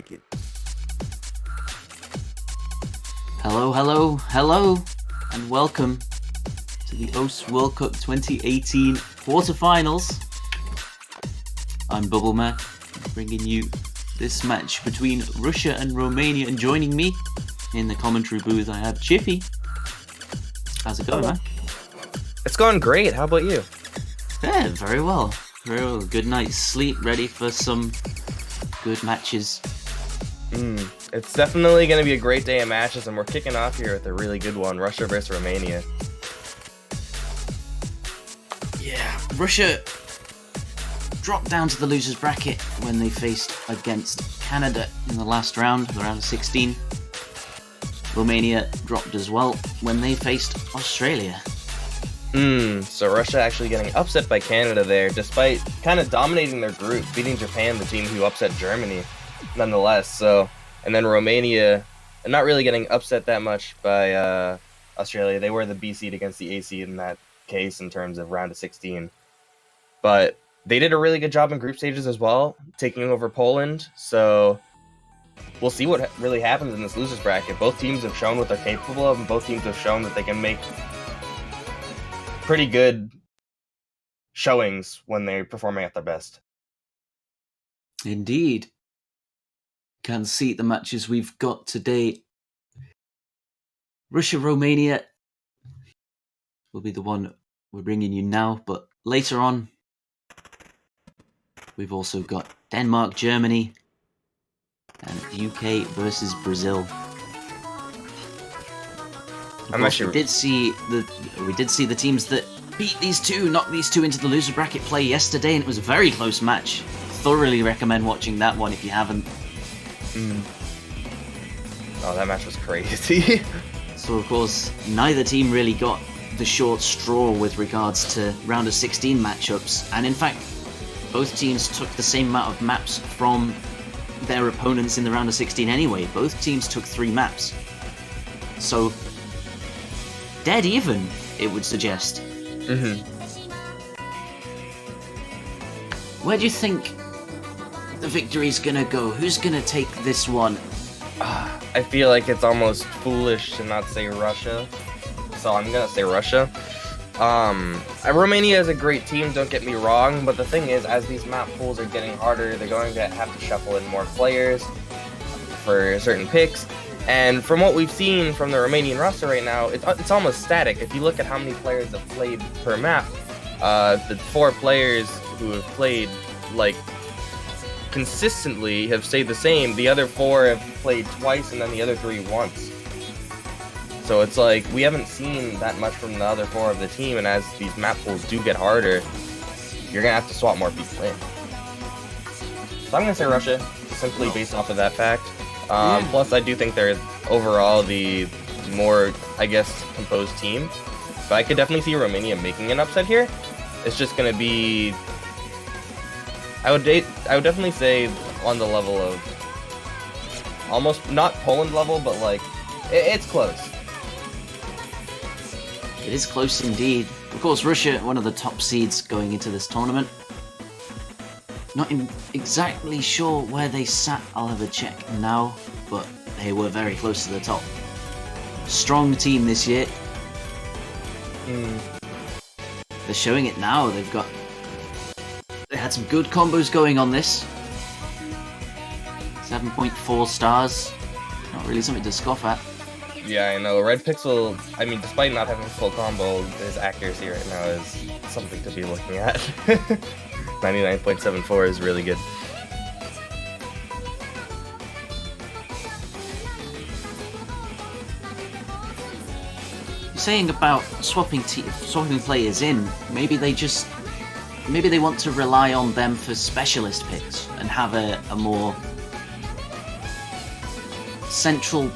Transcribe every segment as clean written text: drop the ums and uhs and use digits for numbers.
like it. Hello, hello, hello, and welcome to the OS World Cup 2018 quarterfinals. I'm Bubbleman, bringing you this match between Russia and Romania, and joining me in the commentary booth I have Chippy. How's it going, man? It's going great. How about you? Yeah, very well. Very well. Good night's sleep, ready for some good matches. It's definitely going to be a great day of matches, and we're kicking off here with a really good one, Russia versus Romania. Yeah, Russia dropped down to the losers bracket when they faced against Canada in the last round, the round of 16. Romania dropped as well when they faced Australia. So Russia actually getting upset by Canada there, despite kind of dominating their group, beating Japan, the team who upset Germany, nonetheless. So, and then Romania, not really getting upset that much by Australia. They were the B seed against the A seed in that case in terms of round of 16. But they did a really good job in group stages as well, taking over Poland. So we'll see what really happens in this losers bracket. Both teams have shown what they're capable of, and both teams have shown that they can make pretty good showings when they're performing at their best. Indeed. Can see the matches we've got today. Russia-Romania will be the one we're bringing you now, but later on we've also got Denmark-Germany and UK versus Brazil. We did see the teams that beat these two, knocked these two into the loser bracket play yesterday, and it was a very close match. Thoroughly recommend watching that one if you haven't. Oh, that match was crazy. So of course, neither team really got the short straw with regards to round of 16 matchups, and in fact, both teams took the same amount of maps from their opponents in the round of 16 anyway. Both teams took 3 maps. So dead even, it would suggest. Where do you think the victory's gonna go? Who's gonna take this one? I feel like it's almost foolish to not say Russia, so I'm gonna say Russia. Romania is a great team, don't get me wrong, but the thing is, as these map pools are getting harder, they're going to have to shuffle in more players for certain picks. And from what we've seen from the Romanian roster right now, it's almost static. If you look at how many players have played per map, the 4 players who have played like consistently have stayed the same. The other 4 have played twice, and then the other 3 once. So it's like we haven't seen that much from the other 4 of the team, and as these map pools do get harder, you're gonna have to swap more people in. So I'm gonna say Russia, simply based off of that fact. Plus, I do think they're overall the more, I guess, composed team. But I could definitely see Romania making an upset here. It's just going to be, I would definitely say on the level of almost not Poland level, but like it's close. It is close indeed. Of course, Russia, one of the top seeds going into this tournament. Not exactly sure where they sat, I'll have a check now, but they were very close to the top. Strong team this year. They're showing it now. They had some good combos going on this. 7.4 stars. Not really something to scoff at. Yeah, I know. Red Pixel, I mean, despite not having full combo, his accuracy right now is something to be looking at. 99.74 is really good. Saying about swapping players in, maybe they want to rely on them for specialist picks and have a more central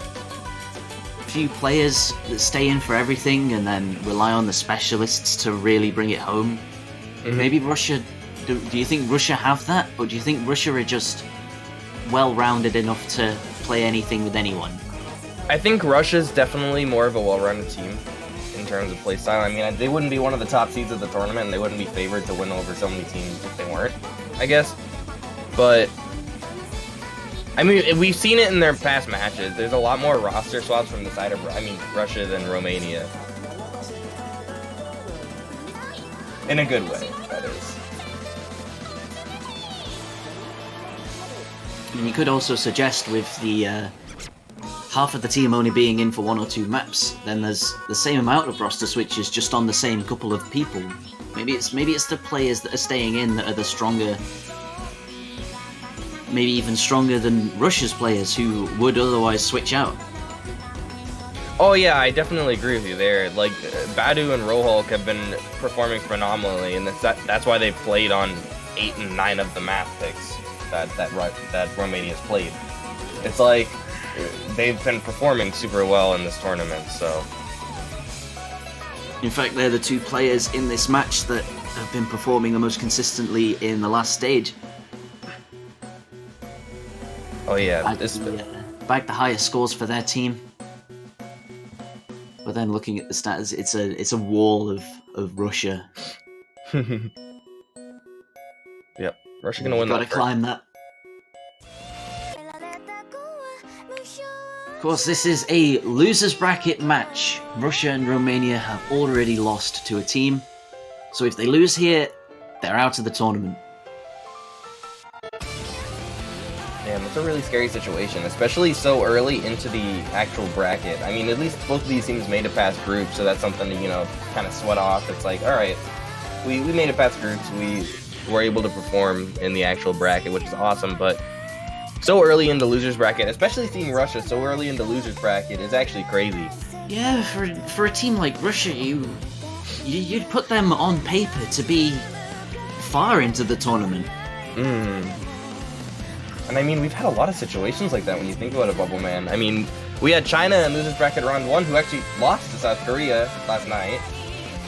few players that stay in for everything, and then rely on the specialists to really bring it home. Maybe Russia. Do you think Russia have that, or do you think Russia are just well-rounded enough to play anything with anyone? I think Russia's definitely more of a well-rounded team in terms of playstyle. I mean, they wouldn't be one of the top seeds of the tournament, and they wouldn't be favored to win over so many teams if they weren't, I guess. But I mean, we've seen it in their past matches. There's a lot more roster swaps from the side of, Russia than Romania. In a good way, that is. And you could also suggest with the half of the team only being in for 1 or 2 maps, then there's the same amount of roster switches just on the same couple of people. Maybe it's the players that are staying in that are the stronger, maybe even stronger than Russia's players who would otherwise switch out. Oh yeah, I definitely agree with you there. Like, Badu and Rohulk have been performing phenomenally, and that's why they've played on 8 and 9 of the map picks that Romania's played. It's like they've been performing super well in this tournament, so. In fact, they're the 2 players in this match that have been performing the most consistently in the last stage. Oh yeah, bagged the highest scores for their team. But then looking at the stats, it's a wall of Russia. Yep, Russia gonna win. Got to climb that. Of course, this is a losers bracket match. Russia and Romania have already lost to a team, so if they lose here, they're out of the tournament. Man, that's a really scary situation, especially so early into the actual bracket. I mean, at least both of these teams made it past groups, so that's something to, kind of sweat off. It's like, all right, we made it past groups. We were able to perform in the actual bracket, which is awesome, but so early in the losers bracket, especially seeing Russia so early in the losers bracket, is actually crazy. Yeah, for a team like Russia, you'd put them on paper to be far into the tournament. And I mean, we've had a lot of situations like that when you think about it, Bubble Man. I mean, we had China in losers bracket round 1 who actually lost to South Korea last night,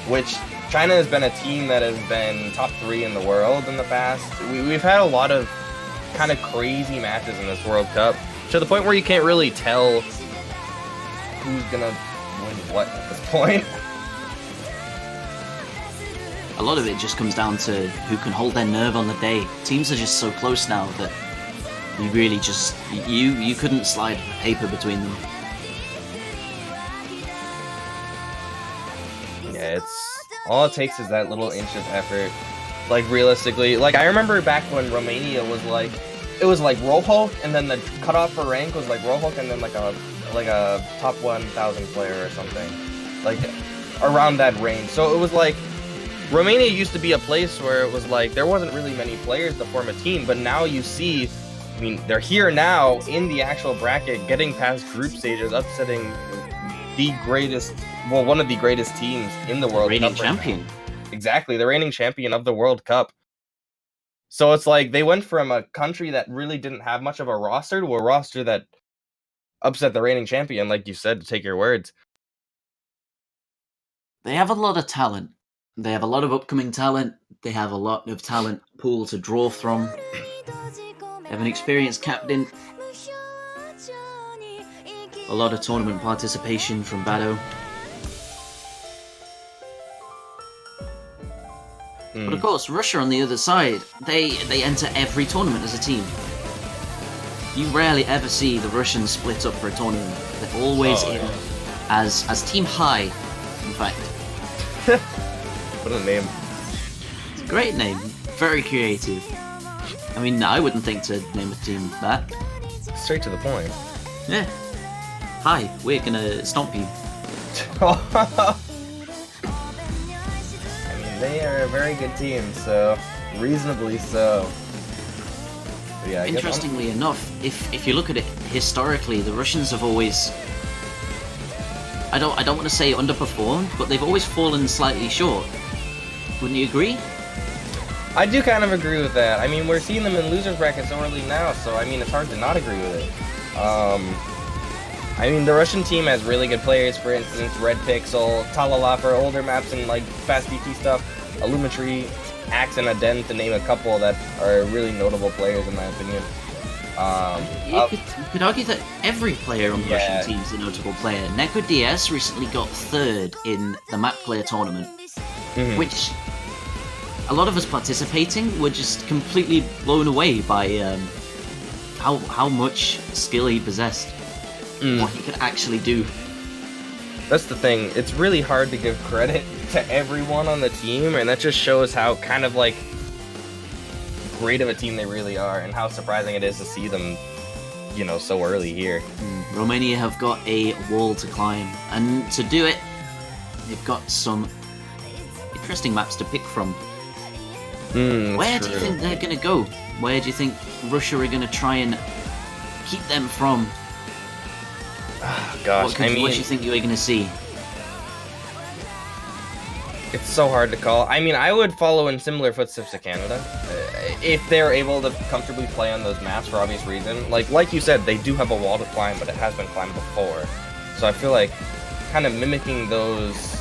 which China has been a team that has been top 3 in the world in the past. We've had a lot of kind of crazy matches in this World Cup, to the point where you can't really tell who's gonna win what at this point. A lot of it just comes down to who can hold their nerve on the day. Teams are just so close now that you really just you couldn't slide paper between them. Yeah, it's all it takes is that little inch of effort. Like, realistically, like, I remember back when Romania was like, it was like Rohulk, and then the cutoff for rank was like Rohulk, and then like a top 1,000 player or something, like around that range. So it was like Romania used to be a place where it was like there wasn't really many players to form a team, but now you see, I mean, they're here now in the actual bracket, getting past group stages, upsetting the greatest, well, one of the greatest teams in the World Cup. Reigning champion. Exactly, the reigning champion of the World Cup. So it's like they went from a country that really didn't have much of a roster to a roster that upset the reigning champion, like you said, to take your words. They have a lot of talent. They have a lot of upcoming talent. They have a lot of talent pool to draw from. They have an experienced captain. A lot of tournament participation from Bado. But of course, Russia on the other side, they enter every tournament as a team. You rarely ever see the Russians split up for a tournament. They're always in as Team High, in fact. What a name. It's a great name. Very creative. I mean, I wouldn't think to name a team that. Straight to the point. Yeah. Hi, we're gonna stomp you. They are a very good team, so reasonably so. But yeah, interestingly enough, if you look at it historically, the Russians have always, I don't want to say underperformed, but they've always fallen slightly short. Wouldn't you agree? I do kind of agree with that. I mean, we're seeing them in losers brackets so early now, so I mean, it's hard to not agree with it. I mean, the Russian team has really good players, for instance, Red Pixel, Talala for older maps and like fast DT stuff, Illumetry, Axe, and Aden, to name a couple that are really notable players in my opinion. You could argue that every player on the Russian team is a notable player. Neko DS recently got 3rd in the map player tournament, which a lot of us participating were just completely blown away by how much skill he possessed, what he could actually do. That's the thing. It's really hard to give credit to everyone on the team, and that just shows how kind of like great of a team they really are, and how surprising it is to see them, you know, so early here. Romania have got a wall to climb, and to do it, they've got some interesting maps to pick from. Where do you think they're going to go? Where do you think Russia are going to try and keep them from? Oh, gosh, What do you think you're going to see? It's so hard to call. I mean, I would follow in similar footsteps to Canada. If they're able to comfortably play on those maps for obvious reason. Like you said, they do have a wall to climb, but it has been climbed before. So I feel like kind of mimicking those,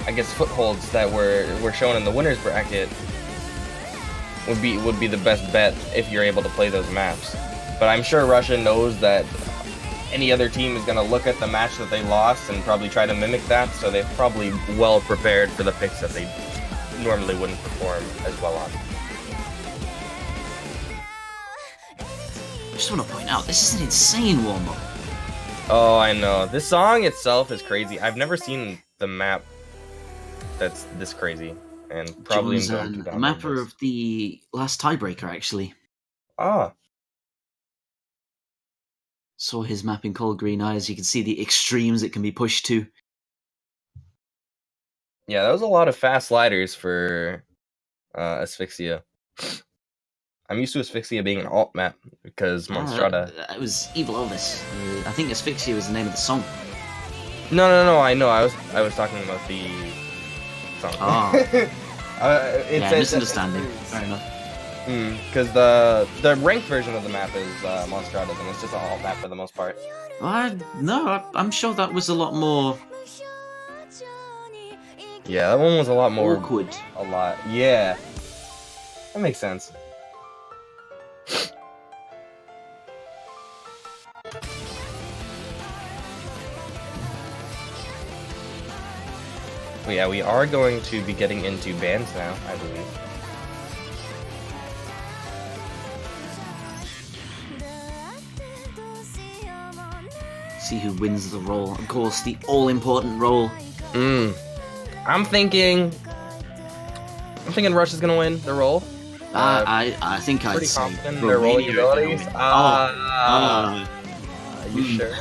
I guess, footholds that were shown in the winners bracket would be the best bet if you're able to play those maps. But I'm sure Russia knows that any other team is going to look at the match that they lost and probably try to mimic that, so they're probably well prepared for the picks that they normally wouldn't perform as well on. I just want to point out, this is an insane warm-up. Oh, I know. This song itself is crazy. I've never seen the map that's this crazy, and probably John's a mapper of the last tiebreaker, actually. Ah. Saw his map in Cold Green Eyes. You can see the extremes it can be pushed to. Yeah, that was a lot of fast sliders for Asphyxia. I'm used to Asphyxia being an alt map because Monstrata. It was Evil Elvis. I think Asphyxia was the name of the song. No, I know. I was talking about the song. Yeah, misunderstanding. Fair enough. Because the ranked version of the map is Monstrata, and it's just an alt map for the most part. I'm sure that was a lot more. Yeah, that one was a lot more awkward. A lot. Yeah, that makes sense. Well, yeah, we are going to be getting into bands now, I believe. See who wins the role. Of course, the all-important role. I'm thinking Russia's gonna win the role. I think I'd pretty say confident in their rolling abilities. Are you sure?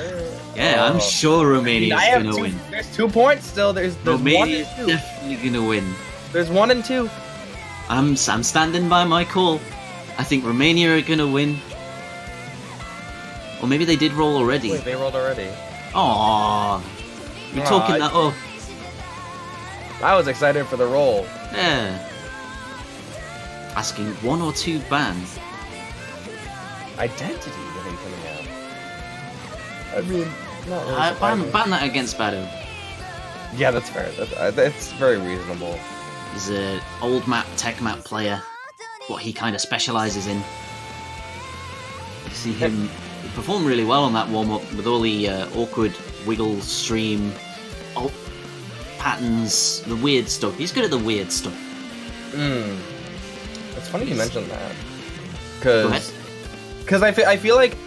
Yeah, I'm sure Romania's gonna win. There's 2 points still. There's Romania's 1 and 2. definitely gonna win. There's 1 and 2. I'm standing by my call. I think Romania are gonna win. Or maybe they did roll already. Wait, they rolled already. Aww. You're talking that up. I was excited for the roll. Yeah. Asking 1 or 2 bans. Identity when they coming out. I mean, not really ban that against Bado. Yeah, that's fair. That's very reasonable. He's an old map, tech map player. What he kind of specializes in. You see him perform really well on that warm-up with all the awkward wiggle stream patterns, the weird stuff. He's good at the weird stuff. It's funny you mentioned that. Because I feel like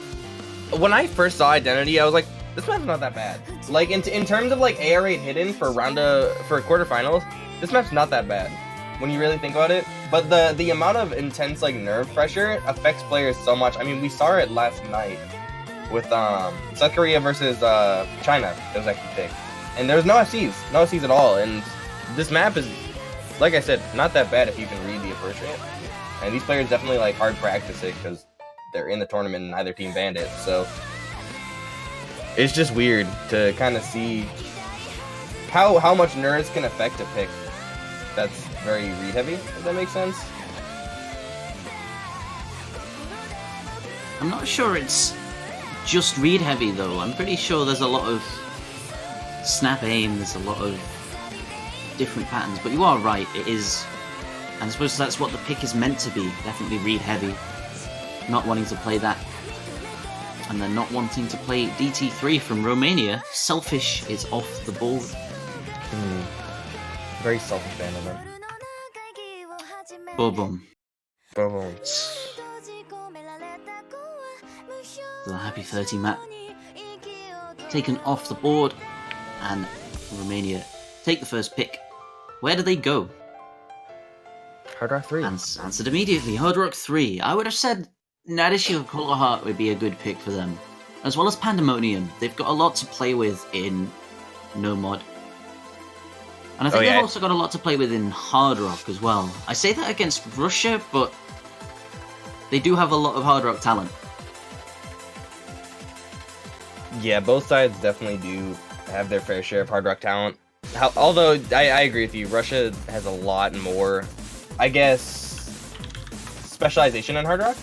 when I first saw Identity, I was like, this map's not that bad. Like in terms of like AR rate hidden for quarterfinals, this map's not that bad when you really think about it. But the amount of intense like nerve pressure affects players so much. I mean, we saw it last night with South Korea versus China. It was actually picked, and there was no FCs at all. And this map is, like I said, not that bad if you can read the approach rate. And these players definitely like hard practice it because they're in the tournament and neither team banned it. So it's just weird to kind of see how much nerves can affect a pick that's very read heavy, if that makes sense. I'm not sure it's just read heavy though. I'm pretty sure there's a lot of snap aim, there's a lot of different patterns, but you are right, it is, and I suppose that's what the pick is meant to be, definitely read heavy. Not wanting to play that, and then not wanting to play DT3 from Romania. Selfish is off the board. Very selfish fan of them. Boom. Boom. the Happy 30 map taken off the board, and Romania take the first pick. Where do they go? Hard Rock 3. Answered immediately. Hard Rock 3. I would have said Nadeshiko Color Heart would be a good pick for them, as well as Pandemonium. They've got a lot to play with in No Mod. And I think they've also got a lot to play with in Hard Rock as well. I say that against Russia, but they do have a lot of Hard Rock talent. Yeah, both sides definitely do have their fair share of Hard Rock talent. Although, I agree with you, Russia has a lot more, I guess, specialization in Hard Rock.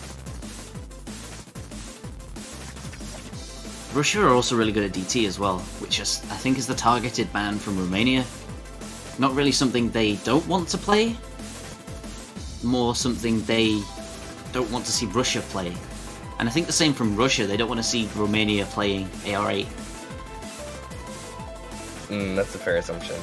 Russia are also really good at DT as well, which I think is the targeted ban from Romania. Not really something they don't want to play, more something they don't want to see Russia play. And I think the same from Russia, they don't want to see Romania playing AR8. That's a fair assumption.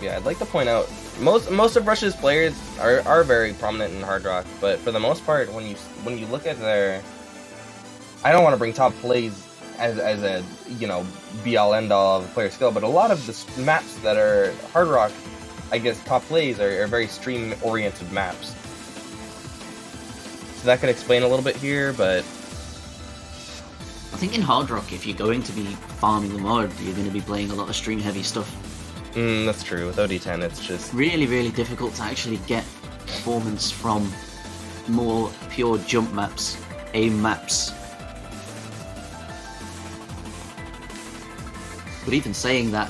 Yeah, I'd like to point out, most of Russia's players are very prominent in Hard Rock, but for the most part, when you look at their, I don't want to bring top plays as a be all end all of player skill, but a lot of the maps that are Hard Rock, I guess top plays are very stream oriented maps. So that could explain a little bit here, but I think in Hard Rock, if you're going to be farming the mod, you're going to be playing a lot of stream heavy stuff. That's true. With OD10, it's just really, really difficult to actually get performance from more pure jump maps, aim maps. But even saying that,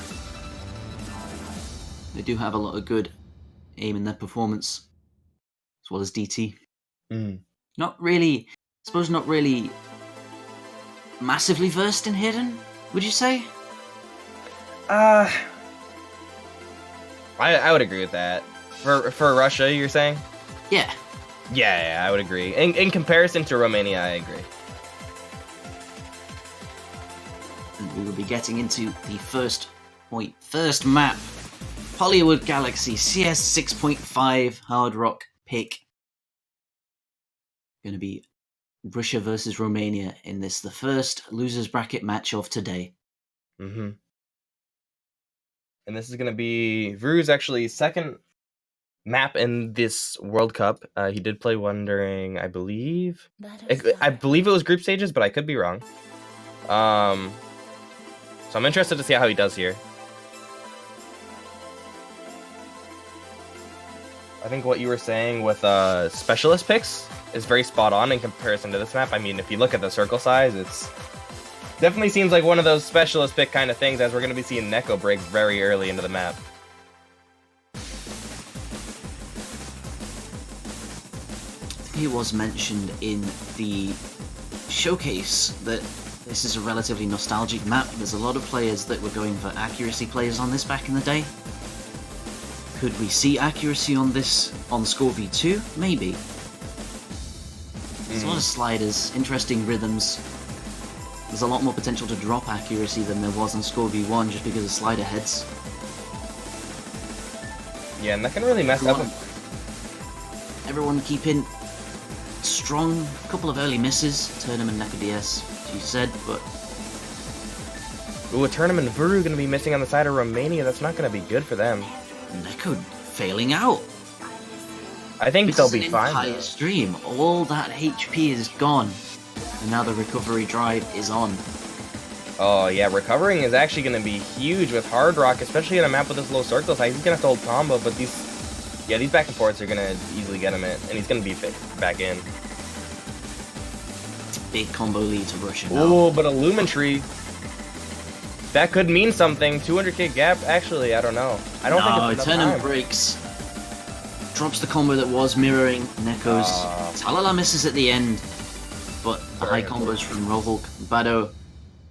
they do have a lot of good aim in their performance, as well as DT. Not really, I suppose not really massively versed in Hidden, would you say? I would agree with that. For Russia, you're saying? Yeah. Yeah, I would agree. In comparison to Romania, I agree. And we will be getting into the first map. Hollywood Galaxy CS 6.5 Hard Rock pick. Going to be Russia versus Romania in this, the first losers bracket match of today. And this is going to be Vru's actually second map in this World Cup. He did play one during, I believe it was group stages, but I could be wrong. So I'm interested to see how he does here. I think what you were saying with specialist picks is very spot on in comparison to this map. I mean, if you look at the circle size, it's definitely seems like one of those specialist pick kind of things, as we're going to be seeing Neko break very early into the map. It was mentioned in the showcase that this is a relatively nostalgic map. There's a lot of players that were going for accuracy players on this back in the day. Could we see accuracy on this on Score V2? Maybe. There's a lot of sliders, interesting rhythms. There's a lot more potential to drop accuracy than there was on Score V1 just because of slider heads. Yeah, and that can really mess up. Everyone keeping strong. A couple of early misses. Turnham and Neko DS, as you said, but... Ooh, a Turnham and Vru going to be missing on the side of Romania. That's not going to be good for them. Neko failing out. I think they'll be fine. Entire stream. All that HP is gone. And now the recovery drive is on. Oh yeah, recovering is actually going to be huge with Hard Rock, especially in a map with this low circle size. He's going to have to hold combo, but these back and forths are going to easily get him in, and he's going to be back in. Big combo lead to Russia now. Oh, but a Lumen Tree. That could mean something. 200k gap, actually, I don't know. I don't think it's enough Turnham time. breaks. Drops the combo that was mirroring Neko's. Talala misses at the end, but the high combos from Rohulk. Bado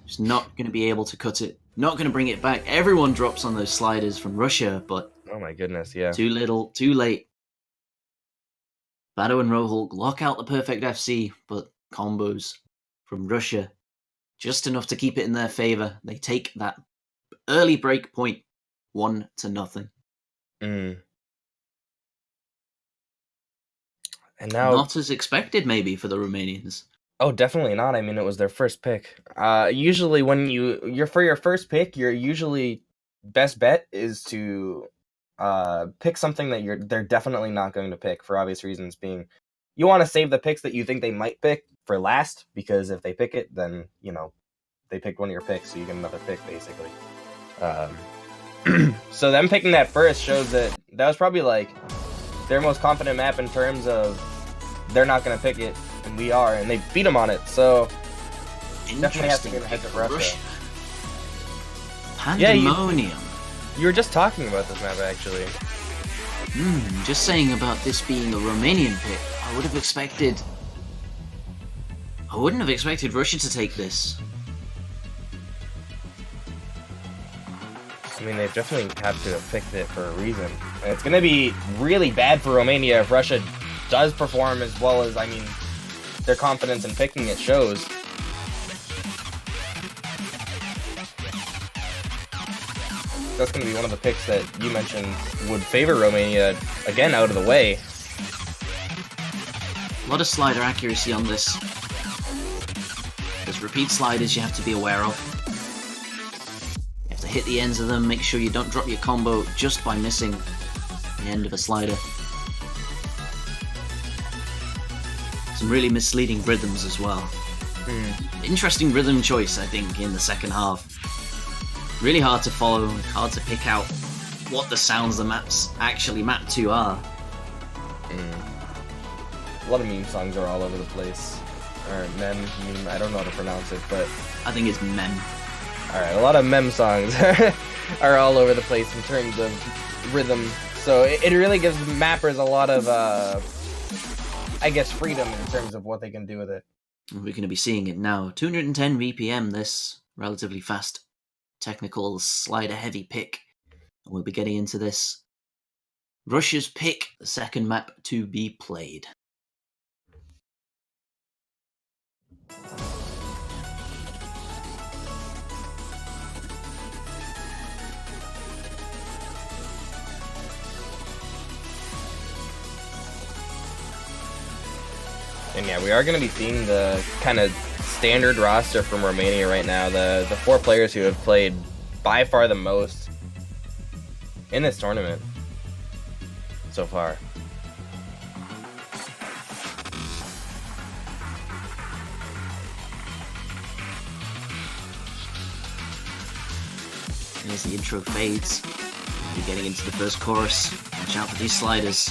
is not going to be able to cut it. Not going to bring it back. Everyone drops on those sliders from Russia, but... Oh my goodness, yeah. Too little, too late. Bado and Rohulk lock out the perfect FC, but combos from Russia. Just enough to keep it in their favor. They take that early break point 1-0. And now, not as expected, maybe, for the Romanians. oh, definitely not. I mean, it was their first pick. Usually when you're for your first pick, your usually best bet is to pick something that they're definitely not going to pick for obvious reasons, being you want to save the picks that you think they might pick for last, because if they pick it, then they picked one of your picks, so you get another pick basically. So them picking that first shows that was probably like their most confident map in terms of they're not going to pick it and we are, and they beat them on it. So definitely have to give a heads up Russia. Pandemonium. You were just talking about this map actually. Just saying about this being a Romanian pick. I wouldn't have expected Russia to take this. I mean, they definitely have to have picked it for a reason. And it's going to be really bad for Romania if Russia does perform as well as, their confidence in picking it shows. That's going to be one of the picks that you mentioned would favor Romania, again, out of the way. A lot of slider accuracy on this. There's repeat sliders you have to be aware of. You have to hit the ends of them, make sure you don't drop your combo just by missing the end of a slider. Some really misleading rhythms as well. Interesting rhythm choice, I think, in the second half. Really hard to follow, hard to pick out what the sounds the maps actually map to are. A lot of meme songs are all over the place. Or meme, I don't know how to pronounce it, but I think it's mem. Alright, a lot of meme songs are all over the place in terms of rhythm. So it really gives mappers a lot of, freedom in terms of what they can do with it. We're going to be seeing it now. 210 BPM, this relatively fast technical slider heavy pick. And we'll be getting into this. Russia's pick, the second map to be played. And yeah, we are going to be seeing the kind of standard roster from Romania right now. The 4 players who have played by far the most in this tournament so far. As the intro fades, we'll be getting into the first chorus. Watch out for these sliders.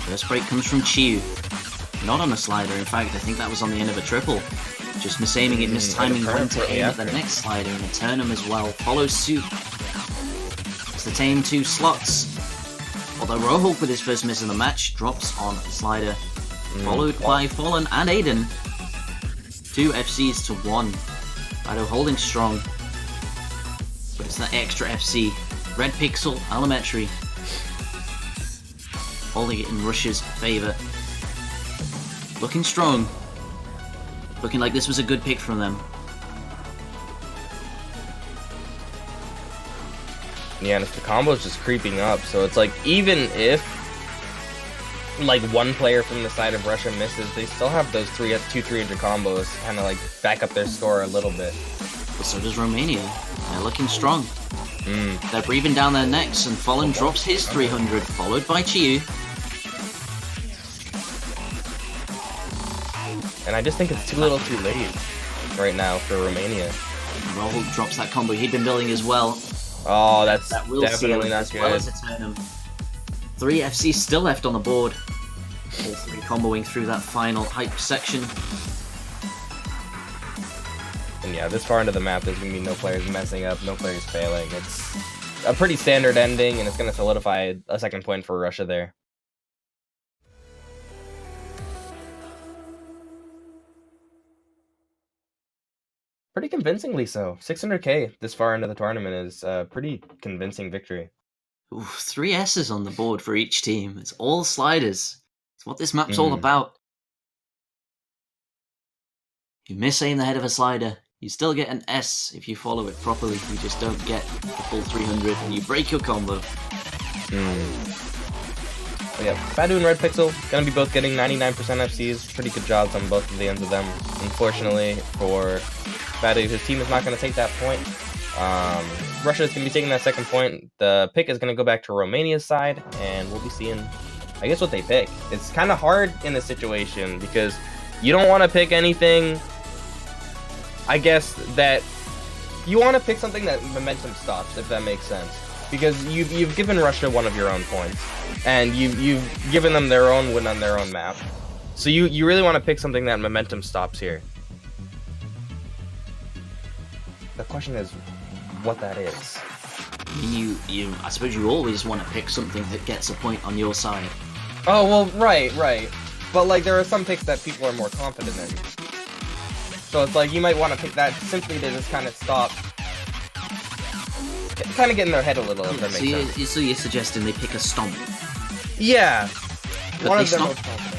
First break comes from Chiu. Not on a slider, in fact, I think that was on the end of a triple. Just misaiming it, mistiming when to aim at the next slider, and a Turnham as well follows suit. It's the Tame 2 slots. Although Rohulk with his first miss in the match drops on the slider, followed by Fallen and Aiden. 2 FCs to 1. Fido holding strong, but it's that extra FC. Red Pixel, Allometry, holding it in Russia's favour. Looking strong. Looking like this was a good pick from them. Yeah, and if the combo's just creeping up, so it's like, even if one player from the side of Russia misses, they still have those 300 combos kind of back up their score a little bit. But so does Romania. They're looking strong. They're breathing down their necks, and Fallen drops his 300, followed by Chiu. And I just think it's too little too late right now for Romania. Rohulk drops that combo he'd been building as well. Oh, that's That will definitely seal not as good. well as a Turnham. 3 FCs still left on the board. All 3 comboing through that final hype section. And yeah, this far into the map, there's going to be no players messing up, no players failing. It's a pretty standard ending, and it's going to solidify a second point for Russia there. Pretty convincingly so. 600k this far into the tournament is a pretty convincing victory. Ooh, 3 S's on the board for each team. It's all sliders. It's what this map's all about. You misaim the head of a slider, you still get an S if you follow it properly. You just don't get the full 300 and you break your combo. But yeah, Badu and Red Pixel gonna be both getting 99% FCs. Pretty good jobs on both of the ends of them. Unfortunately for Badu, his team is not gonna take that point. Russia is gonna be taking that second point. The pick is gonna go back to Romania's side, and we'll be seeing, I guess, what they pick. It's kind of hard in this situation because you don't want to pick anything, I guess, that you want to pick something that momentum stops, if that makes sense. Because you've given Russia one of your own points, and you've given them their own win on their own map. So you really want to pick something that momentum stops here. The question is what that is. I suppose you always want to pick something that gets a point on your side. Oh, well, right. But, like, there are some picks that people are more confident in. So it's like, you might want to pick that simply to just kind of stop. Kind of get in their head a little, if that makes sense. So you're suggesting they pick a stomp? Yeah. But One they of their stomp? most confident.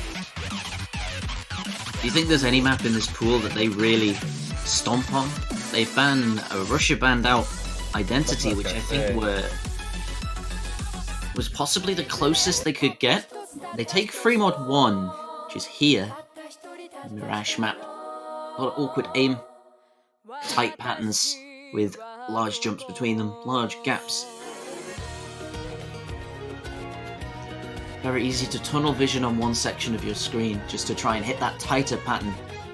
Do you think there's any map in this pool that they really stomp on? They Russia banned out Identity, which I think was possibly the closest they could get. They take free mod 1, which is here, Mirage map. A lot of awkward aim, tight patterns with large jumps between them, large gaps. Very easy to tunnel vision on one section of your screen just to try and hit that tighter pattern.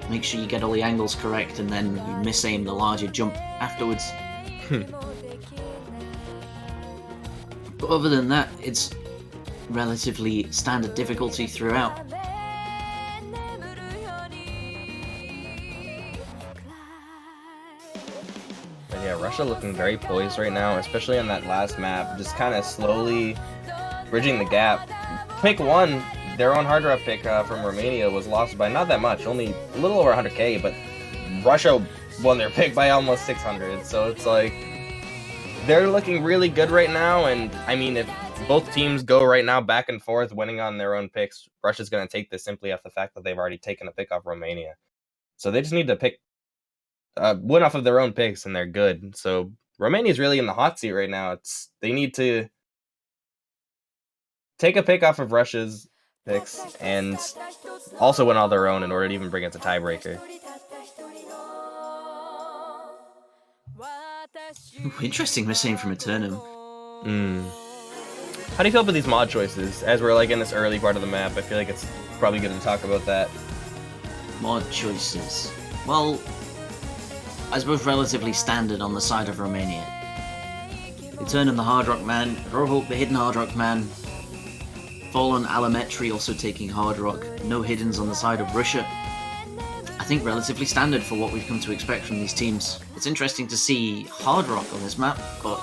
Make sure you get all the angles correct and then you misaim the larger jump afterwards. But other than that, it's relatively standard difficulty throughout. But yeah, Russia looking very poised right now, especially on that last map, just kind of slowly bridging the gap. Pick 1, their own hard rock pick from Romania, was lost by not that much, only a little over 100k, but Russia won their pick by almost 600, so it's like, they're looking really good right now, and I mean, if both teams go right now back and forth winning on their own picks, Russia's going to take this simply off the fact that they've already taken a pick off Romania. So they just need to pick, win off of their own picks, and they're good. So Romania's really in the hot seat right now. They need to take a pick off of Russia's picks and also win all their own in order to even bring it to tiebreaker. Ooh, interesting missing from Eternum. How do you feel about these mod choices? As we're like in this early part of the map, I feel like it's probably good to talk about that. Mod choices. Well, I suppose relatively standard on the side of Romania. Eternum the Hard Rock Man, Rohulk the Hidden Hard Rock Man, Fallen Alametri also taking Hard Rock, no hiddens on the side of Russia. I think relatively standard for what we've come to expect from these teams. It's interesting to see Hard Rock on this map, but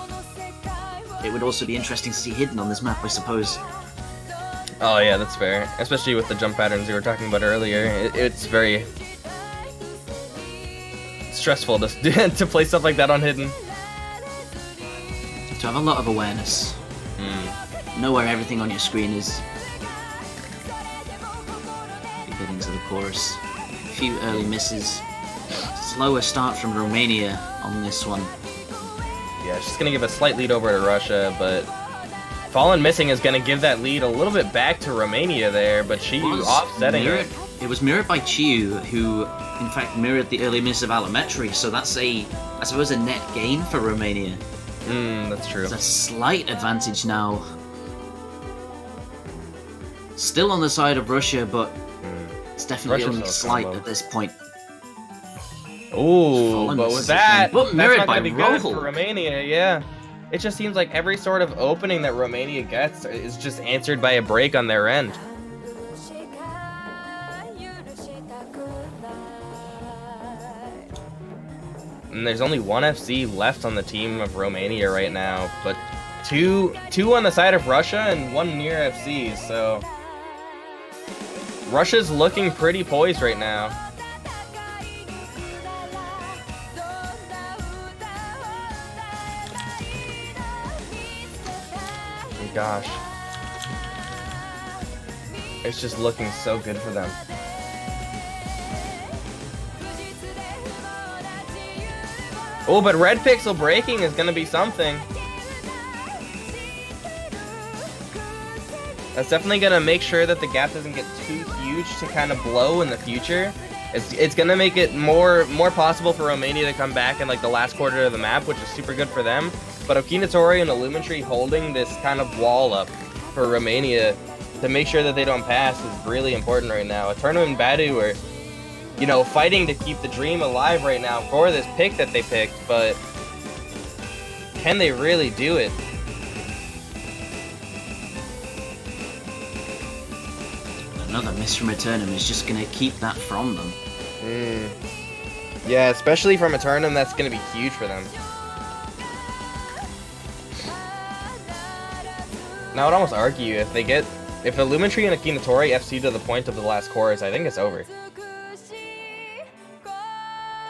it would also be interesting to see Hidden on this map, I suppose. Oh yeah, that's fair. Especially with the jump patterns you were talking about earlier. It's very stressful to play stuff like that on Hidden. To have a lot of awareness. Know where everything on your screen is. Get into the chorus. A few early misses. Slower start from Romania on this one. Yeah, she's going to give a slight lead over to Russia, but Fallen missing is going to give that lead a little bit back to Romania there, but Chiyu offsetting it. It was mirrored by Chiyu, who in fact mirrored the early miss of Alametri, so that's I suppose a net gain for Romania. That's true. It's a slight advantage now. Still on the side of Russia, but it's definitely Russia's only so slight combo. at this point. Ooh, but with that, but that's mirrored not by going to be good for Rohulk. Romania, yeah. It just seems like every sort of opening that Romania gets is just answered by a break on their end. And there's only one FC left on the team of Romania right now, but two on the side of Russia and one near FC, so Russia's looking pretty poised right now. Oh gosh. It's just looking so good for them. Oh, but Red Pixel breaking is going to be something. That's definitely going to make sure that the gap doesn't get too huge to kind of blow in the future. It's going to make it more possible for Romania to come back in like the last quarter of the map, which is super good for them. But Okinatori and Illumintree holding this kind of wall up for Romania to make sure that they don't pass is really important right now. Eternum and Badu are, you know, fighting to keep the dream alive right now for this pick that they picked, but can they really do it? Another miss from Eternum is just going to keep that from them. Yeah, especially from Eternum, that's going to be huge for them. Now, I would almost argue if Illumintree and Akinatori FC to the point of the last chorus, I think it's over.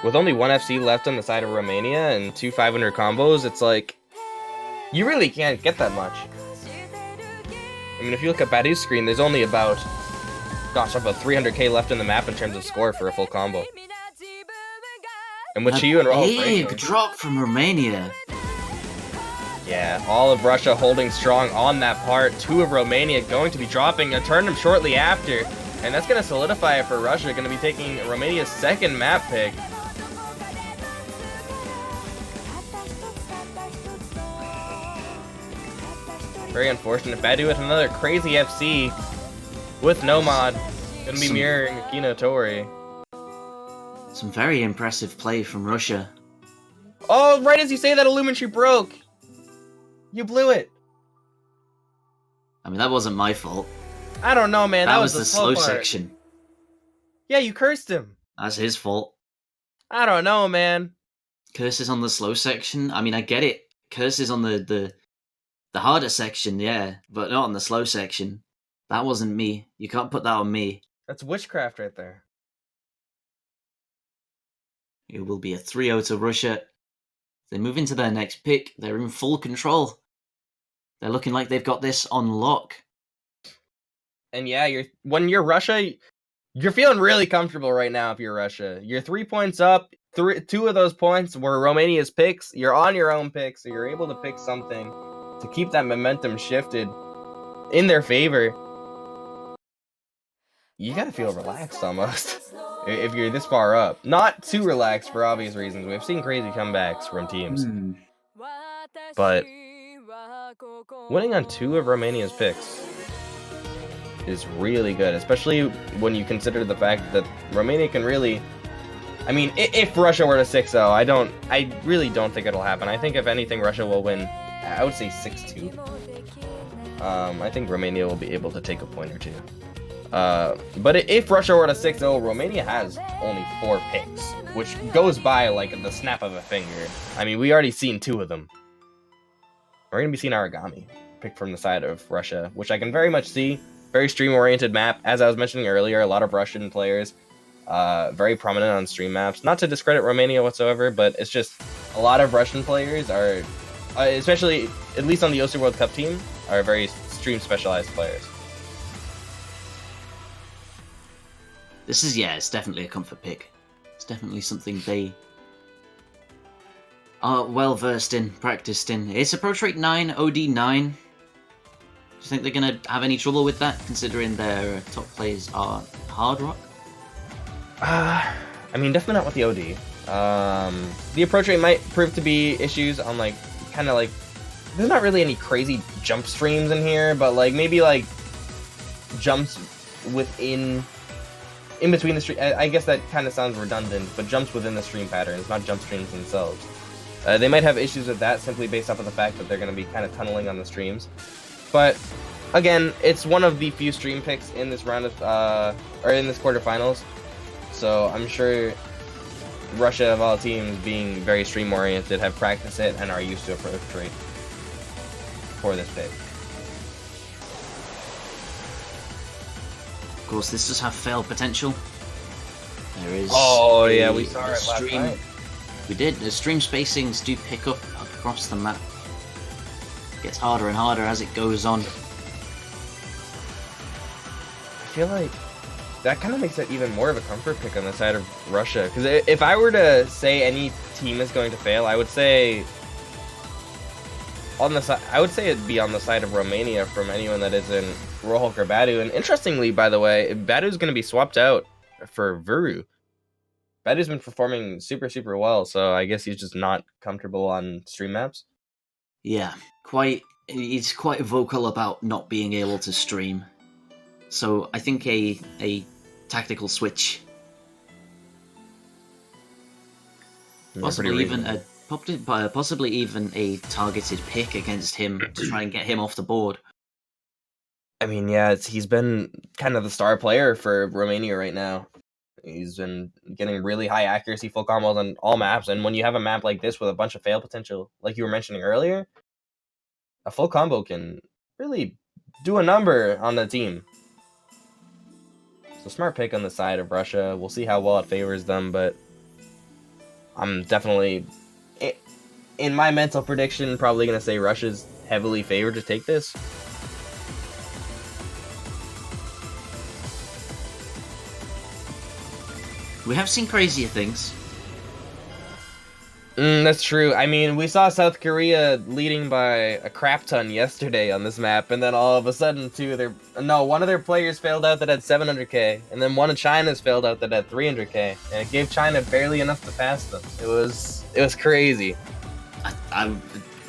With only one FC left on the side of Romania and 2 500 combos, it's like, you really can't get that much. I mean, if you look at Badu's screen, there's only about 300k left in the map in terms of score for a full combo. And with Chiyu and Raul big drop from Romania. Yeah, all of Russia holding strong on that part. 2 of Romania going to be dropping Eternum shortly after. And that's going to solidify it for Russia. Going to be taking Romania's second map pick. Very unfortunate. Badu with another crazy FC with no mod. Going to be mirroring Akinatori. Some very impressive play from Russia. Oh, right as you say that, Illumintree broke. You blew it. I mean, that wasn't my fault. I don't know, man. That was the slow part. section. Yeah, you cursed him. That's his fault. I don't know, man. Curses on the slow section. I mean, I get it. Curses on the harder section, yeah, but not on the slow section. That wasn't me. You can't put that on me. That's witchcraft right there. It will be a 3-0 to Russia. They move into their next pick. They're in full control. They're looking like they've got this on lock. And yeah, when you're Russia, you're feeling really comfortable right now if you're Russia. You're 3 points up. 2 of those points were Romania's picks. You're on your own pick, so you're able to pick something to keep that momentum shifted in their favor. You gotta feel relaxed almost if you're this far up. Not too relaxed for obvious reasons. We've seen crazy comebacks from teams. But winning on 2 of Romania's picks is really good, especially when you consider the fact that Romania can really... I mean, if Russia were to 6-0, I really don't think it'll happen. I think if anything, Russia will win, I would say 6-2. I think Romania will be able to take a point or 2. But if Russia were to 6-0, Romania has only 4 picks, which goes by like the snap of a finger. I mean, we already seen 2 of them. We're going to be seeing Origami picked from the side of Russia, which I can very much see. Very stream-oriented map. As I was mentioning earlier, a lot of Russian players, very prominent on stream maps. Not to discredit Romania whatsoever, but it's just a lot of Russian players are, especially, at least on the OC World Cup team, are very stream-specialized players. This is, yeah, it's definitely a comfort pick. It's definitely something they are well versed in, practiced in. It's approach rate 9, OD 9. Do you think they're going to have any trouble with that, considering their top players are hard rock? I mean, definitely not with the OD. The approach rate might prove to be issues on, like, kind of like, there's not really any crazy jump streams in here, but, like, maybe, like, jumps in between the stream. I guess that kind of sounds redundant, but jumps within the stream patterns, not jump streams themselves. They might have issues with that simply based off of the fact that they're going to be kind of tunneling on the streams. But again, it's one of the few stream picks in this round of, or in this quarterfinals. So I'm sure Russia, of all teams, being very stream oriented, have practiced it and are used to approach rate for this pick. Of course, this does have fail potential. There is. Oh yeah, we saw it last night. We did. The stream spacings do pick up across the map. It gets harder and harder as it goes on. I feel like that kind of makes it even more of a comfort pick on the side of Russia. Because if I were to say any team is going to fail, I would say on the side. I would say it'd be on the side of Romania from anyone that isn't Rohulk or Badu. And interestingly, by the way, Badu's going to be swapped out for Vuru. Badu's been performing super, super well, so I guess he's just not comfortable on stream maps. Yeah, he's quite vocal about not being able to stream. So I think a tactical switch, possibly even a targeted pick against him to try and get him off the board. I mean, yeah, he's been kind of the star player for Romania right now. He's been getting really high accuracy full combos on all maps, and when you have a map like this with a bunch of fail potential, like you were mentioning earlier, a full combo can really do a number on the team. So smart pick on the side of Russia. We'll see how well it favors them, but I'm definitely, in my mental prediction, probably going to say Russia's heavily favored to take this. We have seen crazier things. That's true. I mean, we saw South Korea leading by a crap ton yesterday on this map, and then all of a sudden, one of their players failed out that had 700k, and then one of China's failed out that had 300k, and it gave China barely enough to pass them. It was crazy. I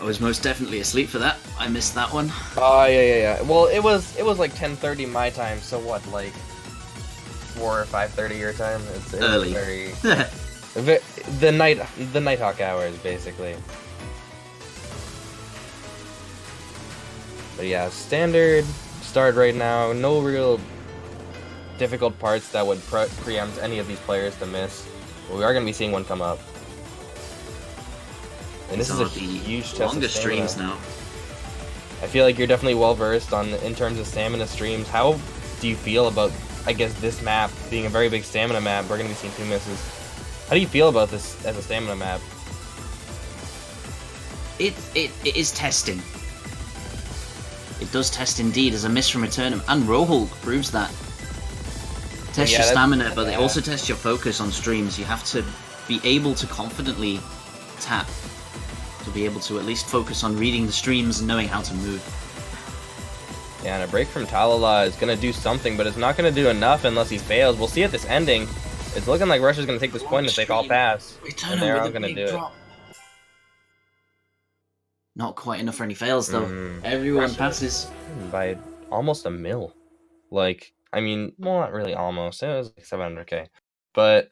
was most definitely asleep for that. I missed that one. Oh yeah. Well, it was like 10:30 my time, so what, like 4 or 5:30 your time? It's early. The Nighthawk hours, basically. But yeah, standard start right now. No real difficult parts that would preempt any of these players to miss. But we are going to be seeing one come up. And this is a huge test of longer streams now. I feel like you're definitely well versed in terms of stamina streams. How do you feel about, I guess, this map being a very big stamina map? We're going to be seeing 2 misses. How do you feel about this as a stamina map? It is testing. It does test indeed, as a miss from Returnum, and Rohulk proves that. Test your stamina, but they also test your focus on streams. You have to be able to confidently tap, to be able to at least focus on reading the streams and knowing how to move. Yeah, and a break from Talala is going to do something, but it's not going to do enough unless he fails. We'll see at this ending. It's looking like Russia's going to take this point if they all pass. And they're all going to do it. Not quite enough for any fails, though. Everyone Russia passes. By almost a mil. Like, I mean, well, not really almost. It was like 700k. But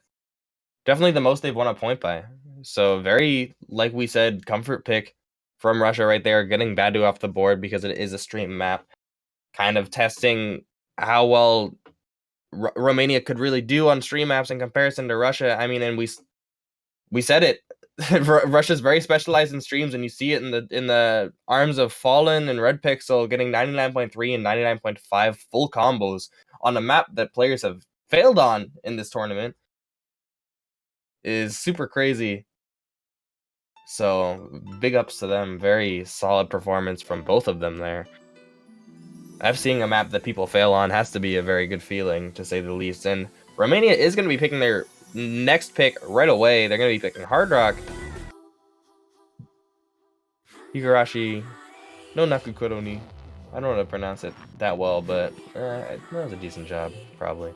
definitely the most they've won a point by. So very, like we said, comfort pick from Russia right there. Getting Badu off the board because it is a stream map. Kind of testing how well Romania could really do on stream maps in comparison to Russia. I mean, and we said it. Russia's very specialized in streams, and you see it in the arms of Fallen and Red Pixel getting 99.3 and 99.5 full combos on a map that players have failed on in this tournament is super crazy. So big ups to them. Very solid performance from both of them there. I've seen a map that people fail on has to be a very good feeling, to say the least. And Romania is going to be picking their next pick right away. They're going to be picking Hard Rock, Higurashi, no Nakukoroni. I don't know how to pronounce it that well, but that was a decent job, probably.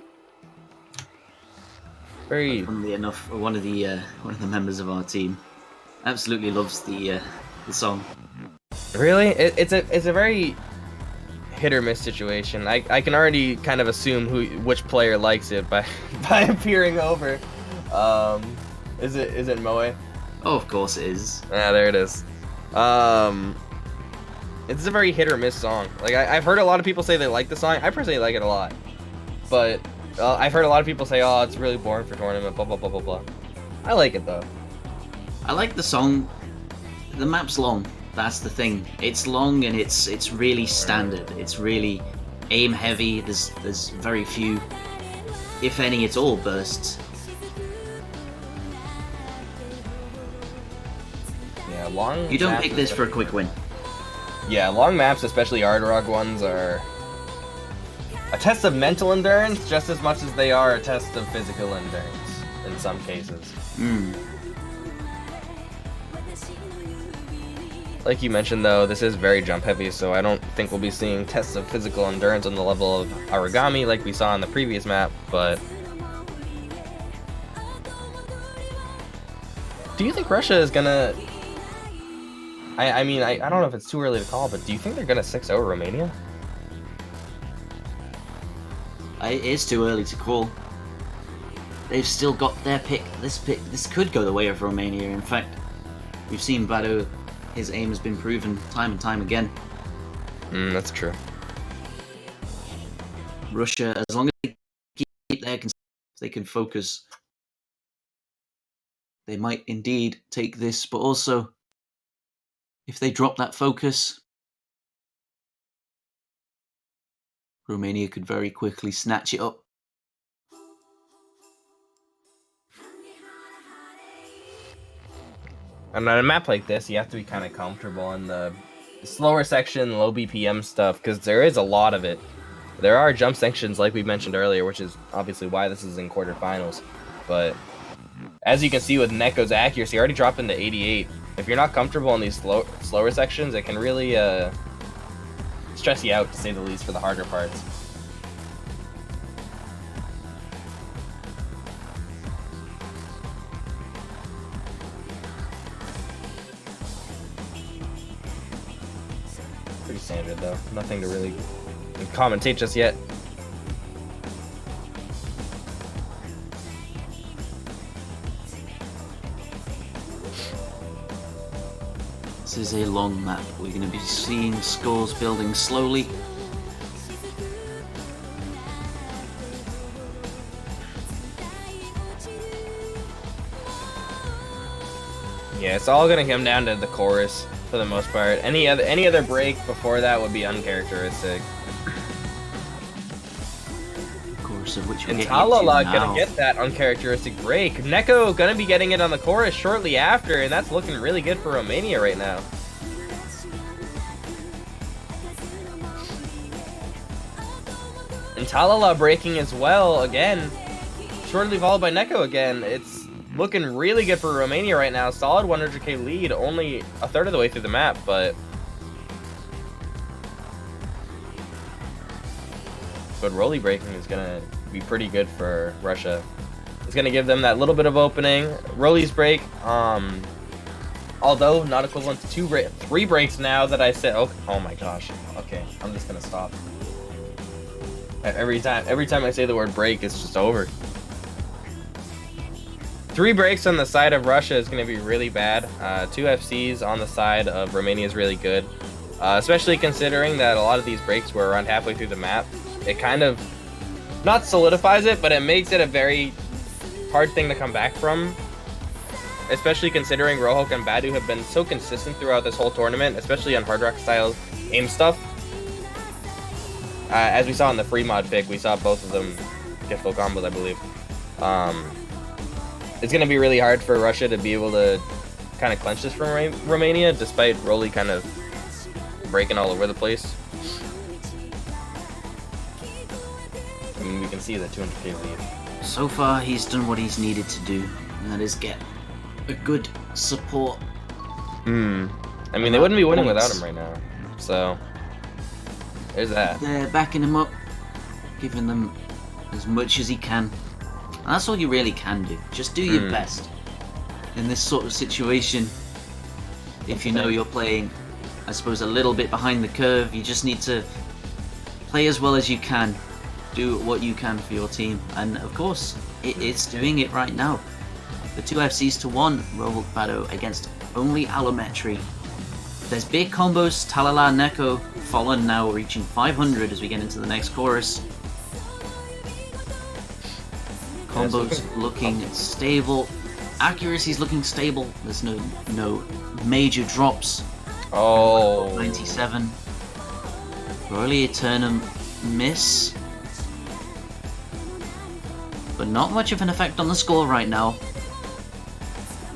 Very funnily enough, one of the members of our team absolutely loves the song. Really, it's a very hit or miss situation. I can already kind of assume which player likes it by appearing over. Is it Moe? Oh, of course it is. Ah, there it is. It's a very hit or miss song. Like I've heard a lot of people say they like the song. I personally like it a lot, but I've heard a lot of people say, "Oh, it's really boring for tournament." Blah blah blah blah blah. I like it though. I like the song. The map's long. That's the thing. It's long and it's really standard. It's really aim heavy. There's very few, if any at all, bursts. Yeah, long. You don't pick this for a quick win. Yeah, long maps, especially Hard Rock ones, are a test of mental endurance just as much as they are a test of physical endurance in some cases. Like you mentioned, though, this is very jump heavy, so I don't think we'll be seeing tests of physical endurance on the level of Origami like we saw on the previous map, but... Do you think Russia is gonna... I mean, I don't know if it's too early to call, but do you think they're gonna 6-0 Romania? It is too early to call. They've still got their pick. This could go the way of Romania. In fact, we've seen Bado. His aim has been proven time and time again. That's true. Russia, as long as they keep their they can focus, they might indeed take this. But also, if they drop that focus, Romania could very quickly snatch it up. And on a map like this, you have to be kind of comfortable in the slower section, low BPM stuff, because there is a lot of it. There are jump sections, like we mentioned earlier, which is obviously why this is in quarterfinals. But as you can see with Neko's accuracy, already dropped into 88. If you're not comfortable in these slower sections, it can really stress you out, to say the least, for the harder parts. Pretty standard though. Nothing to really commentate just yet. This is a long map. We're going to be seeing scores building slowly. Yeah, it's all gonna come down to the chorus for the most part. Any other break before that would be uncharacteristic. Chorus of which and Talala gonna get that uncharacteristic break. Neko gonna be getting it on the chorus shortly after, and that's looking really good for Romania right now. And Talala breaking as well again, shortly followed by Neko again. It's looking really good for Romania right now. Solid 100k lead, only a third of the way through the map, but Rolly breaking is gonna be pretty good for Russia. It's gonna give them that little bit of opening. Rolly's break, although not equivalent to 3 breaks now that I said. Oh my gosh. Okay, I'm just gonna stop. Every time I say the word break, it's just over. 3 breaks on the side of Russia is going to be really bad. 2 FCs on the side of Romania is really good. Especially considering that a lot of these breaks were around halfway through the map. It kind of, not solidifies it, but it makes it a very hard thing to come back from. Especially considering Rohok and Badu have been so consistent throughout this whole tournament, especially on Hard Rock style aim stuff. As we saw in the free mod pick, we saw both of them get full combos, I believe. It's going to be really hard for Russia to be able to kind of clinch this from Romania, despite Rolly kind of breaking all over the place. I mean, we can see the 200k lead. So far, he's done what he's needed to do, and that is get a good support. I mean, they wouldn't be winning without him right now, so there's that. They're backing him up, giving them as much as he can. And that's all you really can do. Just do your best. In this sort of situation, if you know you're playing, I suppose, a little bit behind the curve, you just need to play as well as you can. Do what you can for your team. And of course, it's doing it right now. The 2 FCs to 1, Rohok Bado against only Allometry. There's big combos, Talala, Neko, Fallen now reaching 500 as we get into the next chorus. Combos looking stable. Accuracy's looking stable. There's no major drops. Oh. 97. Royally Eternum miss. But not much of an effect on the score right now.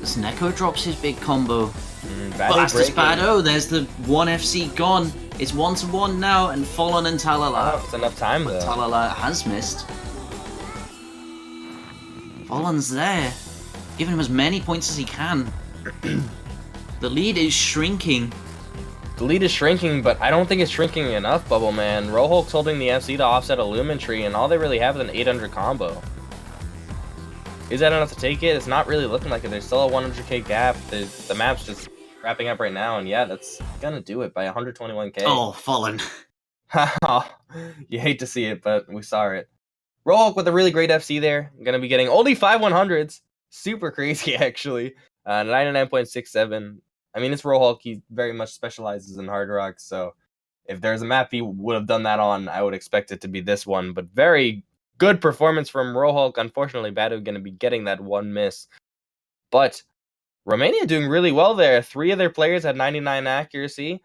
As Neko drops his big combo. Fastest Bado, there's the 1 FC gone. It's 1-1 now, and Fallen and Talala. Oh, it's enough time though. Talala has missed. Fallen's there, giving him as many points as he can. The lead is shrinking The lead is shrinking, but I don't think it's shrinking enough, Bubble Man. Rohulk's holding the FC to offset a Lumentree, and all they really have is an 800 combo. Is that enough to take it? It's not really looking like it. There's still a 100k gap. The map's just wrapping up right now, and yeah, that's gonna do it by 121k. Oh, fallen. You hate to see it, but we saw it. Rohulk with a really great FC there. Gonna be getting only 5 100s. Super crazy, actually. 99.67. I mean, it's Rohulk. He very much specializes in hard rock, so if there's a map he would have done that on, I would expect it to be this one. But very good performance from Rohulk. Unfortunately, Badu going to be getting that one miss. But Romania doing really well there. 3 of their players had 99 accuracy.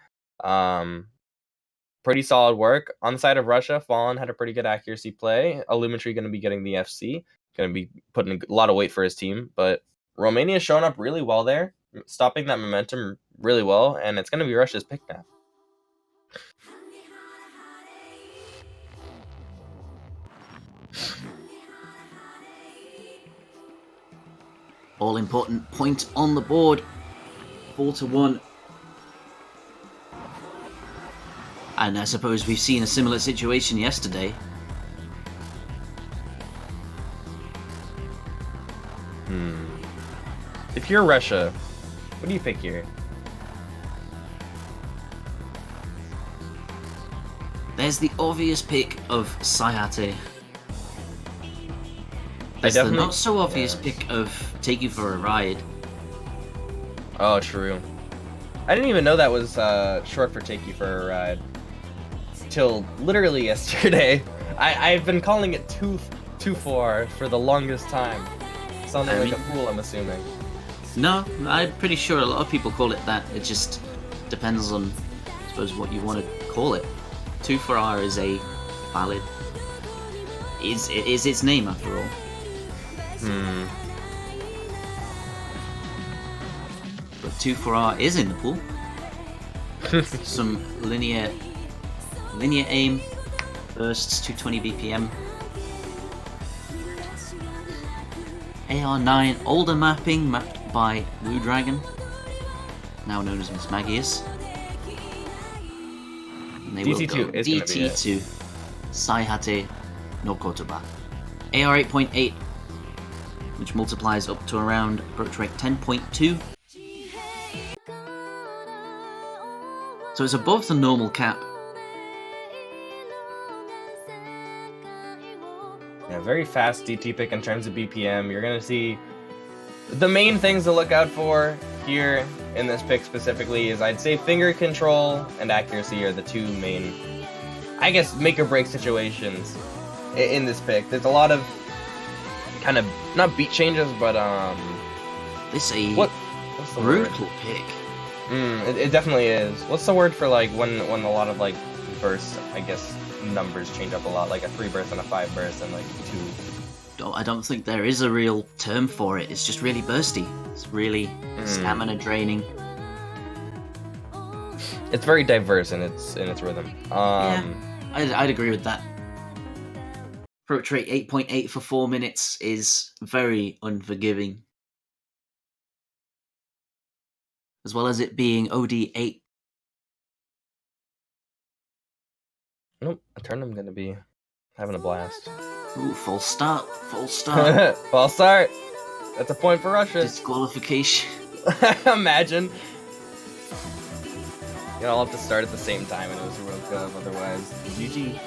Pretty solid work. On the side of Russia, Fallen had a pretty good accuracy play. Illumintree going to be getting the FC. Going to be putting a lot of weight for his team. But Romania showing up really well there. Stopping that momentum really well, and it's going to be Russia's pick now. All important point on the board. 4-1. And I suppose we've seen a similar situation yesterday. If you're Russia, what do you pick here? There's the obvious pick of Sayate. There's the not so obvious pick of Take You For A Ride. Oh, true. I didn't even know that was short for Take You For A Ride. Till literally yesterday. I've been calling it too far for the longest time. Sounding like a fool, I'm assuming. No, I'm pretty sure a lot of people call it that. It just depends on, I suppose, what you want to call it. 2 for R is a valid... It is its name, after all. But 2 for R is in the pool. Some linear aim, bursts, 220 BPM. AR9 older mapping, mapped by Woo Dragon, now known as Miss Magius. And they DT2 will go is gonna be it. DT2 Saihate no Kotoba. AR 8.8, which multiplies up to around approach rate 10.2. So it's above the normal cap. Yeah, very fast DT pick in terms of BPM. You're gonna see the main things to look out for here in this pick specifically is, I'd say, finger control and accuracy are the 2 main, I guess, make or break situations in this pick. There's a lot of kind of not beat changes, but This is what's the brutal word? pick. It definitely is. What's the word for like when a lot of like bursts, I guess, numbers change up a lot, like a 3 burst and a 5 burst and like 2. I don't think there is a real term for it. It's just really bursty. It's really stamina draining. It's very diverse in its rhythm. Yeah, I'd agree with that. Approach rate 8.8 for 4 minutes is very unforgiving. As well as it being OD 8. Nope, Eternum gonna be having a blast. Ooh, false start. False start. False start. That's a point for Russia. Disqualification. Imagine. You all have to start at the same time and it was a World Cup, otherwise GG.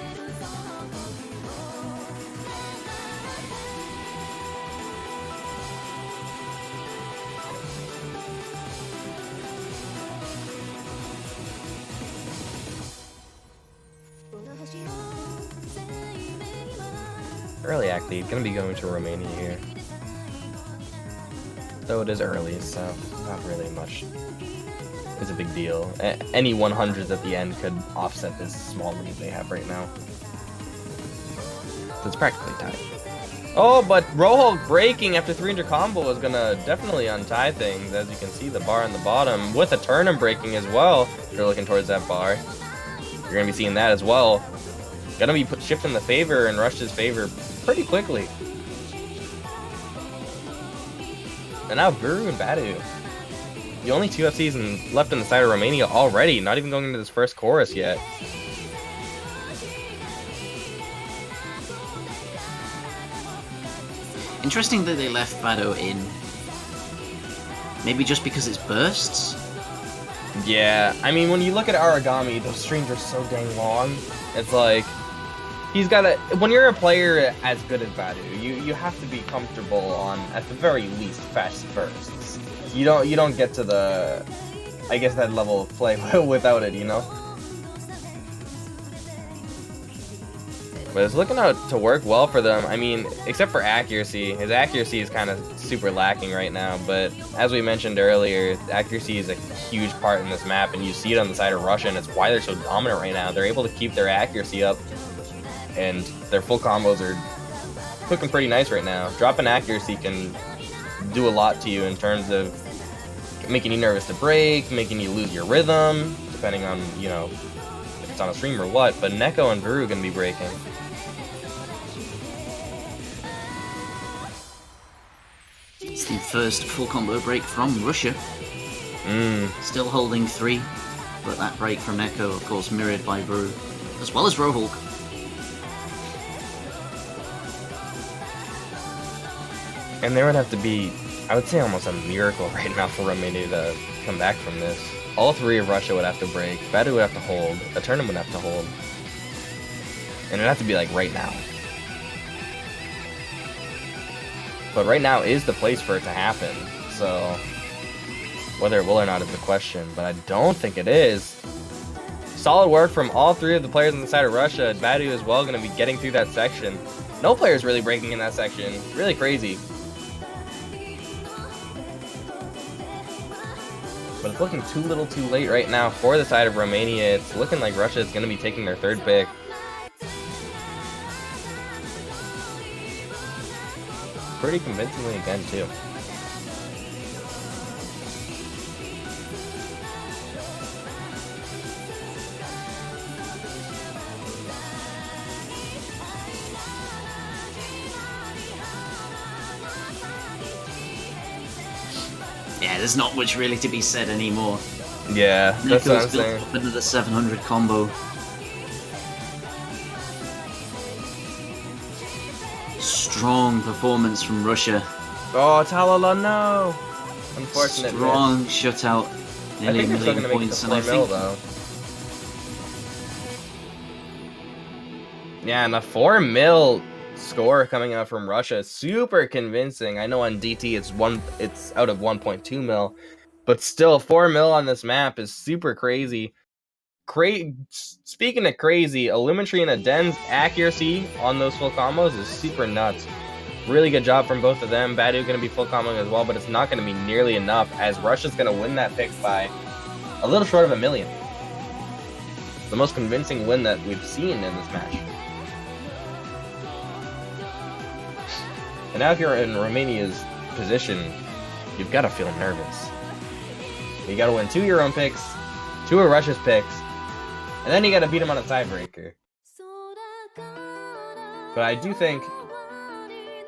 Early act lead, gonna be going to Romania here. Though it is early, so not really much is a big deal. Any 100s at the end could offset this small lead they have right now. So it's practically tied. Oh, but Rohulk breaking after 300 combo is gonna definitely untie things. As you can see, the bar on the bottom with a Eternum breaking as well. If you're looking towards that bar, you're gonna be seeing that as well. Gonna be shifting the favor in Russia's favor pretty quickly. And now Guru and Badu. The only 2 FCs left in the side of Romania already, not even going into this first chorus yet. Interesting that they left Bado in. Maybe just because it's bursts? Yeah, I mean, when you look at Origami, those streams are so dang long. It's like, he's got to... When you're a player as good as Badu, you have to be comfortable on, at the very least, fast bursts. You don't get to the... I guess that level of play without it, you know? But it's looking out to work well for them. I mean, except for accuracy. His accuracy is kind of super lacking right now, but as we mentioned earlier, accuracy is a huge part in this map, and you see it on the side of Russia, and it's why they're so dominant right now. They're able to keep their accuracy up, and their full combos are looking pretty nice right now. Dropping accuracy can do a lot to you in terms of making you nervous to break, making you lose your rhythm, depending on, you know, if it's on a stream or what, but Neko and Vuru are going to be breaking. It's the first full combo break from Russia. Still holding 3, but that break from Neko, of course, mirrored by Vuru, as well as Rohulk. And there would have to be, I would say, almost a miracle right now for Romania to come back from this. All 3 of Russia would have to break, Badu would have to hold, a tournament would have to hold. And it'd have to be like right now. But right now is the place for it to happen, so whether it will or not is the question, but I don't think it is. Solid work from all 3 of the players on the side of Russia. Badu as well going to be getting through that section. No players really breaking in that section. Really crazy. But it's looking too little too late right now for the side of Romania. It's looking like Russia is going to be taking their 3rd pick. Pretty convincingly again, too. Yeah, there's not much really to be said anymore. Yeah, that's what I'm Neko's built saying. up into the 700 combo. Strong performance from Russia. Oh, Talala, no! Unfortunate. Strong shutout. I Nearly a think they're still million going to make points, the and I 4 mil, think though. Yeah, and the 4 mil score coming out from Russia is super convincing. I know on DT it's out of 1.2 mil, but still 4 mil on this map is super crazy. Speaking of crazy, Illuminatry and Aden's accuracy on those full combos is super nuts. Really good job from both of them. Badu going to be full comboing as well, but it's not going to be nearly enough as Russia's going to win that pick by a little short of 1 million. The most convincing win that we've seen in this match. And now if you're in Romania's position, you've got to feel nervous. You got to win 2 of your own picks, 2 of Russia's picks, and then you got to beat them on a tiebreaker. But I do think,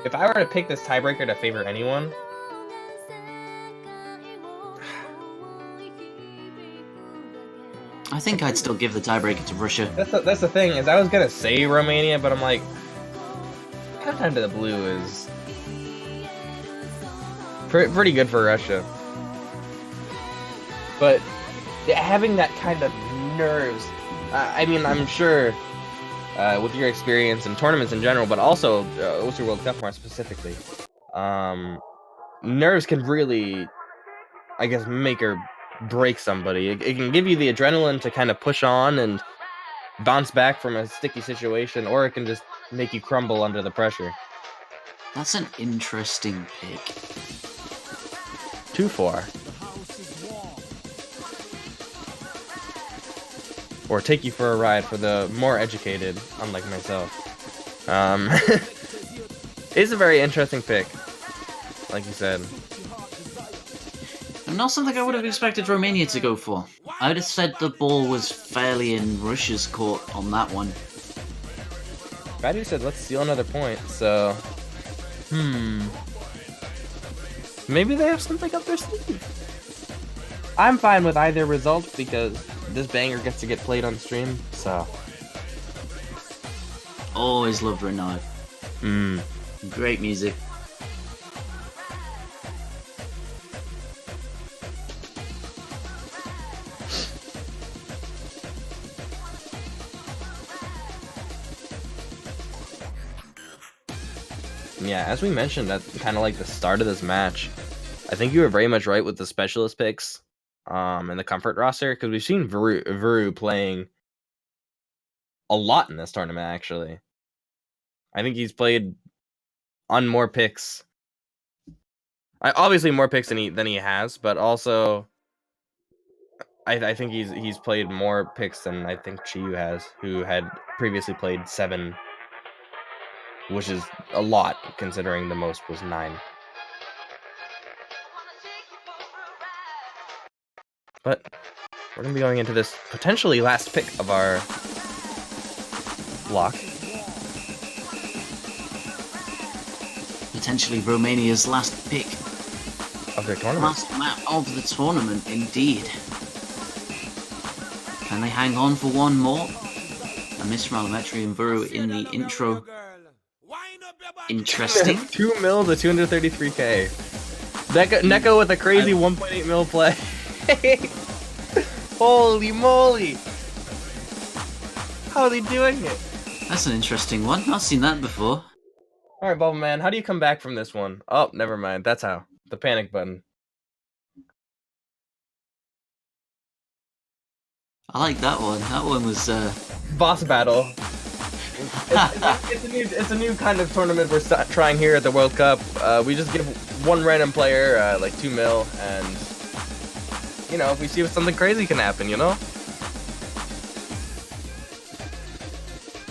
if I were to pick this tiebreaker to favor anyone, I think I'd still give the tiebreaker to Russia. that's the thing, is I was going to say Romania, but I'm like, Halftime to the Blue is pretty good for Russia. But having that kind of nerves, I mean, I'm sure with your experience in tournaments in general, but also OC World Cup more specifically, nerves can really, I guess, make or break somebody. It can give you the adrenaline to kind of push on and bounce back from a sticky situation, or it can just make you crumble under the pressure. That's an interesting pick. Too far. Or take you for a ride for the more educated, unlike myself. It's a very interesting pick, like you said. And not something I would have expected Romania to go for. I would have said the ball was fairly in Russia's court on that one. Badu said, let's steal another point, so... Maybe they have something up their sleeve. I'm fine with either result because this banger gets to get played on stream, so. Always loved Renard. Great music. Yeah, as we mentioned at kind of like the start of this match, I think you were very much right with the specialist picks and the comfort roster, because we've seen Vuru playing a lot in this tournament, actually. I think he's played on more picks. Obviously more picks than he has, but also I think he's played more picks than I think Chiyu has, who had previously played 7, which is a lot considering the most was 9. But we're going to be going into this potentially last pick of our block. Potentially Romania's last pick. Of their tournament. Last map of the tournament, indeed. Can they hang on for one more? I miss Malametri and Vuru in the intro. Interesting. 2 mil to 233k. Neko with a crazy 1.8 mil play. Holy moly! How are they doing it? That's an interesting one. Not seen that before. Alright, Bubble Man, how do you come back from this one? Oh, never mind. That's how. The panic button. I like that one. That one was Boss battle. It's a new kind of tournament we're trying here at the World Cup. We just give one random player like 2 mil, and you know, if we see if something crazy can happen, you know.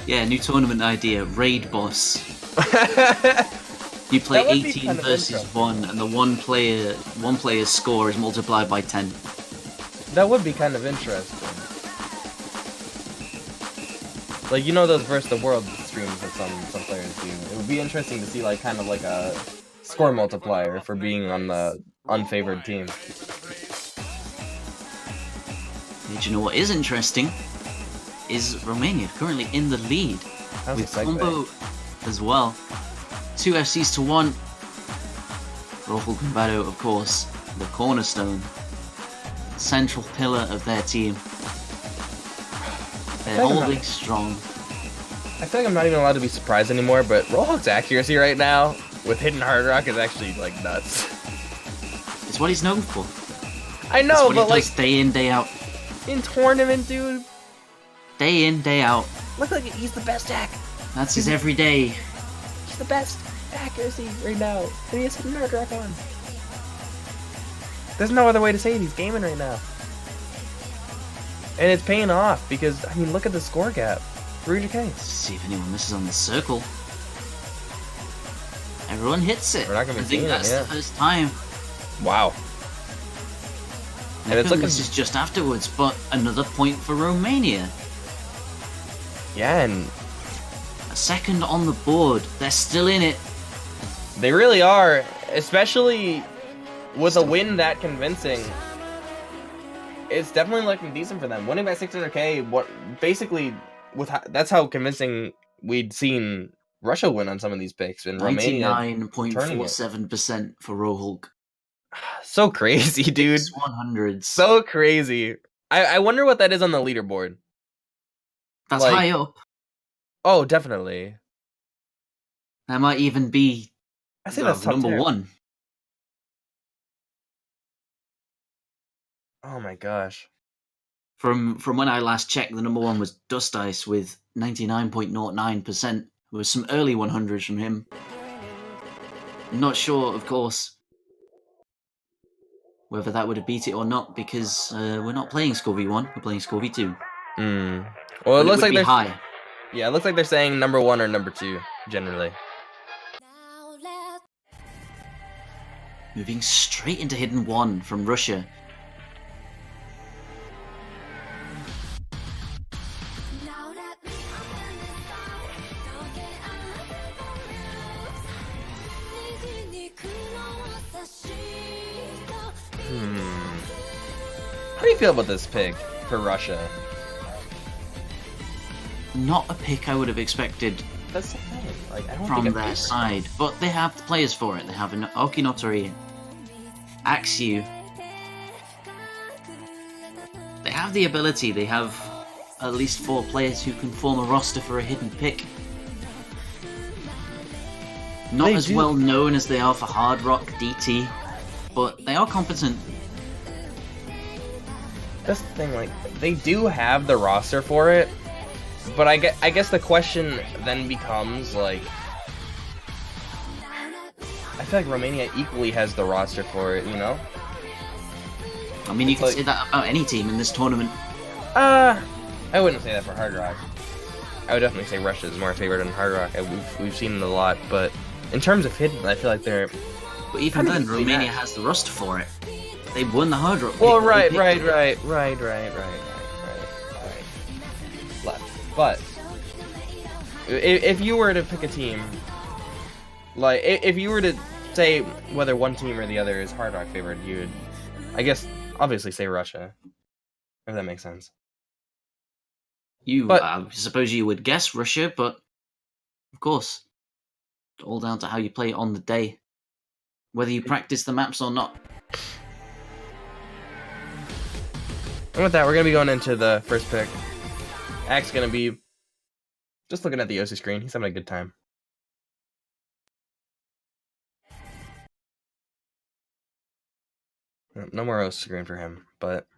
Yeah, new tournament idea: raid boss. You play 18 versus 1, and the one player's score is multiplied by 10. That would be kind of interesting. Like, you know those versus the world streams that some players do. It would be interesting to see like kind of like a score multiplier for being on the unfavored team. Did you know what is interesting? Is Romania currently in the lead with combo as well. 2 FCs to 1. Rohul Gumbado, of course, the cornerstone, central pillar of their team. They're holding strong. I feel like I'm not even allowed to be surprised anymore, but Rohul's accuracy right now with hitting Hard Rock is actually like nuts. It's what he's known for. I know, but like day in, day out. In tournament, dude. Day in, day out. Look like he's the best ack. That's his everyday. He's the best accuracy right now. And he has hitting Hard Rock on. There's no other way to say it. He's gaming right now. And it's paying off because, I mean, look at the score gap. 300k. Let's see if anyone misses on the circle. Everyone hits it. We're not gonna be I think that's the first time. Wow. And it's like this is just afterwards, but another point for Romania. Yeah, and a second on the board. They're still in it. They really are, especially with a win that convincing. It's definitely looking decent for them. Winning by 600k, that's how convincing we'd seen Russia win on some of these picks. And 99.47% for Rohulk. So crazy, dude. 100s. So crazy. I wonder what that is on the leaderboard. That's like, high up. Oh, definitely. That might even be I think that's number tier. 1. Oh my gosh. From when I last checked, the number 1 was Dust Ice with 99.09%. There was some early 100s from him. Not sure, of course, whether that would have beat it or not, because we're not playing Score V1, we're playing Score V2. Well, it looks like they're high. Yeah, it looks like they're saying number 1 or number 2, generally. Moving straight into Hidden 1 from Russia. you feel about this pick for Russia? Not a pick I would have expected That's the thing. Like, I don't from think their side, but they have the players for it. They have an Okinotori, Axu. They have the ability. They have at least 4 players who can form a roster for a hidden pick. Not as well known as they are for Hard Rock DT, but they are competent. That's the thing, like, they do have the roster for it, but I guess the question then becomes, like, I feel like Romania equally has the roster for it, you know? I mean, you can say that about any team in this tournament. I wouldn't say that for Hard Rock. I would definitely say Russia is more favored than Hard Rock. We've seen it a lot, but in terms of hidden, I feel like they're... But even then, Romania has the roster for it. They won the Hard Rock. Well, right. But if you were to pick a team, like if you were to say whether one team or the other is Hard Rock favored, you would, I guess, obviously say Russia, if that makes sense. I suppose you would guess Russia, but of course, it's all down to how you play it on the day, whether you practice the maps or not. And with that, we're going to be going into the first pick. Axe going to be just looking at the OC screen. He's having a good time. No more OC screen for him, but...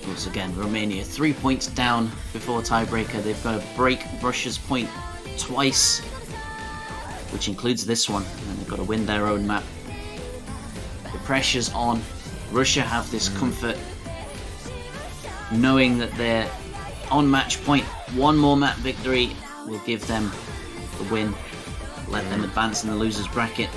Once again, Romania 3 points down before tiebreaker. They've got to break Russia's point twice, which includes this one, and they've got to win their own map. The pressure's on. Russia have this comfort, knowing that they're on match point. One more map victory will give them the win, let them advance in the losers bracket.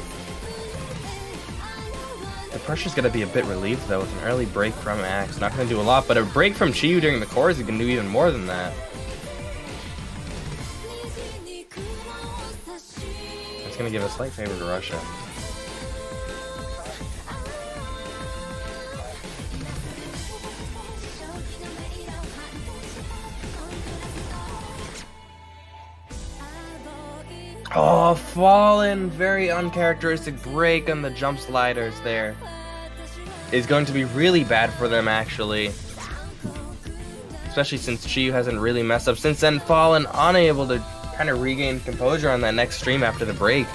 The pressure's going to be a bit relieved, though, with an early break from Axe. Not going to do a lot, but a break from Chiyu during the cores is going to do even more than that. It's going to give a slight favor to Russia. Oh, Fallen! Very uncharacteristic break on the jump sliders there. Is going to be really bad for them, actually. Especially since Chiyu hasn't really messed up since then. Fallen unable to kind of regain composure on that next stream after the break.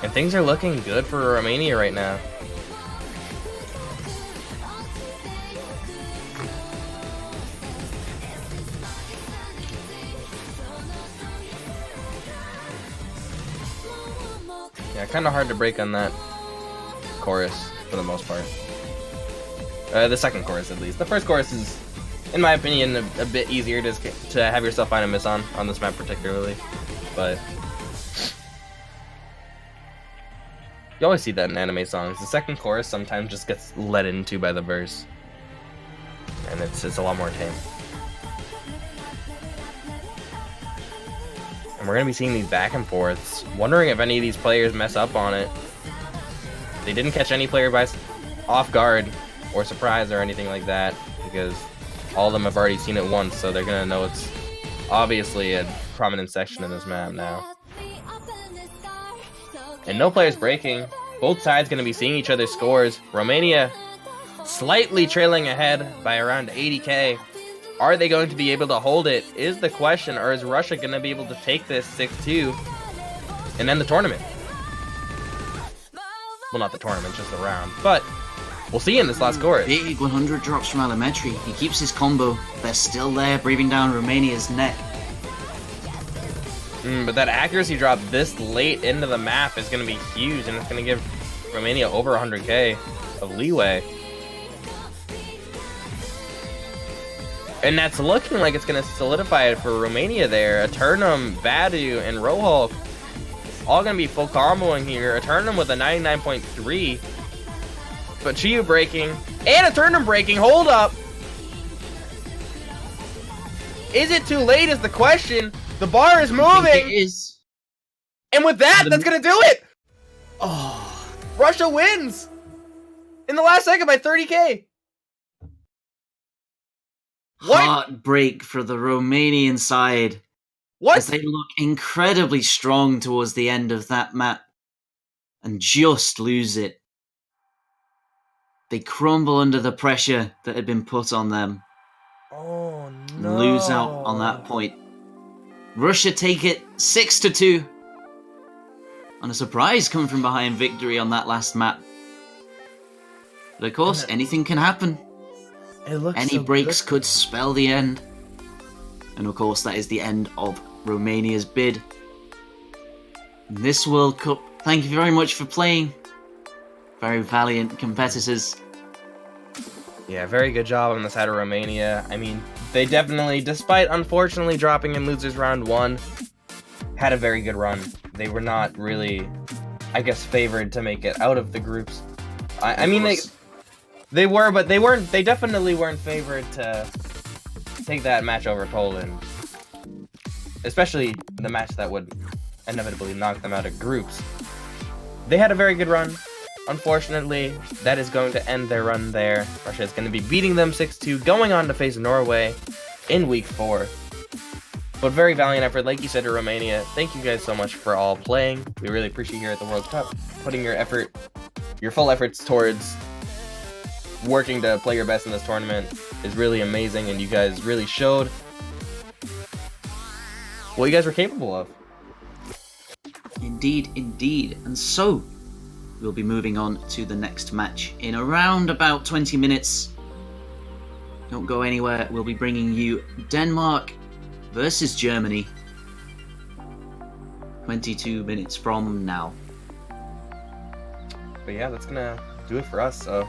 And things are looking good for Romania right now. Yeah, kind of hard to break on that chorus for the most part. The second chorus, at least. The first chorus is, in my opinion, a bit easier to have yourself find a miss on this map particularly. But you always see that in anime songs. The second chorus sometimes just gets led into by the verse, and it's a lot more tame. And we're going to be seeing these back and forths. Wondering if any of these players mess up on it. They didn't catch any player off guard or surprise or anything like that, because all of them have already seen it once, so they're going to know it's obviously a prominent section in this map now. And no players breaking. Both sides going to be seeing each other's scores. Romania slightly trailing ahead by around 80k. Are they going to be able to hold it, is the question, or is Russia going to be able to take this 6-2 and end the tournament? Well, not the tournament, just the round. But we'll see in this last chorus. Big 100 drops from Elementary. He keeps his combo. They're still there, breathing down Romania's neck. But that accuracy drop this late into the map is going to be huge, and it's going to give Romania over 100k of leeway. And that's looking like it's going to solidify it for Romania there. Eternum, Vadu, and Rohulk all going to be full comboing here. Eternum with a 99.3. But Chiyu breaking. And Eternum breaking. Hold up. Is it too late is the question. The bar is moving. It is. And with that, that's going to do it. Oh. Russia wins in the last second by 30k. What? Heartbreak for the Romanian side. What? As they look incredibly strong towards the end of that map and just lose it. They crumble under the pressure that had been put on them. Oh And no. lose out on that point. Russia take it 6-2. On a surprise come from behind victory on that last map. But of course, anything can happen. It looks Any so breaks good. could spell the end. And of course, that is the end of Romania's bid in this World Cup. Thank you very much for playing. Very valiant competitors. Yeah, very good job on the side of Romania. I mean, they definitely, despite unfortunately dropping in losers round 1, had a very good run. They were not really, I guess, favored to make it out of the groups. I mean, they were, but they definitely weren't favored to take that match over Poland. Especially the match that would inevitably knock them out of groups. They had a very good run. Unfortunately, that is going to end their run there. Russia is going to be beating them 6-2, going on to face Norway in week 4. But very valiant effort, like you said, to Romania. Thank you guys so much for all playing. We really appreciate you here at the World Cup, putting your effort, your full efforts towards working to play your best in this tournament is really amazing, and you guys really showed what you guys were capable of. Indeed, indeed. And so, we'll be moving on to the next match in around about 20 minutes. Don't go anywhere. We'll be bringing you Denmark versus Germany 22 minutes from now. But yeah, that's gonna do it for us. So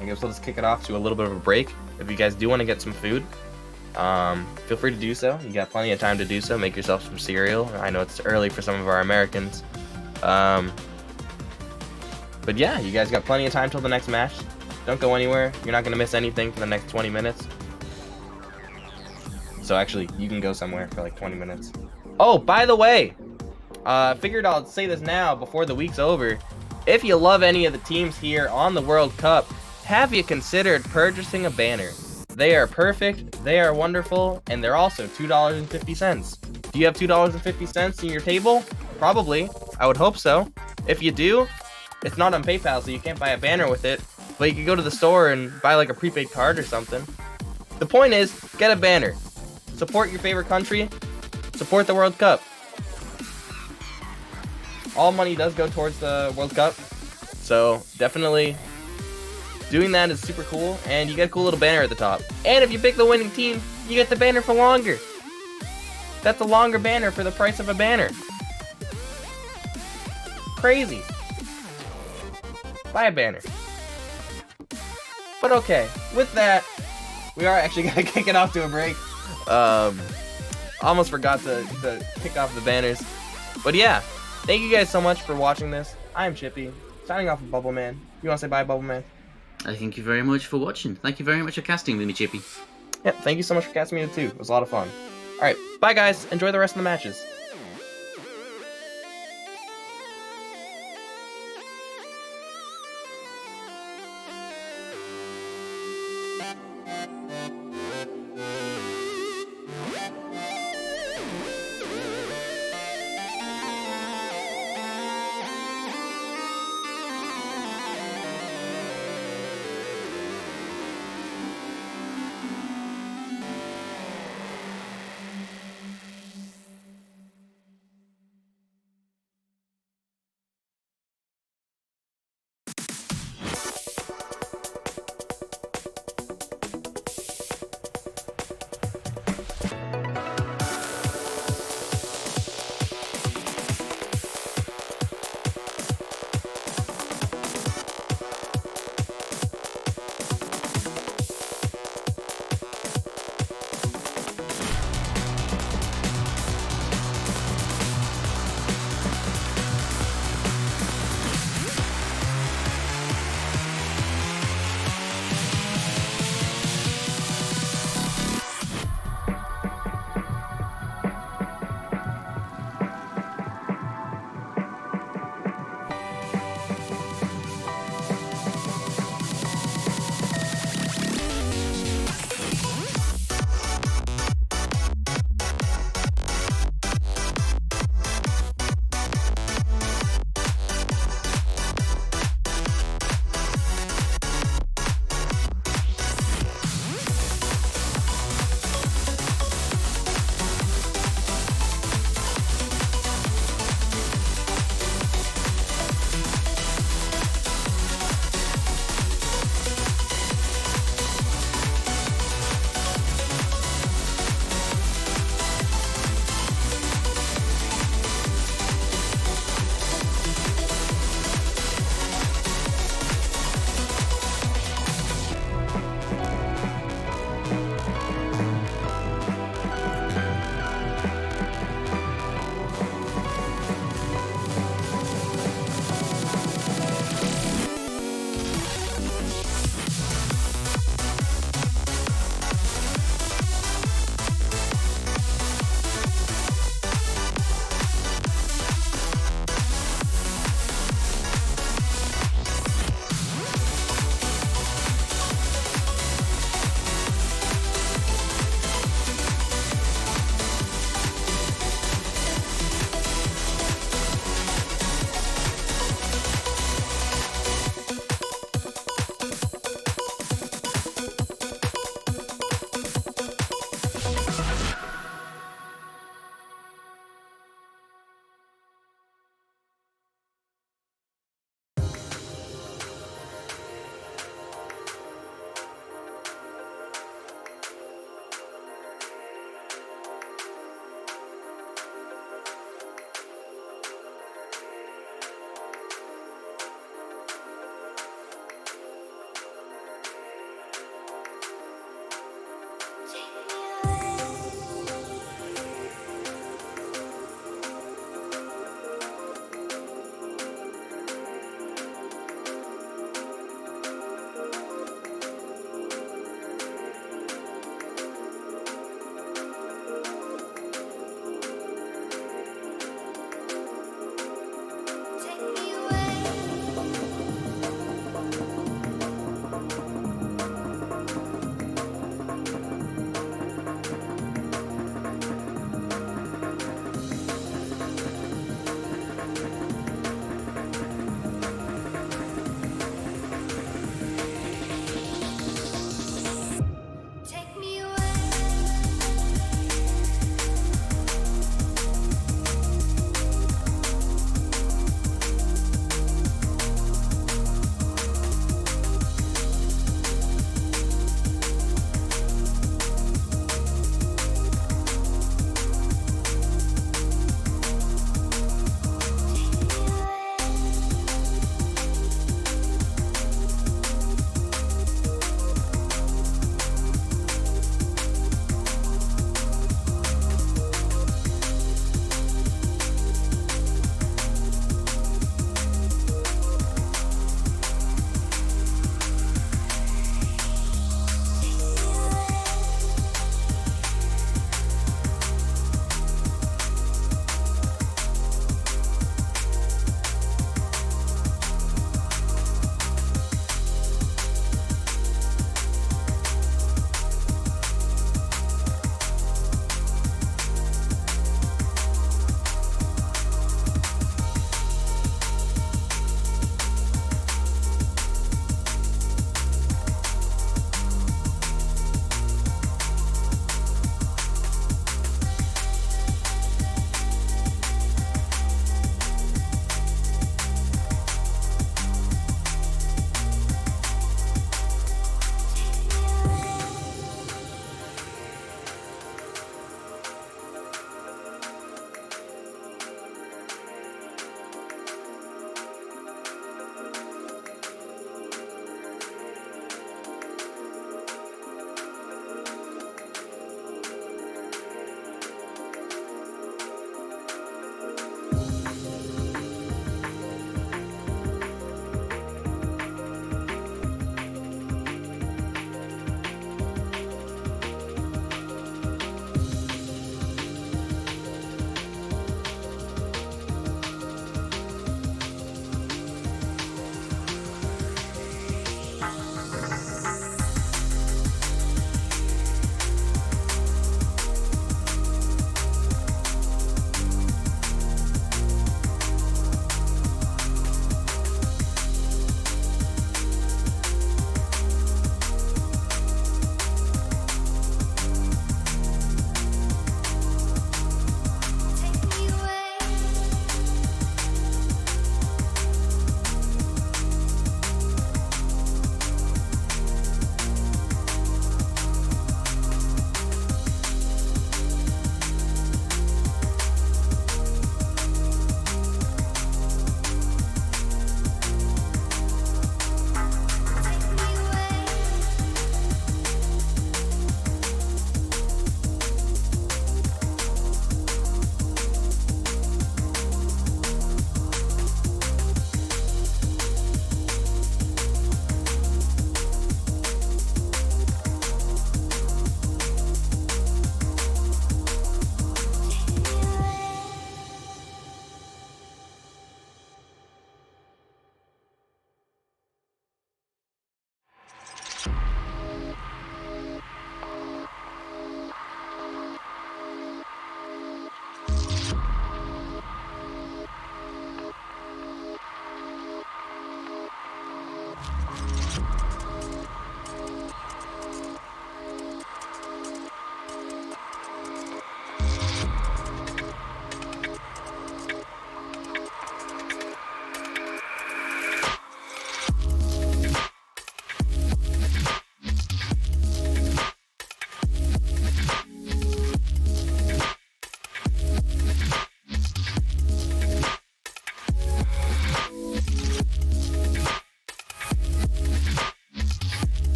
I guess we'll just kick it off to a little bit of a break. If you guys do want to get some food, feel free to do so. You got plenty of time to do so. Make yourself some cereal. I know it's early for some of our Americans. But yeah, you guys got plenty of time till the next match. Don't go anywhere. You're not going to miss anything for the next 20 minutes. So actually, you can go somewhere for like 20 minutes. Oh, by the way, figured I'll say this now before the week's over. If you love any of the teams here on the World Cup, have you considered purchasing a banner? They are perfect, they are wonderful, and they're also $2.50. Do you have $2.50 in your table? Probably. I would hope so. If you do, it's not on PayPal, so you can't buy a banner with it, but you can go to the store and buy like a prepaid card or something. The point is, get a banner. Support your favorite country. Support the World Cup. All money does go towards the World Cup, so definitely doing that is super cool, and you get a cool little banner at the top. And if you pick the winning team, you get the banner for longer. That's a longer banner for the price of a banner. Crazy. Buy a banner. But okay, with that, we are actually gonna kick it off to a break. Almost forgot to kick off the banners. But yeah, thank you guys so much for watching this. I'm Chippy, signing off with Bubble Man. You wanna say bye, Bubble Man? I thank you very much for watching. Thank you very much for casting with me, Chippy. Yeah, thank you so much for casting me too. It was a lot of fun. Alright, bye guys. Enjoy the rest of the matches.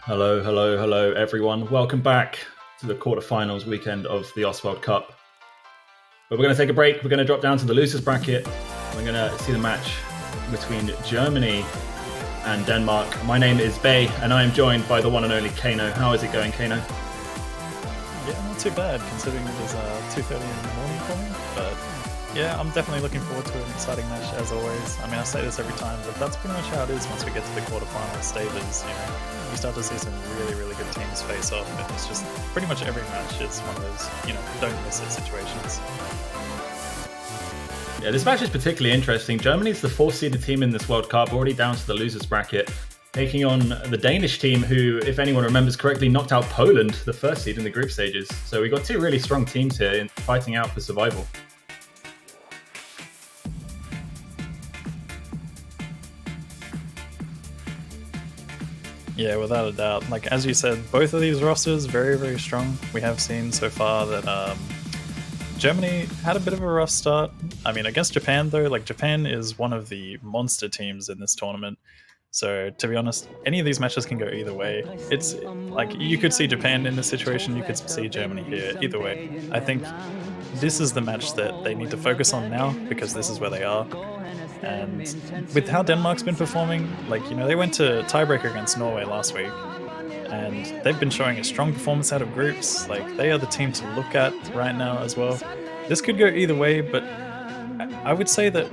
Hello, everyone. Welcome back to the quarterfinals weekend of the OS World Cup. But we're going to take a break. We're going to drop down to the losers bracket. We're going to see the match between Germany and Denmark. My name is Bay, and I am joined by the one and only Kano. How is it going, Kano? Yeah, not too bad, considering it was 2:30 in the morning for me. But yeah, I'm definitely looking forward to an exciting match, as always. I mean, I say this every time, but that's pretty much how it is once we get to the quarterfinal stages. You start to see some really good teams face off, and it's just pretty much every match is one of those, don't miss it situations. Yeah, this match is particularly interesting. Germany's the 4th-seeded team in this World Cup, already down to the losers bracket, taking on the Danish team who, if anyone remembers correctly, knocked out Poland, the 1st seed in the group stages. So we got two really strong teams here fighting out for survival. Yeah, without a doubt. Like, as you said, both of these rosters very strong. We have seen so far that Germany had a bit of a rough start. I mean, against Japan, though, like, Japan is one of the monster teams in this tournament. So, to be honest, any of these matches can go either way. It's like, you could see Japan in this situation, you could see Germany here. Either way, I think this is the match that they need to focus on now, because this is where they are. And with how Denmark's been performing, like, they went to tiebreaker against Norway last week, and they've been showing a strong performance out of groups. Like, they are the team to look at right now as well. This could go either way, but I would say that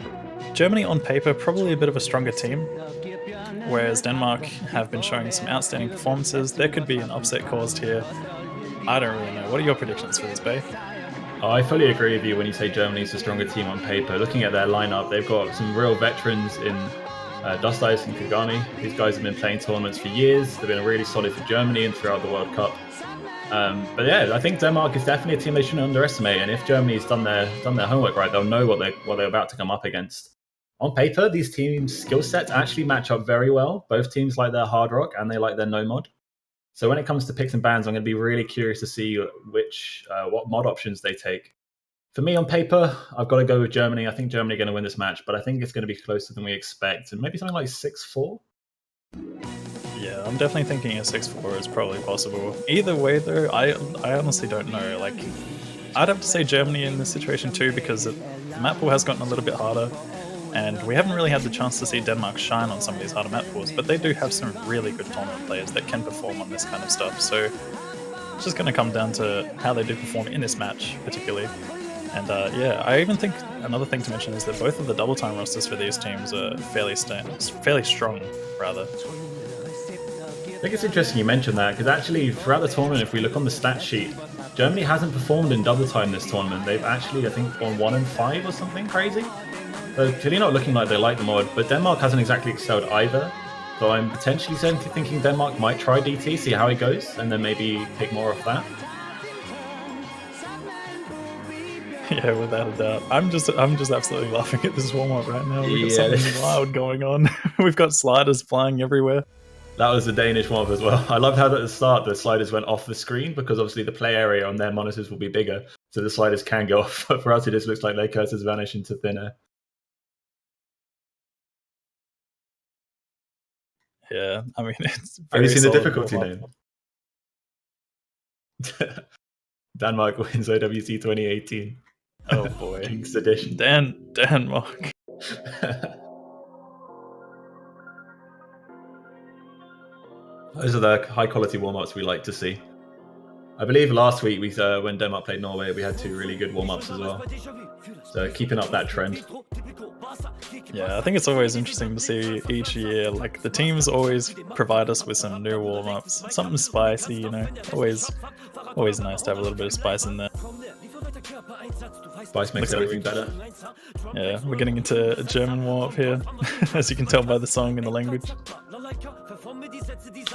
Germany on paper probably a bit of a stronger team, whereas Denmark have been showing some outstanding performances. There could be an upset caused here. I don't really know. What are your predictions for this, Bay? I fully agree with you when you say Germany's the stronger team on paper. Looking at their lineup, they've got some real veterans in Dostais and Kagami. These guys have been playing tournaments for years. They've been really solid for Germany and throughout the World Cup. But yeah, I think Denmark is definitely a team they shouldn't underestimate. And if Germany's done their homework right, they'll know what they're about to come up against. On paper, these teams' skill sets actually match up very well. Both teams like their hard rock and they like their no mod. So when it comes to picks and bans, I'm going to be really curious to see what mod options they take. For me, on paper, I've got to go with Germany. I think Germany are going to win this match, but I think it's going to be closer than we expect, and maybe something like 6-4. Yeah, I'm definitely thinking a 6-4 is probably possible. Either way, though, I honestly don't know. Like, I'd have to say Germany in this situation too, because the map pool has gotten a little bit harder. And we haven't really had the chance to see Denmark shine on some of these harder map pools, but they do have some really good tournament players that can perform on this kind of stuff. So it's just going to come down to how they do perform in this match, particularly. And yeah, I even think another thing to mention is that both of the double time rosters for these teams are fairly strong, rather. I think it's interesting you mentioned that, because actually throughout the tournament, if we look on the stat sheet, Germany hasn't performed in double time this tournament. They've actually, I think, gone 1-5 or something crazy. So clearly not looking like they like the mod, but Denmark hasn't exactly excelled either. So I'm potentially thinking Denmark might try DT, see how it goes, and then maybe pick more off that. Yeah, without a doubt. I'm just absolutely laughing at this warm-up right now. We've got something wild going on. We've got sliders flying everywhere. That was the Danish warm-up as well. I loved how at the start the sliders went off the screen, because obviously the play area on their monitors will be bigger, so the sliders can go off. But for us, it just looks like their cursors vanish into thin air. Yeah, I mean, it's Have you seen the solid difficulty warm-up. name? Denmark wins OWC 2018. Oh boy. Jinx edition. Denmark. Those are the high quality warm-ups we like to see. I believe last week when Denmark played Norway, we had two really good warm-ups as well. So keeping up that trend. Yeah, I think it's always interesting to see each year. Like, the teams always provide us with some new warm-ups, something spicy. Always nice to have a little bit of spice in there. Spice makes everything better. Yeah, we're getting into a German warm-up here, as you can tell by the song and the language.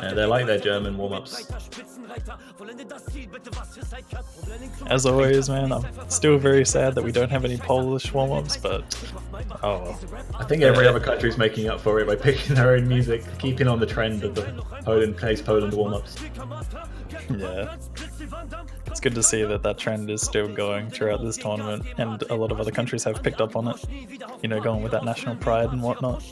Yeah, they like their German warm-ups. As always, man, I'm still very sad that we don't have any Polish warm-ups, but oh well. I think every other country is making up for it by picking their own music, keeping on the trend of the Poland warm-ups. Yeah. It's good to see that trend is still going throughout this tournament, and a lot of other countries have picked up on it, going with that national pride and whatnot.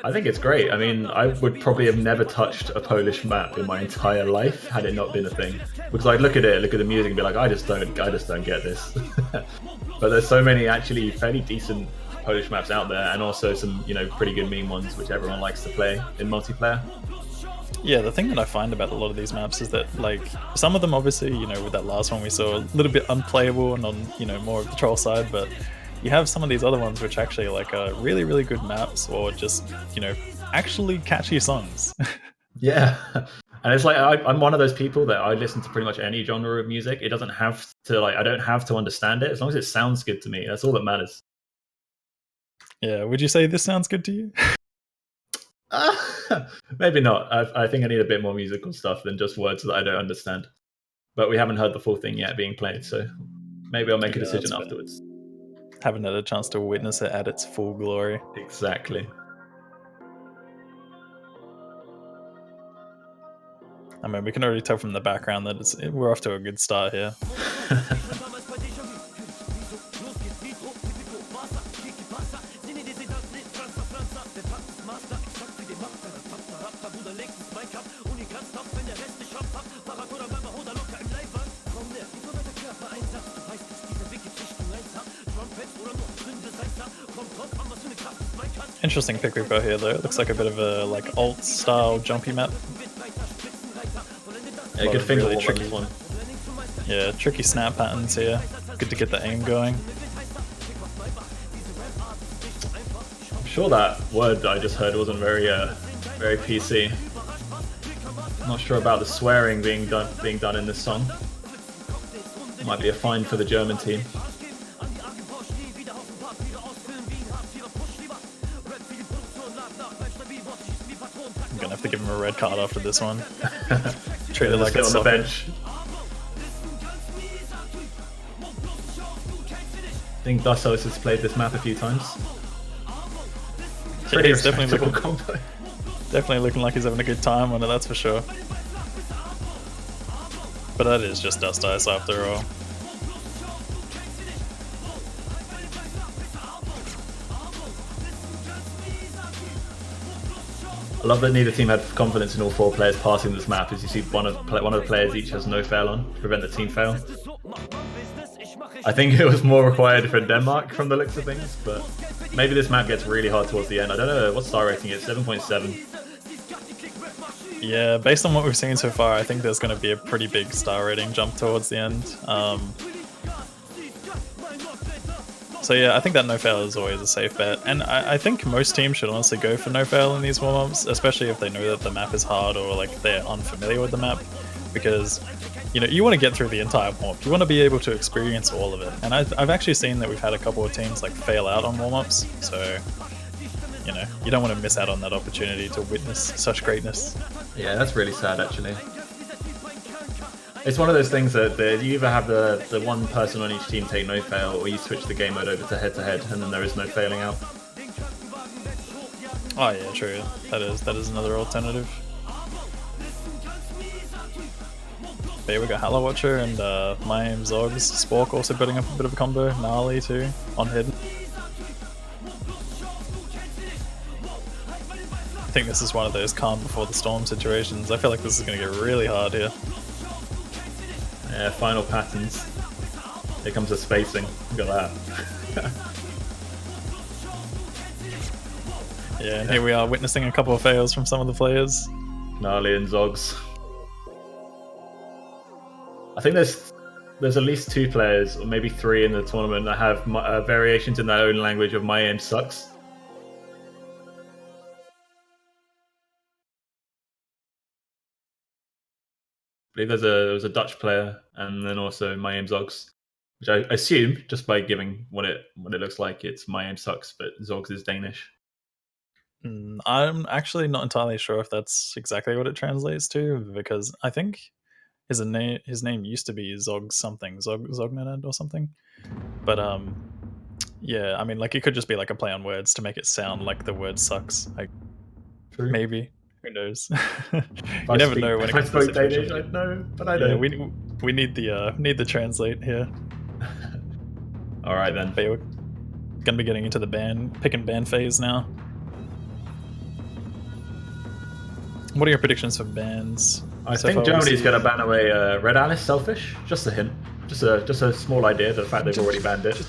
I think it's great. I mean, I would probably have never touched a Polish map in my entire life had it not been a thing. Because I'd look at it, look at the music, and be like, I just don't get this. But there's so many actually fairly decent Polish maps out there, and also some pretty good meme ones which everyone likes to play in multiplayer. Yeah, the thing that I find about a lot of these maps is that, like, some of them obviously, with that last one we saw, a little bit unplayable and on, more of the troll side, but you have some of these other ones which actually, like, are really, really good maps, or just, actually catchy songs. Yeah. And it's like, I'm one of those people that I listen to pretty much any genre of music. It doesn't have to, I don't have to understand it. As long as it sounds good to me, that's all that matters. Yeah, would you say this sounds good to you? Maybe not. I think I need a bit more musical stuff than just words that I don't understand. But we haven't heard the full thing yet being played, so maybe I'll make a decision afterwards. Haven't had a chance to witness it at its full glory. Exactly. I mean, we can already tell from the background that we're off to a good start here. Interesting pick we've got here, though. It looks like a bit of a alt style jumpy map. Yeah, good finger really tricky one. Yeah, tricky snap patterns here. Good to get the aim going. I'm sure that word that I just heard wasn't very PC. Not sure about the swearing being done in this song. Might be a fine for the German team. I'm gonna have to give him a red card after this one. Treat it like it's on the bench. I think Dassos has played this map a few times. Yeah, he's definitely looking like he's having a good time on it, that's for sure. But that is just Dust Ice after all. I love that neither team had confidence in all four players passing this map, as you see one of the players each has no fail on to prevent the team fail. I think it was more required for Denmark from the looks of things, but maybe this map gets really hard towards the end. I don't know what star rating it is, 7.7. Yeah, based on what we've seen so far, I think there's going to be a pretty big star rating jump towards the end. So yeah, I think that no fail is always a safe bet, and I think most teams should honestly go for no fail in these warm-ups, especially if they know that the map is hard or like they're unfamiliar with the map, because you want to get through the entire warm-up. You want to be able to experience all of it, and I've actually seen that we've had a couple of teams like fail out on warm-ups, so you don't want to miss out on that opportunity to witness such greatness. Yeah, that's really sad actually. It's one of those things that you either have the one person on each team take no fail, or you switch the game mode over to head-to-head, and then there is no failing out. Oh yeah, true. That is another alternative. But here we got Hello Watcher and my aim Zogs. Spork also putting up a bit of a combo. Gnarly too, on hidden. I think this is one of those calm before the storm situations. I feel like this is going to get really hard here. Yeah, final patterns. Here comes the spacing. Look at that. Yeah, and here we are witnessing a couple of fails from some of the players. Gnarly and Zogs. I think there's at least 2 players, or maybe 3 in the tournament that have variations in their own language of my aim sucks. I believe there was a Dutch player, and then also my aim Zogs, which I assume, just by giving what it looks like, it's my aim sucks, but Zogs is Danish. I'm actually not entirely sure if that's exactly what it translates to, because I think his name used to be Zog something, Zognanad or something. But yeah, I mean, like, it could just be like a play on words to make it sound like the word sucks. Like, True. Maybe. Who knows? You never know when it comes to spoke Danish, I'd know, but I don't. Yeah, we need the translate here. All right then. But we're gonna be getting into the pick and ban phase now. What are your predictions for bans? I So think far we Germany's see- going to ban away Red Alice Selfish. Just a hint. Just a small idea. The fact they've already banned it.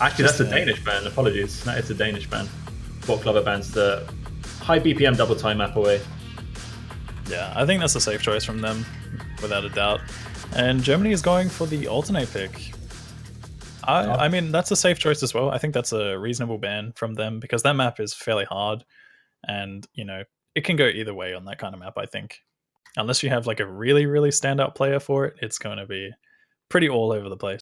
Actually, that's a Danish ban. Apologies. That is a Danish ban. Sport Clover bans the high BPM double time map away. Yeah, I think that's a safe choice from them, without a doubt. And Germany is going for the alternate pick. I mean, that's a safe choice as well. I think that's a reasonable ban from them because that map is fairly hard, and you know it can go either way on that kind of map. I think, unless you have like a really standout player for it, it's going to be pretty all over the place.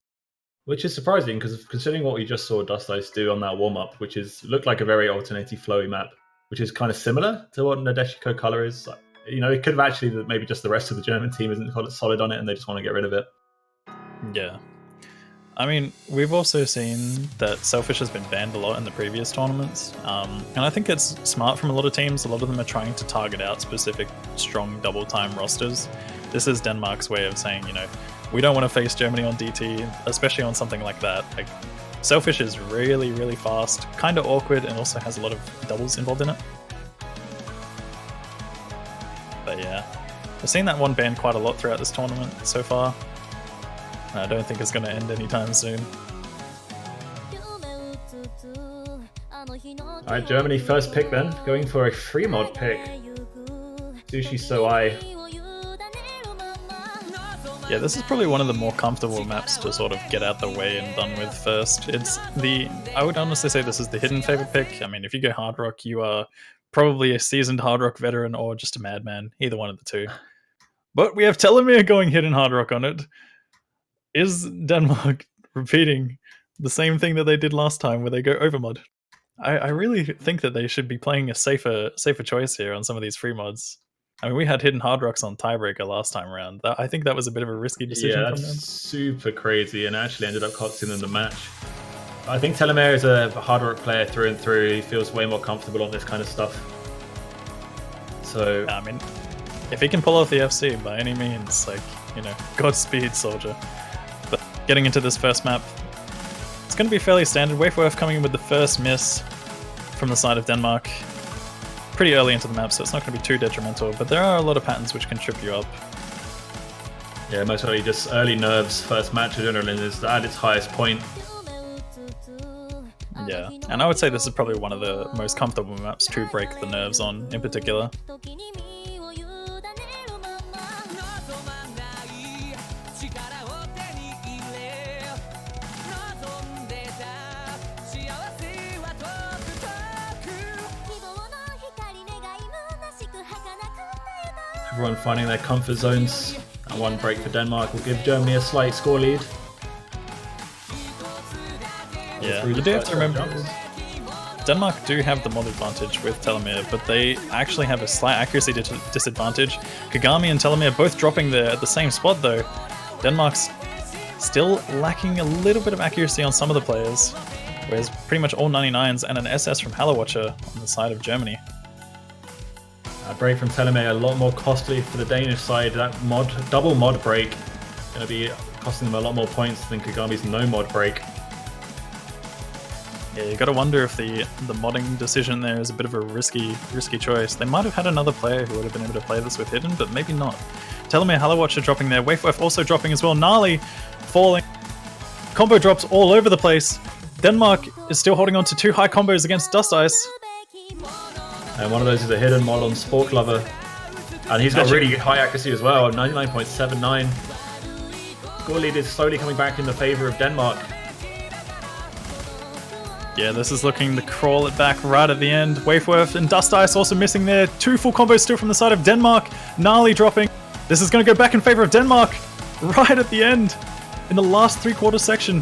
Which is surprising because considering what we just saw Dust Ice do on that warm up, which is looked like a very alternative flowy map, which is kind of similar to what Nadeshiko color is. You know, it could have actually maybe just the rest of the German team isn't solid on it and they just want to get rid of it. Yeah. I mean, we've also seen that Selfish has been banned a lot in the previous tournaments, and I think it's smart from a lot of teams. A lot of them are trying to target out specific strong double-time rosters. This is Denmark's way of saying, you know, we don't want to face Germany on DT, especially on something like that. Like, Selfish is really fast, kind of awkward, and also has a lot of doubles involved in it. But yeah, we've seen that one ban quite a lot throughout this tournament so far. I don't think it's going to end anytime soon. Alright, Germany first pick then, going for a free mod pick. Sushi Soai. Yeah, this is probably one of the more comfortable maps to sort of get out the way and done with first. I would honestly say this is the hidden favorite pick. I mean, if you go Hard Rock, you are probably a seasoned Hard Rock veteran or just a madman, either one of the two. But we have Telomere going hidden Hard Rock on it. Is Denmark repeating the same thing that they did last time where they go overmod? I really think that they should be playing a safer choice here on some of these free mods. I mean, we had hidden Hard Rocks on Tiebreaker last time around. I think that was a bit of a risky decision from them. Super crazy and actually ended up costing them the match. I think Telomere is a Hard Rock player through and through. He feels way more comfortable on this kind of stuff. So, I mean, if he can pull off the FC by any means, like, you know, Godspeed, soldier. But getting into this first map, it's going to be fairly standard. Waveworth coming in with the first miss from the side of Denmark. Pretty early into the map, so it's not going to be too detrimental, but there are a lot of patterns which can trip you up. Yeah, most likely just early nerves. First match adrenaline is at its highest point. Yeah, and I would say this is probably one of the most comfortable maps to break the nerves on in particular. Everyone finding their comfort zones. And one break for Denmark will give Germany a slight score lead. Yeah, you do have to remember, Denmark do have the mod advantage with Telomere, but they actually have a slight accuracy disadvantage. Kagami and Telomere both dropping there at the same spot though. Denmark's still lacking a little bit of accuracy on some of the players, whereas pretty much all 99s and an SS from Hallowatcher on the side of Germany. A break from Telomere, a lot more costly for the Danish side. That double mod break, going to be costing them a lot more points than Kagami's no mod break. Yeah, you got to wonder if the modding decision there is a bit of a risky choice. They might have had another player who would have been able to play this with hidden, but maybe not. Telomere, Hallowatcher dropping there, Waveworth also dropping as well, Gnarly falling. Combo drops all over the place. Denmark is still holding on to two high combos against Dust Ice. And one of those is a hidden mod on Sport Lover. And he's got really high accuracy as well, 99.79. Score lead is slowly coming back in the favor of Denmark. Yeah, this is looking to crawl it back right at the end. Waveworth and Dust Ice also missing there. Two full combos still from the side of Denmark. Gnarly dropping. This is going to go back in favor of Denmark right at the end in the last three-quarter section.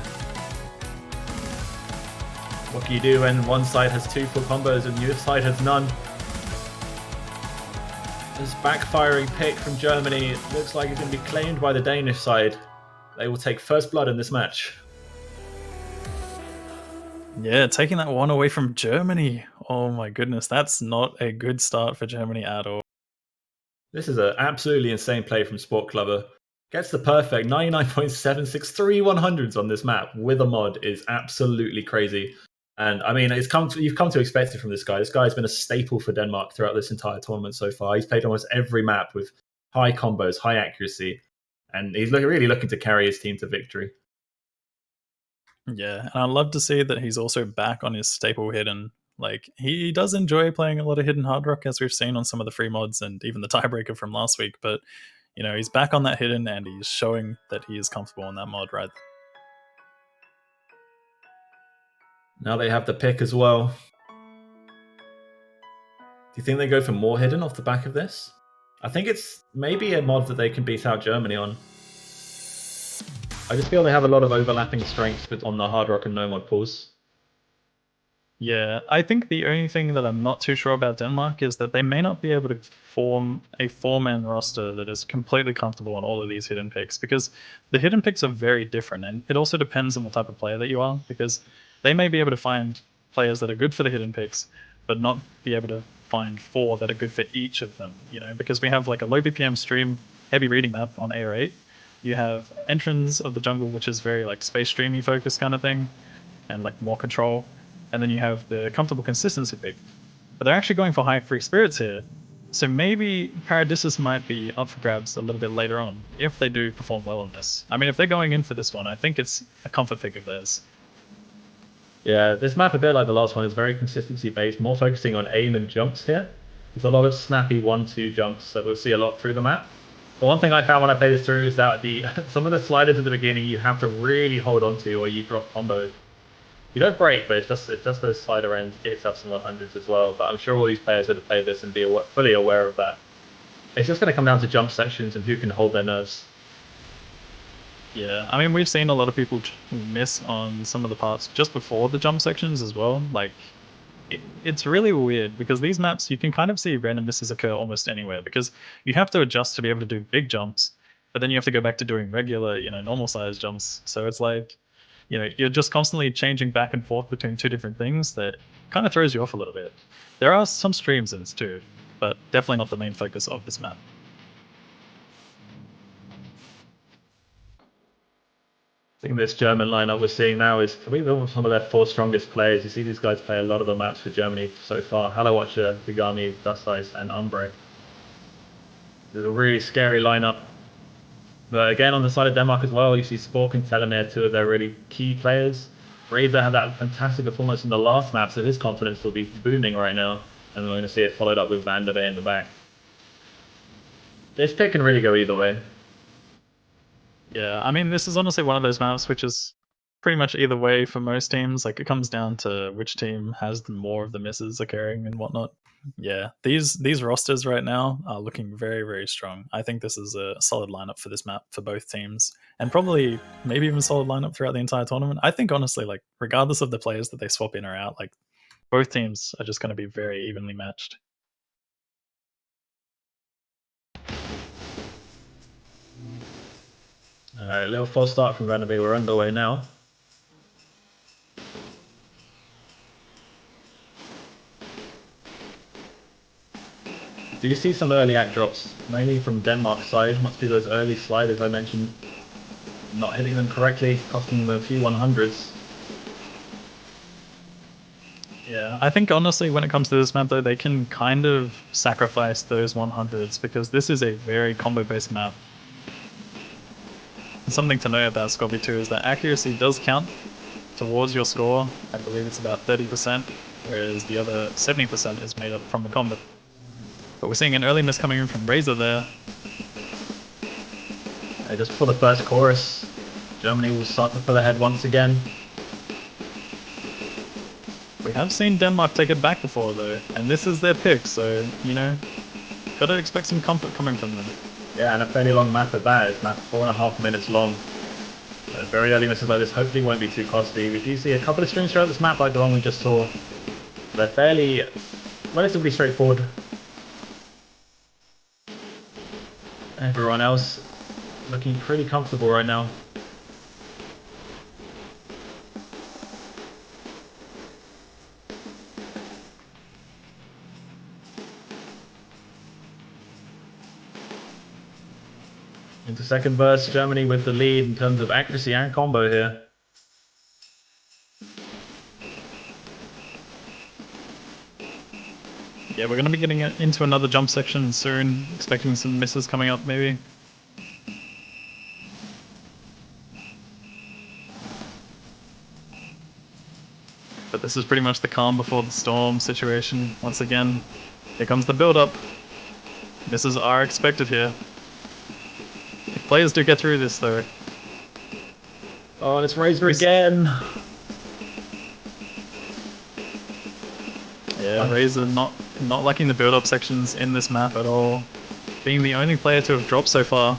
What can you do when one side has two full combos and the other side has none? This backfiring pick from Germany looks like it's going to be claimed by the Danish side. They will take first blood in this match. Yeah, taking that one away from Germany. Oh my goodness, that's not a good start for Germany at all. This is an absolutely insane play from Sport Clubber. Gets the perfect 99.763 100s on this map with a mod is absolutely crazy. And I mean, you've come to expect it from this guy. This guy's been a staple for Denmark throughout this entire tournament so far. He's played almost every map with high combos, high accuracy, and he's really looking to carry his team to victory. Yeah, and I love to see that he's also back on his staple hidden. Like, he does enjoy playing a lot of hidden hard rock, as we've seen on some of the free mods and even the tiebreaker from last week. But he's back on that hidden, and he's showing that he is comfortable on that mod, right? Now they have the pick as well. Do you think they go for more hidden off the back of this? I think it's maybe a mod that they can beat out Germany on. I just feel they have a lot of overlapping strengths on the hard rock and no mod pools. Yeah, I think the only thing that I'm not too sure about Denmark is that they may not be able to form a four-man roster that is completely comfortable on all of these hidden picks, because the hidden picks are very different, and it also depends on the type of player that you are, because they may be able to find players that are good for the hidden picks, but not be able to find four that are good for each of them, because we have like a low BPM stream, heavy reading map on AR8. You have entrance of the jungle, which is very like space streamy focused kind of thing, and like more control. And then you have the comfortable consistency pick. But they're actually going for high free spirits here. So maybe Paradisus might be up for grabs a little bit later on, if they do perform well on this. I mean, if they're going in for this one, I think it's a comfort pick of theirs. Yeah, this map, a bit like the last one, is very consistency based, more focusing on aim and jumps here. There's a lot of snappy 1-2 jumps that we'll see a lot through the map. The one thing I found when I played this through is that some of the sliders at the beginning you have to really hold on to, or you drop combos. You don't break, but it's just those slider ends gets up some 100s as well. But I'm sure all these players are going to play this and be fully aware of that. It's just going to come down to jump sections and who can hold their nerves. Yeah, I mean, we've seen a lot of people miss on some of the parts just before the jump sections as well. Like, it's really weird because these maps, you can kind of see random misses occur almost anywhere, because you have to adjust to be able to do big jumps, but then you have to go back to doing regular, normal size jumps. So it's like, you're just constantly changing back and forth between two different things that kind of throws you off a little bit. There are some streams in this too, but definitely not the main focus of this map. I think this German lineup we're seeing now is probably some of their four strongest players. You see these guys play a lot of the maps for Germany so far. Hello Watcher, Bigami, Dust Ice, and Umbre. There's a really scary lineup. But again, on the side of Denmark as well, you see Spork and Telenair, two of their really key players. Razor had that fantastic performance in the last map, so his confidence will be booming right now. And we're going to see it followed up with Van der Bay in the back. This pick can really go either way. Yeah, I mean, this is honestly one of those maps which is pretty much either way for most teams. Like, it comes down to which team has more of the misses occurring and whatnot. Yeah, these rosters right now are looking very, very strong. I think this is a solid lineup for this map for both teams, and probably maybe even solid lineup throughout the entire tournament. I think honestly, like, regardless of the players that they swap in or out, like, both teams are just going to be very evenly matched. Alright, little false start from Van der Bay. We're underway now. Do you see some early act drops, mainly from Denmark's side? Must be those early sliders I mentioned not hitting them correctly, costing them a few 100s. Yeah, I think honestly, when it comes to this map though, they can kind of sacrifice those 100s because this is a very combo-based map. Something to know about Scorpio 2 is that accuracy does count towards your score. I believe it's about 30%, whereas the other 70% is made up from the combat. But we're seeing an early miss coming in from Razor there. Just for the first chorus, Germany will start to pull ahead once again. We have seen Denmark take it back before though, and this is their pick, so, gotta expect some comfort coming from them. Yeah, and a fairly long map at that. It's map 4.5 minutes long. Very early misses like this hopefully won't be too costly. We do see a couple of streams throughout this map like the one we just saw. They're fairly, relatively straightforward. Everyone else looking pretty comfortable right now. Into second burst, Germany with the lead in terms of accuracy and combo here. Yeah, we're going to be getting into another jump section soon. Expecting some misses coming up, maybe. But this is pretty much the calm before the storm situation. Once again, here comes the build-up. Misses are expected here. If players do get through this, though. Oh, and it's Razor again. Yeah, Razor not liking the build-up sections in this map at all. Being the only player to have dropped so far.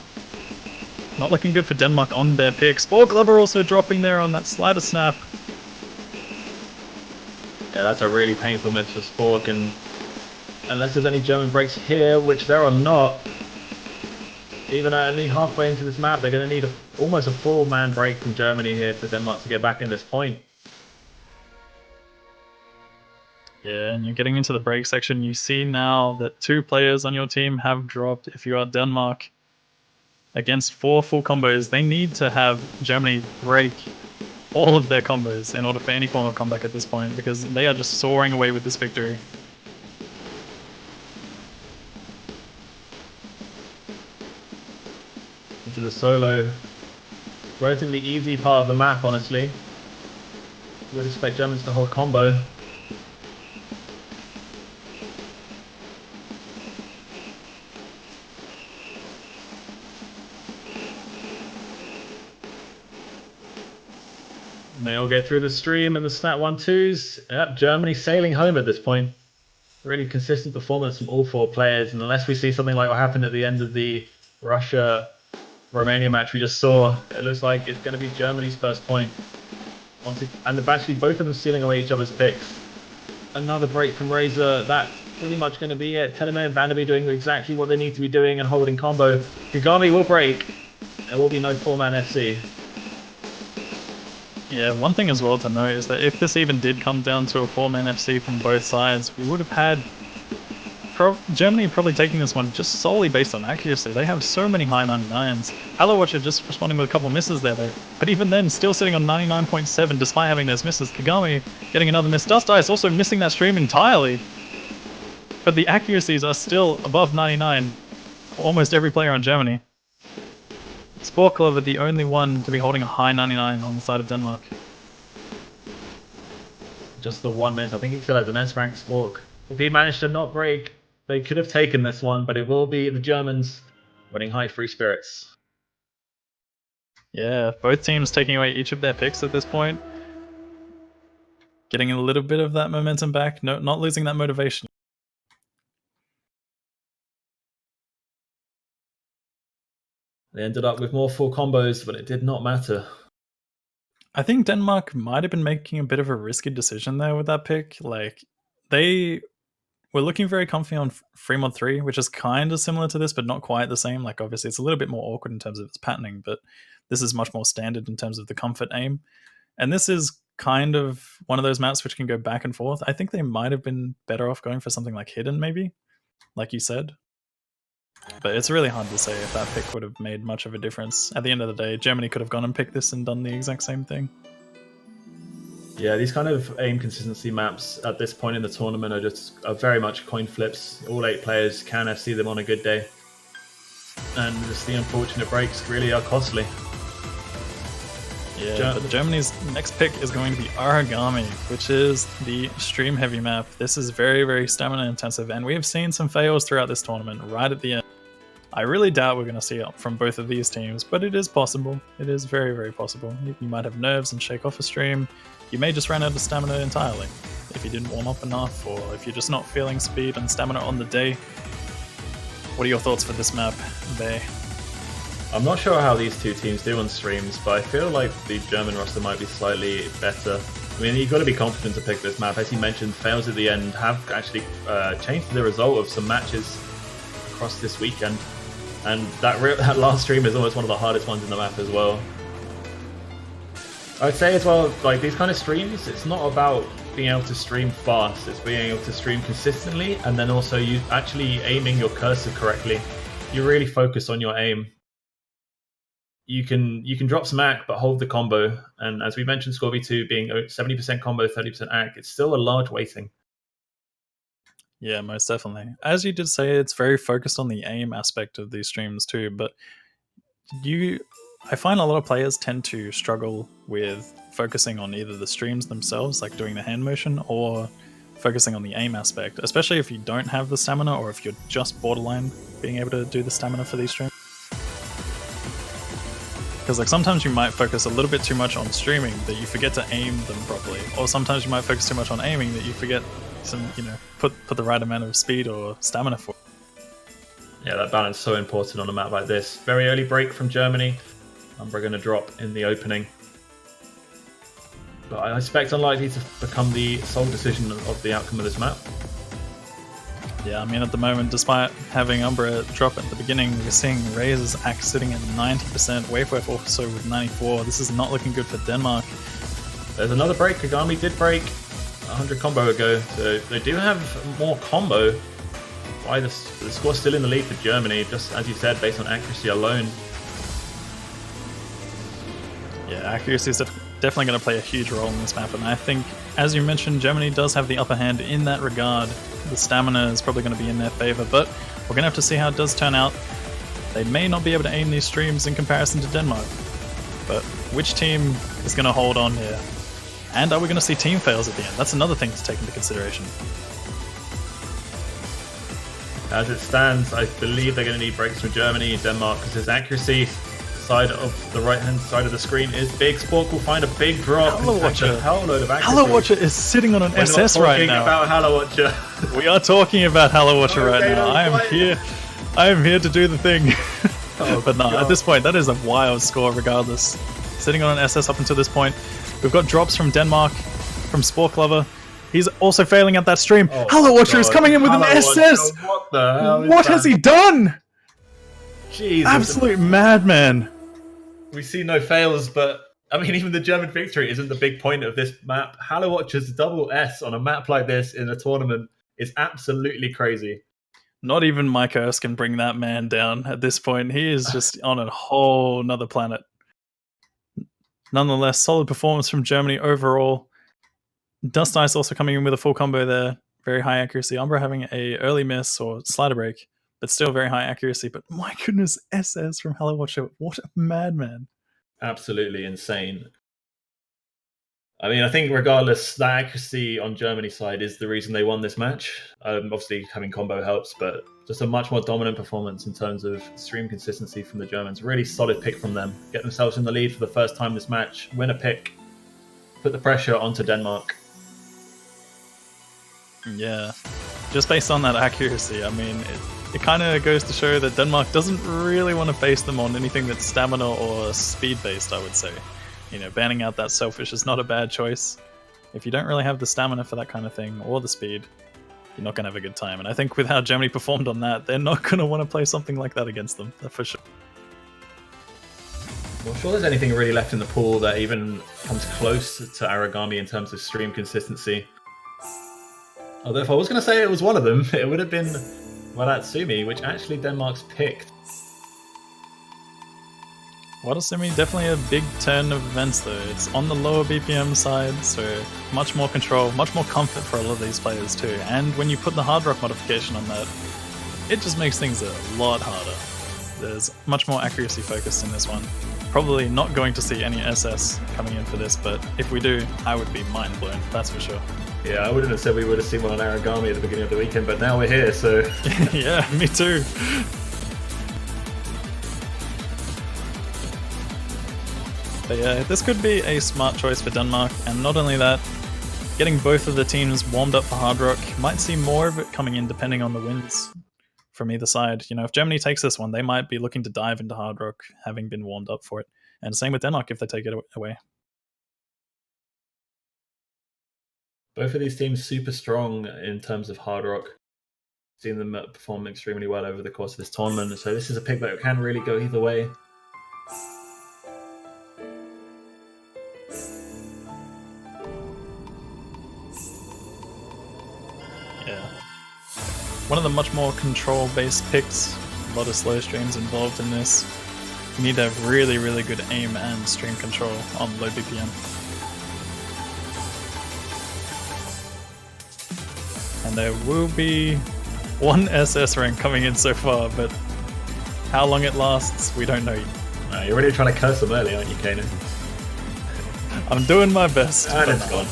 Not looking good for Denmark on their pick. Sport Glover also dropping there on that slider snap. Yeah, that's a really painful miss for Spork, and unless there's any German breaks here, which there are not, even only halfway into this map, they're going to need almost a 4-man break from Germany here for Denmark to get back in this point. Yeah, and you're getting into the break section. You see now that 2 players on your team have dropped. If you are Denmark, against 4 full combos, they need to have Germany break all of their combos in order for any form of comeback at this point, because they are just soaring away with this victory. Into the solo. Relatively easy part of the map, honestly. You would expect Germans to hold combo. They'll get through the stream and the snap 1-2s. Yep, Germany sailing home at this point. Really consistent performance from all 4 players, and unless we see something like what happened at the end of the Russia-Romania match we just saw, it looks like it's going to be Germany's first point. And they're actually both of them stealing away each other's picks. Another break from Razor. That's pretty much going to be it. Teleme and Vanderby doing exactly what they need to be doing and holding combo. Kagami will break. There will be no 4-man FC. Yeah, one thing as well to note is that if this even did come down to a 4-man FC from both sides, we would have had Germany probably taking this one just solely based on accuracy. They have so many high 99s. Hello Watcher just responding with a couple misses there though. But even then, still sitting on 99.7 despite having those misses. Kagami getting another miss. Dust Ice also missing that stream entirely. But the accuracies are still above 99 for almost every player on Germany. Sport Clover, the only one to be holding a high 99 on the side of Denmark. Just the 1 miss. I think he still has an S-rank Spork. If he managed to not break, they could have taken this one, but it will be the Germans running high free spirits. Yeah, both teams taking away each of their picks at this point. Getting a little bit of that momentum back, no, not losing that motivation. They ended up with more full combos, but it did not matter. I think Denmark might have been making a bit of a risky decision there with that pick. Like, they were looking very comfy on free mod 3, which is kind of similar to this, but not quite the same. Like, obviously, it's a little bit more awkward in terms of its patterning, but this is much more standard in terms of the comfort aim. And this is kind of one of those maps which can go back and forth. I think they might have been better off going for something like Hidden, maybe, like you said. But it's really hard to say if that pick would have made much of a difference. At the end of the day, Germany could have gone and picked this and done the exact same thing. Yeah, these kind of aim consistency maps at this point in the tournament are very much coin flips. All 8 players can FC them on a good day. And just the unfortunate breaks really are costly. Yeah, but Germany's next pick is going to be Origami, which is the stream heavy map. This is very, very stamina intensive, and we have seen some fails throughout this tournament right at the end. I really doubt we're going to see it from both of these teams, but it is possible. It is very, very possible. You might have nerves and shake off a stream. You may just run out of stamina entirely if you didn't warm up enough, or if you're just not feeling speed and stamina on the day. What are your thoughts for this map, Bay? I'm not sure how these 2 teams do on streams, but I feel like the German roster might be slightly better. I mean, you've got to be confident to pick this map. As you mentioned, fails at the end have actually changed the result of some matches across this weekend. And that last stream is almost one of the hardest ones in the map as well. I'd say as well, like these kind of streams, it's not about being able to stream fast, it's being able to stream consistently, and then also you actually aiming your cursor correctly. You really focus on your aim. You can drop some ACK, but hold the combo. And as we mentioned, Scorby 2 being 70% combo, 30% ACK, it's still a large weighting. Yeah, most definitely. As you did say, it's very focused on the aim aspect of these streams too, but I find a lot of players tend to struggle with focusing on either the streams themselves, like doing the hand motion, or focusing on the aim aspect, especially if you don't have the stamina or if you're just borderline being able to do the stamina for these streams. Because like sometimes you might focus a little bit too much on streaming that you forget to aim them properly, or sometimes you might focus too much on aiming that you forget some, put the right amount of speed or stamina for. Yeah, that balance is so important on a map like this. Very early break from Germany. Umbra going to drop in the opening. But I expect unlikely to become the sole decision of the outcome of this map. Yeah, I mean, at the moment, despite having Umbra drop at the beginning, we're seeing Razor's axe sitting at 90%, Wavewave also with 94. This is not looking good for Denmark. There's another break. Kagami did break 100 combo ago, so they do have more combo. Why the score's still in the lead for Germany, just as you said, based on accuracy alone. Yeah, accuracy is definitely going to play a huge role in this map, and I think, as you mentioned, Germany does have the upper hand in that regard. The stamina is probably going to be in their favor, but we're going to have to see how it does turn out. They may not be able to aim these streams in comparison to Denmark, but which team is going to hold on here? And are we going to see team fails at the end? That's another thing to take into consideration. As it stands, I believe they're going to need breaks from Germany and Denmark because his accuracy side of the right-hand side of the screen is big. Spork will find a big drop. Halawatcha. A hell load of accuracy. Halawatcha is sitting on an SS right now. We're not talking about Halawatcha. We are talking about Halawatcha right now. I am here to do the thing. But no, at this point, that is a wild score regardless. Sitting on an SS up until this point. We've got drops from Denmark, from Spork Lover. He's also failing at that stream. Halawatcha is coming in with an SS! What the hell What has he done? Jesus. Absolute madman. We see no fails, but I mean, even the German victory isn't the big point of this map. Halawatcha's double S on a map like this in a tournament is absolutely crazy. Not even Mike Hurst can bring that man down at this point. He is just on a whole nother planet. Nonetheless, solid performance from Germany overall. Dust Ice also coming in with a full combo there. Very high accuracy. Umbra having a early miss or slider break, but still very high accuracy. But my goodness, SS from Halawatcha. What a madman. Absolutely insane. I mean, I think regardless, that accuracy on Germany's side is the reason they won this match. Obviously, having combo helps, but just a much more dominant performance in terms of stream consistency from the Germans. Really solid pick from them. Get themselves in the lead for the first time this match. Win a pick. Put the pressure onto Denmark. Yeah, just based on that accuracy, I mean, it kind of goes to show that Denmark doesn't really want to base them on anything that's stamina or speed based, I would say. Banning out that selfish is not a bad choice. If you don't really have the stamina for that kind of thing, or the speed, you're not going to have a good time. And I think with how Germany performed on that, they're not going to want to play something like that against them, for sure. I'm not sure there's anything really left in the pool that even comes close to Aragami in terms of stream consistency. Although if I was going to say it was one of them, it would have been Wadatsumi, which actually Denmark's picked. Wadatsumi, definitely a big turn of events though. It's on the lower BPM side, so much more control, much more comfort for a lot of these players too. And when you put the hard rock modification on that, it just makes things a lot harder. There's much more accuracy focused in this one. Probably not going to see any SS coming in for this, but if we do, I would be mind blown, that's for sure. Yeah, I wouldn't have said we would have seen one on Aragami at the beginning of the weekend, but now we're here, so... Yeah, me too. But yeah, this could be a smart choice for Denmark, and not only that, getting both of the teams warmed up for Hard Rock, might see more of it coming in depending on the wins from either side. If Germany takes this one, they might be looking to dive into Hard Rock, having been warmed up for it. And same with Denmark if they take it away. Both of these teams super strong in terms of Hard Rock. Seen them perform extremely well over the course of this tournament, so this is a pick that can really go either way. Yeah. One of the much more control-based picks. A lot of slow streams involved in this. You need to have really, really good aim and stream control on low BPM. And And there will be one SS rank coming in so far, but how long it lasts, we don't know yet. You're really trying to curse them early, aren't you, Kanan? I'm doing my best. And it's gone.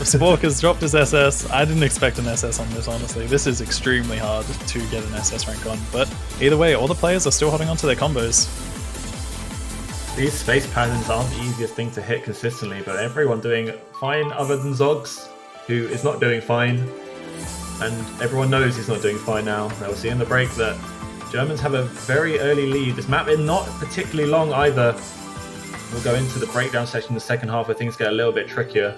Spork has dropped his SS. I didn't expect an SS on this, honestly. This is extremely hard to get an SS rank on, but either way, all the players are still holding on to their combos. These space patterns aren't the easiest thing to hit consistently, but everyone doing fine other than Zoggs, who is not doing fine. And everyone knows he's not doing fine now. They'll see in the break that Germans have a very early lead. This map is not particularly long either. We'll go into the breakdown section in the second half where things get a little bit trickier.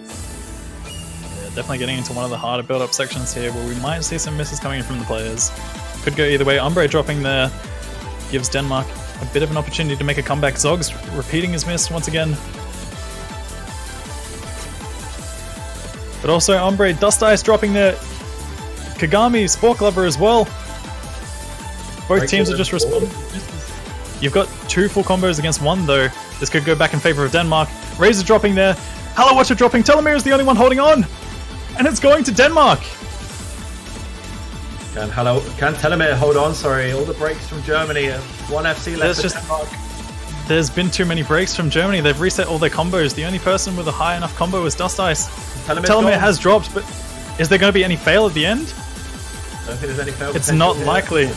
Yeah, definitely getting into one of the harder build-up sections here where we might see some misses coming in from the players. Could go either way. Umbre dropping there gives Denmark a bit of an opportunity to make a comeback. Zoggs repeating his miss once again. But also Umbre, Dust Ice dropping there. Kagami, Spork Lover as well. Both teams are just responding. You've got 2 full combos against 1 though. This could go back in favor of Denmark. Razor dropping there. Hello Watcher dropping. Telomere is the only one holding on. And it's going to Denmark. Can Telomere hold on? Sorry, all the breaks from Germany. 1 FC left for Denmark. There's been too many breaks from Germany. They've reset all their combos. The only person with a high enough combo is Dust Ice. Telomere has dropped, but is there going to be any fail at the end? I don't think there's any fail. It's not likely.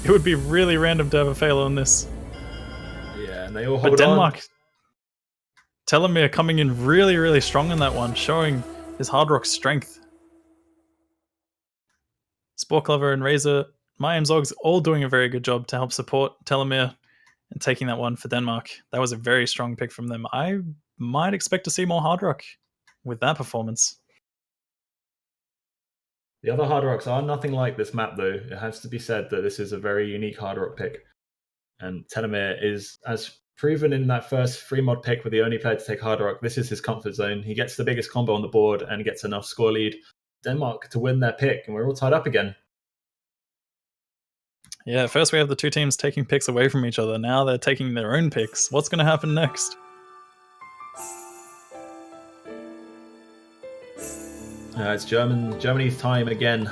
It would be really random to have a fail on this. Yeah, and they all hold But Denmark, on. Telomere coming in really, really strong in that one, showing his hard rock strength. Spork Lover and Razor, Mayhem Zoggs all doing a very good job to help support Telomere and taking that one for Denmark. That was a very strong pick from them. I might expect to see more hard rock with that performance. The other hard rocks are nothing like this map, though. It has to be said that this is a very unique hard rock pick. And Telomere is, as proven in that first free mod pick with the only player to take hard rock, this is his comfort zone. He gets the biggest combo on the board and gets enough score lead. Denmark to win their pick, and we're all tied up again. Yeah, first we have the 2 teams taking picks away from each other. Now they're taking their own picks. What's going to happen next? It's Germany's time again.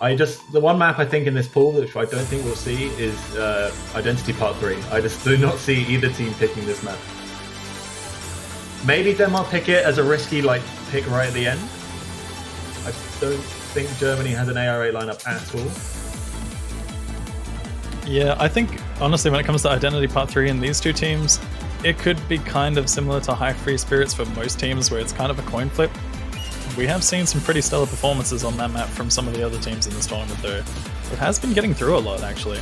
The one map I think in this pool, which I don't think we'll see, is Identity Part 3. I just do not see either team picking this map. Maybe Denmark pick it as a risky pick right at the end. I don't think Germany has an AR8 lineup at all. Yeah, I think, honestly, when it comes to Identity Part 3 and these 2 teams, it could be kind of similar to High Free Spirits for most teams, where it's kind of a coin flip. We have seen some pretty stellar performances on that map from some of the other teams in this tournament, though. It has been getting through a lot, actually.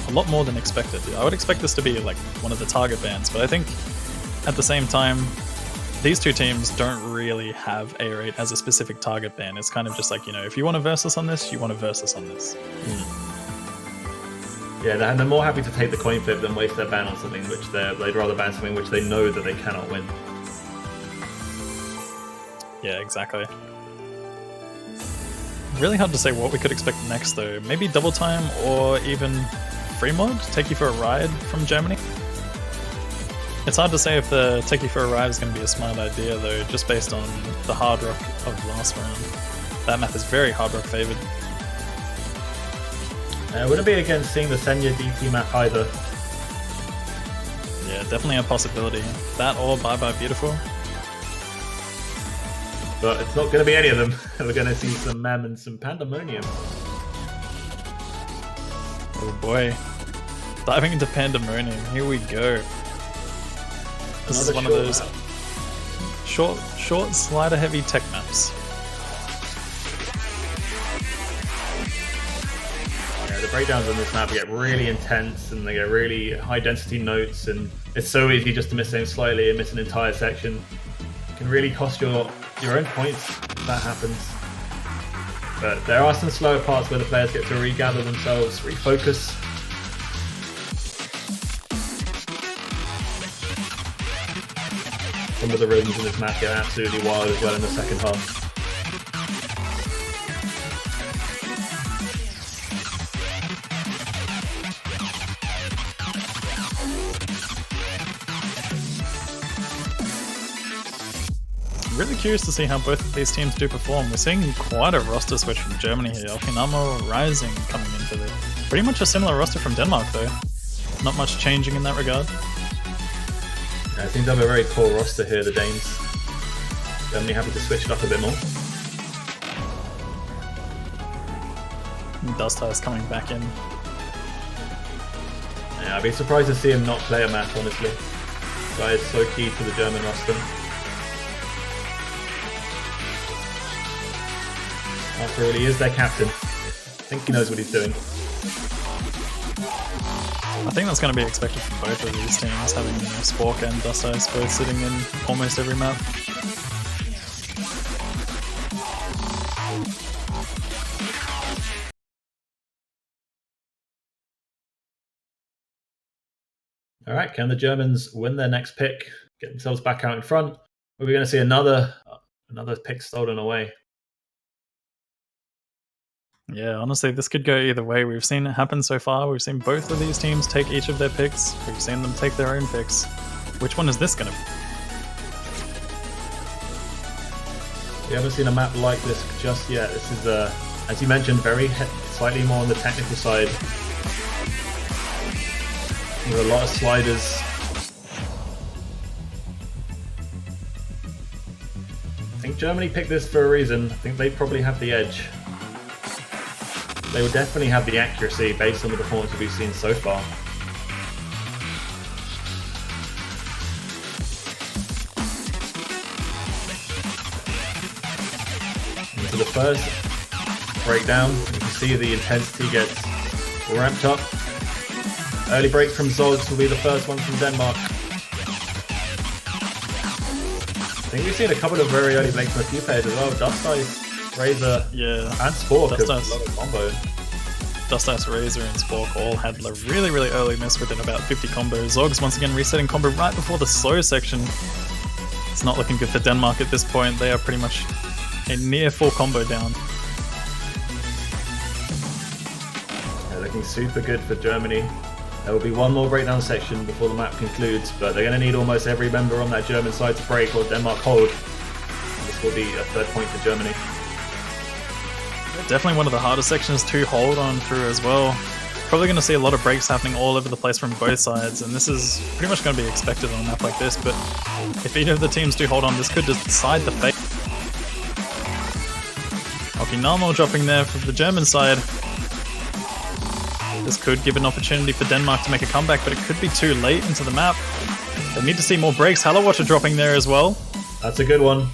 A lot more than expected. I would expect this to be one of the target bans, but I think at the same time, these 2 teams don't really have AR8 as a specific target ban. It's kind of just if you want to verse us on this, you want to verse us on this. Yeah, they're more happy to take the coin flip than waste their ban on something which they'd rather ban something which they know that they cannot win. Yeah, exactly. Really hard to say what we could expect next, though. Maybe double time or even free mod? Take you for a ride from Germany? It's hard to say if the take you for a ride is going to be a smart idea, though, just based on the hard rock of last round. That map is very hard rock favored. Wouldn't be against seeing the Senya DT map either. Yeah, definitely a possibility. That or Bye Bye Beautiful. But it's not going to be any of them. We're going to see some Mem and some Pandemonium. Oh boy. Diving into Pandemonium. Here we go. This is one of those short slider heavy tech maps. Yeah, the breakdowns on this map get really intense and they get really high density notes, and it's so easy just to miss them slightly and miss an entire section. It can really cost your own points if that happens. But there are some slower parts where the players get to regather themselves, refocus. Some of the rhythms in this map get absolutely wild as well in the second half. really curious to see how both of these teams do perform. We're seeing quite a roster switch from Germany here. Okinamo, Rising coming into the pretty much a similar roster from Denmark though. Not much changing in that regard. Yeah, I think they have a very core roster here, the Danes. Germany happy to switch it up a bit more. Dust is coming back in. Yeah, I'd be surprised to see him not play a map, honestly. This guy is so key to the German roster. After all, he is their captain. I think he knows what he's doing. I think that's going to be expected from both of these teams, having Spork and Dust Ice both sitting in almost every map. Alright, can the Germans win their next pick? Get themselves back out in front? Or are we going to see another pick stolen away? Yeah, honestly, this could go either way. We've seen it happen so far. We've seen both of these teams take each of their picks. We've seen them take their own picks. Which one is this going to be? We haven't seen a map like this just yet. This is, as you mentioned, slightly more on the technical side. With a lot of sliders. I think Germany picked this for a reason. I think they probably have the edge. They will definitely have the accuracy based on the performance we've seen so far. Into the first breakdown, you can see the intensity gets ramped up. Early break from Zogs will be the first one from Denmark. I think we've seen a couple of very early breaks from a few players as well. Dust Ice, Razor, and Spork have a lot of combo. Dust Ice, Razor, and Spork all had a really, really early miss within about 50 combos. Zogs once again resetting combo right before the slow section. It's not looking good for Denmark at this point. They are pretty much a near full combo down. Yeah, looking super good for Germany. There will be one more breakdown section before the map concludes, but they're going to need almost every member on that German side to break or Denmark hold. This will be a third point for Germany. Definitely one of the hardest sections to hold on through as well. Probably going to see a lot of breaks happening all over the place from both sides, and this is pretty much going to be expected on a map like this, but if either of the teams do hold on, this could decide the fate. Okinamo dropping there from the German side. This could give an opportunity for Denmark to make a comeback, but it could be too late into the map. They need to see more breaks. Watcher dropping there as well. That's a good one.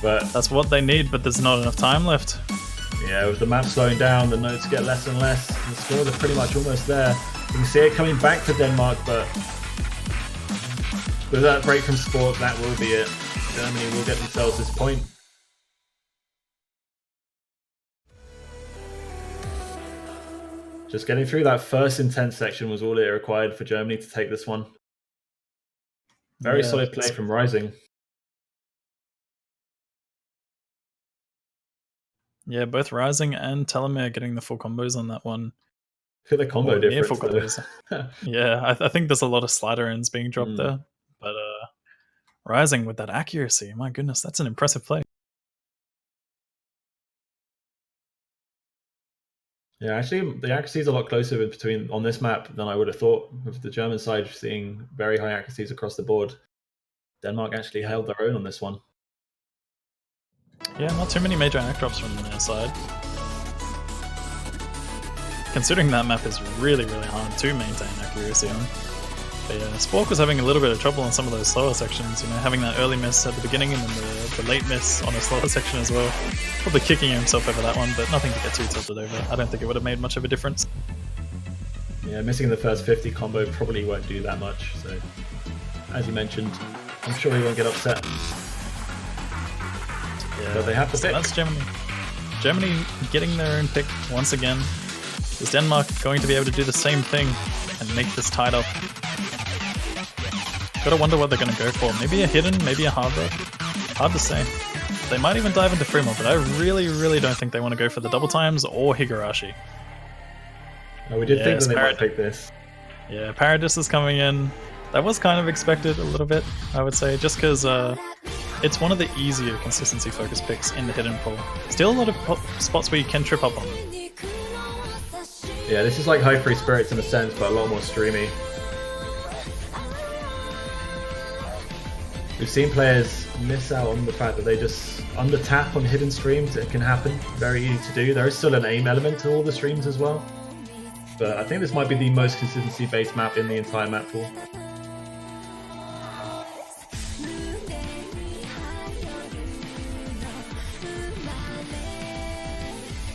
But that's what they need, but there's not enough time left. Yeah, with the map slowing down, the notes get less and less. The scores are pretty much almost there. You can see it coming back for Denmark, but with that break from Sport, that will be it. Germany will get themselves this point. Just getting through that first intense section was all it required for Germany to take this one. Very solid play from Rising. Yeah, both Rising and Telomere getting the full combos on that one. Look at the combo difference. Yeah, I think there's a lot of slider ends being dropped there. But Rising with that accuracy, my goodness, that's an impressive play. Yeah, actually, the accuracy is a lot closer on this map than I would have thought. With the German side seeing very high accuracies across the board, Denmark actually held their own on this one. Yeah, not too many major act drops from their side. Considering that map is really, really hard to maintain accuracy on. But yeah, Spork was having a little bit of trouble on some of those slower sections, having that early miss at the beginning and then the late miss on a slower section as well. Probably kicking himself over that one, but nothing to get too tilted over. I don't think it would have made much of a difference. Yeah, missing the first 50 combo probably won't do that much, so as you mentioned, I'm sure he won't get upset. Yeah, but they have to pick. That's Germany. Germany getting their own pick once again. Is Denmark going to be able to do the same thing and make this tied up? Gotta wonder what they're gonna go for. Maybe a hidden, maybe a hard rock. Hard to say. They might even dive into Fremont, but I really, really don't think they want to go for the double times or Higurashi. No, we did think that they might pick this. Yeah, Paradis is coming in. That was kind of expected a little bit, I would say, just because it's one of the easier consistency focus picks in the hidden pool. Still a lot of spots where you can trip up on them. Yeah, this is like High Free Spirits in a sense, but a lot more streamy. We've seen players miss out on the fact that they just under tap on hidden streams. It can happen, very easy to do. There is still an aim element to all the streams as well. But I think this might be the most consistency based map in the entire map pool.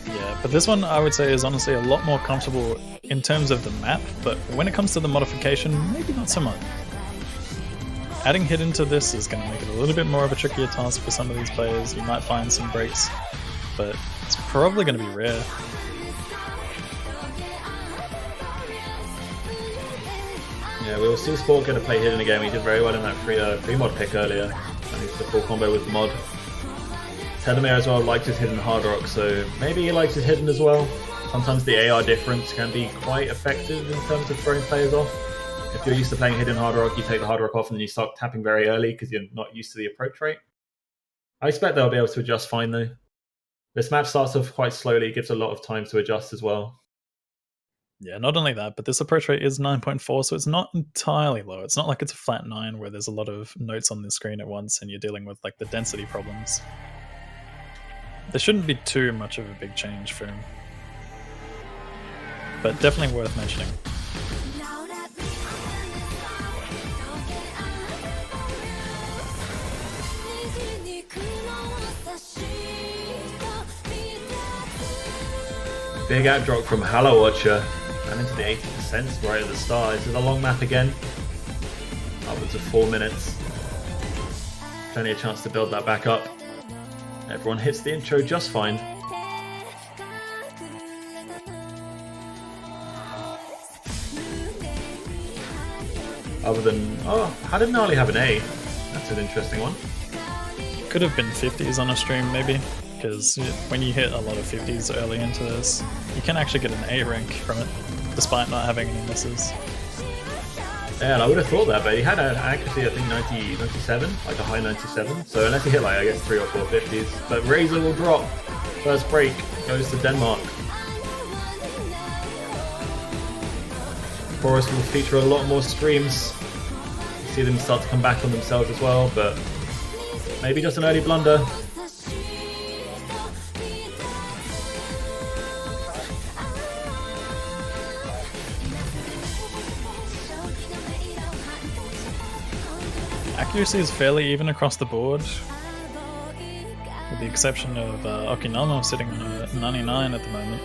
Yeah, but this one I would say is honestly a lot more comfortable in terms of the map, but when it comes to the modification, maybe not so much. Adding hidden to this is going to make it a little bit more of a trickier task for some of these players. You might find some breaks, but it's probably going to be rare. Yeah, we will see Sport going to play hidden again. We did very well in that free mod pick earlier. And he's the full combo with the mod. Telemere as well liked his hidden hard rock, so maybe he likes his hidden as well. Sometimes the AR difference can be quite effective in terms of throwing players off. If you're used to playing hidden hard rock, you take the hard rock off and then you start tapping very early because you're not used to the approach rate. I expect they'll be able to adjust fine though. This map starts off quite slowly, gives a lot of time to adjust as well. Yeah, not only that, but this approach rate is 9.4, so it's not entirely low. It's not like it's a flat 9 where there's a lot of notes on the screen at once and you're dealing with like the density problems. There shouldn't be too much of a big change for him. But definitely worth mentioning. Big out drop from Hello Watcher and into the 80% right at the start. This is a long map again. Upwards of 4 minutes. Plenty of chance to build that back up. Everyone hits the intro just fine. Other than, oh, how did Gnarly have an A? That's an interesting one. Could have been 50s on a stream maybe, because when you hit a lot of 50s early into this, you can actually get an A rank from it, despite not having any misses. Yeah, and I would have thought that, but he had an accuracy, I think 97, like a high 97. So unless he hit like, I guess 3 or 4 50s. But Razor will drop. First break goes to Denmark. Forest will feature a lot more streams. You see them start to come back on themselves as well, but maybe just an early blunder. Accuracy is fairly even across the board, with the exception of Okinawa sitting on a 99 at the moment.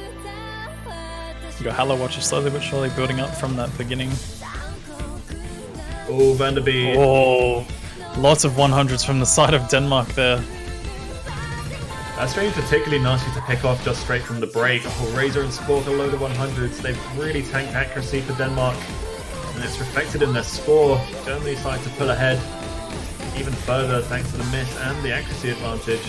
You got Hello Watcher slowly but surely building up from that beginning. Oh, Vanderbeek. Oh, lots of 100s from the side of Denmark there. That stream's particularly nasty to pick off just straight from the break. Oh, Razor and Spork a load of 100s. They've really tanked accuracy for Denmark, and it's reflected in their score. Germany starting to pull ahead even further thanks to the miss and the accuracy advantage.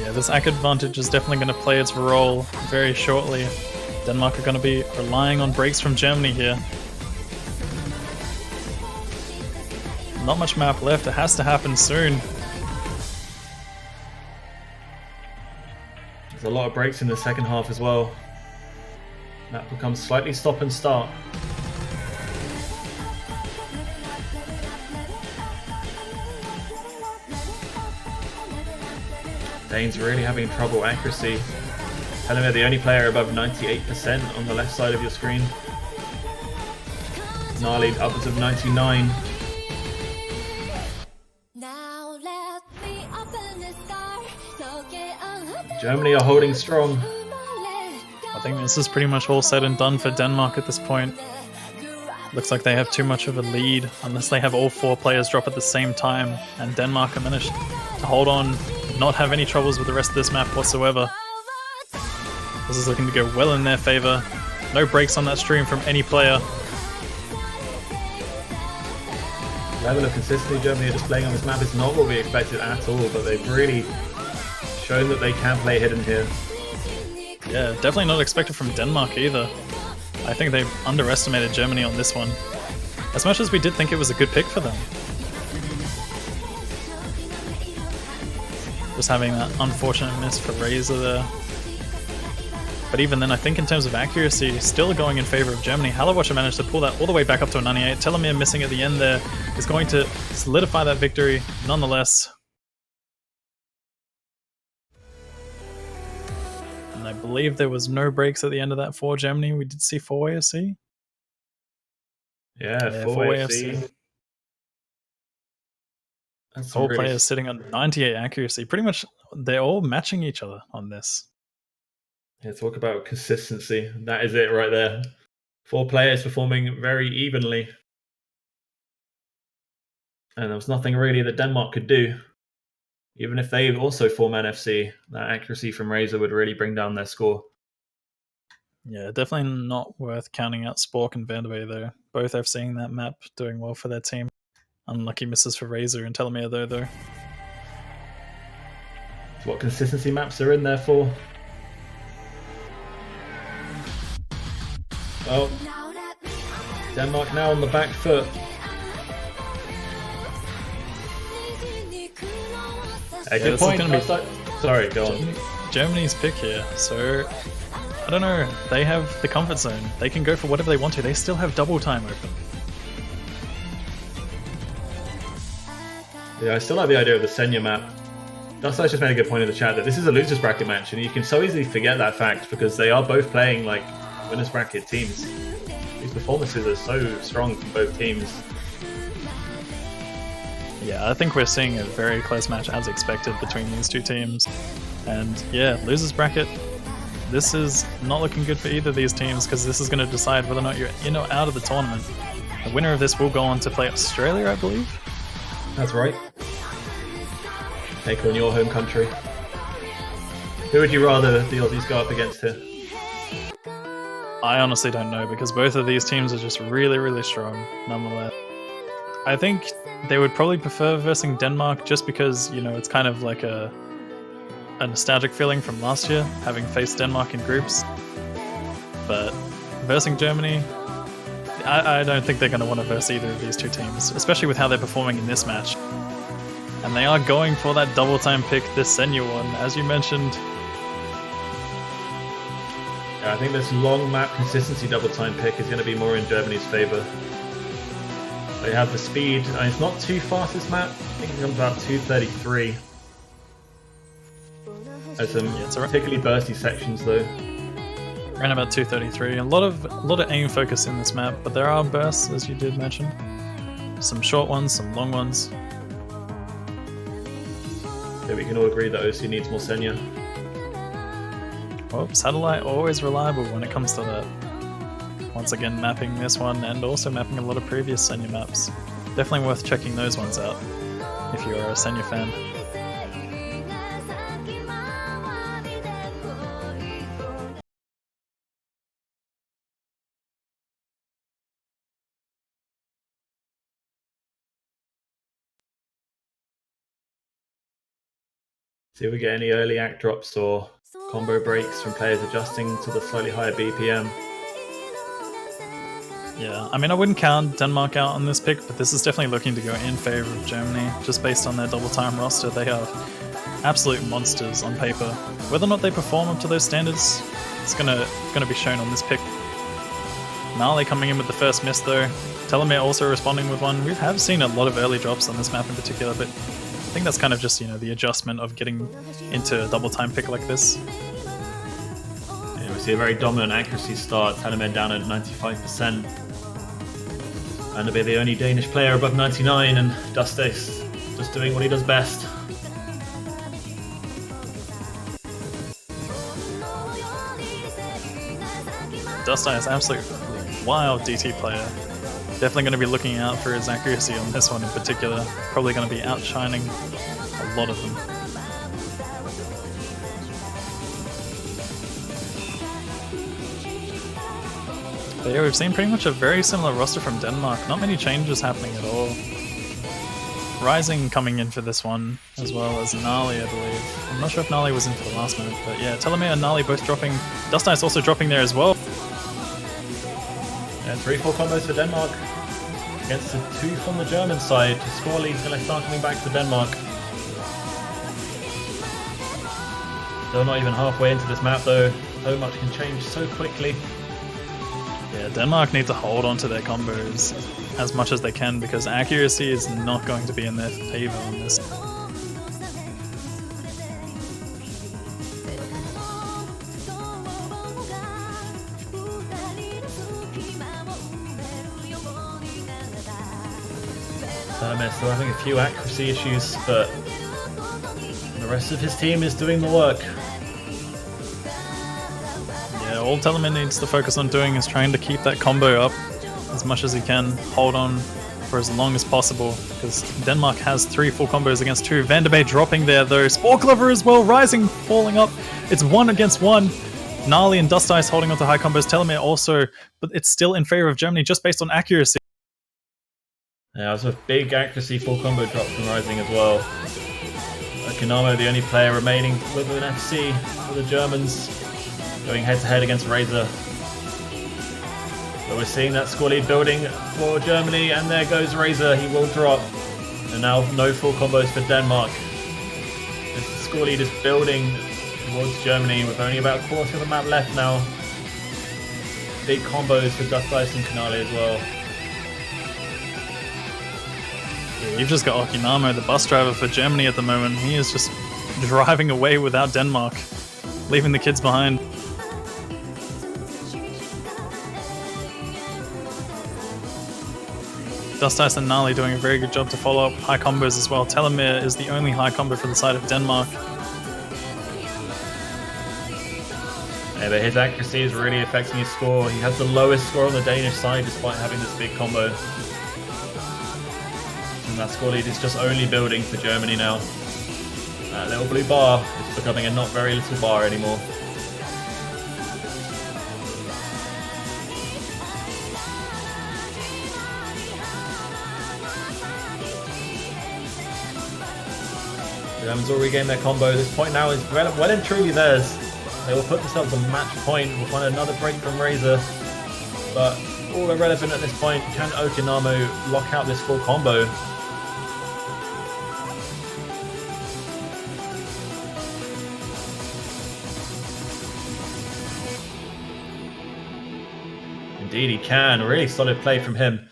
Yeah, this AC advantage is definitely going to play its role very shortly. Denmark are going to be relying on breaks from Germany here. Not much map left, it has to happen soon. There's a lot of breaks in the second half as well. That becomes slightly stop and start. Dane's really having trouble accuracy. Telling me the only player above 98% on the left side of your screen. Gnarly upwards of 99. Germany are holding strong. I think this is pretty much all said and done for Denmark at this point. Looks like they have too much of a lead unless they have all 4 players drop at the same time, and Denmark are managed to hold on, not have any troubles with the rest of this map whatsoever. This is looking to go well in their favor. No breaks on that stream from any player. Level of consistency Germany are displaying on this map is not what we expected at all, but they've really shown that they can play hidden here. Yeah, definitely not expected from Denmark either. I think they've underestimated Germany on this one. as much as we did think it was a good pick for them. Just having that unfortunate miss for Razor there. But even then, I think in terms of accuracy, still going in favor of Germany. Halawatcher managed to pull that all the way back up to a 98. Telomere missing at the end there is going to solidify that victory nonetheless. And I believe there was no breaks at the end of that for Germany. We did see 4-way FC. Yeah, 4-way FC. All players sitting on 98 accuracy. Pretty much, they're all matching each other on this. Yeah, talk about consistency. That is it right there. 4 players performing very evenly. And there was nothing really that Denmark could do. Even if they also 4-man FC, that accuracy from Razor would really bring down their score. Yeah, definitely not worth counting out Spork and Vanderveer though. Both FCing that map, doing well for their team. Unlucky misses for Razor and Telomere though. That's what consistency maps are in there for. Oh, Denmark now on the back foot. A good point. Sorry, go on. Germany's pick here, so I don't know. They have the comfort zone. They can go for whatever they want to. They still have double time open. Yeah, I still like the idea of the Senya map. Dusty just made a good point in the chat that this is a losers bracket match, and you can so easily forget that fact because they are both playing like winners bracket teams. These performances are so strong from both teams. Yeah, I think we're seeing a very close match as expected between these two teams. And yeah, losers bracket, this is not looking good for either of these teams because this is going to decide whether or not you're in or out of the tournament. The winner of this will go on to play Australia, I believe. That's right. Take on your home country. Who would you rather the Aussies go up against here? I honestly don't know because both of these teams are just really, really strong nonetheless. I think they would probably prefer versing Denmark just because, you know, it's kind of like a nostalgic feeling from last year, having faced Denmark in groups. But versing Germany, I don't think they're going to want to verse either of these two teams, especially with how they're performing in this match. And they are going for that double time pick, this Senya one, as you mentioned. Yeah, I think this long map consistency double time pick is going to be more in Germany's favour. They have the speed, and it's not too fast this map. I think it comes about 233. There's some particularly bursty sections though. Around about 233. A lot of aim focus in this map, but there are bursts, as you did mention. Some short ones, some long ones. Yeah, we can all agree that OC needs more Senya. Oh, Satellite always reliable when it comes to that. Once again, mapping this one and also mapping a lot of previous Senya maps. Definitely worth checking those ones out if you are a Senya fan. See if we get any early act drops or combo breaks from players adjusting to the slightly higher BPM. Yeah, I mean, I wouldn't count Denmark out on this pick, but this is definitely looking to go in favor of Germany, just based on their double time roster. They are absolute monsters on paper. Whether or not they perform up to those standards, it's gonna be shown on this pick. Gnarly coming in with the first miss though. Telomere also responding with one. We have seen a lot of early drops on this map in particular, but I think that's kind of just, you know, the adjustment of getting into a double time pick like this. Yeah, we see a very dominant accuracy start. Telomere down at 95%. And to be the only Danish player above 99, and Dustace just doing what he does best. Dustace is absolutely wild DT player. Definitely going to be looking out for his accuracy on this one in particular. Probably going to be outshining a lot of them. But yeah, we've seen pretty much a very similar roster from Denmark. Not many changes happening at all. Rising coming in for this one, as well as Gnarly, I believe. I'm not sure if Gnarly was in for the last minute, but yeah, Telomere and Gnarly both dropping. Dustace is also dropping there as well. Yeah, 3-4 combos for Denmark. against the 2 from the German side. The score lead's going to start coming back to Denmark. Still not even halfway into this map though. So much can change so quickly. Yeah, Denmark need to hold on to their combos as much as they can because accuracy is not going to be in their favor on this. Salamir still having a few accuracy issues, but the rest of his team is doing the work. Yeah, all Telemann needs to focus on doing is trying to keep that combo up as much as he can, hold on for as long as possible, because Denmark has 3 full combos against 2. Vanderbeek dropping there though, Spore Clover as well, rising, falling up. It's 1 against 1. Gnarly and Dust Ice holding on to high combos, Telemann also, but it's still in favor of Germany just based on accuracy. Yeah, it was a big accuracy full combo drop from Rising as well. Kinamo, the only player remaining with an FC for the Germans, going head to head against Razor. But we're seeing that score lead building for Germany, and there goes Razor, he will drop. And now no full combos for Denmark. The score lead is building towards Germany with only about a quarter of the map left now. Big combos for Dust Ice and Kanali as well. Yeah, you've just got Okinamo, the bus driver for Germany at the moment. He is just driving away without Denmark, leaving the kids behind. Dust Ice and Gnarly doing a very good job to follow up high combos as well. Telemann is the only high combo for the side of Denmark. Yeah, but his accuracy is really affecting his score. He has the lowest score on the Danish side despite having this big combo. And that score lead is just only building for Germany now. That little blue bar is becoming a not very little bar anymore. Germans will regain their combo. This point now is well and truly theirs. They will put themselves on match point. We'll find another break from Razor. But all irrelevant at this point. Can Okinamo lock out this full combo? Indeed he can. Really solid play from him.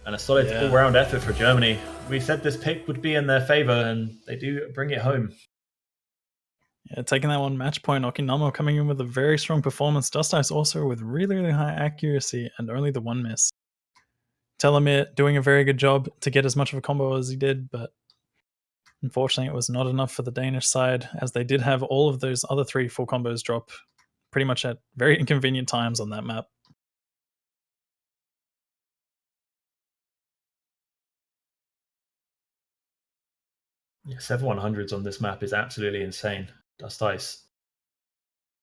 And a solid all-round effort for Germany. We said this pick would be in their favor, and they do bring it home. Yeah, taking that one match point. Okinamo coming in with a very strong performance. Dust Ice also with really, really high accuracy and only the 1 miss. Telemann doing a very good job to get as much of a combo as he did, but unfortunately it was not enough for the Danish side, as they did have all of those other 3 full combos drop pretty much at very inconvenient times on that map. Yeah, 7-100s on this map is absolutely insane. Dust Ice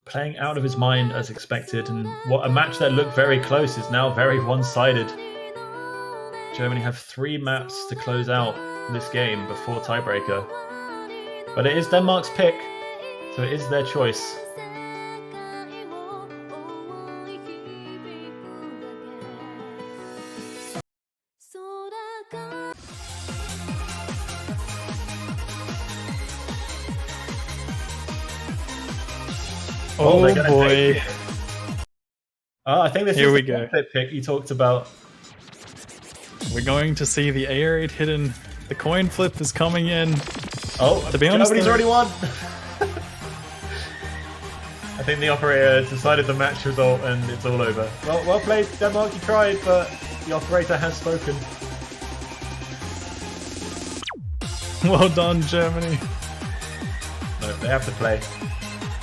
playing out of his mind as expected, and what a match that looked very close is now very one-sided. Germany have 3 maps to close out this game before tiebreaker. But it is Denmark's pick, so it is their choice. Oh boy. I think this Here is we the go. pick you talked about. We're going to see the AR8 hidden. The coin flip is coming in. Oh, to be honest, Germany's already won. I think the operator decided the match result and it's all over. Well played, Denmark, you tried, but the operator has spoken. Well done, Germany. No, they have to play.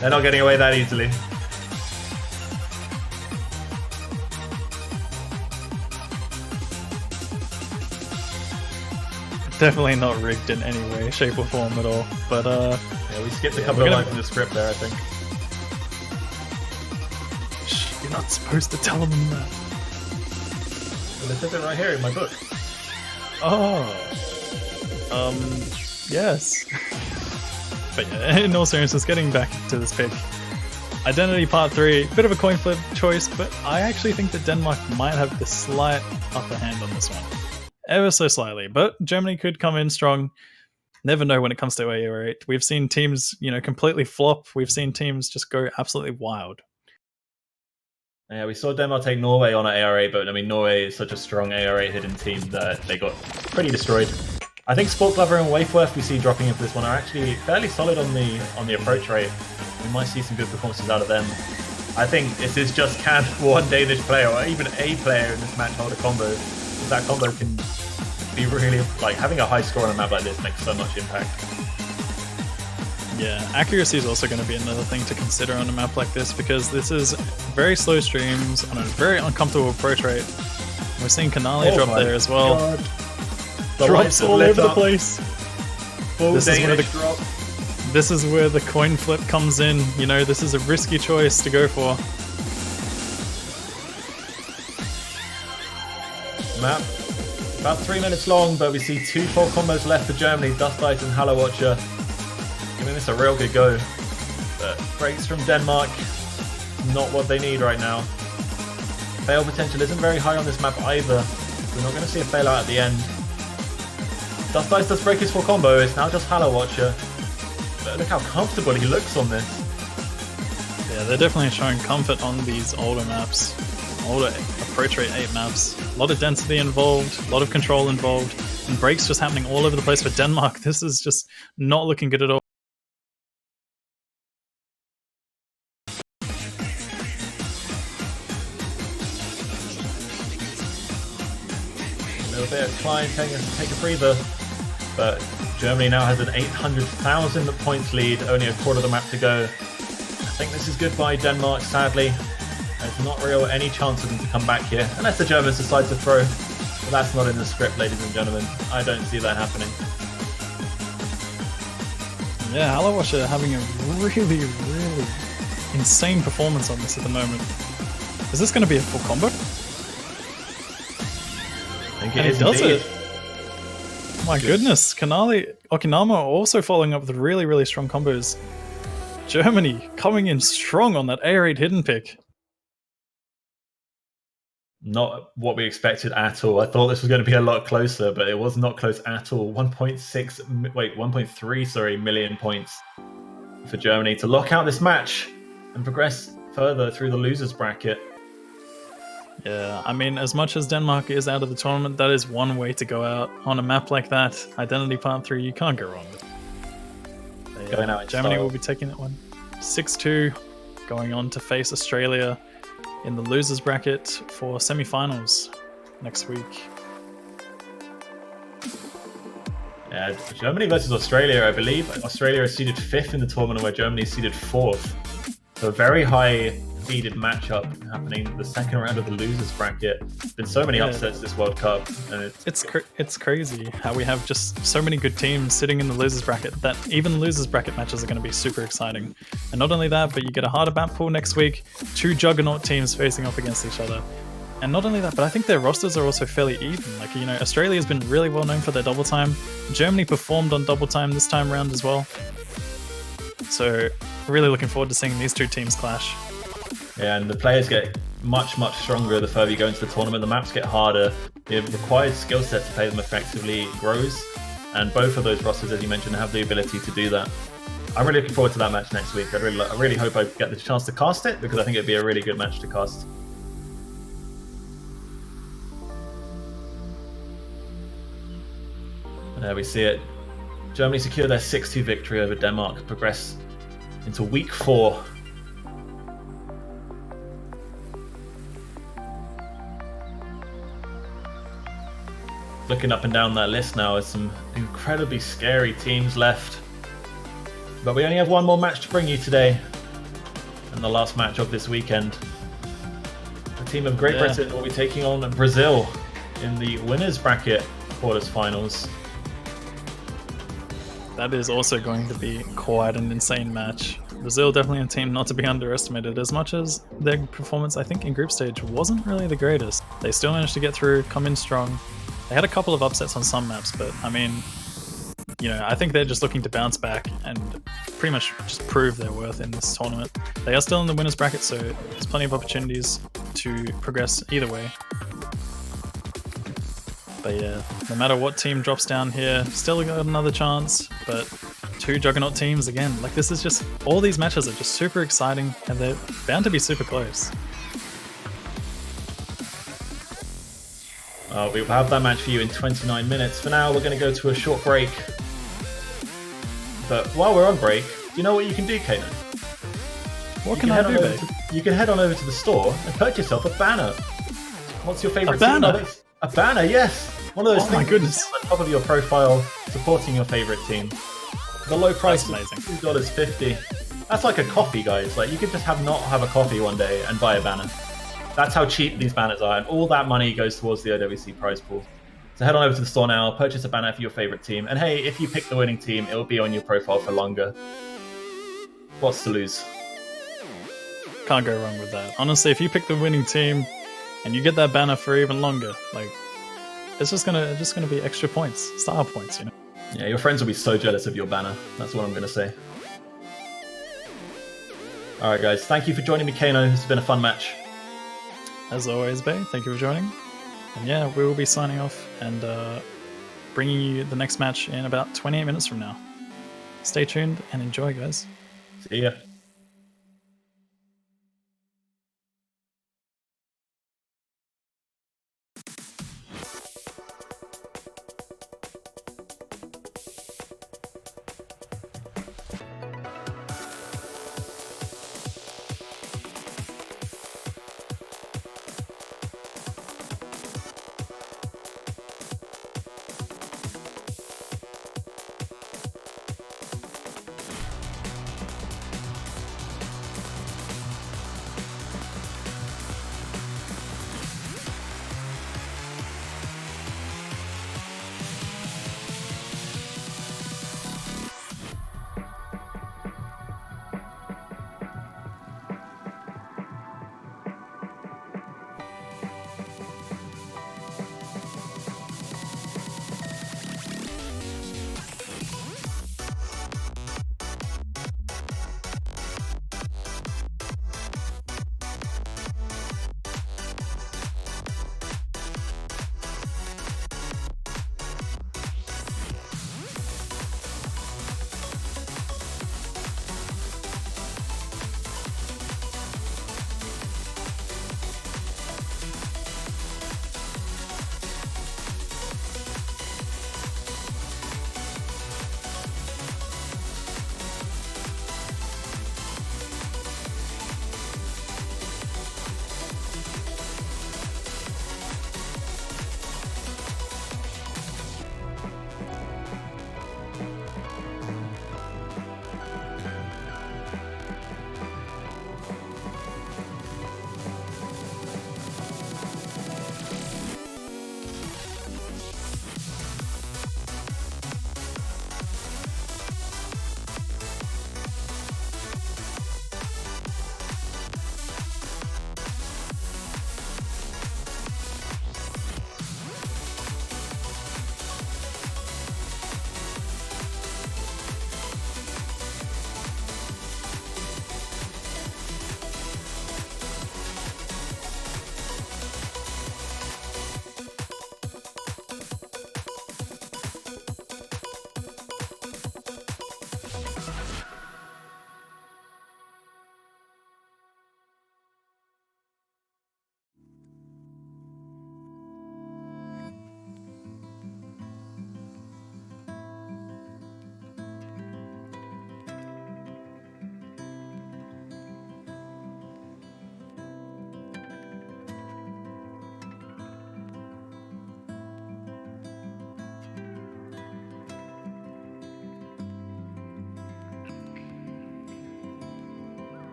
They're not getting away that easily. Definitely not rigged in any way, shape or form at all. But yeah, we skipped a couple of lines in the script there, I think. Shh, you're not supposed to tell them that. Well, it says it right here in my book. Oh. Yes. But yeah, in all seriousness, getting back to this pick, Identity Part 3, bit of a coin flip choice, but I actually think that Denmark might have the slight upper hand on this one. Ever so slightly, but Germany could come in strong. Never know when it comes to AR8. We've seen teams, completely flop. We've seen teams just go absolutely wild. Yeah, we saw Denmark take Norway on at AR8, but I mean, Norway is such a strong AR8 hidden team that they got pretty destroyed. I think Sportlover and Waveworth we see dropping into this one are actually fairly solid on the approach rate. We might see some good performances out of them. I think this is just can one Danish player or even a player in this match hold a combo. That combo can be really, like, having a high score on a map like this makes so much impact. Yeah, accuracy is also going to be another thing to consider on a map like this, because this is very slow streams on a very uncomfortable approach rate. We're seeing Kanali drop there as well. Drops all over the place. This is where the coin flip comes in. This is a risky choice to go for. Map about 3 minutes long, but we see 2 full combos left for Germany. Dust Ice and Halo Watcher giving this a real good go. But breaks from Denmark, not what they need right now. Fail potential isn't very high on this map either. We're not going to see a fail out at the end. Dust Ice does break his full combo. It's now just Halo Watcher. But look how comfortable he looks on this. Yeah, they're definitely showing comfort on these older maps. Older approach rate 8 maps. A lot of density involved, a lot of control involved, and breaks just happening all over the place for Denmark. This is just not looking good at all. A little bit of Klein take a breather, but Germany now has an 800,000 points lead, only a quarter of the map to go. I think this is goodbye Denmark, sadly. There's not really any chance of them to come back here, unless the Germans decide to throw. But that's not in the script, ladies and gentlemen. I don't see that happening. Yeah, Halo Watcher having a really, really insane performance on this at the moment. Is this going to be a full combo? I think it does it. My goodness, Kanali, Okinama also following up with really, really strong combos. Germany coming in strong on that AR8 hidden pick. Not what we expected at all. I thought this was going to be a lot closer, but it was not close at all. 1.3 million points for Germany to lock out this match and progress further through the losers bracket. Yeah, I mean, as much as Denmark is out of the tournament, that is one way to go out on a map like that. Identity Part 3, you can't go wrong with it. Going out in Germany style. will be taking that one. 6-2, going on to face Australia in the losers bracket for semi-finals next week. Yeah, Germany versus Australia, I believe. Australia is seeded 5th in the tournament, where Germany is seeded 4th. So a very high seeded matchup happening the second round of the losers bracket. There's been so many upsets this World Cup, and it's crazy how we have just so many good teams sitting in the losers bracket that even losers bracket matches are going to be super exciting. And not only that, but you get a harder map pool next week, 2 juggernaut teams facing off against each other. And not only that, but I think their rosters are also fairly even. Like, Australia's been really well known for their double time. Germany performed on double time this time around as well. So really looking forward to seeing these 2 teams clash. Yeah, and the players get much, much stronger the further you go into the tournament. The maps get harder. The required skill set to play them effectively grows. And both of those rosters, as you mentioned, have the ability to do that. I'm really looking forward to that match next week. I really hope I get the chance to cast it, because I think it'd be a really good match to cast. And there we see it. Germany secure their 6-2 victory over Denmark, progress into week 4. Looking up and down that list now, there's some incredibly scary teams left. But we only have one more match to bring you today, and the last match of this weekend. The team of Great Britain will be taking on Brazil in the winners bracket quarters-finals. That is also going to be quite an insane match. Brazil definitely a team not to be underestimated. As much as their performance, I think, in group stage wasn't really the greatest, they still managed to get through, come in strong. They had a couple of upsets on some maps, but I mean, I think they're just looking to bounce back and pretty much just prove their worth in this tournament. They are still in the winners bracket, so there's plenty of opportunities to progress either way. But yeah, no matter what team drops down here, still got another chance, but 2 Juggernaut teams again. Like, this is just, all these matches are just super exciting, and they're bound to be super close. We will have that match for you in 29 minutes. For now, we're going to go to a short break. But while we're on break, you know what you can do, Kanan? What can I do, babe? You can head on over to the store and purchase yourself a banner. What's your favorite A banner? team? A banner, yes. One of those Oh my things goodness. on top of your profile supporting your favorite team. The low price is amazing. $2.50. That's like a coffee, guys. Like, you could just not have a coffee one day and buy a banner. That's how cheap these banners are, and all that money goes towards the OWC prize pool. So head on over to the store now, purchase a banner for your favorite team, and hey, if you pick the winning team, it will be on your profile for longer. What's to lose? Can't go wrong with that. Honestly, if you pick the winning team and you get that banner for even longer, like, it's just gonna be extra points, star points, you know. Yeah, your friends will be so jealous of your banner. That's what I'm gonna say. All right, guys, thank you for joining me, Kano. This has been a fun match. As always, Bay, thank you for joining. And yeah, we will be signing off and bringing you the next match in about 28 minutes from now. Stay tuned and enjoy, guys. See ya.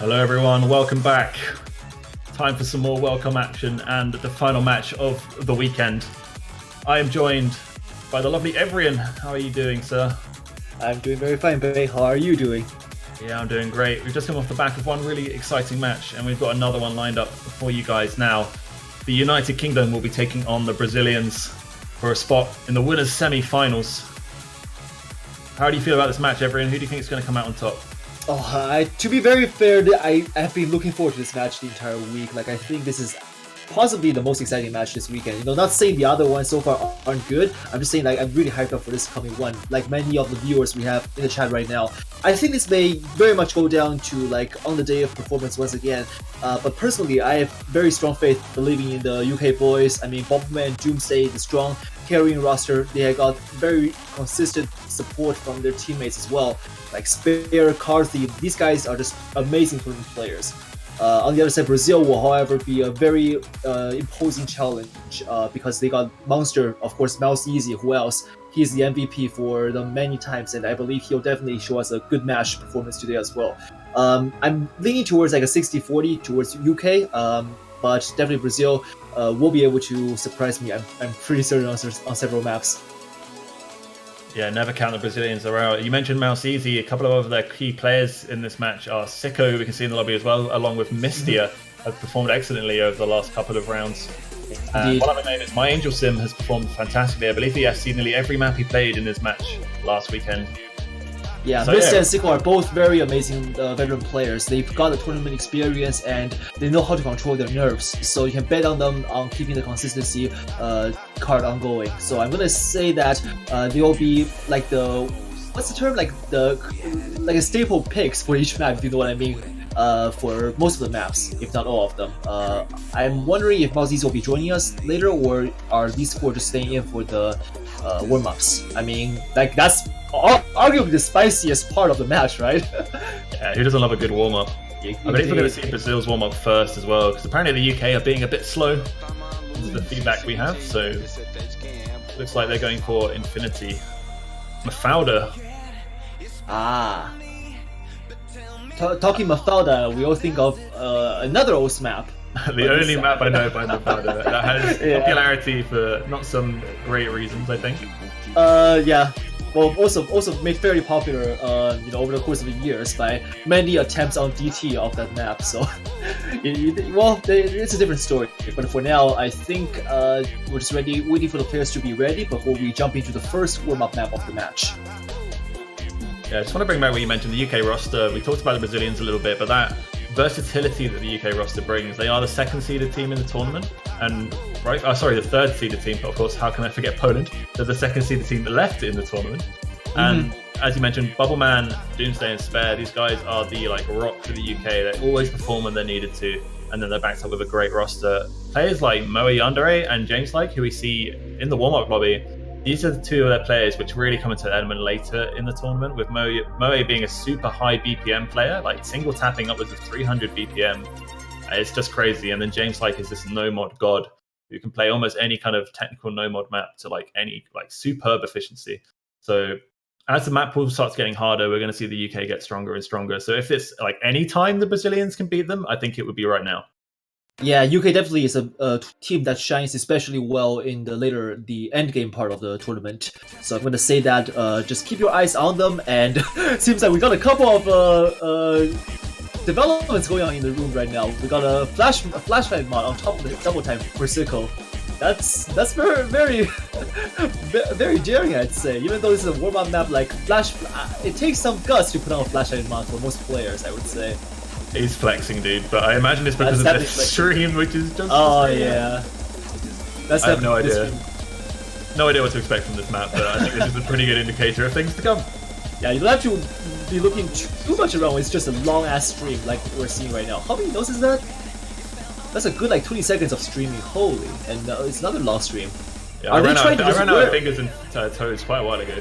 Hello everyone, welcome back. Time for some more welcome action and the final match of the weekend. I am joined by the lovely Evrian. How are you doing, sir? I'm doing very fine, Bay. How are you doing? Yeah, I'm doing great. We've just come off the back of one really exciting match, and we've got another one lined up for you guys now. The United Kingdom will be taking on the Brazilians for a spot in the winners' semi-finals. How do you feel about this match, Evrian? Who do you think is going to come out on top? To be very fair, I have been looking forward to this match the entire week. Like, I think this is possibly the most exciting match this weekend. You know, not saying the other ones so far aren't good. I'm just saying, like, I'm really hyped up for this coming one. Like many of the viewers we have in the chat right now, I think this may very much go down to like on the day of performance once again. But personally, I have very strong faith believing in the UK boys. I mean, Bombman, Doomsday, the strong carrying roster. They have got very consistent support from their teammates as well. Like Spear, Carthy, these guys are just amazing tournament players. On the other side, Brazil will, however, be a very imposing challenge because they got Monster, of course, Mouse Easy. Who else? He's the MVP for them many times, and I believe he'll definitely show us a good match performance today as well. I'm leaning towards like a 60-40 towards UK, but definitely Brazil will be able to surprise me. I'm pretty certain on several maps. Yeah, never count the Brazilians are out. You mentioned Mouse Easy. A couple of their key players in this match are Sicko, we can see in the lobby as well, along with Mystia, have performed excellently over the last couple of rounds. And one of the names, My Angel Sim, has performed fantastically. I believe he has seen nearly every map he played in his match last weekend. Yeah, So, Mystia and Sicko are both very amazing veteran players. They've got the tournament experience and they know how to control their nerves. So you can bet on them on keeping the consistency card ongoing. So I'm gonna say that they'll be like the what's the term, like a staple picks for each map, if you know what I mean. For most of the maps, if not all of them. I'm wondering if Mauzies will be joining us later, or are these four just staying in for the warm-ups? I mean, like that's arguably the spiciest part of the match, right? Yeah, who doesn't love a good warm-up? I believe we're going to see Brazil's warm-up first as well, because apparently the UK are being a bit slow. This is the feedback we have, so looks like they're going for Infinity. Mafalda. Talking Mafalda, we all think of another OS map. The only map I know by Mafalda that has popularity for not some great reasons, I think. Yeah. Well, also made fairly popular, over the course of the years by many attempts on DT of that map. So, it's a different story. But for now, I think we're just waiting for the players to be ready before we jump into the first warm-up map of the match. Yeah, I just want to bring back what you mentioned, the UK roster. We talked about the Brazilians a little bit, but that versatility that the UK roster brings, they are the second seeded team in the tournament, and the third seeded team, but of course, how can I forget Poland? They're the second seeded team left in the tournament. And as you mentioned, Bubbleman, Doomsday and Spare, these guys are the rock for the UK. They always perform when they're needed to, and then they're backed up with a great roster. Players like Moe Yandere and James Like, who we see in the warm-up lobby, these are the two of their players which really come into element later in the tournament, with Moe being a super high BPM player, like single tapping upwards of 300 BPM. It's just crazy. And then James Like is this no-mod god who can play almost any kind of technical no-mod map to any superb efficiency. So as the map pool starts getting harder, we're going to see the UK get stronger and stronger. So if it's any time the Brazilians can beat them, I think it would be right now. Yeah, UK definitely is a team that shines especially well in the end game part of the tournament. So I'm going to say that just keep your eyes on them, and seems like we got a couple of developments going on in the room right now. We got a flashlight mod on top of the double time for Sicko. That's very very very daring, I'd say. Even though this is a warm-up map, it takes some guts to put on a flashlight mod for most players, I would say. He's flexing, dude, but I imagine it's because of the stream, which is just... Oh, yeah. I have no idea. No idea what to expect from this map, but I think this is a pretty good indicator of things to come. Yeah, you don't have to be looking too much around. It's just a long-ass stream like we're seeing right now. How many nodes is that? That's a good 20 seconds of streaming. Holy. And it's another long stream. Yeah, I ran out of fingers and toes quite a while ago.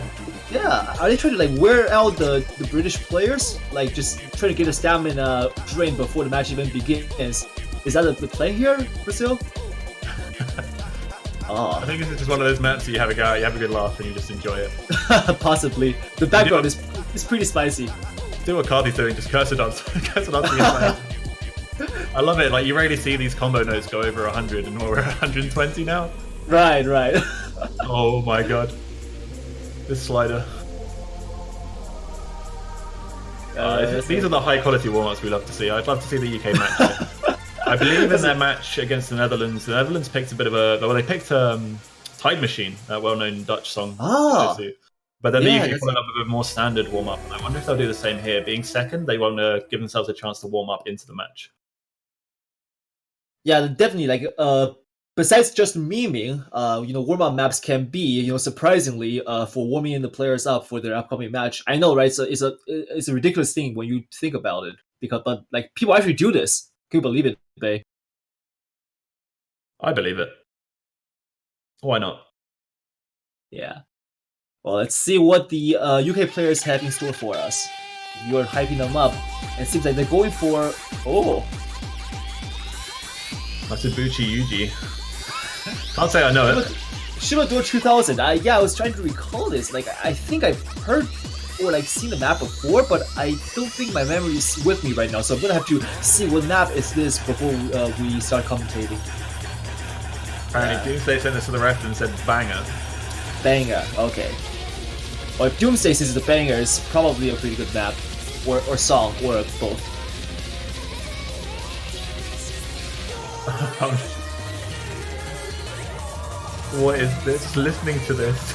Yeah, are they trying to wear out the British players? Just trying to get a stamina drain before the match even begins? Is that the play here, Brazil? I think this is just one of those maps that you have a good laugh and you just enjoy it. Possibly. The background is pretty spicy. do what Cardi's doing, just cursor dance. Cursor dance the entire. I love it. Like you rarely see these combo notes go over 100, and we're at 120 now. Right. Oh my god, this slider. These are the high quality warm-ups we love to see. I'd love to see the UK match. I believe in their match against the Netherlands. The Netherlands picked a bit of a they picked Tide Machine, that well-known Dutch song. But then they usually followed up with a more standard warm-up. And I wonder if they'll do the same here. Being second, they want to give themselves a chance to warm up into the match. Yeah, definitely. Like, besides just memeing, warm-up maps can be, surprisingly, for warming in the players up for their upcoming match. I know, right? So it's a ridiculous thing when you think about it, but like people actually do this. Can you believe it, Bay? I believe it. Why not? Yeah. Well, let's see what the UK players have in store for us. You're hyping them up. It seems like they're going for... Oh! Matsubuchi Yuji. Can't say I know it. Shiba Duo 2000. I was trying to recall this. Like, I think I've heard or like seen the map before, but I don't think my memory is with me right now. So I'm gonna have to see what map is this before we start commentating. Apparently, Doomsday sent this to the ref and said banger. Banger, okay. Well, if Doomsday says the banger is probably a pretty good map, or song, or both. What is this? Listening to this.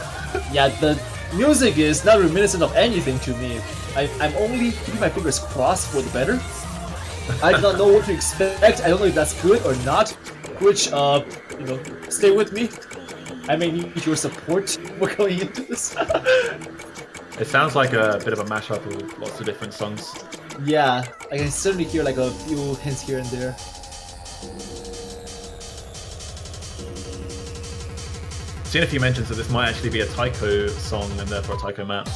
Yeah, the music is not reminiscent of anything to me. I'm only keeping my fingers crossed for the better. I do not know what to expect. I don't know if that's good or not. Which, stay with me. I may need your support for going into this. It sounds like a bit of a mashup of lots of different songs. Yeah, I can certainly hear like a few hints here and there. Seen a few mentions that this might actually be a Taiko song and therefore a Taiko map.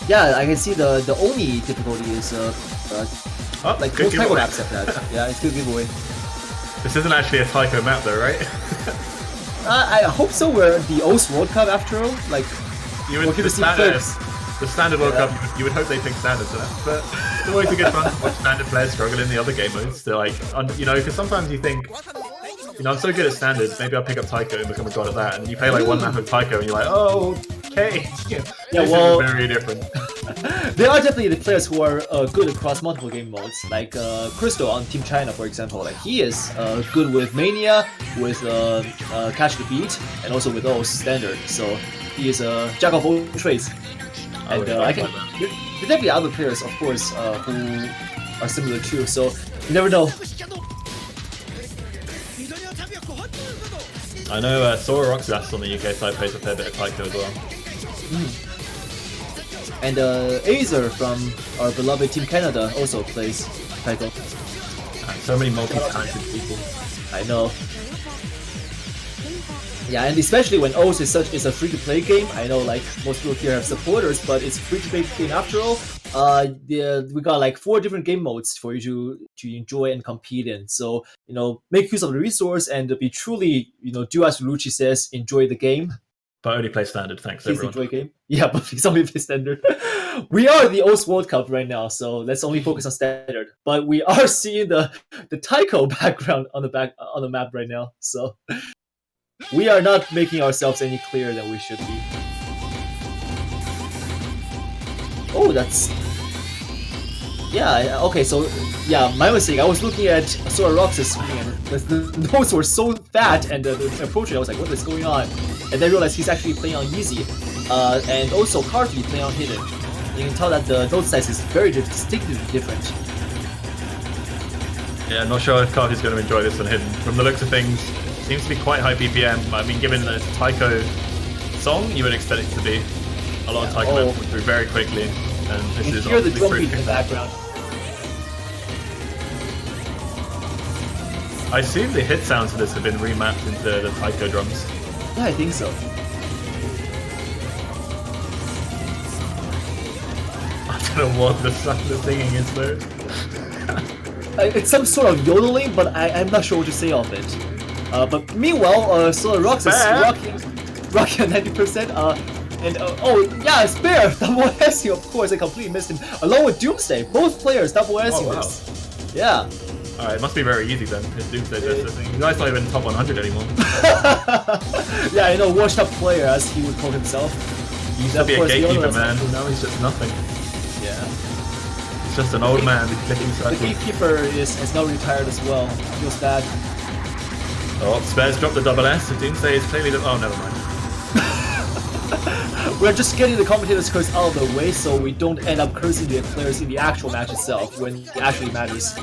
Yeah, I can see the Oni difficulty is like good most Taiko giveaway. maps have that. Yeah, it's good giveaway. This isn't actually a Taiko map though, right? I hope so. We're the OS World Cup after all. Like, You would, we're gonna see clips. the standard World Cup, you would hope they pick standard for that. But it's always a good fun to watch standard players struggle in the other game modes. They're like, because sometimes you think, I'm so good at standards, maybe I'll pick up Taiko and become a god at that. And you play like one map of Taiko and you're like, oh, okay. This is very different. There are definitely the players who are good across multiple game modes, like Crystal on Team China, for example. Like he is good with Mania, with Catch the Beat, and also with those standard. So he is a jack of all trades. And there are definitely other players, of course, who are similar too. So you never know. I know Sora Roxas on the UK side plays a fair bit of Taiko as well. And Azer from our beloved Team Canada also plays Taiko. So many multi-talented people. I know. Yeah, and especially when OS is a free-to-play game. I know like most people here have supporters, but it's a free-to-play game after all. We got like 4 different game modes for you to enjoy and compete in. So make use of the resource and be truly do as Lucci says, enjoy the game. But only play standard, thanks Please everyone. enjoy game. Yeah, but please only play standard. We are the OS World Cup right now, so let's only focus on standard. But we are seeing the Taiko background on the map right now, so we are not making ourselves any clearer than we should be. Oh, that's... Yeah, okay, so... Yeah, my mistake. I was looking at Sora Rox's screen and the notes were so fat and the approach, I was like, what is going on? And then I realized he's actually playing on easy. And also Carty playing on hidden. You can tell that the note size is very distinctly different. Yeah, I'm not sure if Carty's going to enjoy this on hidden. From the looks of things, seems to be quite high BPM. I mean, given the Taiko song, you would expect it to be. A lot of Taiko maps went through very quickly. And this is hear the drum beat in the background. I assume the hit sounds of this have been remapped into the Taiko drums. Yeah, I think so. I don't know what the singing is though. It's some sort of yodeling, but I'm not sure what to say of it. But meanwhile, Solar Rocks is rocking at 90%. And oh yeah, Spear double S, of course. I completely missed him. Along with Doomsday, both players double S. Oh, wow. Yeah. Alright, it must be very easy then, because Doomsday does this thing. He's not even top 100 anymore. Yeah, you know, washed up player as he would call himself. He used to be a gatekeeper, man. Now he's just nothing. Yeah. He's just an old man who's clicking The circles. gatekeeper is now retired as well. Feels bad. Oh, Spares dropped the double S, so Doomsday is clearly the... Oh, never mind. We're just getting the commentator's curse out of the way so we don't end up cursing the players in the actual match itself when it actually matters.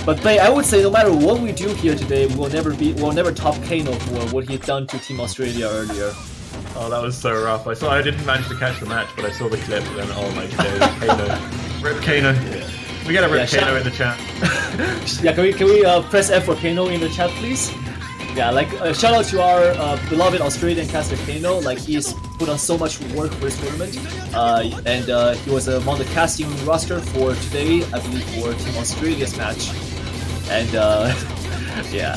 But Bay, I would say no matter what we do here today, we'll never top Kano for what he done to Team Australia earlier. Oh, that was so rough. I didn't manage to catch the match, but I saw the clip and then, oh my god, Kano. Rip Kano. We gotta rip Kano in the chat. Yeah, can we press F for Kano in the chat, please? Yeah, like shout out to our beloved Australian caster Kano. Like he's put on so much work for this tournament, and he was among the casting roster for today, I believe, for Team Australia's match. And yeah.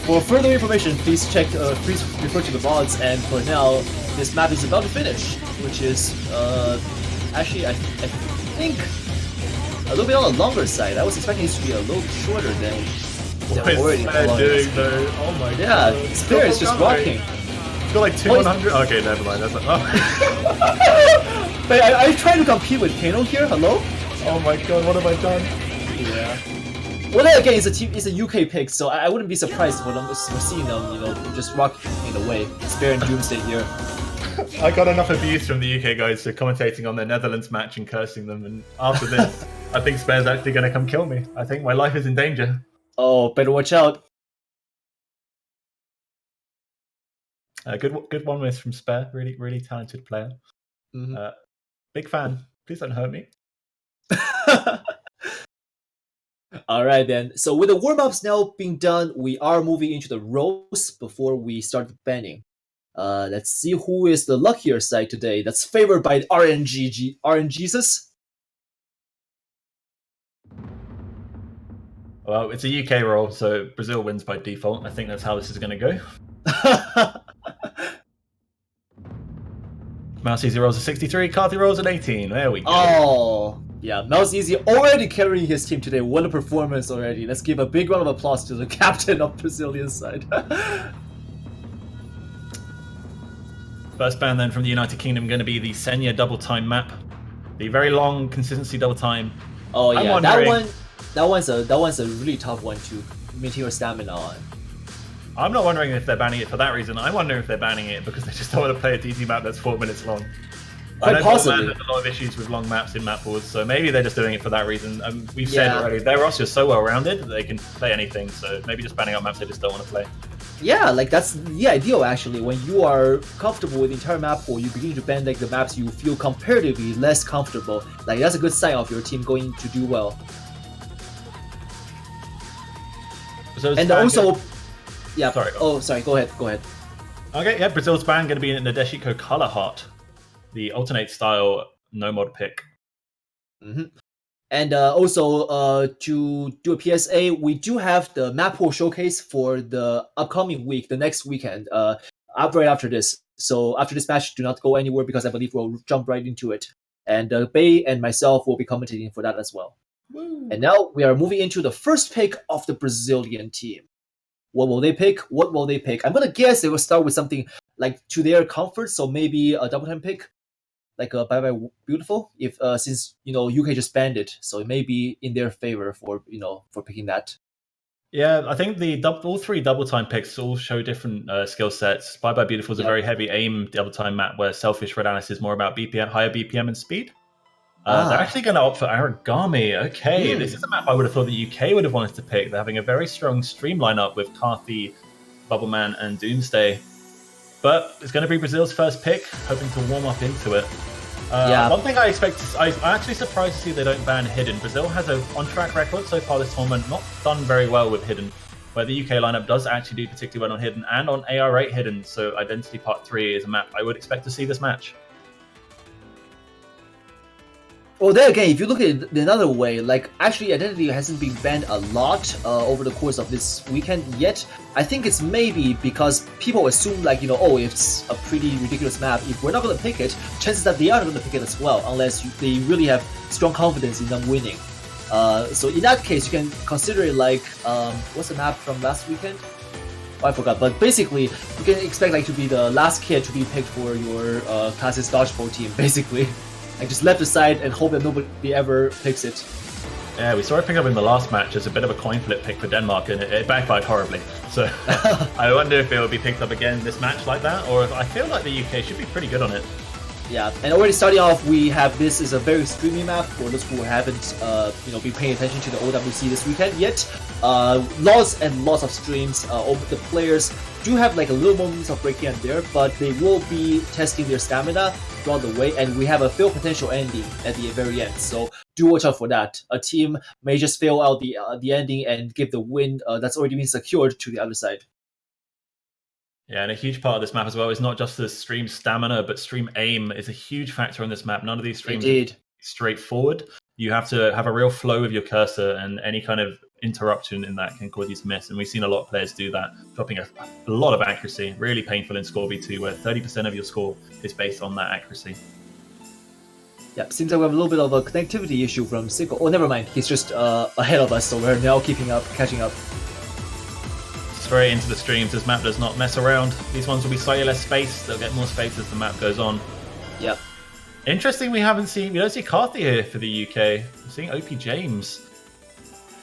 For further information, please please refer to the VODs. And for now, this map is about to finish, which is actually I think a little bit on the longer side. I was expecting it to be a little shorter than. What is Spare doing though? Oh my god. Yeah, Spare is just rocking. It's got like 200. Okay, never mind. That's like, But are you trying to compete with Kano here? Hello? oh my god, what have I done? Yeah. Well, then again, it's a UK pick, so I wouldn't be surprised for seeing them, you know, just rocking in a way. Spare and Doomsday here. I got enough abuse from the UK guys for commentating on their Netherlands match and cursing them, and after this, I think Spare's actually going to come kill me. I think my life is in danger. Oh, better watch out. Good one miss from Spare. Really talented player. Mm-hmm. Big fan. Please don't hurt me. Alright then, so with the warm-ups now being done, we are moving into the roast before we start the banning. Let's see who is the luckier side today that's favored by RNGesus. Well, it's a UK roll, so Brazil wins by default. I think that's how this is going to go. Mouse Easy rolls a 63, Carthy rolls an 18. There we go. Oh, yeah, Mouse Easy already carrying his team today. What a performance already. Let's give a big round of applause to the captain of Brazilian side. First ban then from the United Kingdom going to be the Senya double time map. The very long consistency double time. Oh yeah, wondering... that one's a really tough one to maintain your stamina on. I'm not wondering if they're banning it for that reason. I wonder if they're banning it because they just don't want to play a DT map that's 4 minutes long. Quite possibly. There's a lot of issues with long maps in map boards, so maybe they're just doing it for that reason. We've said Yeah. already, their roster is so well rounded that they can play anything, so maybe just banning out maps they just don't want to play. Yeah, like that's the ideal actually. When you are comfortable with the entire map pool, you begin to ban like the maps you feel comparatively less comfortable. Like that's a good sign of your team going to do well. So And also, yeah. Sorry. Oh, sorry. Go ahead. Okay, yeah, Brazil's ban going to be in the Nadeshiko Color Heart, the alternate style no mod pick. Mm-hmm. And also, to do a PSA, we do have the map pool showcase for the upcoming week, the next weekend, right after this. So after this match, do not go anywhere because I believe we'll jump right into it. And Bay and myself will be commentating for that as well. Woo. And now we are moving into the first pick of the Brazilian team. What will they pick? I'm gonna guess they will start with something like to their comfort, so maybe a double time pick, like a Bye Bye Beautiful. If since UK just banned it, so it may be in their favor for picking that. Yeah, I think all three double time picks all show different skill sets. Bye Bye Beautiful is a very heavy aim double time map, where Selfish Red Alice is more about BPM, higher BPM and speed. They're actually going to opt for Aragami. Okay, This is a map I would have thought the UK would have wanted to pick. They're having a very strong stream lineup with Carthy, Bubbleman, and Doomsday. But it's going to be Brazil's first pick, hoping to warm up into it. One thing I expect, I'm actually surprised to see they don't ban Hidden. Brazil has an on-track record so far this tournament, not done very well with Hidden, where the UK lineup does actually do particularly well on Hidden and on AR8 Hidden, so Identity Part 3 is a map I would expect to see this match. Well, then again, if you look at it another way, like actually Identity hasn't been banned a lot over the course of this weekend yet. I think it's maybe because people assume like, oh, it's a pretty ridiculous map. If we're not going to pick it, chances that they are going to pick it as well, unless they really have strong confidence in them winning. So in that case, you can consider it like, what's the map from last weekend? Oh, I forgot, but basically, you can expect like to be the last kid to be picked for your class's dodgeball team, basically. Like just left aside and hope that nobody ever picks it. Yeah, we saw it pick up in the last match as a bit of a coin flip pick for Denmark, and it backfired horribly. So I wonder if it will be picked up again this match like that, or if I feel like the UK should be pretty good on it. Yeah, and already starting off, we have this is a very streamy map for those who haven't, been paying attention to the OWC this weekend yet. Lots and lots of streams. The players do have like a little moments of breaking in there, but they will be testing their stamina throughout the way, and we have a fail potential ending at the very end. So do watch out for that. A team may just fail out the ending and give the win that's already been secured to the other side. Yeah, and a huge part of this map as well is not just the stream stamina, but stream aim is a huge factor on this map. None of these streams are straightforward. You have to have a real flow with your cursor, and any kind of interruption in that can cause you to miss. And we've seen a lot of players do that, dropping a lot of accuracy. Really painful in Score V2, where 30% of your score is based on that accuracy. Yeah, seems like we have a little bit of a connectivity issue from Sicko. Oh, never mind. He's just ahead of us, so we're now catching up. Straight into the streams. This map does not mess around. These ones will be slightly less space. They'll get more space as the map goes on. Yep. Interesting, we don't see Carthy here for the UK. We're seeing OP James.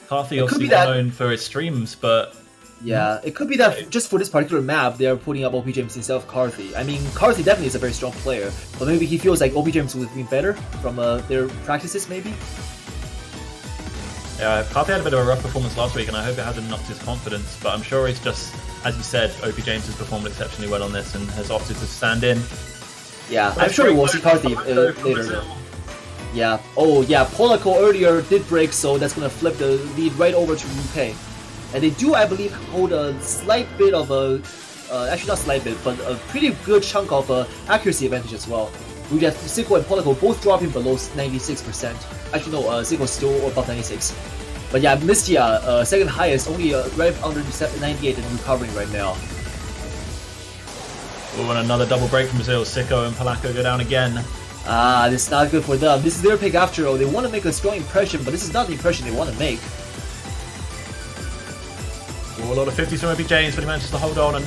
Carthy obviously well known for his streams, but yeah, it could be that just for this particular map, they're putting up OP James instead of Carthy. I mean, Carthy definitely is a very strong player, but maybe he feels like OP James would have been better from their practices, maybe. Yeah, Carthy had a bit of a rough performance last week, and I hope it hasn't knocked his confidence, but I'm sure he's just, as you said, OP James has performed exceptionally well on this and has opted to stand in. Yeah, I'm sure we'll see Carthy later. Yeah. Oh, yeah, Polako earlier did break, so that's going to flip the lead right over to UK. And they do, I believe, hold a slight bit of a... actually, not slight bit, but a pretty good chunk of accuracy advantage as well. We have Sicko and Polako both dropping below 96%. Actually, no, Sicko's still above 96. But yeah, Mistia, second highest, only right under 98 and recovering right now. Oh, and another double break from Brazil. Sicko and Polako go down again. Ah, this is not good for them. This is their pick after all. They want to make a strong impression, but this is not the impression they want to make. Oh, a lot of 50s from OP James, but he manages to hold on. And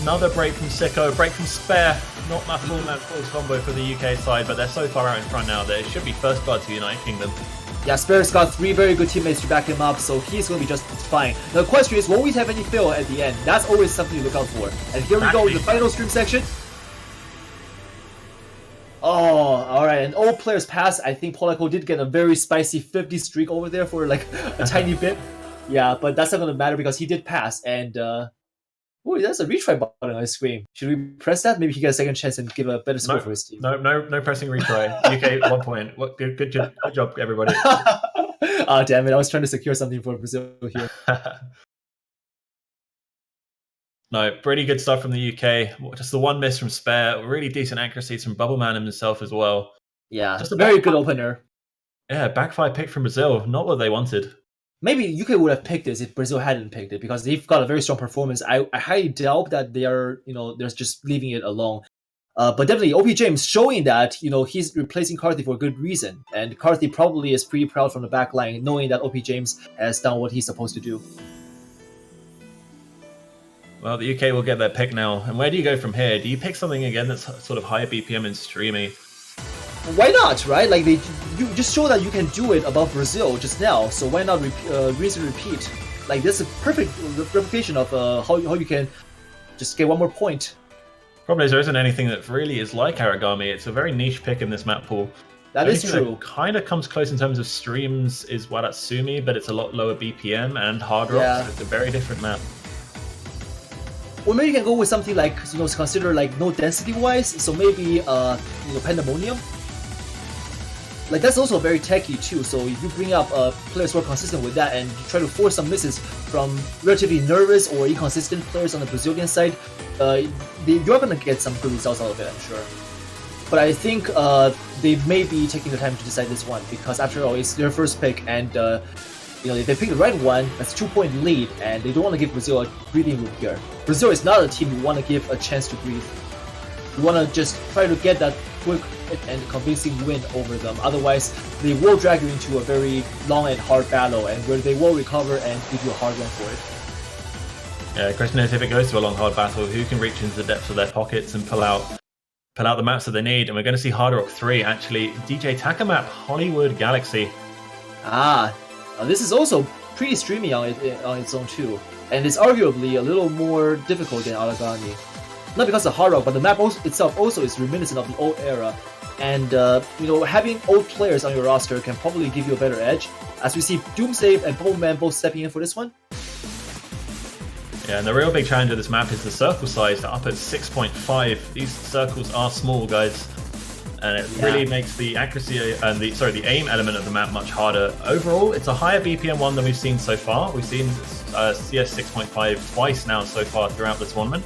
another break from Sicko, break from Spare. Not my full match force combo for the UK side, but they're so far out in front now that it should be first blood to United Kingdom. Yeah, Spare's got 3 very good teammates to back him up, so he's going to be just fine. The question is, will we have any fail at the end? That's always something to look out for. And here we go with the final stream section. Oh, alright, and all players pass. I think Polako did get a very spicy 50 streak over there for like a tiny bit. Yeah, but that's not going to matter because he did pass, and oh, that's a retry button on his screen. Should we press that? Maybe he gets a second chance and give a better score for his team. No pressing retry. UK 1 point. What good job, everybody. Ah, damn it! I was trying to secure something for Brazil here. No, pretty good stuff from the UK. Just the one miss from Spare. Really decent accuracies from Bubbleman himself as well. Yeah, just a very good opener. Yeah, backfire pick from Brazil. Not what they wanted. Maybe UK would have picked this if Brazil hadn't picked it because they've got a very strong performance. I highly doubt that they are, they're just leaving it alone. But definitely, OP James showing that, he's replacing Carthy for a good reason. And Carthy probably is pretty proud from the back line, knowing that OP James has done what he's supposed to do. Well, the UK will get their pick now. And where do you go from here? Do you pick something again that's sort of higher BPM and streamy? Why not, right? Like, you just show that you can do it above Brazil just now, so why not rinse and repeat? Like, this is a perfect replication of how you can just get one more point. Problem is, there isn't anything that really is like Aragami. It's a very niche pick in this map pool. That is true. That kind of comes close in terms of streams is Wadatsumi, but it's a lot lower BPM and hard rocks. Yeah. It's a very different map. Or maybe you can go with something like, consider like no density wise, so maybe Pandemonium. Like, that's also very techy too, so if you bring up players who are consistent with that and you try to force some misses from relatively nervous or inconsistent players on the Brazilian side, you're going to get some good results out of it, I'm sure. but I think they may be taking the time to decide this one because after all, it's their first pick, and if they pick the right one, that's 2-point lead, and they don't want to give Brazil a breathing room here. Brazil is not a team you want to give a chance to breathe. You want to just try to get that quick and convincing win over them. Otherwise, they will drag you into a very long and hard battle, and where they will recover and give you a hard run for it. Yeah, the question is, if it goes to a long, hard battle, who can reach into the depths of their pockets and pull out the maps that they need? And we're going to see Hard Rock 3 actually DJ Taka map Hollywood Galaxy. This is also pretty streamy on its own too, and it's arguably a little more difficult than Alagani. Not because of Hard Rock, but the map itself also is reminiscent of the old era, and having old players on your roster can probably give you a better edge. As we see Doomsday and Bubbleman both stepping in for this one. Yeah, and the real big challenge of this map is the circle size. They're up at 6.5. These circles are small, guys, and it really makes the accuracy and the aim element of the map much harder. Overall, it's a higher BPM one than we've seen so far. We've seen CS 6.5 twice now so far throughout the tournament.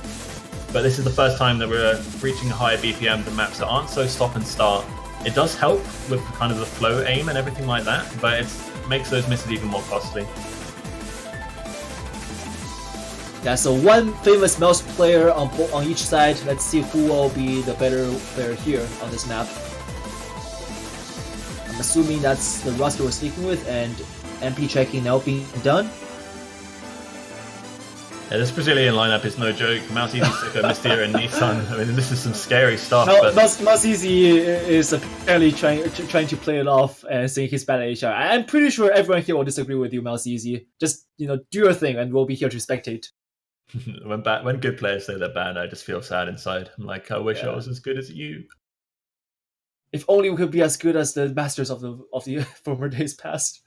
But this is the first time that we're reaching a higher BPM than maps that aren't so stop and start. It does help with kind of the flow aim and everything like that, but it makes those misses even more costly. Yeah, so one famous mouse player on each side. Let's see who will be the better player here on this map. I'm assuming that's the roster we're sticking with, and MP checking now being done. Yeah, this Brazilian lineup is no joke. Mouse Easy, Sicko, Mystia, and Nissan. I mean, this is some scary stuff. Mouse Easy is apparently trying to play it off and saying he's bad at HR. I'm pretty sure everyone here will disagree with you, Mouse Easy. Just do your thing, and we'll be here to spectate. When good players say they're bad, I just feel sad inside. I'm like, I wish I was as good as you. If only we could be as good as the masters of the former days past.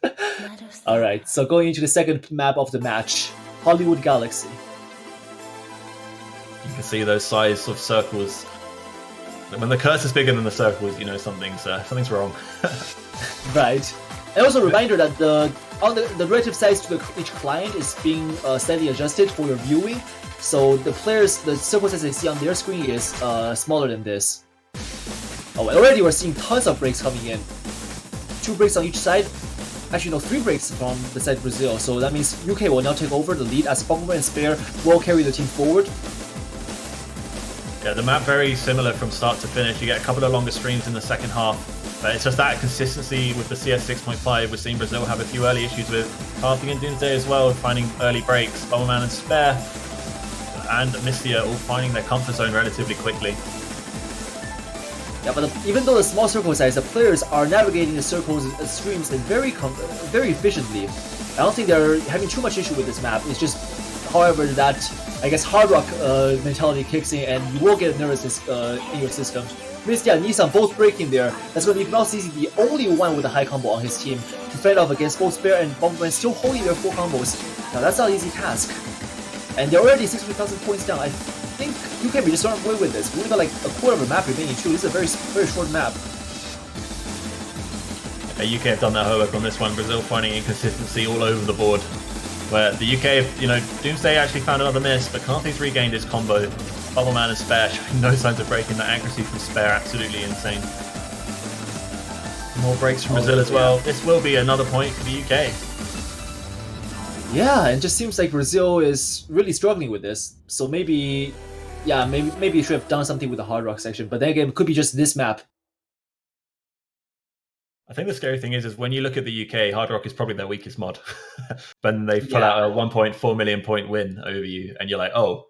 All right, so going into the second map of the match. Hollywood Galaxy. You can see those size of circles. When the curse is bigger than the circles, you know something's wrong. Right. And also a reminder that the relative size to each client is being steadily adjusted for your viewing. So the circle size they see on their screen is smaller than this. Oh, and already we're seeing tons of breaks coming in. 2 breaks on each side. Actually, no, 3 breaks from the side of Brazil, so that means UK will now take over the lead as Bomberman and Spare will carry the team forward. Yeah, the map very similar from start to finish. You get a couple of longer streams in the second half, but it's just that consistency with the CS 6.5. We're seeing Brazil have a few early issues with Carthy and Doomsday as well, finding early breaks. Bomberman and Spare and Mystia all finding their comfort zone relatively quickly. Yeah, but even though the small circle size, the players are navigating the circles and streams very efficiently. I don't think they're having too much issue with this map. It's just, however, that I guess Hard Rock mentality kicks in, and you will get nervousness in your system. Mystia and Nissan both breaking there. That's going to be Mouse Easy the only one with a high combo on his team to fight off against both Spare and Bomberman still holding their 4 combos. Now that's not an easy task. And they're already 600,000 points down. I think UK may just run away with this. We only got like a quarter of a map remaining too. This is a very short map. UK have done their homework on this one. Brazil finding inconsistency all over the board. Where the UK, Doomsday actually found another miss, but Carthy's regained his combo. Bubbleman and Spare showing no signs of breaking. That accuracy from Spare absolutely insane. More breaks from Brazil as well. This will be another point for the UK. Yeah, it just seems like Brazil is really struggling with this. So maybe you should have done something with the Hard Rock section. But then again, it could be just this map. I think the scary thing is when you look at the UK, Hard Rock is probably their weakest mod. When they pull out a 1.4 million point win over you, and you're like, oh,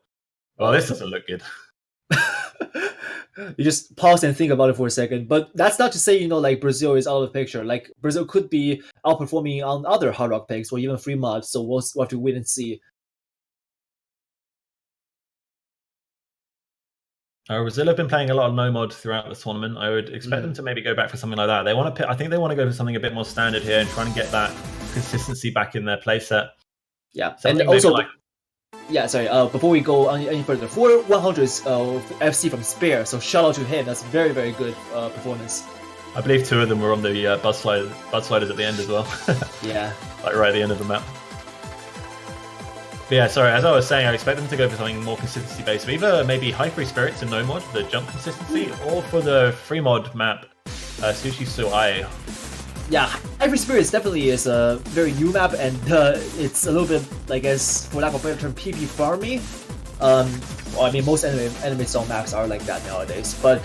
well, this doesn't look good. You just pause and think about it for a second. But that's not to say, like Brazil is out of the picture. Like Brazil could be outperforming on other Hard Rock picks or even free mods. So we'll have to wait and see. Brazil have been playing a lot of no mod throughout the tournament. I would expect them to maybe go back for something like that. I think they want to go for something a bit more standard here and try and get that consistency back in their playset. Yeah, something and also, sorry. Before we go any further, 4-100 is FC from Spare, so shout out to him. That's very, very good performance. I believe 2 of them were on the bud sliders at the end as well. Yeah, like right at the end of the map. But yeah, sorry, as I was saying, I expect them to go for something more consistency-based. Either maybe High Free Spirits and No Mod for the jump consistency, or for the free mod map, Sushi Suai. Yeah, Ivory Spirits definitely is a very new map, and it's a little bit, I guess, for lack of a better term, PP farmy. Well, I mean, most anime style maps are like that nowadays. But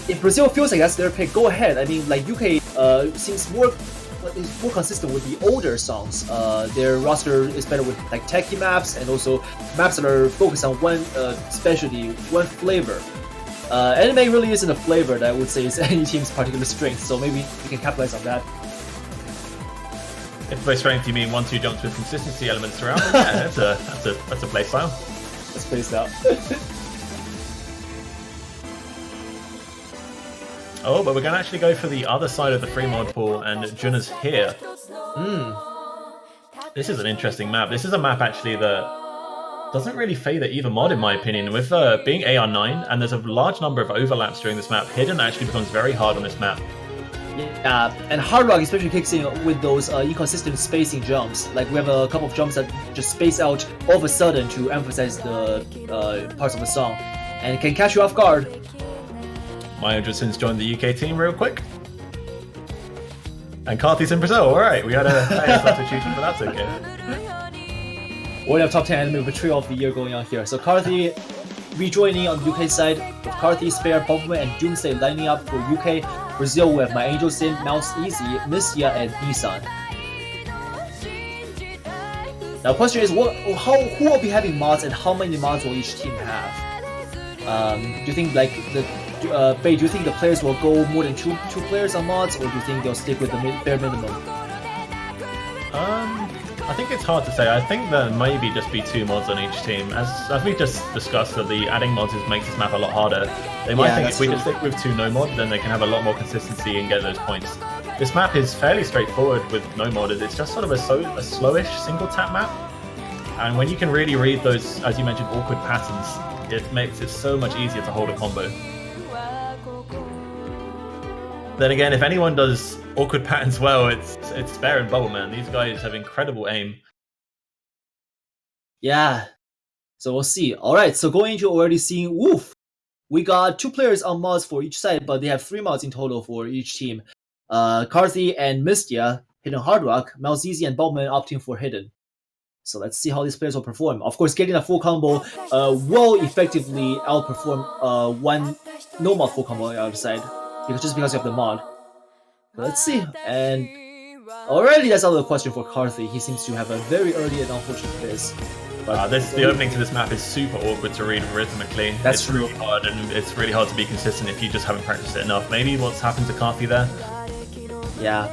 if Brazil feels like that's their pick, go ahead. I mean, like UK seems more consistent with the older songs. Their roster is better with like techie maps and also maps that are focused on one specialty, one flavor. Anime really isn't a flavor that I would say is any team's particular strength, so maybe we can capitalize on that. If by strength you mean 1-2 jumps with consistency elements throughout, yeah, that's a play style. Let's play this out. Oh, but we're going to actually go for the other side of the free mod pool, and Juna's here. This is an interesting map. This is a map actually that doesn't really favour either mod, in my opinion. With being AR9, and there's a large number of overlaps during this map, Hidden actually becomes very hard on this map. Yeah, and Hard Rock especially kicks in with those inconsistent spacing jumps. Like we have a couple of jumps that just space out all of a sudden to emphasize the parts of the song, and it can catch you off guard. Maya just since joined the UK team real quick. And Carthy's in Brazil, alright, we had a substitution, but that's okay. We have top 10 anime betrayal of the year going on here. So Carthy rejoining on the UK side, with Carthy, Spare, Bombman, and Doomsday lining up for UK. Brazil, we have My Angel Sin, Mouse Easy, Missia, and Nissan. Now, the question is, who will be having mods and how many mods will each team have? Do you think like Bei, do you think the players will go more than two players on mods, or do you think they'll stick with the bare minimum? I think it's hard to say. I think there maybe just be 2 mods on each team. As we just discussed, that the adding mods makes this map a lot harder. They might think if we just stick with 2 no mod, then they can have a lot more consistency and get those points. This map is fairly straightforward with no modded. It's just sort of a slowish single tap map. And when you can really read those, as you mentioned, awkward patterns, it makes it so much easier to hold a combo. Then again, if anyone does awkward patterns well, it's Spare and Bubbleman. These guys have incredible aim. Yeah, so we'll see. Alright, so going into already seeing Woof. We got 2 players on mods for each side, but they have 3 mods in total for each team. Carthy and Mistia, Hidden Hard Rock, Malzizi and Bubbleman opting for Hidden. So let's see how these players will perform. Of course, getting a full combo will effectively outperform one no mod full combo on the other side. Just because you have the mod. But let's see. And already that's out of the question for Carthy. He seems to have a very early and unfortunate miss. But the opening to this map is super awkward to read rhythmically. That's true. Really hard, and it's really hard to be consistent if you just haven't practiced it enough. Maybe what's happened to Carthy there. Yeah.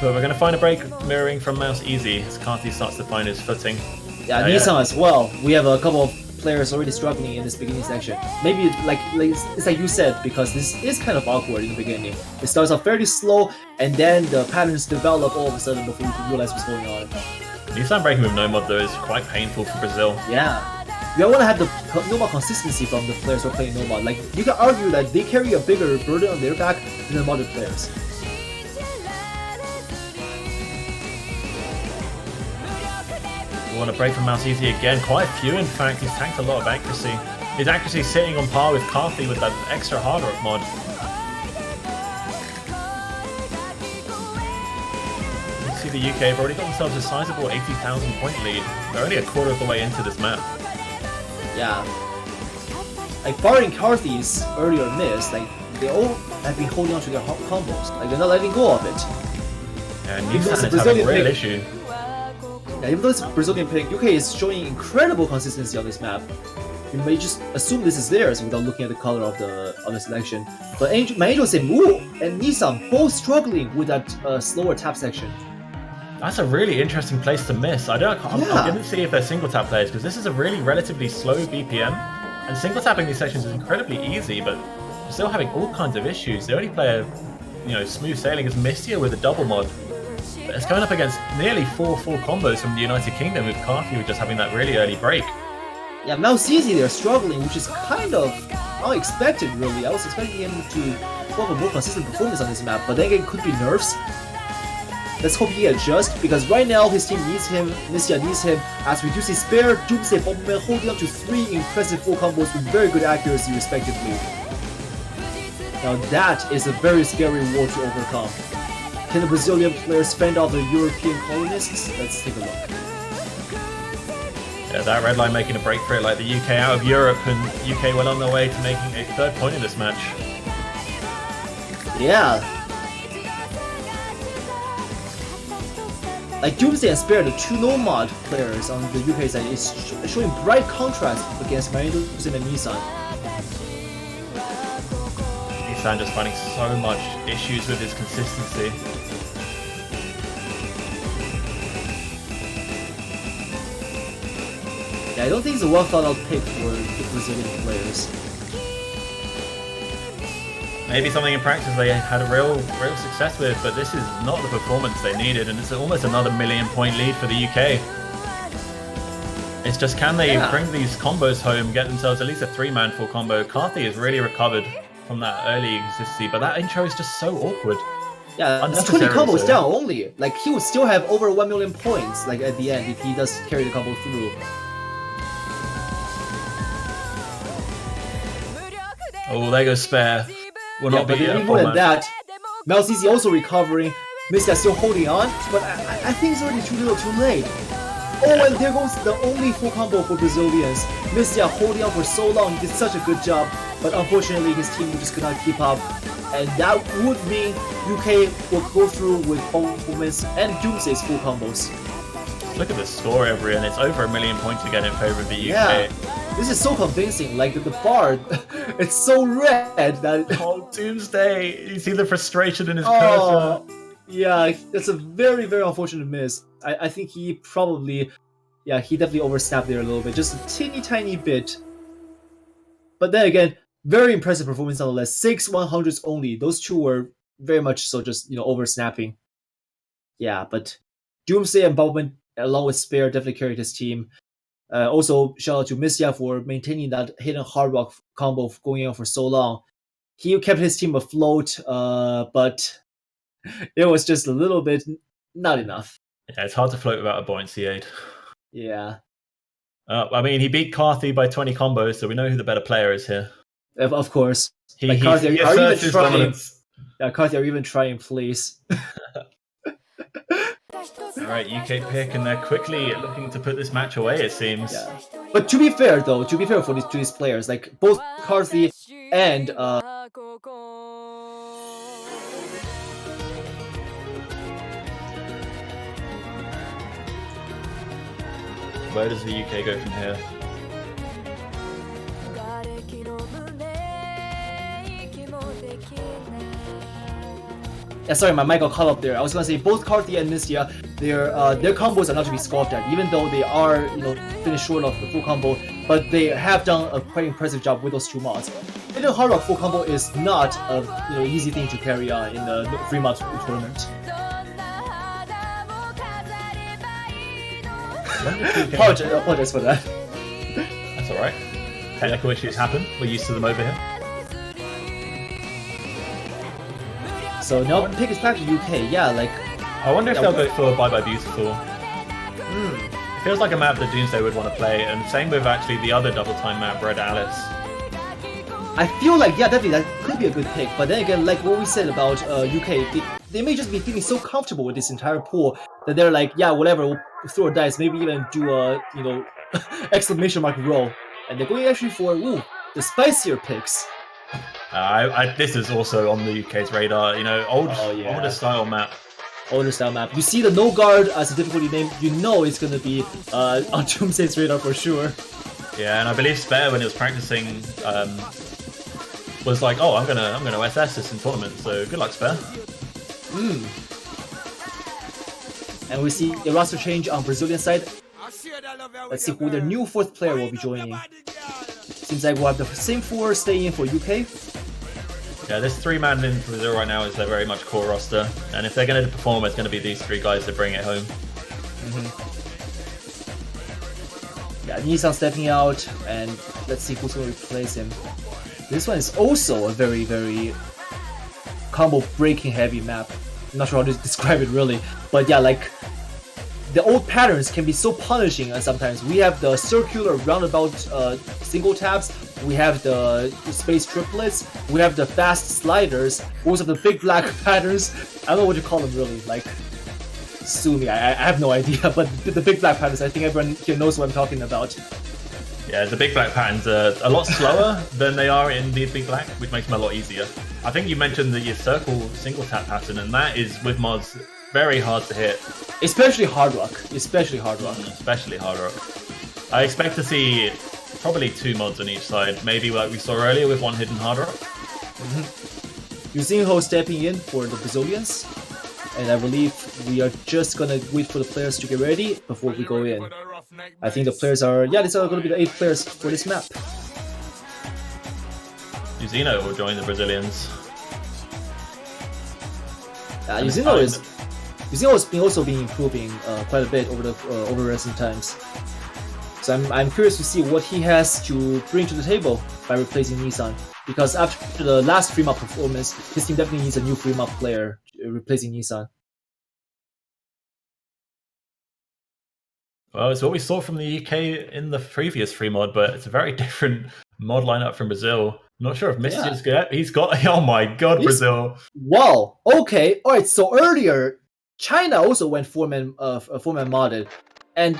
But we're going to find a break mirroring from Mouse Easy as Carthy starts to find his footing. Yeah, Nissan as well. We have a couple of players already struggling in this beginning section. Maybe it's like you said, because this is kind of awkward in the beginning. It starts off fairly slow, and then the patterns develop all of a sudden before you can realize what's going on. Nissan breaking with no mod though is quite painful for Brazil. Yeah. You want to have the no mod consistency from the players who are playing no mod. Like, you can argue that they carry a bigger burden on their back than the modded players. We want to break from Mouse Easy again. Quite a few, in fact. He's tanked a lot of accuracy. His accuracy sitting on par with Carthy with that extra hard rock mod. You see the UK have already got themselves a sizable 80,000 point lead. They're only a quarter of the way into this map. Yeah. Like, barring Carthy's earlier miss, like, they all have been holding on to their combos. Like, they're not letting go of it. And Nissan is having a real issue. Yeah, even though it's a Brazilian pick, UK is showing incredible consistency on this map. You may just assume this is theirs without looking at the color of the selection. But My Angel said Wu and Nissan both struggling with that slower tap section. That's a really interesting place to miss. I'm going to see if they're single tap players, because this is a really relatively slow BPM, and single tapping these sections is incredibly easy, but you're still having all kinds of issues. The only player, smooth sailing is Mistia with a double mod. But it's going up against nearly 4 full combos from the United Kingdom, with Carthy just having that really early break. Yeah, Malzizi, they're struggling, which is kind of unexpected, really. I was expecting him to have a more consistent performance on this map, but then it could be nerfs. Let's hope he adjusts, because right now his team needs him, Mistia needs him, as we do see Spare, Doomsday, Bombman holding up to 3 impressive full combos with very good accuracy respectively. Now that is a very scary wall to overcome. Can the Brazilian players fend off the European colonists? Let's take a look. Yeah, that red line making a break for it, like the UK out of Europe, and UK well on their way to making a 3rd point in this match. Yeah. Like Doomsday and Spare, the 2 no-mod players on the UK side, is showing bright contrast against Marino and Nissan. Nissan just finding so much issues with his consistency. Yeah, I don't think it's a well thought out pick for the Brazilian players. Maybe something in practice they had a real success with, but this is not the performance they needed, and it's almost another 1 million point lead for the UK. It's just, can they bring these combos home, get themselves at least a 3-man full combo? Carthy has really recovered from that early consistency, but that intro is just so awkward. Yeah, it's 20 combos down only. Like, he would still have over 1 million points, like, at the end, if he does carry the combo through. Oh, there goes Spare. Will not be even than that, Malzizi also recovering. Mistia still holding on, but I think it's already too little, too late. Oh, and there goes the only full combo for Brazilians. Mistia holding on for so long, he did such a good job, but unfortunately his team just could not keep up. And that would mean UK will go through with Bowman's and Doomsday's full combos. Look at the score, everyone. It's over 1 million points again in favor of the UK. Yeah, this is so convincing. Like, the bar, it's so red that... Oh, Doomsday! You see the frustration in his cursor. Yeah, that's a very, very unfortunate miss. I think he probably... Yeah, he definitely oversnapped there a little bit. Just a teeny tiny bit. But then again, very impressive performance nonetheless. 6 100s only. Those two were very much so just, oversnapping. Yeah, but Doomsday and Bowman, along with Spare, definitely carried his team. Also, shout out to Mistia for maintaining that hidden hard rock combo going on for so long. He kept his team afloat, but it was just a little bit not enough. Yeah, it's hard to float without a buoyancy aid. Yeah. I mean, he beat Carthy by 20 combos, so we know who the better player is here. Of course. He Carthy, are you even trying? dominance. Yeah, Carthy, are you even trying, please? Alright, UK pick, and they're quickly looking to put this match away, it seems. Yeah. But to be fair, though, for these players, like, both Carthy and... Where does the UK go from here? Yeah, sorry, my mic got caught up there. I was gonna say both Carthy and Mistia, their combos are not to be scoffed at, even though they are, finished short of the full combo. But they have done a quite impressive job with those 2 mods. Hidden Hard Rock full combo is not a easy thing to carry on in the 3-mod tournament. Apologize for that. That's alright. Technical issues happen. We're used to them over here. So now pick is back to UK. Yeah, like... I wonder if they'll go for Bye Bye Beautiful. It feels like a map that Doomsday would want to play, and same with actually the other double time map, Red Alice. I feel like, yeah, definitely that could be a good pick, but then again, like what we said about UK, they may just be feeling so comfortable with this entire pool that they're like, yeah, whatever, we'll throw a dice, maybe even do a, exclamation mark roll. And they're going actually for, the spicier picks. This is also on the UK's radar, older style map. Older style map. You see the no guard as a difficulty name, it's going to be on Doomsday's radar for sure. Yeah, and I believe Spare, when he was practicing, was like, oh, I'm gonna SS this in tournament, so good luck, Spare. And we see a roster change on Brazilian side. Let's see who their new 4th player will be joining. Seems like we'll have the same 4 staying in for UK. Yeah, this 3-man in for Brazil right now is their very much core roster, and if they're going to perform, it's going to be these 3 guys that bring it home. Yeah, Nissan stepping out, and let's see who's going to replace him. This one is also a very, very combo breaking heavy map. I'm not sure how to describe it really, but yeah, like the old patterns can be so punishing sometimes. We have the circular roundabout single taps, we have the space triplets, we have the fast sliders, most of the big black patterns. I don't know what you call them really, like, sue me, I have no idea, but the big black patterns, I think everyone here knows what I'm talking about. Yeah, the big black patterns are a lot slower than they are in the big black, which makes them a lot easier. I think you mentioned the circle single tap pattern, and that is, with mods, very hard to hit. Especially hard rock. Especially hard rock. I expect to see probably 2 mods on each side, maybe like we saw earlier with one hidden hard rock. Yuzinho stepping in for the Brazilians, and I believe we are just gonna wait for the players to get ready before we go in. I think the players are, these are gonna be the 8 players for this map. Yuzinho will join the Brazilians. Yuzinho has also been improving quite a bit over recent times. So I'm curious to see what he has to bring to the table by replacing Nissan. Because after the last free map performance, his team definitely needs a new free map player replacing Nissan. Well, it's what we saw from the UK in the previous free mod, but it's a very different mod lineup from Brazil. I'm not sure if Misty's good. He's got, oh my god, Brazil. Wow, okay, alright, so earlier, China also went 4-man modded. And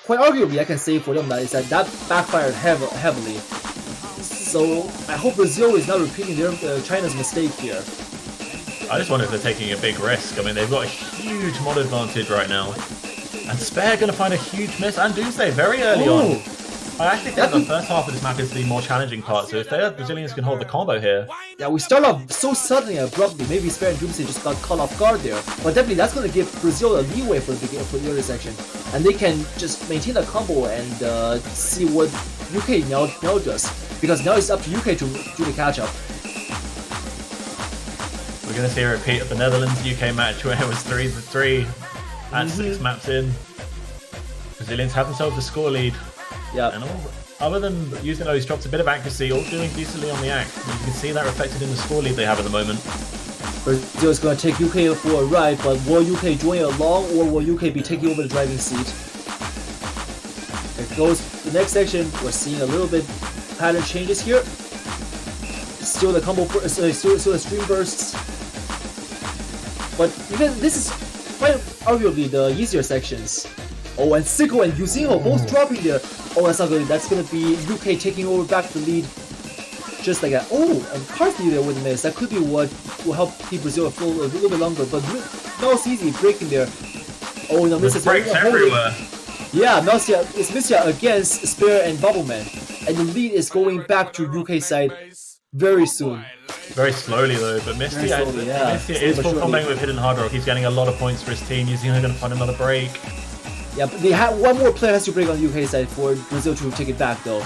quite arguably, I can say for them that backfired heavily. So I hope Brazil is not repeating China's mistake here. I just wonder if they're taking a big risk. I mean, they've got a huge mod advantage right now. And Spare going to find a huge miss, and Doomsday very early on. I actually think the first half of this map is the more challenging part, so if the Brazilians can hold the combo here... Yeah, we start off so suddenly and abruptly. Maybe Spare and Doomsday just got caught off guard there. But definitely that's going to give Brazil a leeway for the early section. And they can just maintain the combo and see what UK now does. Because now it's up to UK to do the catch-up. We're going to see a repeat of the Netherlands-UK match where it was 3-3 and 6 maps in. Brazilians have themselves a score lead. Yeah. And other than using those, dropped a bit of accuracy, all doing decently on the act. You can see that reflected in the score lead they have at the moment. Brazil is going to take UK for a ride, but will UK join along, or will UK be taking over the driving seat? There goes the next section. We're seeing a little bit pattern changes here. Still the combo, still the stream bursts. But even this is quite arguably the easier sections. Oh, and Sicko and Yuzinho both dropping there. Oh, that's not good. That's gonna be UK taking over back the lead. Just like that. Oh, and Carthy there with a miss. That could be what will help keep Brazil afloat a little bit longer. But Mel's easy breaking there. Oh, no, misses. Breaks everywhere. Yeah, Melsia is Missia against Spare and Bubbleman. And the lead is going back to UK side very soon. Very slowly though, but Misty is full comboing with Hidden Hard Rock. He's getting a lot of points for his team. He's going to find another break. Yeah, but they have one more player has to break on the UK side for Brazil to take it back though.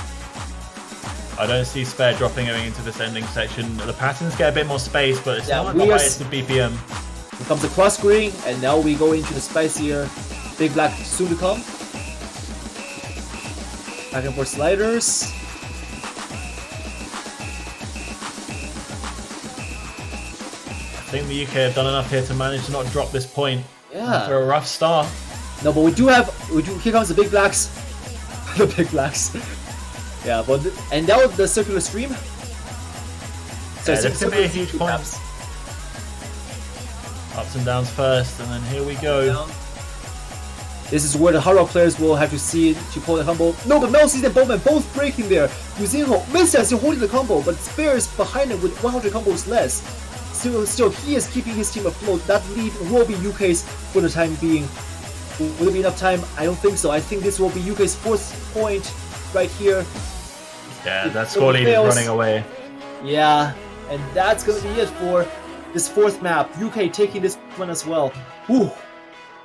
I don't see Spare dropping going into this ending section. The patterns get a bit more space, but it's not we the are highest of BPM. Here comes the cross screen, and now we go into the spicier Big Black soon to come. Back and forth sliders. I think the UK have done enough here to manage to not drop this point. Yeah. After a rough start. No, but we do. Here comes the Big Blacks. The Big Blacks. Yeah, but and now the circular stream. So yeah, this could be a huge point. Ups and downs first, and then here we go. This is where the Hard Rock players will have to see to pull the combo. No, but Mel sees and Bowman both breaking there. Yuzinho misses as he's holding the combo, but Spare is behind him with 100 combos less. Still, he is keeping his team afloat. That lead will be UK's for the time being. Will it be enough time? I don't think so. I think this will be UK's fourth point right here. Yeah, that score lead is running away. Yeah, and that's going to be it for this fourth map. UK taking this one as well. Whew.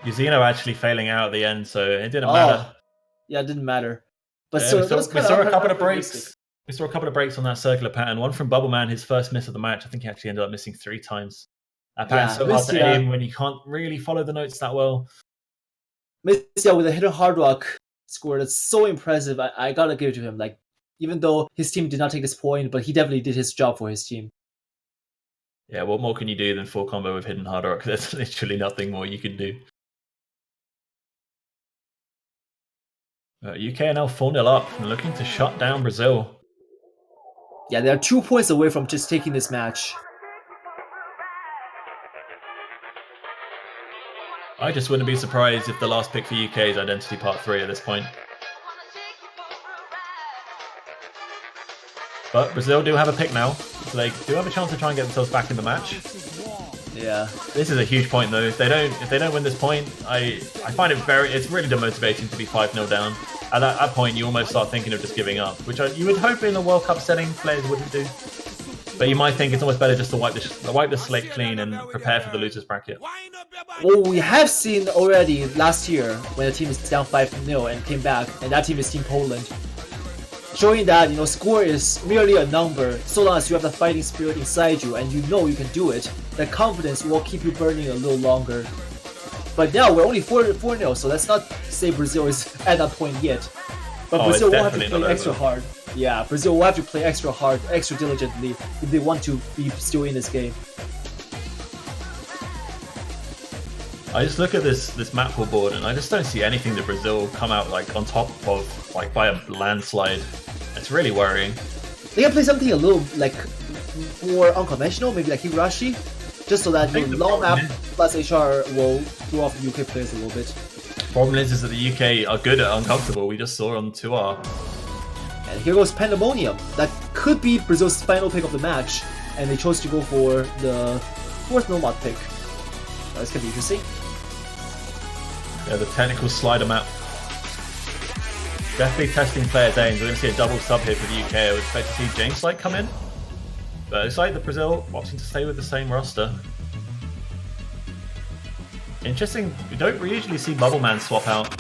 Yuzinho actually failing out at the end, so it didn't matter. Yeah, it didn't matter. But yeah, we saw a couple of breaks. We saw a couple of breaks on that circular pattern. One from Bubbleman, his first miss of the match. I think he actually ended up missing 3 times. That pattern's so hard to aim when you can't really follow the notes that well. Missia with a hidden Hard Rock score that's so impressive. I gotta give it to him. Like, even though his team did not take this point, but he definitely did his job for his team. Yeah, what more can you do than full combo with hidden hard rock? There's literally nothing more you can do. UK are now 4-0 up and looking to shut down Brazil. Yeah, they're 2 points away from just taking this match. I just wouldn't be surprised if the last pick for UK is Identity Part 3 at this point. But Brazil do have a pick now, so they do have a chance to try and get themselves back in the match. Yeah. This is a huge point though. If they don't win this point, I find it's really demotivating to be 5-0 down. At that point, you almost start thinking of just giving up, which you would hope in a World Cup setting players wouldn't do. But you might think it's almost better just to wipe the slate clean and prepare for the losers bracket. Well, we have seen already last year when a team is down 5-0 and came back, and that team is Team Poland. Showing that, score is merely a number, so long as you have the fighting spirit inside you and you know you can do it, that confidence will keep you burning a little longer. But now we're only 4-0, so let's not say Brazil is at that point yet. But Brazil will have to play extra hard. Yeah, Brazil will have to play extra hard, extra diligently if they want to be still in this game. I just look at this map pool board and I just don't see anything that Brazil come out like on top of, like by a landslide. It's really worrying. They can play something a little like more unconventional, maybe like Higurashi, just so that your long map plus HR will throw off the UK players a little bit. Problem is that the UK are good at uncomfortable. We just saw on 2R. And here goes Pandemonium. That could be Brazil's final pick of the match, and they chose to go for the 4th Nomad pick. This could be interesting. Yeah, the technical slider map. Definitely testing players' aims. We're going to see a double sub here for the UK. I would expect to see James Light come in. But it's like the Brazil opting to stay with the same roster. Interesting, we don't usually see Bubbleman swap out.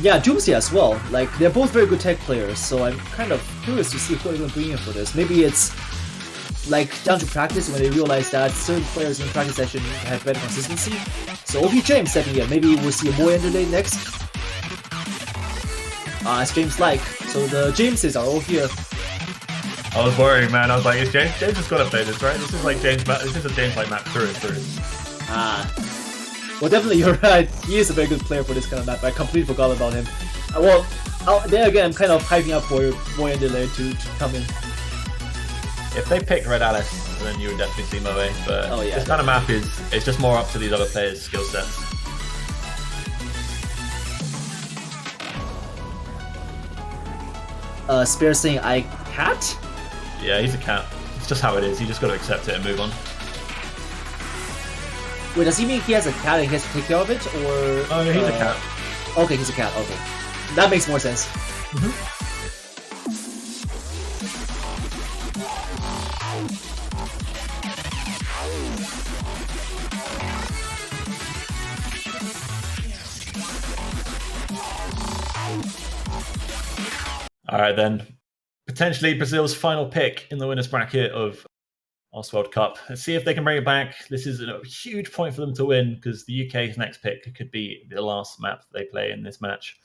Yeah, Doomsday as well. Like, they're both very good tech players, so I'm kind of curious to see who they're going to bring in for this. Maybe it's like down to practice when they realize that certain players in practice session have better consistency. So OP James stepping in. Maybe we'll see a more Enderlane next. It's James like. So the Jameses are all here. I was worried, man. I was like, James has got to play this, right? This is like James. This is a James like map through and through. Well, definitely you're right. He is a very good player for this kind of map. I completely forgot about him. Well, there again, I'm kind of hyping up for more Enderlane to come in. If they picked Red Alice, then you would definitely see Moe. But yeah, this kind of map it's just more up to these other players' skill sets. Spare saying I cat? Yeah, he's a cat. It's just how it is. You just got to accept it and move on. Wait, does he mean he has a cat and he has to take care of it, or? Oh, yeah, he's a cat. Okay, he's a cat. Okay, that makes more sense. All right, then. Potentially Brazil's final pick in the winners bracket of World Cup. Let's see if they can bring it back. This is a huge point for them to win because the UK's next pick could be the last map they play in this match.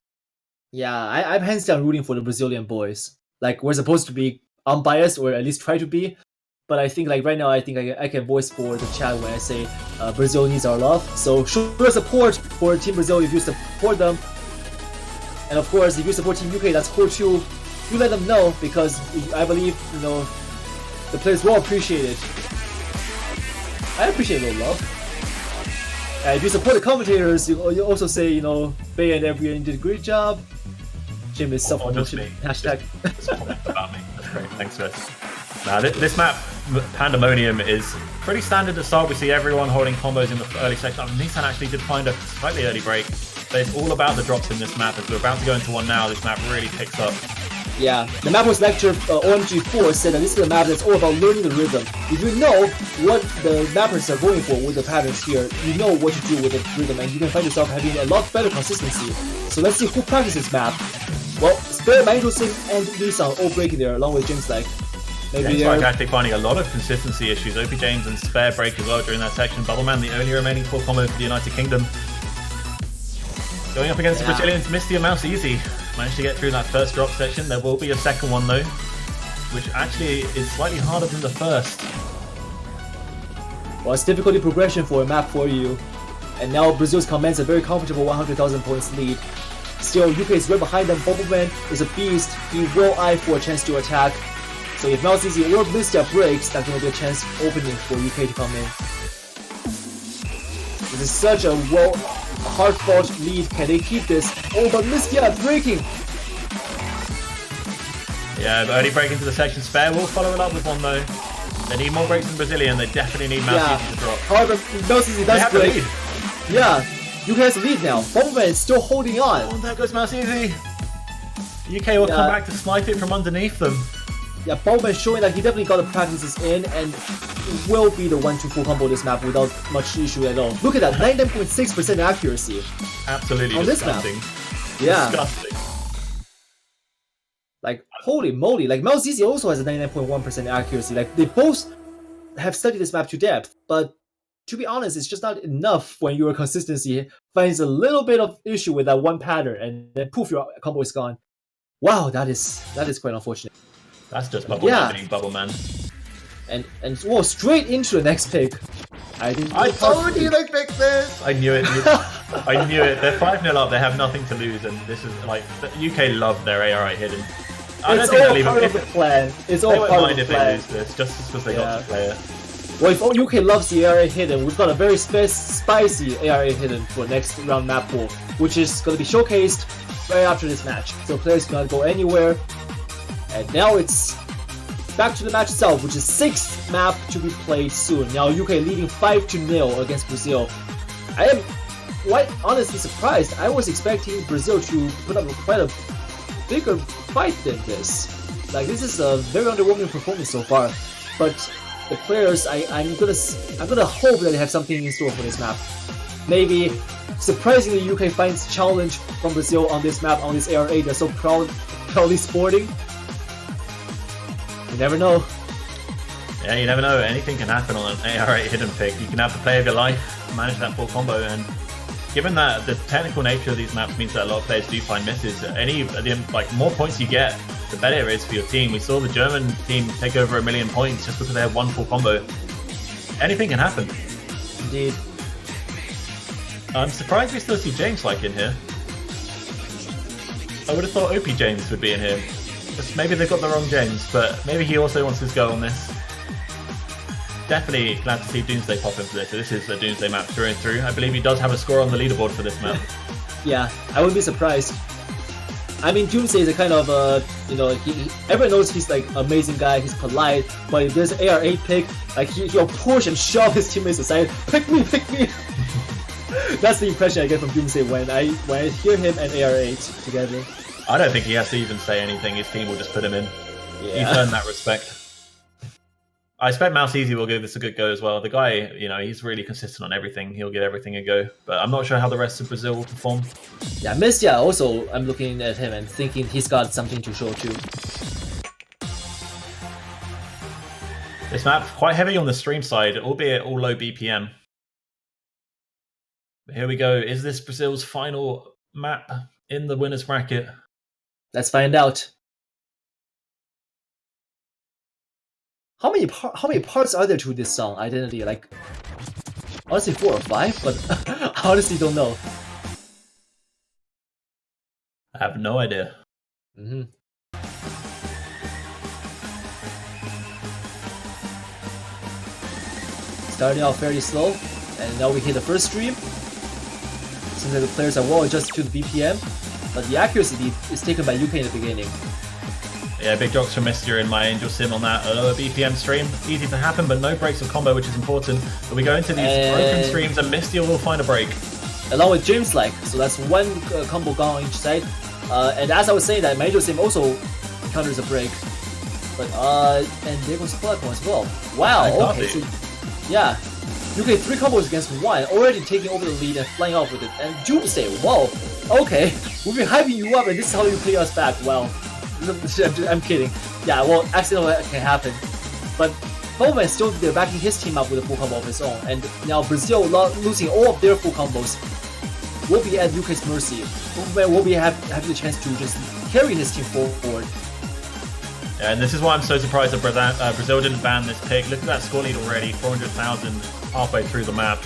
Yeah, I'm hands down rooting for the Brazilian boys. Like, we're supposed to be unbiased, or at least try to be. But I think, like, right now, I think I can voice for the chat when I say Brazil needs our love. So show your support for Team Brazil if you support them. And of course, if you support Team UK, that's cool too. You let them know, because I believe, the players will appreciate it. I appreciate a little love. And if you support the commentators, you also say, Bay and everyone did a great job. Jim is self-promotion. Hashtag. About me. That's great. Thanks, guys. Now, this map, Pandemonium, is pretty standard to start. We see everyone holding combos in the early section. Nissan actually did find a slightly early break. But it's all about the drops in this map. As we're about to go into one now, this map really picks up. Yeah, the map was lecture OMG4 said that this is a map that's all about learning the rhythm. If you know what the mappers are going for with the patterns here, you know what to do with the rhythm, and you can find yourself having a lot better consistency. So let's see who practices this map. Well, Spare, Mango Singh, and Nissan all breaking there, along with James Like. James Like actually finding a lot of consistency issues. OP James and Spare break as well during that section. Bubbleman, the only remaining full combo for the United Kingdom. Going up against the Brazilians, Misty and Mouse easy. Managed to get through that first drop section. There will be a second one though, which actually is slightly harder than the first. Well, it's difficulty progression for a map for you. And now Brazil's commands a very comfortable 100,000 points lead. Still, UK is right behind them. Bubbleman is a beast. He will eye for a chance to attack. So if Malzizi or Mistia breaks, that's going to be a chance opening for UK to come in. This is such a hard-fought lead. Can they keep this? Oh, but Mistia breaking! Yeah, but only break into the section spare. We'll follow it up with one though. They need more breaks than Brazilian. They definitely need Malzizi to drop. However, Malzizi does break. Yeah, UK has the lead now. Bubbleman is still holding on. Oh, there goes Malzizi. UK will come back to snipe it from underneath them. Yeah, Bubbleman showing that he definitely got the practices in and will be the 1-2 full combo this map without much issue at all. Look at that, 99.6% accuracy. Absolutely on disgusting. This map. Yeah. Disgusting. Like, holy moly. Like, Malzizi also has a 99.1% accuracy. Like, they both have studied this map to depth, but to be honest, it's just not enough when your consistency finds a little bit of issue with that one pattern, and then poof, your combo is gone. Wow, that is quite unfortunate. That's just Bubbleman being Bubbleman. And whoa, straight into the next pick. I told you they picked this! I knew it. I knew it. They're 5-0 up, they have nothing to lose, and this is like, the UK love their ARI hidden. I don't think they'll even... part of the plan. It's all part of the plan. They won't mind if they lose this, just because they got to play it. Well, if UK loves the ARA hidden, we've got a very spicy ARA hidden for next round map pool, which is going to be showcased right after this match. So players cannot go anywhere. And now it's back to the match itself, which is 6th map to be played soon. Now UK leading 5-0 against Brazil. I am quite honestly surprised. I was expecting Brazil to put up quite a bigger fight than this. Like, this is a very underwhelming performance so far. But the players, I'm gonna hope that they have something in store for this map. Maybe surprisingly UK finds challenge from Brazil on this map, on this ARA. They're so proudly sporting. You never know. Yeah, you never know. Anything can happen on an ARA hidden pick. You can have the play of your life, manage that full combo, and given that the technical nature of these maps means that a lot of players do find misses, more points you get, the better it is for your team. We saw the German team take over 1 million points just because they had one full combo. Anything can happen. Indeed. I'm surprised we still see James in here. I would have thought OP James would be in here. Just maybe they've got the wrong James, but maybe he also wants his go on this. Definitely glad to see Doomsday pop in for this. So this is a Doomsday map through and through. I believe he does have a score on the leaderboard for this map. Yeah, I wouldn't be surprised. I mean, Doomsday is a kind of, everyone knows he's like amazing guy, he's polite, but if there's an AR8 pick, like he'll push and shove his teammates aside, pick me! That's the impression I get from Doomsday when I hear him and AR8 together. I don't think he has to even say anything, his team will just put him in. Yeah. He's earned that respect. I expect Malzizi will give this a good go as well. The guy, he's really consistent on everything. He'll give everything a go. But I'm not sure how the rest of Brazil will perform. Yeah, Mistia also, I'm looking at him and thinking he's got something to show too. This map, quite heavy on the stream side, albeit all low BPM. But here we go. Is this Brazil's final map in the winner's bracket? Let's find out. How many parts are there to this song, Identity? Like, honestly 4 or 5, but I honestly don't know. I have no idea. Starting out fairly slow, and now we hit the first stream. Seems like the players are well adjusted to the BPM, but the accuracy lead is taken by UK in the beginning. Yeah, big drops from Mistia in my Angel Sim on that. A lower BPM stream. Easy to happen, but no breaks of combo, which is important. But we go into these broken streams, and Mistia will find a break. Along with James like, so that's one combo gone on each side. And as I was saying, that my Angel Sim also counters a break. But and there goes Platform as well. Wow, okay, so yeah. UK 3 combos against 1, already taking over the lead and flying off with it. And Doomsday, whoa, okay. We've been hyping you up and this is how you pay us back. Well, I'm kidding. Yeah, well, accidental can happen. But Bowman still there backing his team up with a full combo of his own. And now Brazil losing all of their full combos will be at UK's mercy. Bowman will be having the chance to just carry his team forward. Yeah, and this is why I'm so surprised that Brazil didn't ban this pick. Look at that score lead already, 400,000. halfway through the map,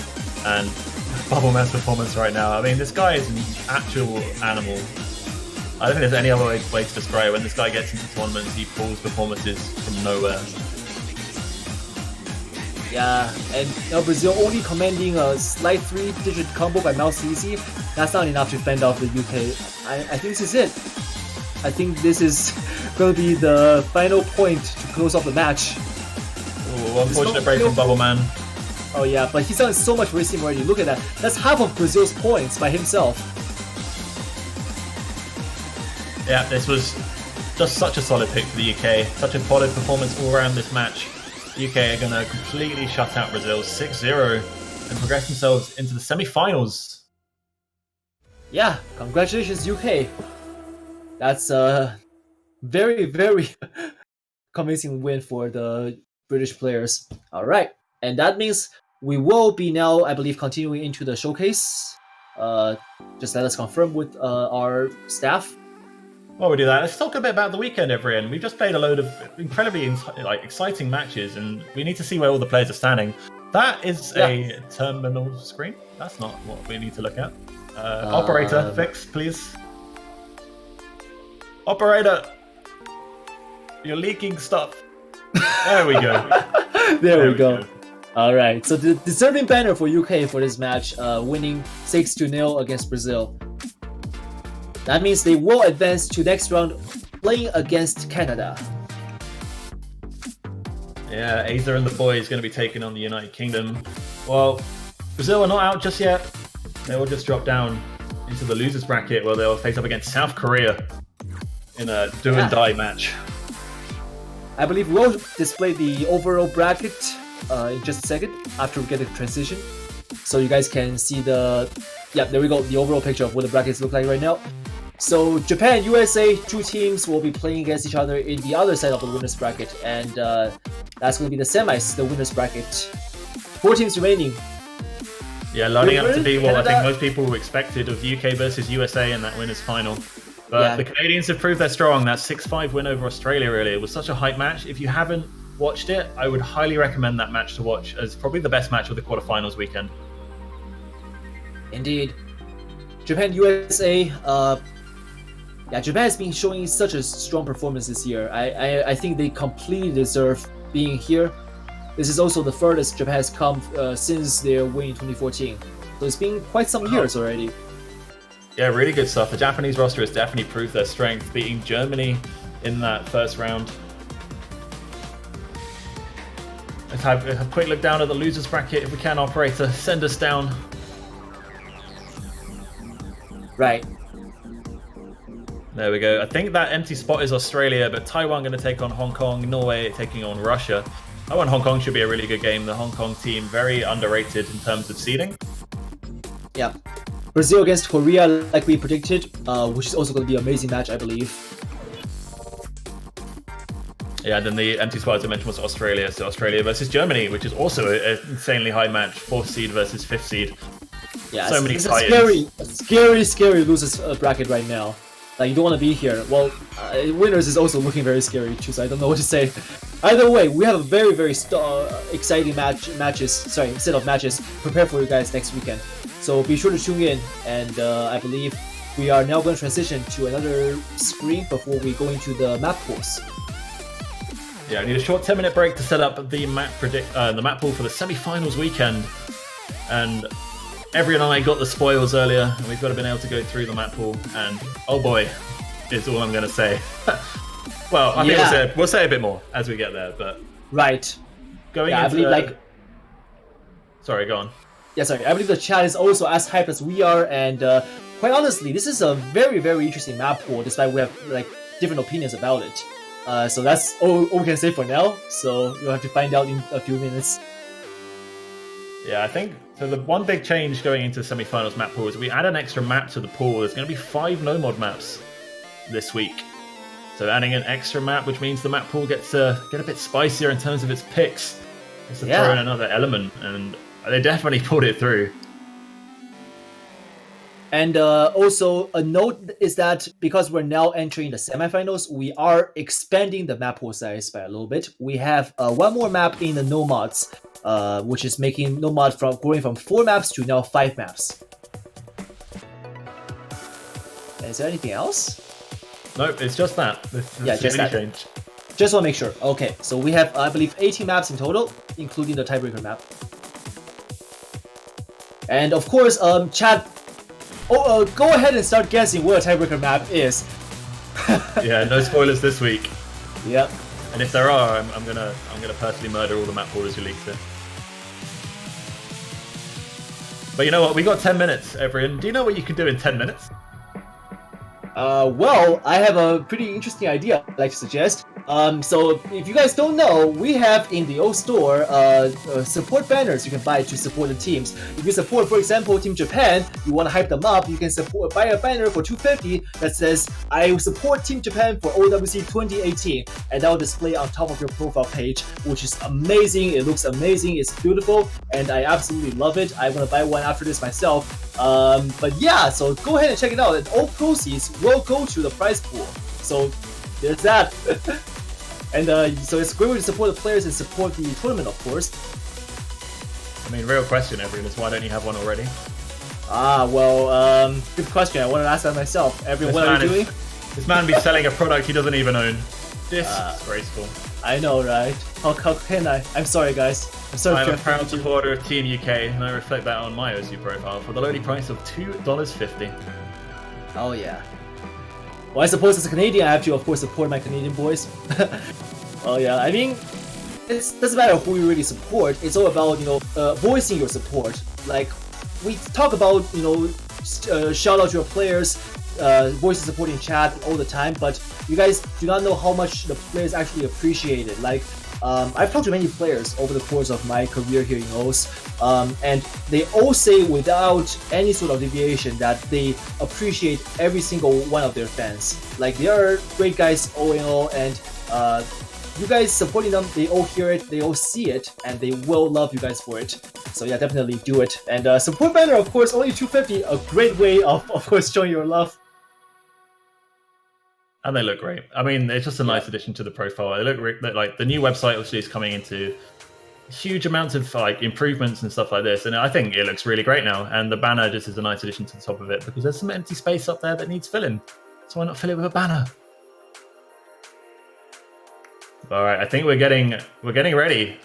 and Bubbleman's performance right now. I mean, this guy is an actual animal. I don't think there's any other way to describe it. When this guy gets into tournaments, he pulls performances from nowhere. Yeah, and now Brazil only commanding a slight 3-digit combo by Mouse Easy. That's not enough to fend off the UK. I think this is it. I think this is going to be the final point to close off the match. Ooh, unfortunate break from Bubbleman. Oh yeah, but he's done so much for his team already. Look at that. That's half of Brazil's points by himself. Yeah, this was just such a solid pick for the UK. Such a solid performance all around this match. The UK are going to completely shut out Brazil 6-0 and progress themselves into the semi-finals. Yeah, congratulations UK. That's a very, very convincing win for the British players. Alright, and that means we will be now, I believe, continuing into the showcase. Just let us confirm with our staff. While we do that, let's talk a bit about the weekend, everyone. We've just played a load of incredibly exciting matches, and we need to see where all the players are standing. That is a terminal screen. That's not what we need to look at. Operator, fix, please. Operator, you're leaking stuff. There we go. There we go. Alright, so the deserving banner for UK for this match, winning 6-0 against Brazil. That means they will advance to next round, playing against Canada. Yeah, Aza and the boys going to be taking on the United Kingdom. Well, Brazil are not out just yet. They will just drop down into the losers bracket where they'll face up against South Korea in a do-and-die match. I believe we'll display the overall bracket in just a second after we get the transition. So you guys can see the... Yeah, there we go, the overall picture of what the brackets look like right now. So Japan, USA, two teams will be playing against each other in the other side of the winners bracket, and that's going to be the semis, the winners bracket. 4 teams remaining. Yeah, lining up to be what I think most people expected of UK versus USA in that winners final. But the Canadians have proved they're strong. That 6-5 win over Australia earlier was such a hype match. If you haven't watched it, I would highly recommend that match to watch as probably the best match of the quarterfinals weekend. Indeed. Japan, USA, Japan has been showing such a strong performance this year. I think they completely deserve being here. This is also the furthest Japan has come since their win in 2014. So it's been quite some years already. Yeah, really good stuff. The Japanese roster has definitely proved their strength, beating Germany in that first round. Let's have a quick look down at the losers bracket. If we can, operator, send us down. Right. There we go. I think that empty spot is Australia, but Taiwan going to take on Hong Kong, Norway taking on Russia. I want Hong Kong should be a really good game. The Hong Kong team, very underrated in terms of seeding. Yeah. Brazil against Korea, like we predicted, which is also going to be an amazing match, I believe. Yeah, and then the empty spot, as I mentioned, was Australia. So Australia versus Germany, which is also an insanely high match. 4th seed versus 5th seed. Yeah, so many it's a scary losers bracket right now. Like, you don't want to be here. Well, winners is also looking very scary too, so I don't know what to say. Either way, we have a very, very exciting set of matches prepared for you guys next weekend. So be sure to tune in, and I believe we are now going to transition to another screen before we go into the map pools. Yeah, I need a short 10-minute break to set up the map pool for the semi-finals weekend. And everyone and I got the spoils earlier, and we've got to be able to go through the map pool. And oh boy, is all I'm going to say. Well, I think we'll say a bit more as we get there. But right, going I believe sorry, go on. Yeah, sorry. I believe the chat is also as hyped as we are, and quite honestly, this is a very, very interesting map pool. Despite we have like different opinions about it. So that's all we can say for now. So you'll have to find out in a few minutes. Yeah, I think so. The one big change going into the semi-finals map pool is we add an extra map to the pool. There's going to be 5 no-mod maps this week. So adding an extra map, which means the map pool gets get a bit spicier in terms of its picks. It's to throw in another element, and they definitely pulled it through. And also a note is that because we're now entering the semifinals, we are expanding the map pool size by a little bit. We have one more map in the no mods, which is making Nomad from going from 4 maps to now 5 maps. And is there anything else? Nope, it's just that. Yeah, just that. Change. Just want to make sure. Okay, so we have, I believe, 18 maps in total, including the tiebreaker map. And of course, chat. Go ahead and start guessing what a tiebreaker map is. Yeah, no spoilers this week. Yep. And if there are, I'm gonna personally murder all the map holders who leaked it. But you know what? We got 10 minutes, everyone. Do you know what you can do in 10 minutes? Well, I have a pretty interesting idea I'd like to suggest. So if you guys don't know, we have in the O store support banners you can buy to support the teams. If you support, for example, Team Japan, you want to hype them up, you can buy a banner for $250 that says, "I support Team Japan for OWC 2018," and that will display on top of your profile page, which is amazing. It looks amazing, it's beautiful, and I absolutely love it. I'm gonna buy one after this myself. But yeah, so go ahead and check it out, and all proceeds will go to the prize pool. So there's that. And so it's a great way to support the players and support the tournament, of course. I mean, real question, everyone, is why don't you have one already? Well, good question. I want to ask that myself. Everyone, what are you doing? This man be selling a product he doesn't even own. Disgraceful. I know, right? How can I? I'm sorry, guys. I'm sorry. I'm a proud supporter of Team UK, and I reflect that on my OC profile for the lowly price of $2.50. Oh yeah. Well, I suppose as a Canadian, I have to, of course, support my Canadian boys. Oh yeah, I mean, it doesn't matter who you really support. It's all about, voicing your support. Like, we talk about, shout out to your players, voicing support in chat all the time, but you guys do not know how much the players actually appreciate it. Like, I've talked to many players over the course of my career here in OS, and they all say without any sort of deviation that they appreciate every single one of their fans. Like, they are great guys all in all, and you guys supporting them, they all hear it, they all see it, and they will love you guys for it. So yeah, definitely do it. And support banner, of course, only $250, a great way of course, showing your love. And they look great. I mean, it's just a nice addition to the profile. They look like the new website obviously is coming into huge amounts of like improvements and stuff like this, and I think it looks really great now. And the banner just is a nice addition to the top of it because there's some empty space up there that needs filling. So why not fill it with a banner? All right, I think we're getting ready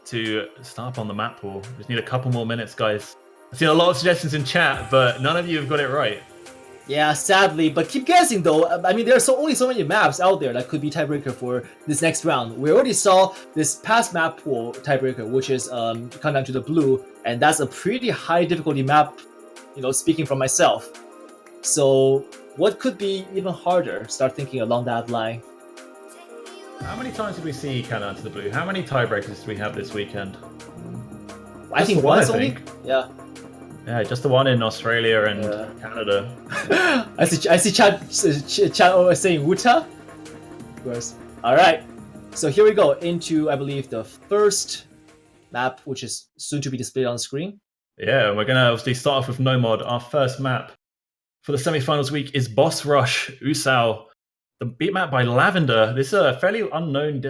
to start up on the map pool. Just need a couple more minutes, guys. I've seen a lot of suggestions in chat, but none of you have got it right. Yeah, sadly, but keep guessing though. I mean, there are only so many maps out there that could be tiebreaker for this next round. We already saw this past map pool tiebreaker, which is Countdown to the Blue, and that's a pretty high difficulty map, speaking from myself. So what could be even harder? Start thinking along that line. How many times did we see Countdown to the Blue? How many tiebreakers do we have this weekend? I think once only. Yeah. Yeah, just the one in Australia and Canada. I see chat saying Wuta. Of course. All right. So here we go into, I believe, the first map, which is soon to be displayed on the screen. Yeah, and we're going to obviously start off with Nomad. Our first map for the semi-finals week is Boss Rush Usao. The beat map by Lavender. This is a fairly unknown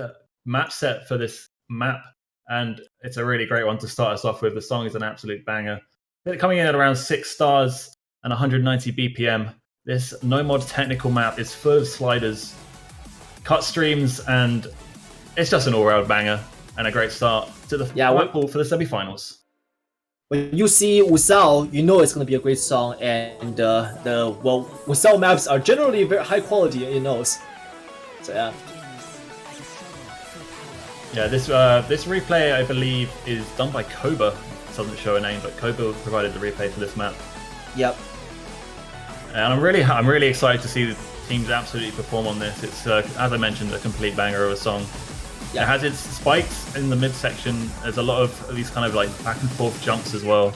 map set for this map, and it's a really great one to start us off with. The song is an absolute banger. Coming in at around 6 stars and 190 BPM, this Nomad technical map is full of sliders, cut streams, and it's just an all-round banger and a great start to the map pool for the semi-finals. When you see Usao, you know it's going to be a great song, and Usao maps are generally very high quality, So yeah. Yeah, this replay I believe is done by Koba. Doesn't show a name, but Koba provided the replay for this map. Yep. And I'm really excited to see the teams absolutely perform on this. It's as I mentioned, a complete banger of a song. Yep. It has its spikes in the midsection. There's a lot of these kind of like back and forth jumps as well.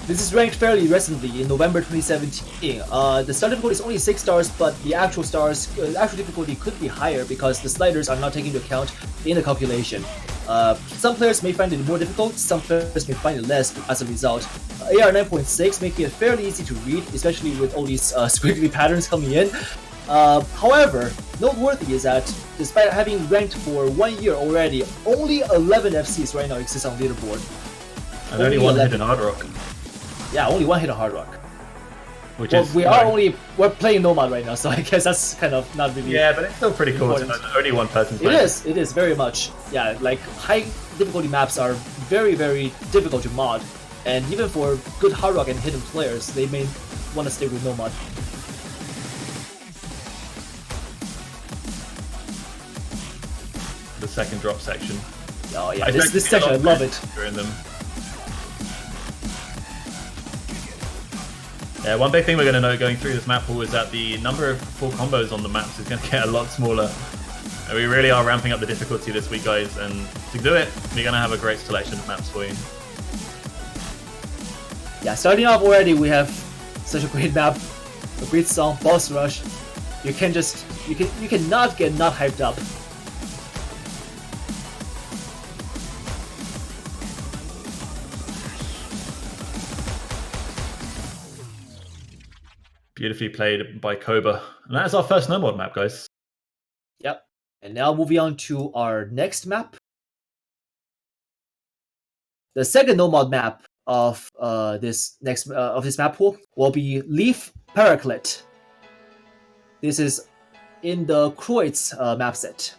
This is ranked fairly recently in November 2017. The start difficulty is only 6 stars, but the actual difficulty could be higher because the sliders are not taken into account in the calculation. Some players may find it more difficult, some players may find it less as a result. AR 9.6 making it fairly easy to read, especially with all these squiggly patterns coming in. However, noteworthy is that despite having ranked for 1 year already, only 11 FCs right now exist on leaderboard. And only one hidden Hard Rock. Yeah, only one hidden Hard Rock. Which Well, is we're playing Nomad right now, so I guess that's kind of not really. Yeah, but it's still pretty cool to know that only one person's playing. It is very much. Yeah, like high difficulty maps are very, very difficult to mod. And even for good Hard Rock and hidden players, they may want to stay with Nomad. The second drop section. Oh yeah, this section, I love it. During them. Yeah, one big thing we're going to note going through this map pool is that the number of full combos on the maps is going to get a lot smaller. And we really are ramping up the difficulty this week, guys, and to do it, we're going to have a great selection of maps for you. Yeah, starting off already, we have such a great map, a great song, Boss Rush. You cannot get not hyped up. Beautifully played by Koba. And that's our first no mod map, guys. Yep. And now moving on to our next map. The second no mod map of this map pool will be Leaf Paraclet. This is in the Kreutz map set.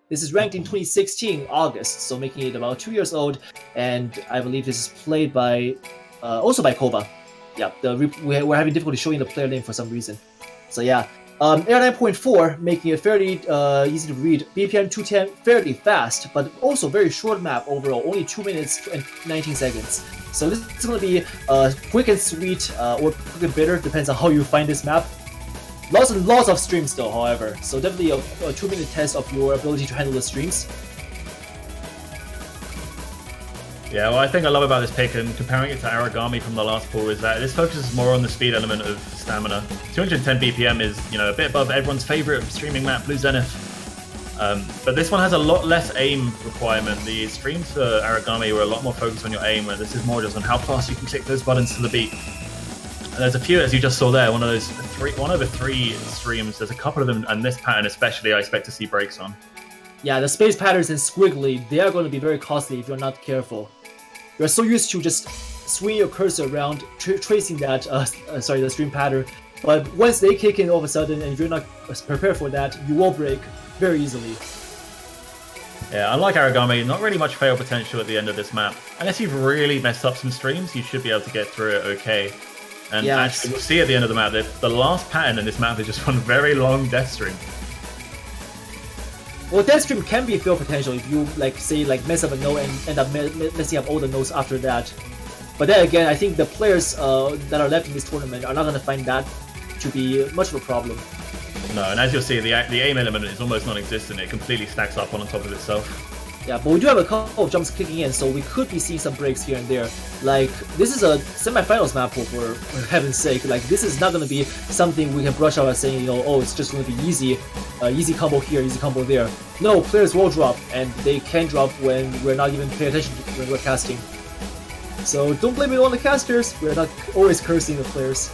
This is ranked in 2016 August, so making it about 2 years old, and I believe this is played by also by Koba. Yeah, we're having difficulty showing the player name for some reason. So yeah, Air 9.4 making it fairly easy to read. BPM 210 fairly fast, but also very short map overall, only 2 minutes and 19 seconds. So this is going to be quick and sweet, or quick and bitter, depends on how you find this map. Lots and lots of streams though, however, so definitely a 2-minute test of your ability to handle the streams. Yeah, what I think I love about this pick and comparing it to Aragami from the last pool is that this focuses more on the speed element of stamina. 210 BPM is, a bit above everyone's favorite streaming map, Blue Zenith. But this one has a lot less aim requirement. The streams for Aragami were a lot more focused on your aim, where this is more just on how fast you can click those buttons to the beat. And there's a few, as you just saw there, one over three streams. There's a couple of them, and this pattern especially, I expect to see breaks on. Yeah, the space patterns and squiggly, they are going to be very costly if you're not careful. You're so used to just swing your cursor around, tracing that, the stream pattern. But once they kick in all of a sudden, and if you're not prepared for that, you will break very easily. Yeah, unlike Aragami, not really much fail potential at the end of this map. Unless you've really messed up some streams, you should be able to get through it okay. And actually, we'll see at the end of the map that the last pattern in this map is just one very long death stream. Well, death stream can be fail potential if you mess up a node and end up messing up all the nodes after that. But then again, I think the players that are left in this tournament are not going to find that to be much of a problem. No, and as you'll see, the aim element is almost non-existent. It completely stacks up on top of itself. Yeah, but we do have a couple of jumps kicking in, so we could be seeing some breaks here and there. Like, this is a semi-finals map for heaven's sake. Like, this is not going to be something we can brush out as saying, oh, it's just going to be easy. Easy combo here, easy combo there. No, players will drop, and they can drop when we're not even paying attention to when we're casting. So don't blame it on the casters. We're not always cursing the players.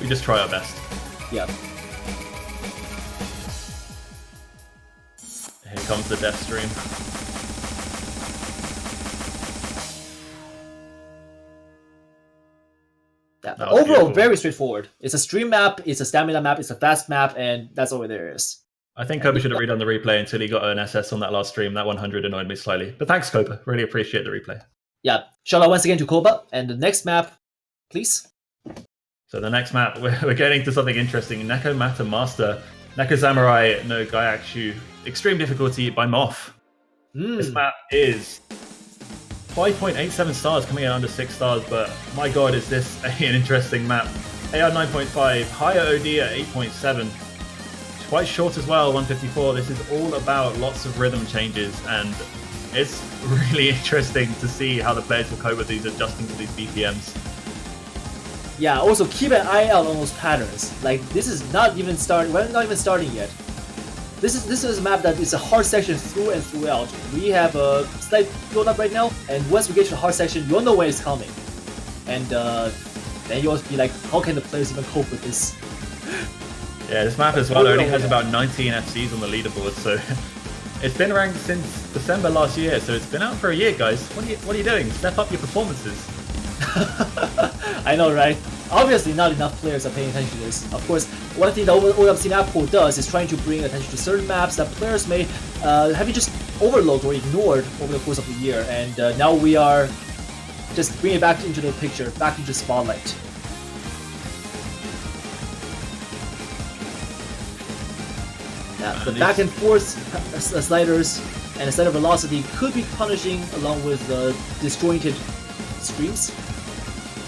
We just try our best. Yeah. Here comes the death stream. Yeah, overall, beautiful. Very straightforward. It's a stream map, it's a stamina map, it's a fast map, and that's all there is. I think Koba should have redone the replay until he got an SS on that last stream. That 100 annoyed me slightly. But thanks, Koba. Really appreciate the replay. Yeah, shout out once again to Koba. And the next map, please. So the next map, we're getting to something interesting. Neko Mata Master, Neko Samurai no Gaiakshu. Extreme difficulty by Moth. This map is 5.87 stars, coming in under 6 stars, but my god, is this an interesting map. AR 9.5, higher OD at 8.7. Quite short as well, 154. This is all about lots of rhythm changes, and it's really interesting to see how the players will cope with these, adjusting to these BPMs. Yeah, also keep an eye out on those patterns. Like, this is not even starting, we're not even starting yet. This is a map that is a hard section through and throughout. We have a slight build up right now, and once we get to the hard section, you'll know when it's coming. And then you'll be like, how can the players even cope with this? Yeah, this map as well only has about 19 FCs on the leaderboard, so it's been ranked since December last year, so it's been out for a year, guys. What are you doing? Step up your performances. I know, right? Obviously, not enough players are paying attention to this. Of course, one thing the OWC map pool does is trying to bring attention to certain maps that players may have just overlooked or ignored over the course of the year, and now we are just bringing it back into the picture, back into the spotlight. Yeah, the back and forth sliders and the slider velocity could be punishing along with the disjointed streams.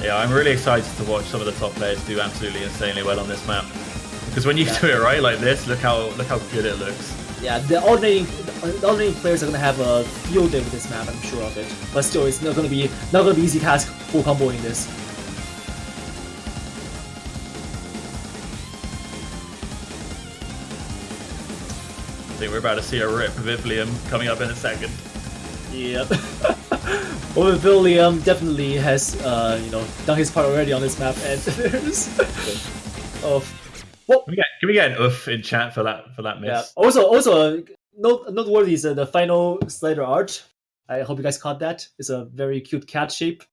Yeah, I'm really excited to watch some of the top players do absolutely insanely well on this map. Because when you do it right like this, look how good it looks. Yeah, the alternating players are gonna have a field day with this map, I'm sure of it. But still, it's not gonna be easy task full comboing this. I think we're about to see a rip Vivlium coming up in a second. Yep. Well, William definitely has, done his part already on this map, and there's Can we get an oof in chat for that miss? Yeah. Also, noteworthy is the final slider art. I hope you guys caught that. It's a very cute cat shape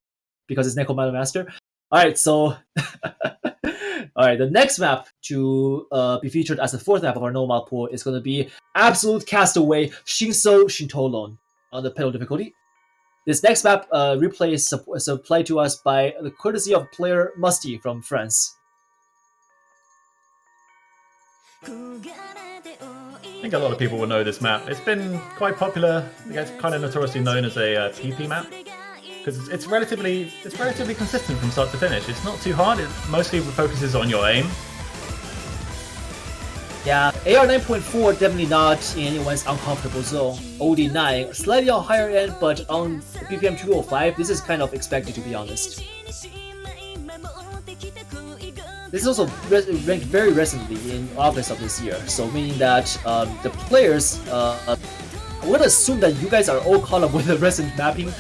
because it's Neko Battle Master. All right, so all right, the next map to be featured as the fourth map of our normal pool is going to be Absolute Castaway Shinso Shintolon on the pedal difficulty. This next map replay is supplied to us by the courtesy of player Musty from France. I think a lot of people will know this map. It's been quite popular. It's kind of notoriously known as a PP map because it's relatively consistent from start to finish. It's not too hard. It mostly focuses on your aim. Yeah, AR 9.4 definitely not in anyone's uncomfortable zone. OD9 slightly on higher end, but on BPM 205, this is kind of expected, to be honest. This is also ranked very recently in August of this year, so meaning that the players, I would assume that you guys are all caught up with the recent mapping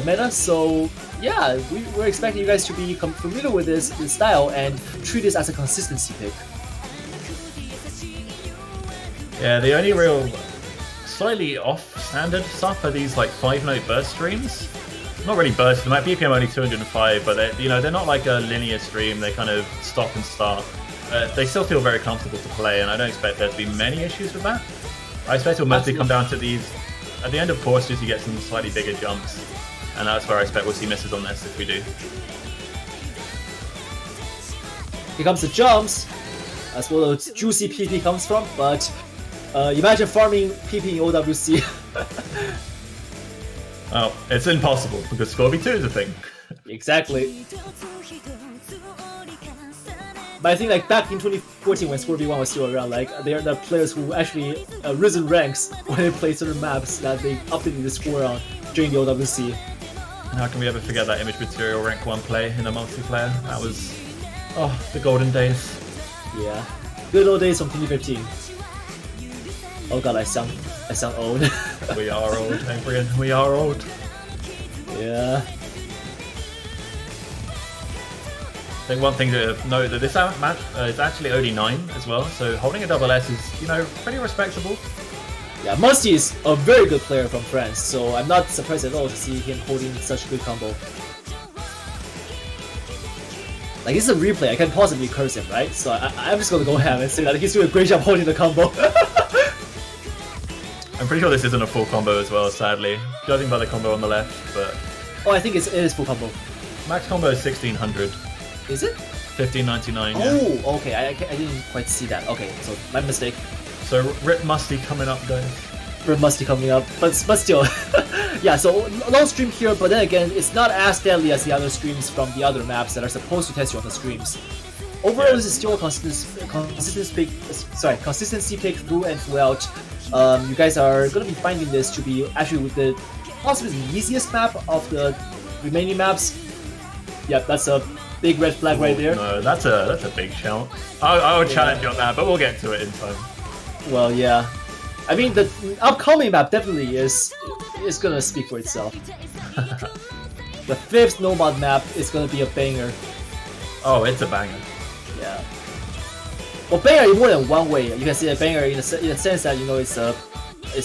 meta, so yeah, we're expecting you guys to be familiar with this style and treat this as a consistency pick. Yeah, the only real slightly off-standard stuff are these like 5-note burst streams. Not really burst, my BPM only 205, but they're not like a linear stream. They kind of stop and start. They still feel very comfortable to play, and I don't expect there to be many issues with that. I expect it'll mostly come down to these. At the end of courses, you get some slightly bigger jumps, and that's where I expect we'll see misses on this if we do. Here comes the jumps. That's where the juicy PP comes from, but imagine farming PP in OWC. Well, it's impossible because Scorby 2 is a thing. Exactly. But I think like back in 2014 when Scorby 1 was still around, like there are the players who actually risen ranks when they play certain maps that they updated the score on during the OWC. And how can we ever forget that image material rank 1 play in a multiplayer? That was, the golden days. Yeah, good old days from 2015. Oh god, I sound old. We are old, Adrian. We are old. Yeah. I think one thing to note that this match is actually OD9 as well, so holding a double S is, pretty respectable. Yeah, Musty is a very good player from France, so I'm not surprised at all to see him holding such a good combo. Like, this is a replay, I can't possibly curse him, right? So I'm just gonna go ahead and say that he's doing a great job holding the combo. I'm pretty sure this isn't a full combo as well, sadly. Judging by the combo on the left, but... Oh, I think it is full combo. Max combo is 1600. Is it? 1599, yeah. Oh, okay, I didn't quite see that. Okay, so my mistake. So Rip Musty coming up, guys. Rip Musty coming up, but still. Yeah, so long stream here, but then again, it's not as deadly as the other streams from the other maps that are supposed to test you on the streams. Overall, this is still a consistency pick through and throughout. You guys are going to be finding this to be actually with the possibly the easiest map of the remaining maps. Yep, that's a big red flag right there. No, that's a big shout. I would challenge you on that, but we'll get to it in time. Well, yeah. I mean, the upcoming map definitely is gonna speak for itself. The 5th Nomad map is gonna be a banger. Oh, it's a banger. Yeah. Well, banger in more than one way. You can see a banger in the sense that it's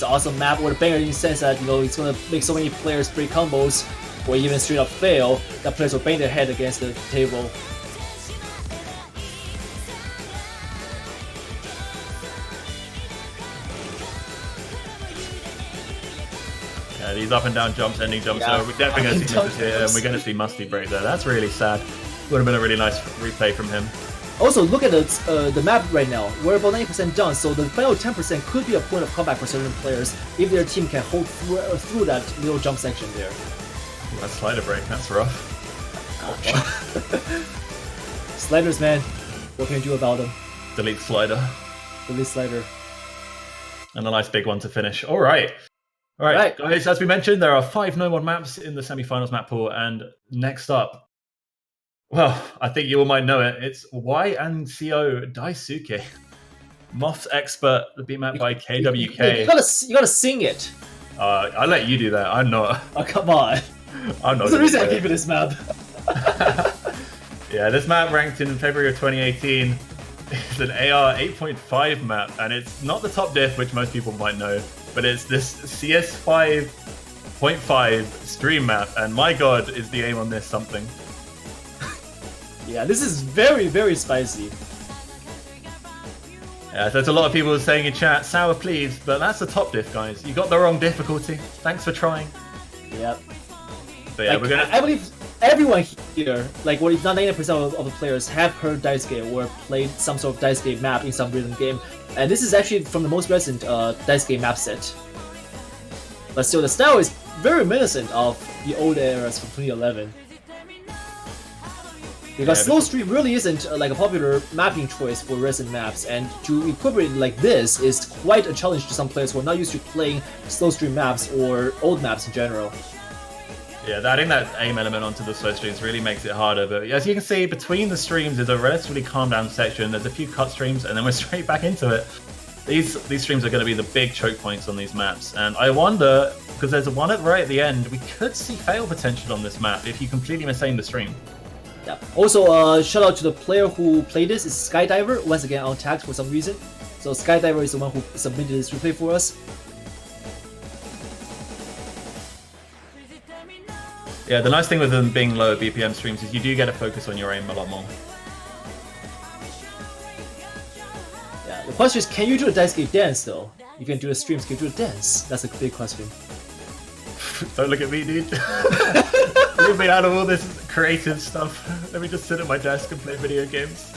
an awesome map, or the banger in the sense that it's gonna make so many players break combos, or even straight up fail. That players will bang their head against the table. Yeah, these up and down jumps, ending jumps. Yeah. So we're definitely going to see misses here, and we're going to see Musty break there. That's really sad. Would have been a really nice replay from him. Also, look at the map right now. We're about 90% done, so the final 10% could be a point of comeback for certain players if their team can hold through that little jump section there. Ooh, that slider break, that's rough. Sliders, man. What can you do about them? Delete slider. Delete slider. And a nice big one to finish. All right. All right, guys, as we mentioned, there are 5 no-mod maps in the semi-finals map pool, and next up, well, I think you all might know it. It's Y&CO Daisuke. Moth's Expert, the beat map by KWK. You gotta sing it. I'll let you do that. I'm not. Oh, come on. I'm not. There's a reason I gave you this map. Yeah, this map ranked in February of 2018. It's an AR 8.5 map, and it's not the top diff, which most people might know, but it's this CS 5.5 stream map, and my god, is the aim on this something. Yeah, this is very, very spicy. Yeah, so there's a lot of people saying in chat, sour please, but that's the top diff, guys. You got the wrong difficulty. Thanks for trying. Yep. But yeah, like, I believe everyone here, like what if not 90% of the players, have heard Daisuke or played some sort of Daisuke map in some rhythm game. And this is actually from the most recent Daisuke map set. But still, the style is very reminiscent of the old eras from 2011. Because slow stream really isn't like a popular mapping choice for recent maps, and to incorporate it like this is quite a challenge to some players who are not used to playing slow stream maps or old maps in general. Yeah, adding that aim element onto the slow streams really makes it harder, but as you can see, between the streams is a relatively calm down section. There's a few cut streams, and then we're straight back into it. These streams are going to be the big choke points on these maps, and I wonder, because there's one right at the end, we could see fail potential on this map if you completely misaim the stream. Yeah. Also, shout out to the player who played this. It's Skydiver, once again untagged for some reason. So Skydiver is the one who submitted this replay for us. Yeah, the nice thing with them being lower BPM streams is you do get to focus on your aim a lot more. Yeah, the question is, can you do a Daisuke dance though? You can do the streams, can you do a dance? That's a big question. Don't look at me, dude. Leave me out of all this creative stuff. Let me just sit at my desk and play video games.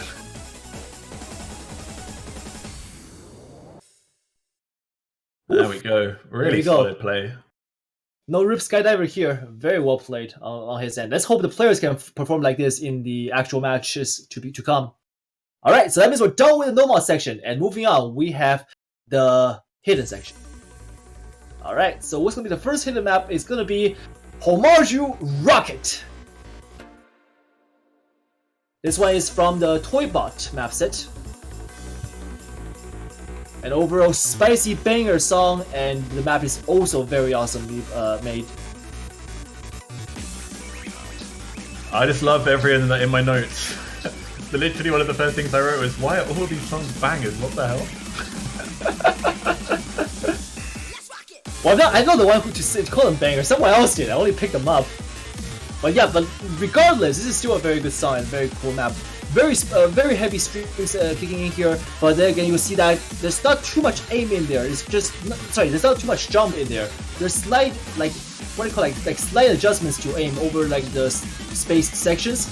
There we go. Really solid play. No Rip Skydiver here. Very well played on his end. Let's hope the players can perform like this in the actual matches to come. Alright, so that means we're done with the normal section. And moving on, we have the hidden section. Alright, so what's going to be the first hidden map is going to be Homarju Rocket. This one is from the Toybot map set. An overall spicy banger song, and the map is also very awesomely made. I just love everything in my notes. Literally one of the first things I wrote was, why are all these songs bangers? What the hell? Well, I'm not the one who just called them bangers. Someone else did. I only picked them up. But yeah, but regardless, this is still a very good song and very cool map. Very heavy streams kicking in here, but then again you will see that there's not too much aim in there. It's just there's not too much jump in there. There's slight like slight adjustments to aim over like the spaced sections,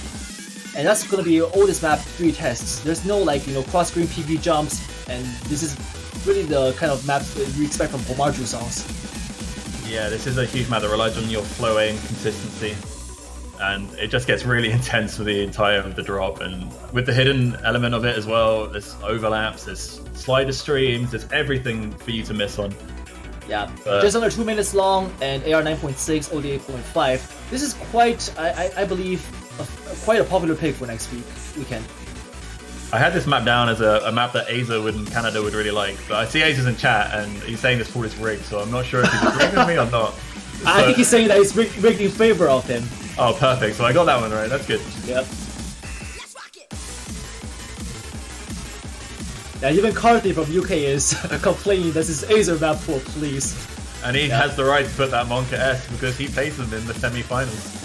and that's gonna be all this map 3 tests. There's no cross screen PV jumps, and this is really the kind of map that you expect from Homarju songs. Yeah, this is a huge map that relies on your flow aim consistency. And it just gets really intense for the entire of the drop, and with the hidden element of it as well, there's overlaps, there's slider streams, there's everything for you to miss on. Yeah, just under 2 minutes long, and AR 9.6, OD 8.5. This is quite, I believe, quite a popular pick for next weekend. I had this map down as a map that Aza in Canada would really like, but I see Aza's in chat, and he's saying this pool is rigged, so I'm not sure if he's agreeing with me or not. So, I think he's saying that it's rigged in favor of him. Oh, perfect. So I got that one right. That's good. Yep. Yeah, even Carthy from UK is complaining this is Acer map pool, please. And he has the right to put that Monka S because he faced them in the semi-finals.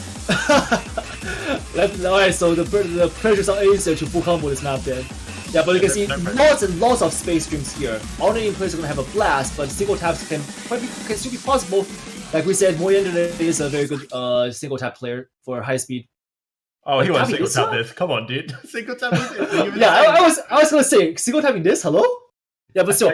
Alright, so the pressure's on Acer to full combo this map then. Yeah, but you can see lots and lots of space streams here. Alternating players are gonna have a blast, but single taps can still be possible. Like we said, Moyender is a very good single tap player for high speed. Oh, he wants single tap this. Come on, dude. Single tap this. Yeah, I was gonna say single tapping this. Hello. Yeah, but still,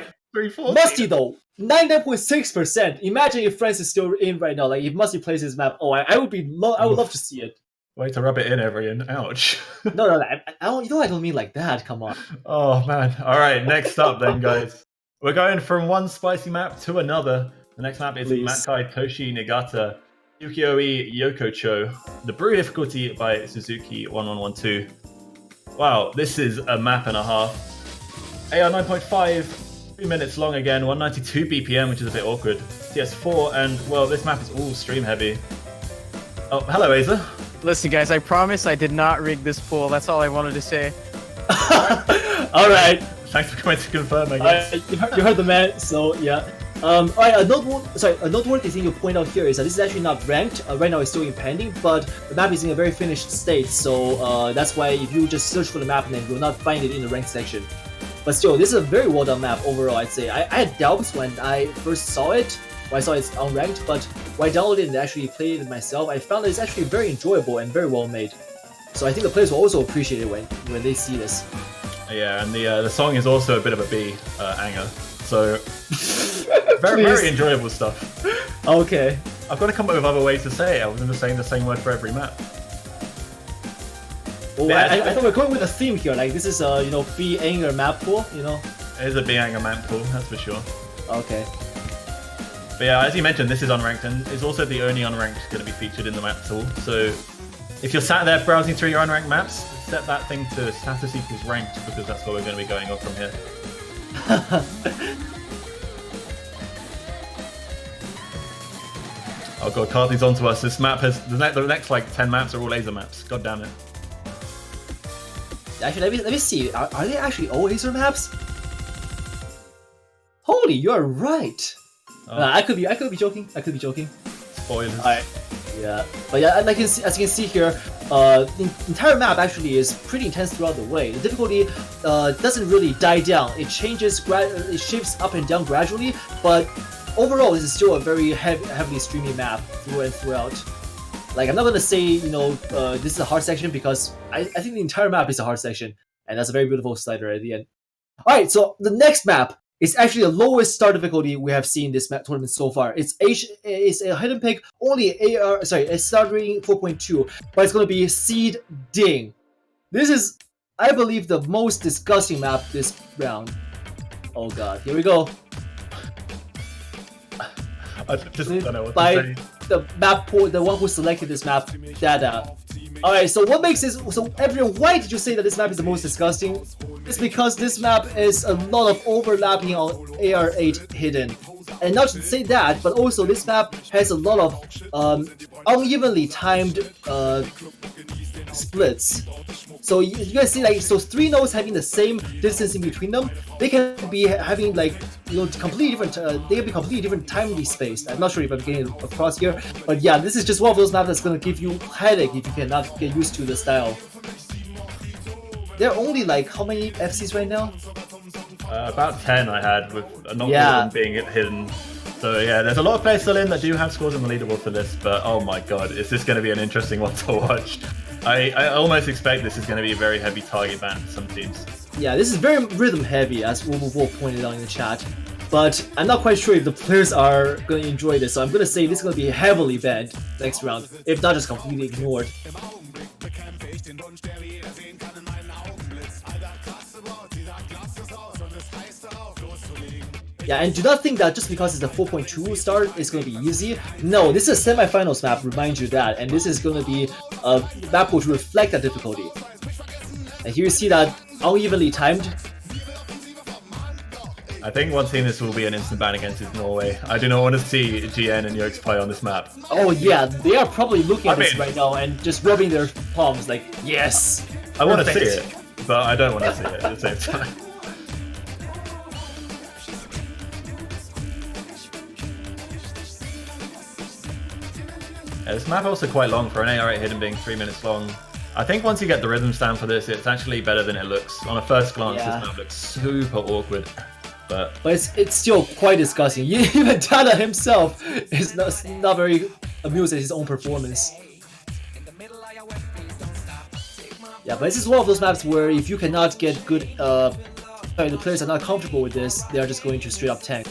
Musty though, 99.6%. Imagine if France is still in right now. Like if Musty plays his map, oh, I would love to see it. Way to rub it in, Everyone. Ouch. No, I don't. You know, I don't mean like that. Come on. Oh man. All right. Next up, then, guys. We're going from one spicy map to another. The next map is Makai Toshi Nigata Yukioi Yokocho. The brew difficulty by Suzuki 1112. Wow, this is a map and a half. AR 9.5, 3 minutes long again, 192 BPM, which is a bit awkward. CS4, and well, this map is all stream heavy. Oh, hello, Aza. Listen, guys, I promise I did not rig this pool. That's all I wanted to say. All right. Thanks for coming to confirm, I guess. You heard the man, so yeah. Alright, a noteworthy thing you point out here is that this is actually not ranked. Right now it's still impending, but the map is in a very finished state, so that's why if you just search for the map, then you'll not find it in the ranked section. But still, this is a very well done map overall, I'd say. I had doubts when I first saw it, when I saw it's unranked, but when I downloaded it and actually played it myself, I found that it's actually very enjoyable and very well made. So I think the players will also appreciate it when they see this. Yeah, and the song is also a bit of a B, Anger. So, very enjoyable stuff. Okay. I've got to come up with other ways to say it. I wasn't just saying the same word for every map. Oh, yeah, I thought we were going with a theme here. Like this is B anger map pool. It is a B anger map pool, that's for sure. Okay. But yeah, as you mentioned, this is unranked, and it's also the only unranked going to be featured in the map tool. So, if you're sat there browsing through your unranked maps, set that thing to status equals ranked because that's what we're going to be going on from here. Oh god, Carthy's onto us. This map has the next like 10 maps are all laser maps. God damn it. Actually, let me see. Are they actually all laser maps? Holy, you're right. Oh. I could be joking. Spoilers. Yeah, but yeah, as you can see here, the entire map actually is pretty intense throughout the way. The difficulty doesn't really die down. It changes, it shifts up and down gradually, but overall, this is still a very heavily streamy map through and throughout. Like, I'm not gonna say, this is a hard section because I think the entire map is a hard section, and that's a very beautiful slider at the end. Alright, so the next map is actually the lowest start difficulty we have seen this map tournament so far. It's a hidden pick, only a start rating 4.2, but it's gonna be Seed Ding. This is, I believe, the most disgusting map this round. Oh god, here we go. I just don't know what by to say. The map pool, the one who selected this map, Dada. Alright, so what makes this, so everyone, why did you say that this map is the most disgusting? It's because this map is a lot of overlapping on AR8 hidden. And not to say that, but also this map has a lot of unevenly timed splits. So you guys see, like, so 3 nodes having the same distance in between them, they can be having like, completely different. They can be completely different timely spaced. I'm not sure if I'm getting it across here, but yeah, this is just one of those maps that's gonna give you headache if you cannot get used to the style. There are only like how many FCs right now? About 10 I had, with not all of them being hidden. So yeah, there's a lot of players still in that do have scores on the leaderboard for this, but oh my god, is this going to be an interesting one to watch? I almost expect this is going to be a very heavy target ban for some teams. Yeah, this is very rhythm heavy, as Wolf pointed out in the chat. But I'm not quite sure if the players are going to enjoy this, so I'm going to say this is going to be heavily banned next round, if not just completely ignored. Yeah, and do not think that just because it's a 4.2 start, it's going to be easy. No, this is a semi-finals map, remind you that, and this is going to be a map which will reflect that difficulty. And here you see that unevenly timed. I think one team this will be an instant ban against is Norway. I do not want to see GN and Yokes play on this map. Oh yeah, they are probably looking at this right now and just rubbing their palms like, yes! I want to see it, but I don't want to see it at the same time. Yeah, this map also quite long for an AR8 hidden being 3 minutes long. I think once you get the rhythms down for this, it's actually better than it looks. On a first glance, Yeah. this map looks super awkward. But it's still quite disgusting. Even Dada himself is not very amused at his own performance. Yeah, but this is one of those maps where if you cannot get good, the players are not comfortable with this, they are just going to straight up tank.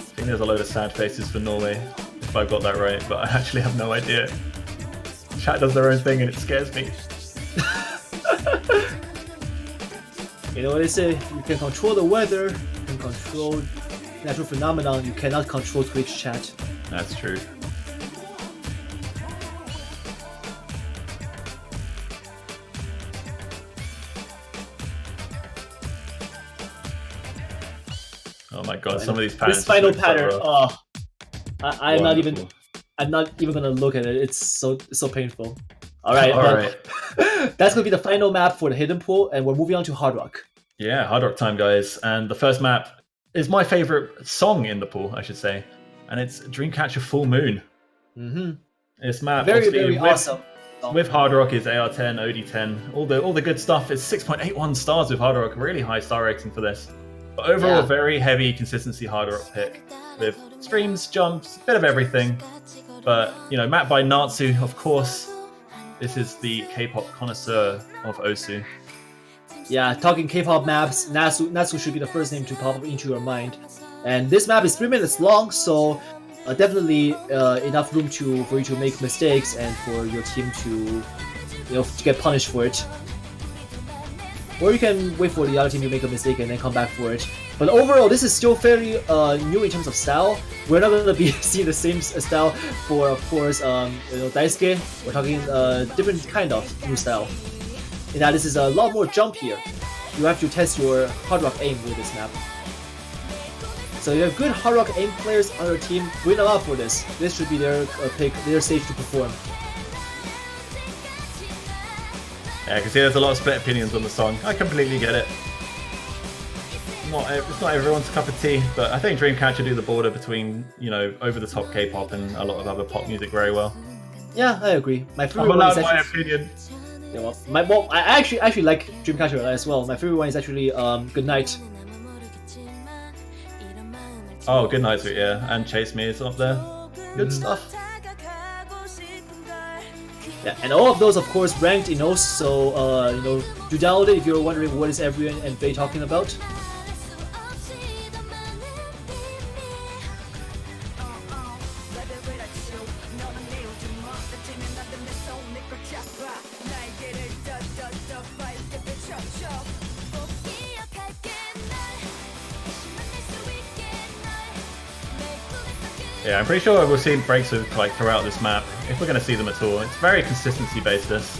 I think there's a load of sad faces for Norway, if I've got that right, but I actually have no idea. Chat does their own thing and it scares me. You know what they say, you can control the weather, you can control natural phenomenon, you cannot control Twitch chat. That's true. Oh my god, some of these patterns. This final look so pattern, rough. I'm not even Wonderful. I'm not even gonna look at it. It's so painful. All right, Alright. that's gonna be the final map for the hidden pool, and we're moving on to Hard Rock. Yeah, Hard Rock time, guys. And the first map is my favorite song in the pool, I should say. And it's Dreamcatcher Full Moon. Mm-hmm. This map, Very obviously, awesome. with Hard Rock is AR10, OD10, all the good stuff. It's 6.81 stars with Hard Rock, really high star rating for this. But overall, Yeah. very heavy consistency Hard Rock pick with streams, jumps, a bit of everything. But you know, map by Natsu, of course. This is the K-pop connoisseur of Osu. Yeah, talking K-pop maps, Natsu should be the first name to pop up into your mind. And this map is 3 minutes long, so definitely enough room for you to make mistakes and for your team to to get punished for it. Or you can wait for the other team to make a mistake and then come back for it. But overall, this is still fairly new in terms of style. We're not going to be seeing the same style for, of course, Daisuke. We're talking different kind of new style. In that this is a lot more jump here. You have to test your Hard Rock aim with this map. So you have good Hard Rock aim players on your team, bring them up for this. This should be their pick, their stage to perform. Yeah, I can see there's a lot of split opinions on the song. I completely get it. It's not everyone's cup of tea, but I think Dreamcatcher do the border between, over-the-top K-pop and a lot of other pop music very well. Yeah, I agree. My I'm favorite one allowed is my actually, opinion. yeah, well, I actually like Dreamcatcher as well. My favorite one is actually Good Night. Oh, Good Night, yeah, and Chase Me is up there. Good stuff. Yeah, and all of those, of course, ranked in OS. So do download it if you're wondering what is everyone and Faye talking about. Yeah, I'm pretty sure we'll see breaks throughout this map, if we're going to see them at all. It's very consistency based, this.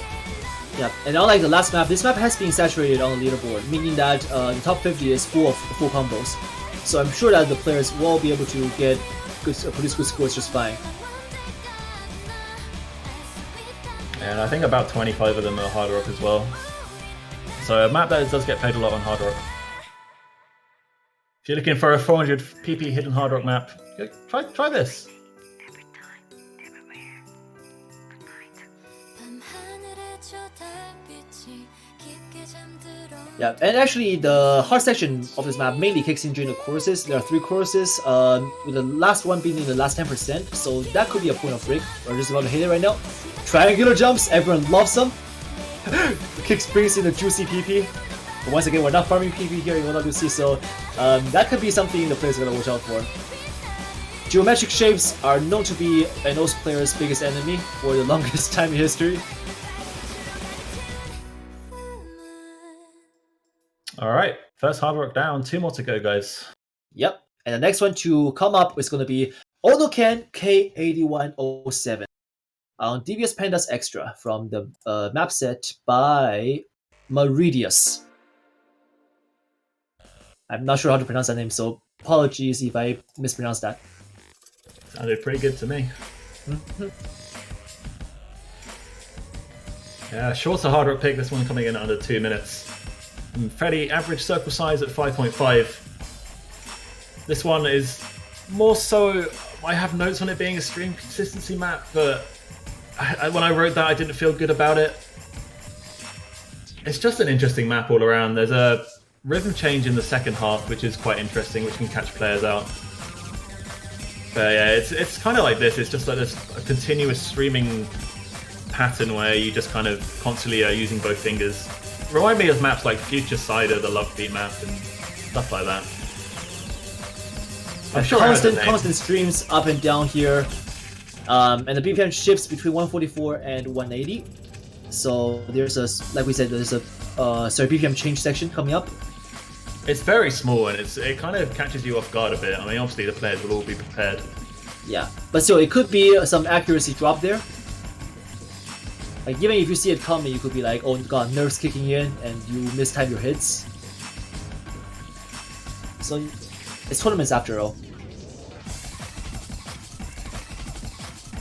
Yeah, and unlike the last map, this map has been saturated on the leaderboard, meaning that the top 50 is full of full combos. So I'm sure that the players will be able to produce good scores just fine. And I think about 25 of them are Hard Rock as well. So a map that does get played a lot on Hard Rock. If you're looking for a 400 PP hidden Hard Rock map, try this. Yeah, and actually the hard section of this map mainly kicks in during the choruses. There are 3 choruses, with the last one being in the last 10%, so that could be a point of break. We're just about to hit it right now. Triangular jumps, everyone loves them. Kicks brings in the juicy PP. But once again, we're not farming PP here in 1WC, so that could be something the players are gonna watch out for. Geometric shapes are known to be an OS player's biggest enemy for the longest time in history. Alright, first Hard Rock down, 2 more to go, guys. Yep, and the next one to come up is gonna be Onoken K8107 on Devious Pandas Extra from the map set by Meridius. I'm not sure how to pronounce that name, so apologies if I mispronounced that. Sounded pretty good to me. Yeah, shorter hard rock pick. This one coming in under 2 minutes. And fairly average circle size at 5.5. This one is more so. I have notes on it being a stream consistency map, but when I wrote that, I didn't feel good about it. It's just an interesting map all around. There's a rhythm change in the second half, which is quite interesting, which can catch players out. But yeah, it's kind of like this. It's just like this a continuous streaming pattern where you just kind of constantly are using both fingers. Remind me of maps like Future Cider, the Love Beat map, and stuff like that. I'm sure constant streams up and down here, and the BPM shifts between 144 and 180. So there's a, like we said, there's a BPM change section coming up. It's very small and it kind of catches you off guard a bit. I mean, obviously the players will all be prepared. Yeah, but still, it could be some accuracy drop there. Like, even if you see it coming, you could be like, oh god, nerves kicking in, and you mistime your hits. So, it's tournaments after all.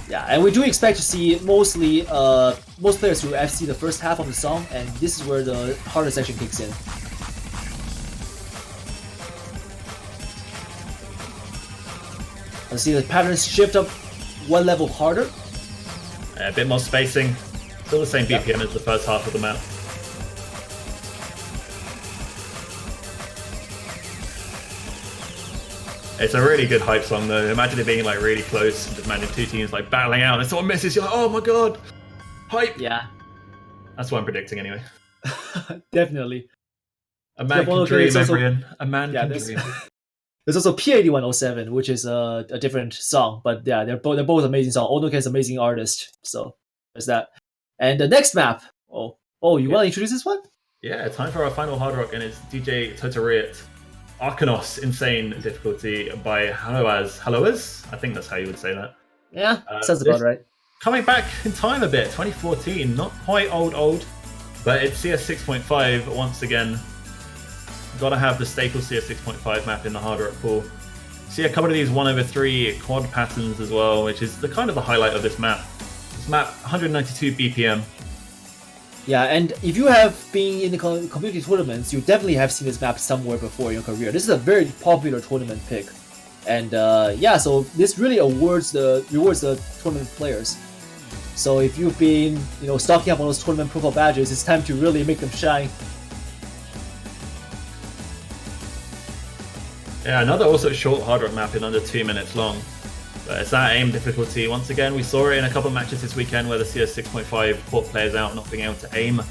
Yeah, and we do expect to see mostly most players who FC the first half of the song, and this is where the harder section kicks in. Let's see the patterns shift up one level harder. A bit more spacing. Still the same BPM as the first half of the map. It's a really good hype song though. Imagine it being like really close and just imagine two teams like battling out and someone misses, you're like, oh my god! Hype! Yeah. That's what I'm predicting anyway. Definitely. A man can dream, Embryon. A man can dream. There's also P8107, which is a different song, but yeah, they're both amazing songs. Onoke is an amazing artist, so there's that. And the next map. You want to introduce this one? Yeah, time for our final hard rock, and it's DJ Totariat. Arcanos, Insane difficulty by Haloas. I think that's how you would say that. Yeah, sounds about right. Coming back in time a bit, 2014, not quite old, but it's CS 6.5 once again. Gotta have the staple CS 6.5 map in the hard rock pool. See a couple of these 1/3 quad patterns as well, which is the kind of the highlight of this map. This map, 192 BPM. Yeah, and if you have been in the community tournaments, you definitely have seen this map somewhere before in your career. This is a very popular tournament pick, and so this really rewards the tournament players. So if you've been stocking up on those tournament profile badges, it's time to really make them shine. Yeah, another also short hard rock map in under 2 minutes long. But it's that aim difficulty. Once again, we saw it in a couple of matches this weekend where the CS 6.5 caught players out not being able to aim.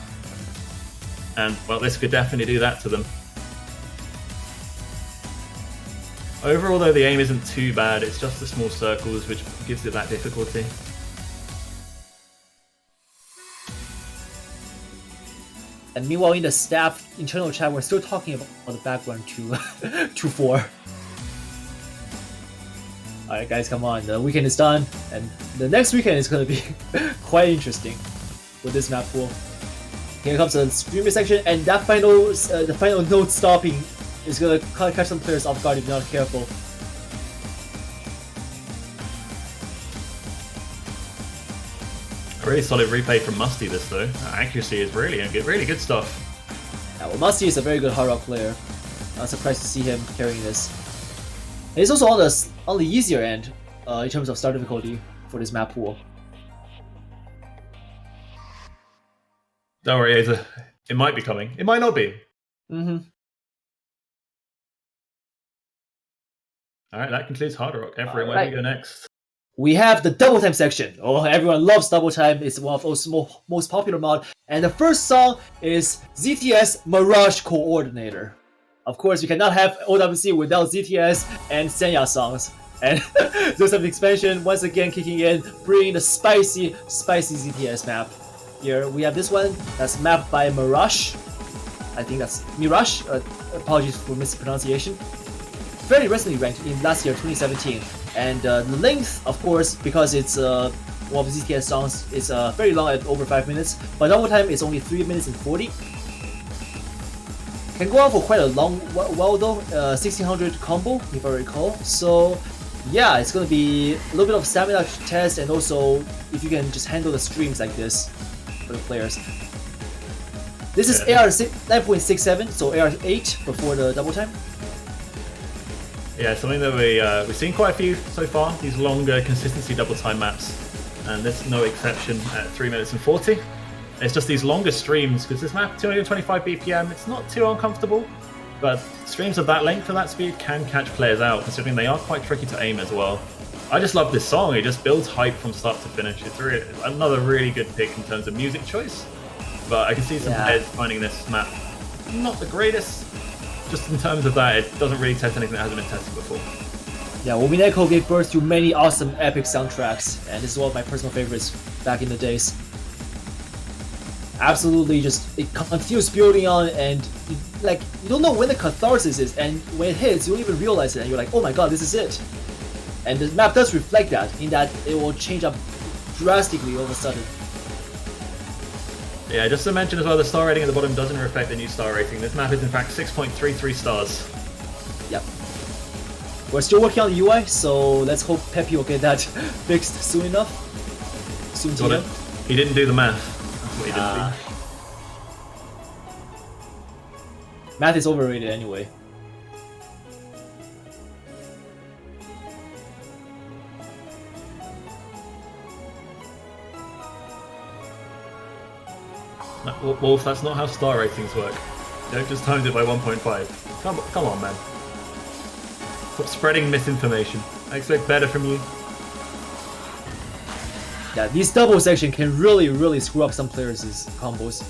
And, well, this could definitely do that to them. Overall, though, the aim isn't too bad. It's just the small circles which gives it that difficulty. And meanwhile, in the staff internal chat, we're still talking about the background to 4. Alright guys, come on, the weekend is done, and the next weekend is going to be quite interesting with this map pool. Here comes the streamer section, and that the final node stopping is going to catch some players off guard if you're not careful. A really solid replay from Musty this though. Accuracy is really good stuff. Yeah, well, Musty is a very good hard rock player. I'm surprised to see him carrying this. And he's also on the easier end in terms of start difficulty for this map pool. Don't worry, Aza. It might be coming. It might not be. Mm-hmm. Alright, that concludes hard rock. Efren, where do we go next? We have the double time section. Oh, everyone loves double time. It's one of those most popular mod. And the first song is ZTS Mirage Coordinator. Of course, you cannot have OWC without ZTS and Senya songs. And there's an expansion once again kicking in, bringing the spicy ZTS map. Here we have this one that's mapped by Mirage. I think that's Mirage. Apologies for mispronunciation. Very recently ranked in last year, 2017. And the length, of course, because it's one of the ZTS songs, is very long at over 5 minutes. But double time is only 3 minutes and 40. Can go on for quite a long while though, 1600 combo if I recall. So yeah, it's gonna be a little bit of stamina test, and also if you can just handle the streams like this for the players. This is AR 9.67, so AR 8 before the double time. Yeah, something that we've seen quite a few so far, these longer consistency double time maps, and this is no exception at 3 minutes and 40. It's just these longer streams, because this map, 225 BPM, it's not too uncomfortable, but streams of that length and that speed can catch players out, considering they are quite tricky to aim as well. I just love this song, it just builds hype from start to finish. It's another really good pick in terms of music choice, but I can see some players finding this map not the greatest. Just in terms of that, it doesn't really test anything that hasn't been tested before. Yeah, well, Mineko gave birth to many awesome epic soundtracks, and this is one of my personal favorites back in the days. Absolutely, just it continues building on, and you don't know when the catharsis is, and when it hits, you don't even realize it, and you're like, oh my god, this is it. And the map does reflect that, in that it will change up drastically all of a sudden. Yeah, just to mention as well, the star rating at the bottom doesn't reflect the new star rating. This map is in fact 6.33 stars. Yep. We're still working on the UI, so let's hope Peppy will get that fixed soon enough. Soon to him. He didn't do the math. That's what he didn't do. Math is overrated anyway. Wolf, that's not how star ratings work. Don't just times it by 1.5. Come on, man. Stop spreading misinformation. I expect better from you. Yeah, these double section can really screw up some players' combos.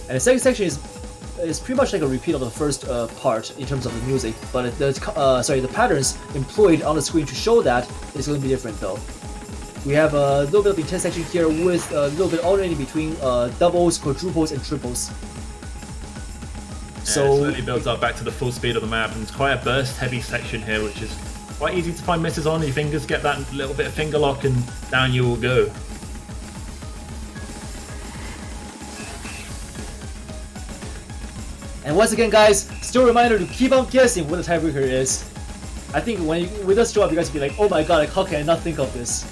And the second section is pretty much like a repeat of the first part in terms of the music, but the patterns employed on the screen to show that is going to be different though. We have a little bit of intense section here with a little bit alternating between doubles, quadruples, and triples. So it slowly builds up back to the full speed of the map, and it's quite a burst-heavy section here, which is quite easy to find misses on. Your fingers get that little bit of finger lock, and down you will go. And once again, guys, still a reminder to keep on guessing what the tiebreaker is. I think with us show up, you guys will be like, oh my god, how can I not think of this?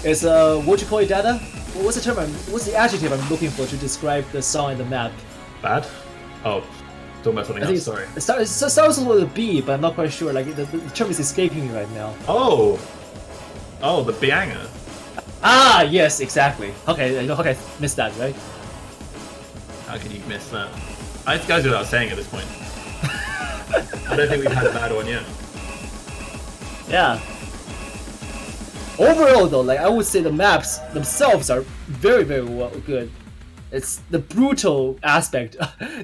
It's what you call it, data? What's the term? What's the adjective I'm looking for to describe the song and the map? Bad? Oh, talking about something else. Sorry. It starts with a B, but I'm not quite sure. Like the term is escaping me right now. Oh, the Bianga. Ah, yes, exactly. Okay, I missed that, right? How can you miss that? I think it goes without saying at this point. I don't think we've had a bad one yet. Yeah. Overall, though, I would say the maps themselves are very well good. It's the brutal aspect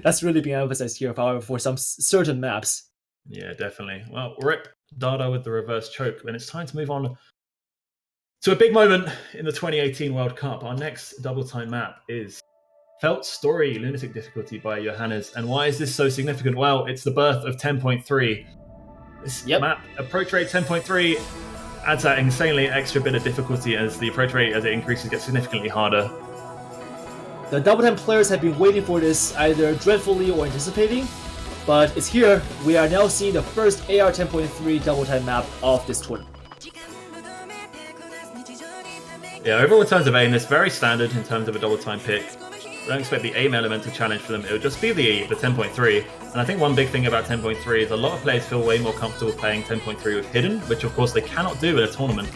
that's really being emphasized here, however, for some certain maps. Yeah, definitely. Well, rip Dada with the reverse choke, and it's time to move on to a big moment in the 2018 World Cup. Our next double time map is Felt Story Lunatic Difficulty by Johannes. And why is this so significant? Well, it's the birth of 10.3. This map, approach rate 10.3, adds that insanely extra bit of difficulty as the approach rate, as it increases, gets significantly harder. The double time players have been waiting for this either dreadfully or anticipating, but it's here. We are now seeing the first AR 10.3 double time map of this tournament. Yeah, overall in terms of aim, it's very standard in terms of a double time pick. I don't expect the aim element to challenge for them. It would just be the 10.3. And I think one big thing about 10.3 is a lot of players feel way more comfortable playing 10.3 with hidden, which of course they cannot do in a tournament.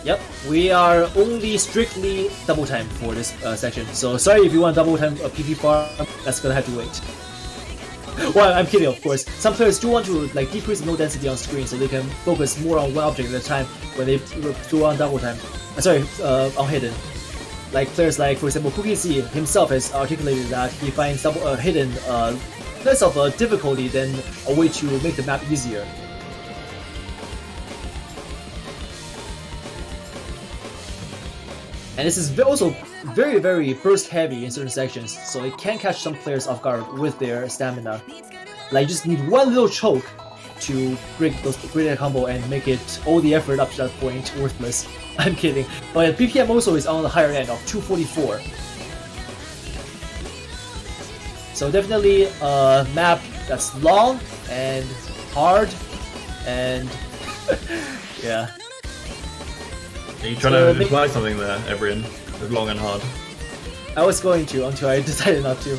Yep, we are only strictly double time for this section. So sorry if you want double time a PP farm, that's gonna have to wait. Well, I'm kidding, of course. Some players do want to decrease the node density on screen so they can focus more on one object at a time when they do on double time. On hidden. Like players like, for example, Cookie Z himself has articulated that he finds hidden less of a difficulty than a way to make the map easier. And this is also very burst heavy in certain sections, so it can catch some players off guard with their stamina. Like, you just need one little choke to break that combo and make it all the effort up to that point worthless. I'm kidding. But BPM also is on the higher end of 244. So definitely a map that's long and hard and yeah. Are you trying to imply something there, Everin? With long and hard. I was going to until I decided not to.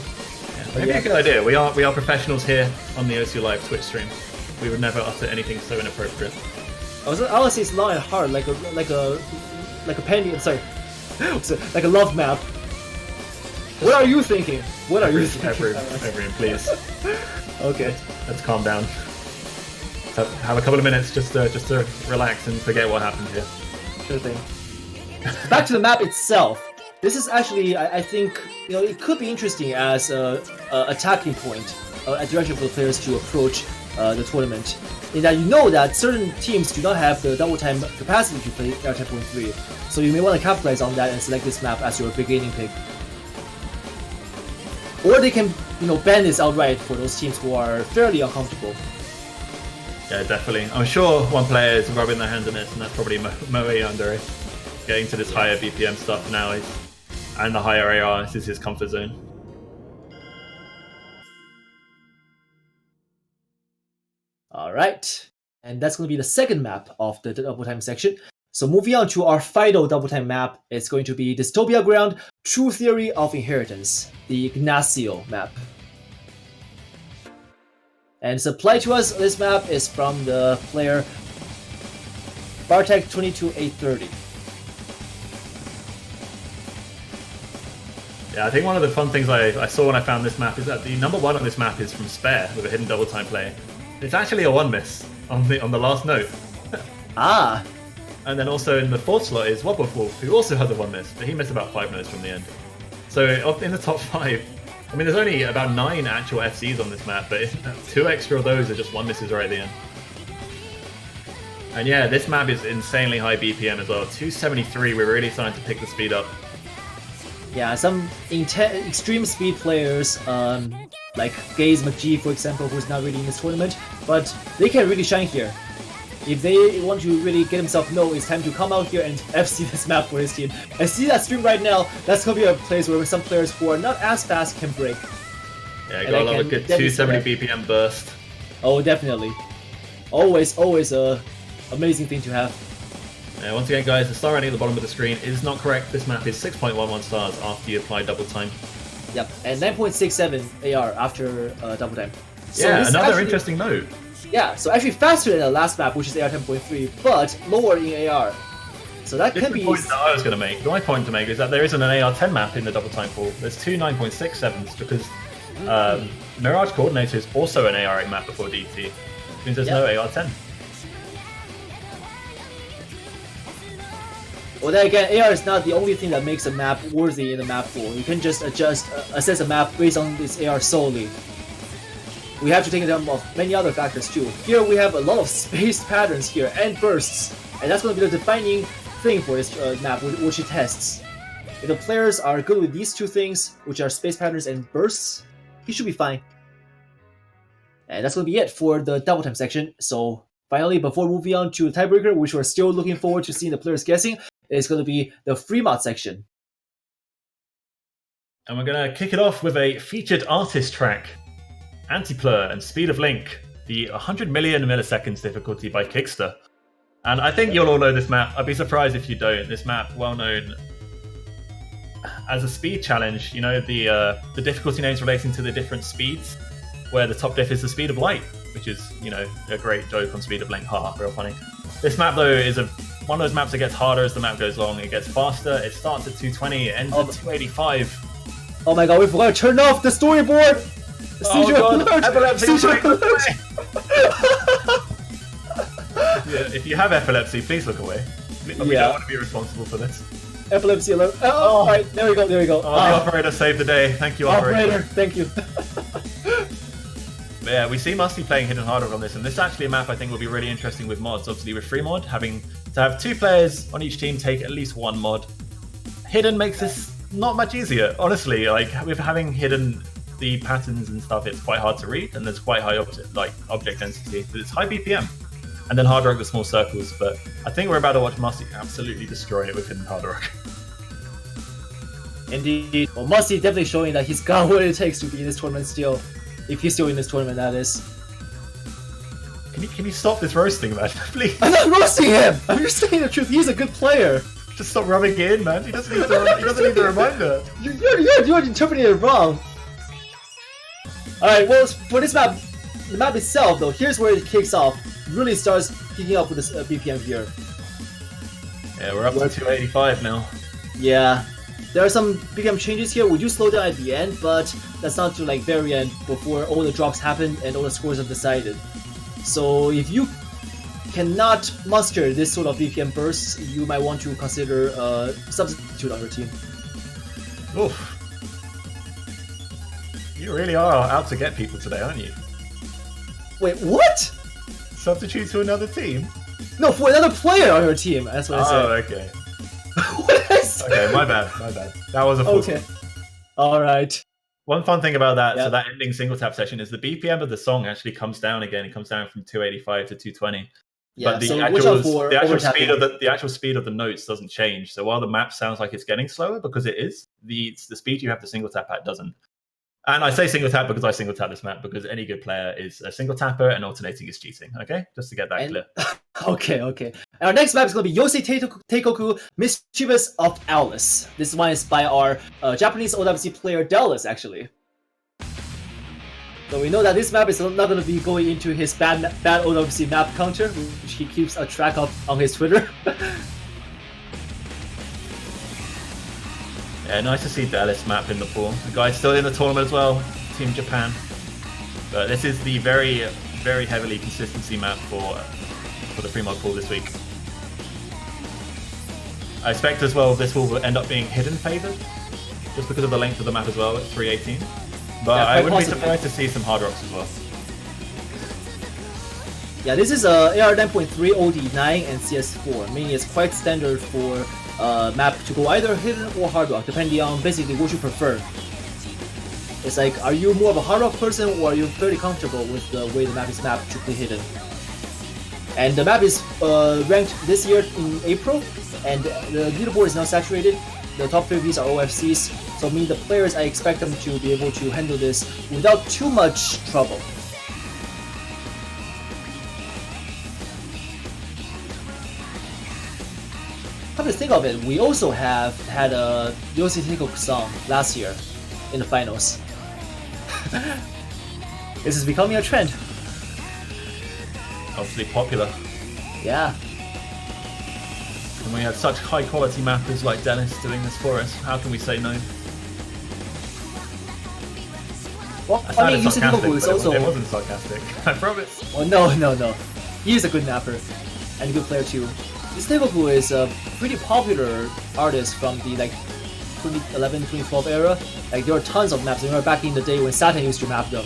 Maybe a good idea. We are professionals here on the OC Live Twitch stream. We would never utter anything so inappropriate. I would say it's long and hard, like a penny. Sorry, like a love map. What are you thinking? What are you thinking? Everin, please. Okay. Let's calm down. Have a couple of minutes just to relax and forget what happened here. Sure thing. Back to the map itself. This is actually, I think, it could be interesting as a attacking point, a direction for the players to approach the tournament. In that you know that certain teams do not have the double time capacity to play AR 10.3, so you may want to capitalize on that and select this map as your beginning pick. Or they can, ban this outright for those teams who are fairly uncomfortable. Yeah, definitely. I'm sure one player is rubbing their hands in this, and that's probably Moe under it. Getting to this higher BPM stuff now, and the higher AR, this is his comfort zone. Alright, and that's going to be the second map of the double time section. So moving on to our final double time map, it's going to be Dystopia Ground, True Theory of Inheritance, the Ignacio map. And supplied to us, this map is from the player Bartek22830. Yeah, I think one of the fun things I saw when I found this map is that the number one on this map is from Spare with a hidden double time play. It's actually a one miss on the last note. Ah! And then also in the fourth slot is Wobblewolf, who also has a one miss, but he missed about 5 notes from the end. So in the top 5, I mean, there's only about 9 actual FCs on this map, but 2 extra of those are just one misses right at the end. And yeah, this map is insanely high BPM as well. 273, we're really starting to pick the speed up. Yeah, some extreme speed players, like Gaze McGee, for example, who's not really in this tournament, but they can really shine here. If they want to really get himself know it's time to come out here and FC this map for his team. And see that stream right now, that's going to be a place where some players who are not as fast can break. Yeah, gotta love a good 270 BPM burst. Oh, definitely. Always a amazing thing to have. Yeah, once again, guys, the star rating at the bottom of the screen is not correct. This map is 6.11 stars after you apply double time. Yep, and 9.67 AR after double time. So yeah, another interesting note. Yeah, so actually faster than the last map, which is AR 10.3, but lower in AR. So that this can be... the point that I was going to make. My point to make is that there isn't an AR 10 map in the double time pool. There's 2 9.67s because Mirage Coordinator is also an AR 8 map before DT, which means there's no AR 10. Well, then again, AR is not the only thing that makes a map worthy in the map pool. You can just assess a map based on this AR solely. We have to take account of many other factors too. Here we have a lot of spaced patterns here and bursts, and that's going to be the defining thing for this map, which it tests. If the players are good with these two things, which are spaced patterns and bursts, he should be fine. And that's going to be it for the double time section. So finally, before moving on to the tiebreaker, which we're still looking forward to seeing the players guessing, is going to be the Fremont section. And we're going to kick it off with a featured artist track. Antiplur and Speed of Link, the 100 million milliseconds difficulty by Kickster. And I think you'll all know this map. I'd be surprised if you don't. This map, well known as a speed challenge. You know, the difficulty names relating to the different speeds, where the top diff is the speed of light, which is, you know, a great joke on Speed of Link. Ha, real funny. This map, though, is one of those maps that gets harder as the map goes long. It gets faster. It starts at 220, it ends at 285. Oh my god, we forgot to turn off the storyboard! Seizure alert! Epilepsy! Seizure alert! Yeah, if you have epilepsy, please look away. We don't want to be responsible for this. Epilepsy alert. Oh, alright, there we go. The operator saved the day. Thank you, operator. Thank you. But yeah, we see Musty playing Hidden Hardrock on this, and this is actually a map I think will be really interesting with mods. Obviously, with free mod, having to have 2 players on each team take at least 1 mod. Hidden makes this not much easier, honestly. Like, with having hidden the patterns and stuff, it's quite hard to read, and there's quite high object density, but it's high BPM. And then Hard Rock, the small circles, but I think we're about to watch Musty absolutely destroy it with Hidden Hard Rock. Indeed. Well, Musty definitely showing that he's got what it takes to be in this tournament still. If he's still in this tournament, that is. Can you stop this roasting, man? Please. I'm not roasting him! I'm just saying the truth. He's a good player. Just stop rubbing it in, man. He doesn't need the reminder. You're interpreting it wrong. Alright, well, for this map, the map itself, though, here's where it kicks off. Really starts kicking up with this BPM here. Yeah, we're up to 285 now. Yeah. There are some BPM changes here. We do slow down at the end, but that's not to like very end before all the drops happen and all the scores are decided. So if you cannot muster this sort of BPM bursts, you might want to consider a substitute on your team. Oof. You really are out to get people today, aren't you? Wait, what? Substitute to another team? No, for another player on your team. That's what I said. Oh, okay. What did I say? Okay, my bad. That was a false. Okay. Alright. One fun thing about that, Yep. so that ending single tap session is the BPM of the song actually comes down again. It comes down from 285 to 220. Yeah, But the so watch actual, out for the actual overtapping. speed of the notes doesn't change. So while the map sounds like it's getting slower, because it is, the speed you have to single tap at doesn't. And I say single tap because I single tap this map, because any good player is a single tapper and alternating is cheating. Okay, just to get that clear. Okay. And our next map is going to be Yosei Teikoku, Mischievous of Alice. This one is by our Japanese OWC player Dallas, actually. So we know that this map is not going to be going into his bad OWC map counter, which he keeps a track of on his Twitter. Yeah, nice to see Dallas map in the pool. The guy's still in the tournament as well, Team Japan. But this is the very, very heavily consistency map for the pre-mod pool this week. I expect as well this will end up being hidden favored, just because of the length of the map as well at 318. But Yeah, I wouldn't be possibly. surprised to see some hard rocks as well. Yeah, this is a AR 9.3 OD9 and CS4, meaning it's quite standard for map to go either hidden or hard rock, depending on basically what you prefer. It's like, are you more of a hard rock person, or are you fairly comfortable with the way the map is mapped to play hidden? And the map is ranked this year in April, and the leaderboard is now saturated. The top 50s are OFCs, so I mean the players, I expect them to be able to handle this without too much trouble. Come to think of it, we also have had a Yosei Teikoku song last year in the finals. This is becoming a trend. Obviously popular. Yeah. And we have such high quality mappers like Dennis doing this for us. How can we say no? Well, I I mean, sounded Yosei sarcastic, Teikoku is but also. it wasn't sarcastic. I promise. Oh, no. He is a good mapper and a good player too. Yosei Teikoku is a pretty popular artist from the 2011, 2012 era. Like there are tons of maps. I remember back in the day when Saturn used to map them.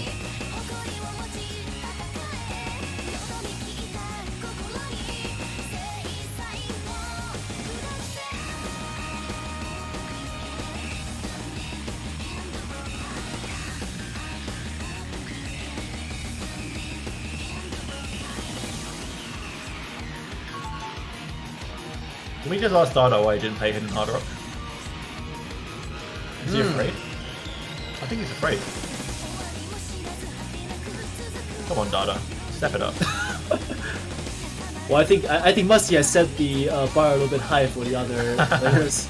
Can we just ask Dada why he didn't play Hidden Hard Rock? Is he afraid? I think he's afraid. Come on, Dada. Step it up. Well, I think Musty has set the bar a little bit high for the other players.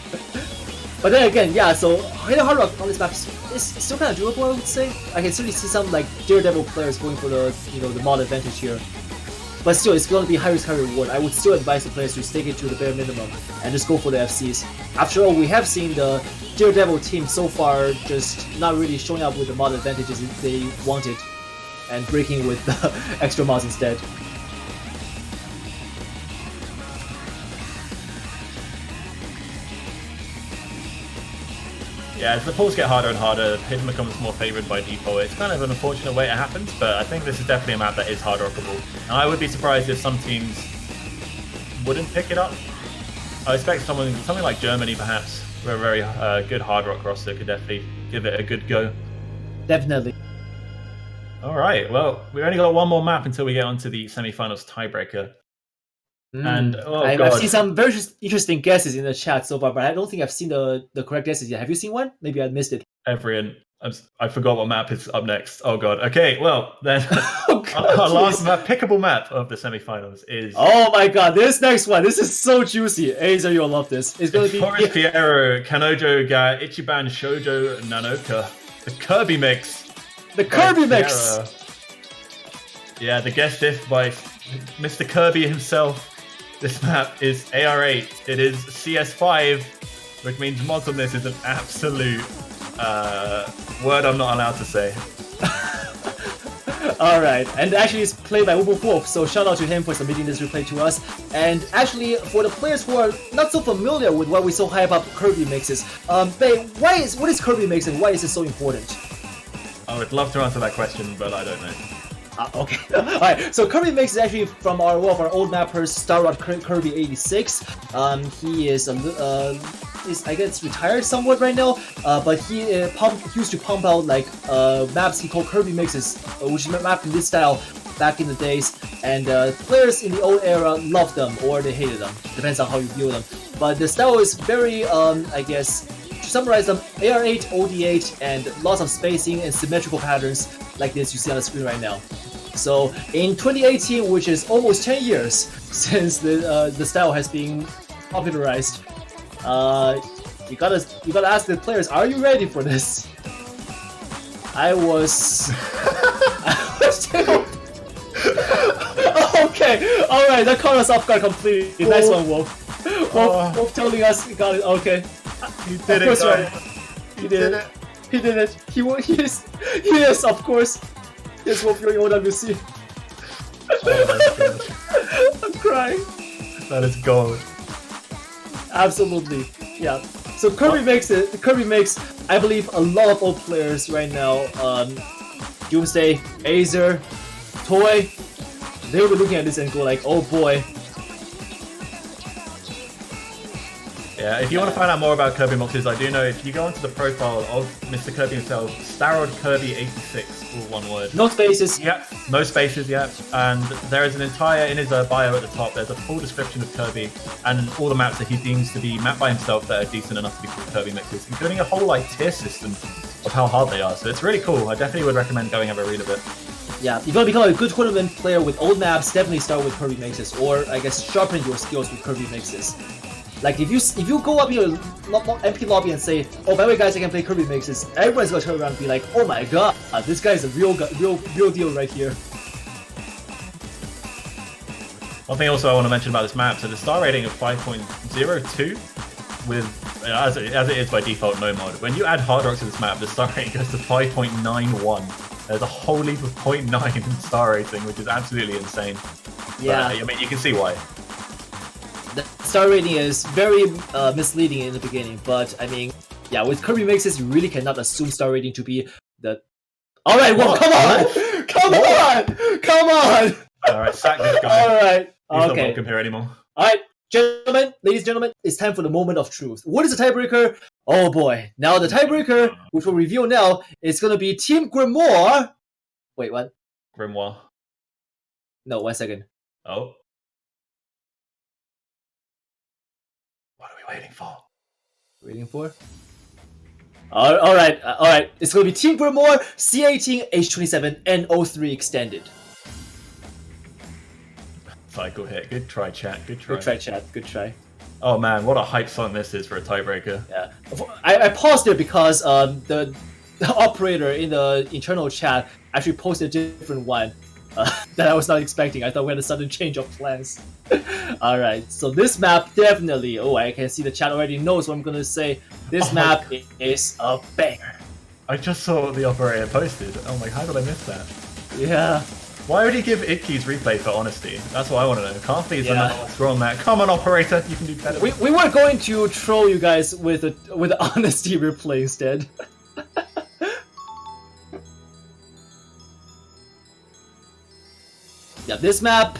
But then again, yeah. So Hidden Hard Rock on this map is still kind of doable, I would say. I can certainly see some like Daredevil players going for the the mod advantage here. But still, it's going to be high risk, high reward. I would still advise the players to stake it to the bare minimum and just go for the FCs. After all, we have seen the Daredevil team so far just not really showing up with the mod advantages they wanted and breaking with the extra mods instead. Yeah, as the pulls get harder and harder, Hidden becomes more favoured by default. It's kind of an unfortunate way it happens, but I think this is definitely a map that is hard rockable. And I would be surprised if some teams wouldn't pick it up. I expect something like Germany, perhaps, where a very good hard rock roster could definitely give it a good go. Definitely. All right, well, we've only got one more map until we get onto the semi-finals tiebreaker. And oh I've god, seen some very interesting guesses in the chat so far, but I don't think I've seen the correct guesses yet. Have you seen one? Maybe I missed it. Evrian, I forgot what map is up next. Oh god. Okay, well then, Oh, God, our last please. map, pickable map of the semifinals is. Oh my god, this next one, this is so juicy. Azer, you'll love this. It's gonna be Forest Piero, Kanojo ga Ichiban Shoujo Nanoka. The Kirby mix. the by Kirby mix. Piero. Yeah, the guest diff by Mr. Kirby himself. This map is AR8. It is CS5, which means mods on this is an absolute word I'm not allowed to say. Alright, and actually it's played by Wolf, so shout out to him for submitting this replay to us. And actually, for the players who are not so familiar with why we so hype up Kirby mixes, Bae, what is Kirby mix and why is it so important? I would love to answer that question, but I don't know. Okay. Alright, so Kirby Mix is actually from one of our old mappers, Starrod Kirby 86. He is I guess retired somewhat right now, but he used to pump out like maps he called Kirby Mixes, which mapped in this style back in the days, and players in the old era loved them or they hated them, depends on how you view them. But the style is very, I guess, to summarize them, AR8, OD8, and lots of spacing and symmetrical patterns like this you see on the screen right now. So in 2018, which is almost 10 years since the style has been popularized, you gotta ask the players, are you ready for this? I was okay, alright, that caught us off guard completely. Nice one, Wolf. Wolf telling us he got it. Okay. He did it, guys. Right. He did it. He did it. He is, of course. Yes, Wolf, you're OWC. Oh my gosh. I'm crying. That is gold. Absolutely. Yeah. So Kirby makes, I believe, a lot of old players right now, Doomsday, Azer, Toy, they will be looking at this and go like, oh boy. Yeah, if you want to find out more about Kirby mixes, I do know if you go onto the profile of Mr. Kirby himself, Starrod Kirby 86, all one word. No spaces. Yep, no spaces, yep. And there is an entire, in his bio at the top, there's a full description of Kirby and all the maps that he deems to be mapped by himself that are decent enough to be called Kirby mixes, including a whole like tier system of how hard they are. So it's really cool. I definitely would recommend going and have a read of it. Yeah, if you want to become a good tournament player with old maps, definitely start with Kirby mixes, or I guess sharpen your skills with Kirby mixes. Like if you go up your MP lobby and say, oh, by the way guys, I can play Kirby mixes, everyone's gonna turn around and be like, oh my god, this guy's a real deal right here. One thing also I want to mention about this map, so the star rating of 5.02 with, as it is by default, no mod. When you add hard rock to this map, the star rating goes to 5.91. There's a whole leap of 0.9 in star rating, which is absolutely insane. Yeah. But, I mean, you can see why. The star rating is very misleading in the beginning, but I mean, yeah, with Kirby mixes, you really cannot assume star rating to be the. All right, well, come on, come on. All right, sack this guy. All right, He's not okay. welcome here anymore. All right, ladies and gentlemen, it's time for the moment of truth. What is the tiebreaker? Oh boy! Now the tiebreaker, which we'll reveal now, is gonna be Team Grimoire. Wait, what? Grimoire. No, 1 second. Oh. What are we waiting for? Waiting for? All right. It's gonna be Team Grimoire, C18, H27, and O3 extended. Cycle hit. Good try, chat. Good try. Good try, chat. Good try. Oh man, what a hype song this is for a tiebreaker. Yeah. I paused it because the operator in the internal chat actually posted a different one that I was not expecting. I thought we had a sudden change of plans. Alright, so this map definitely, oh, I can see the chat already knows what I'm gonna say. This map is a banger. I just saw what the operator posted. Oh my, how did I miss that? Yeah. Why would he give Itchy's replay for honesty? That's what I want to know. Carthy is the Yeah. number one score on that. Come on, operator, you can do better. We were going to troll you guys with an honesty replay instead. Yeah, this map,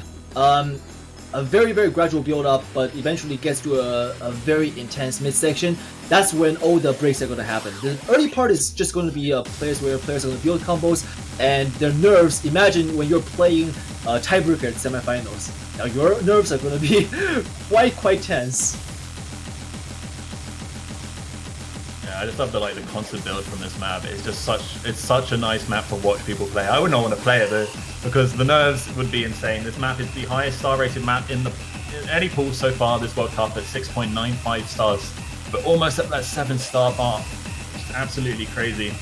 a very, very gradual build up, but eventually gets to a very intense midsection. That's when all the breaks are going to happen. The early part is just going to be players where players are going to build combos, and their nerves. Imagine when you're playing tiebreaker at semifinals. Now your nerves are going to be quite tense. I just love the constant build from this map. It's such a nice map to watch people play. I would not want to play it though, because the nerves would be insane. This map is the highest star rated map in any pool so far this World Cup at 6.95 stars, but almost at that 7-star bar. It's absolutely crazy.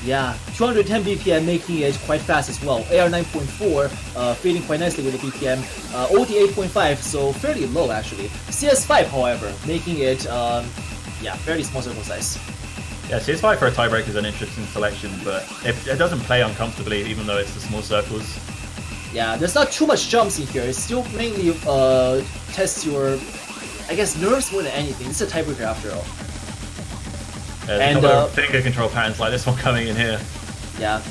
Yeah, 210 BPM, making it quite fast as well. AR 9.4, fitting quite nicely with the BPM. OD 8.5, so fairly low actually. CS 5, however, making it fairly small circle size. Yeah, CS5 for a tiebreaker is an interesting selection, but it doesn't play uncomfortably, even though it's the small circles. Yeah, there's not too much jumps in here. It still mainly tests your, I guess, nerves more than anything. It's a tiebreaker after all. There's a couple of finger control patterns like this one coming in here. Yeah.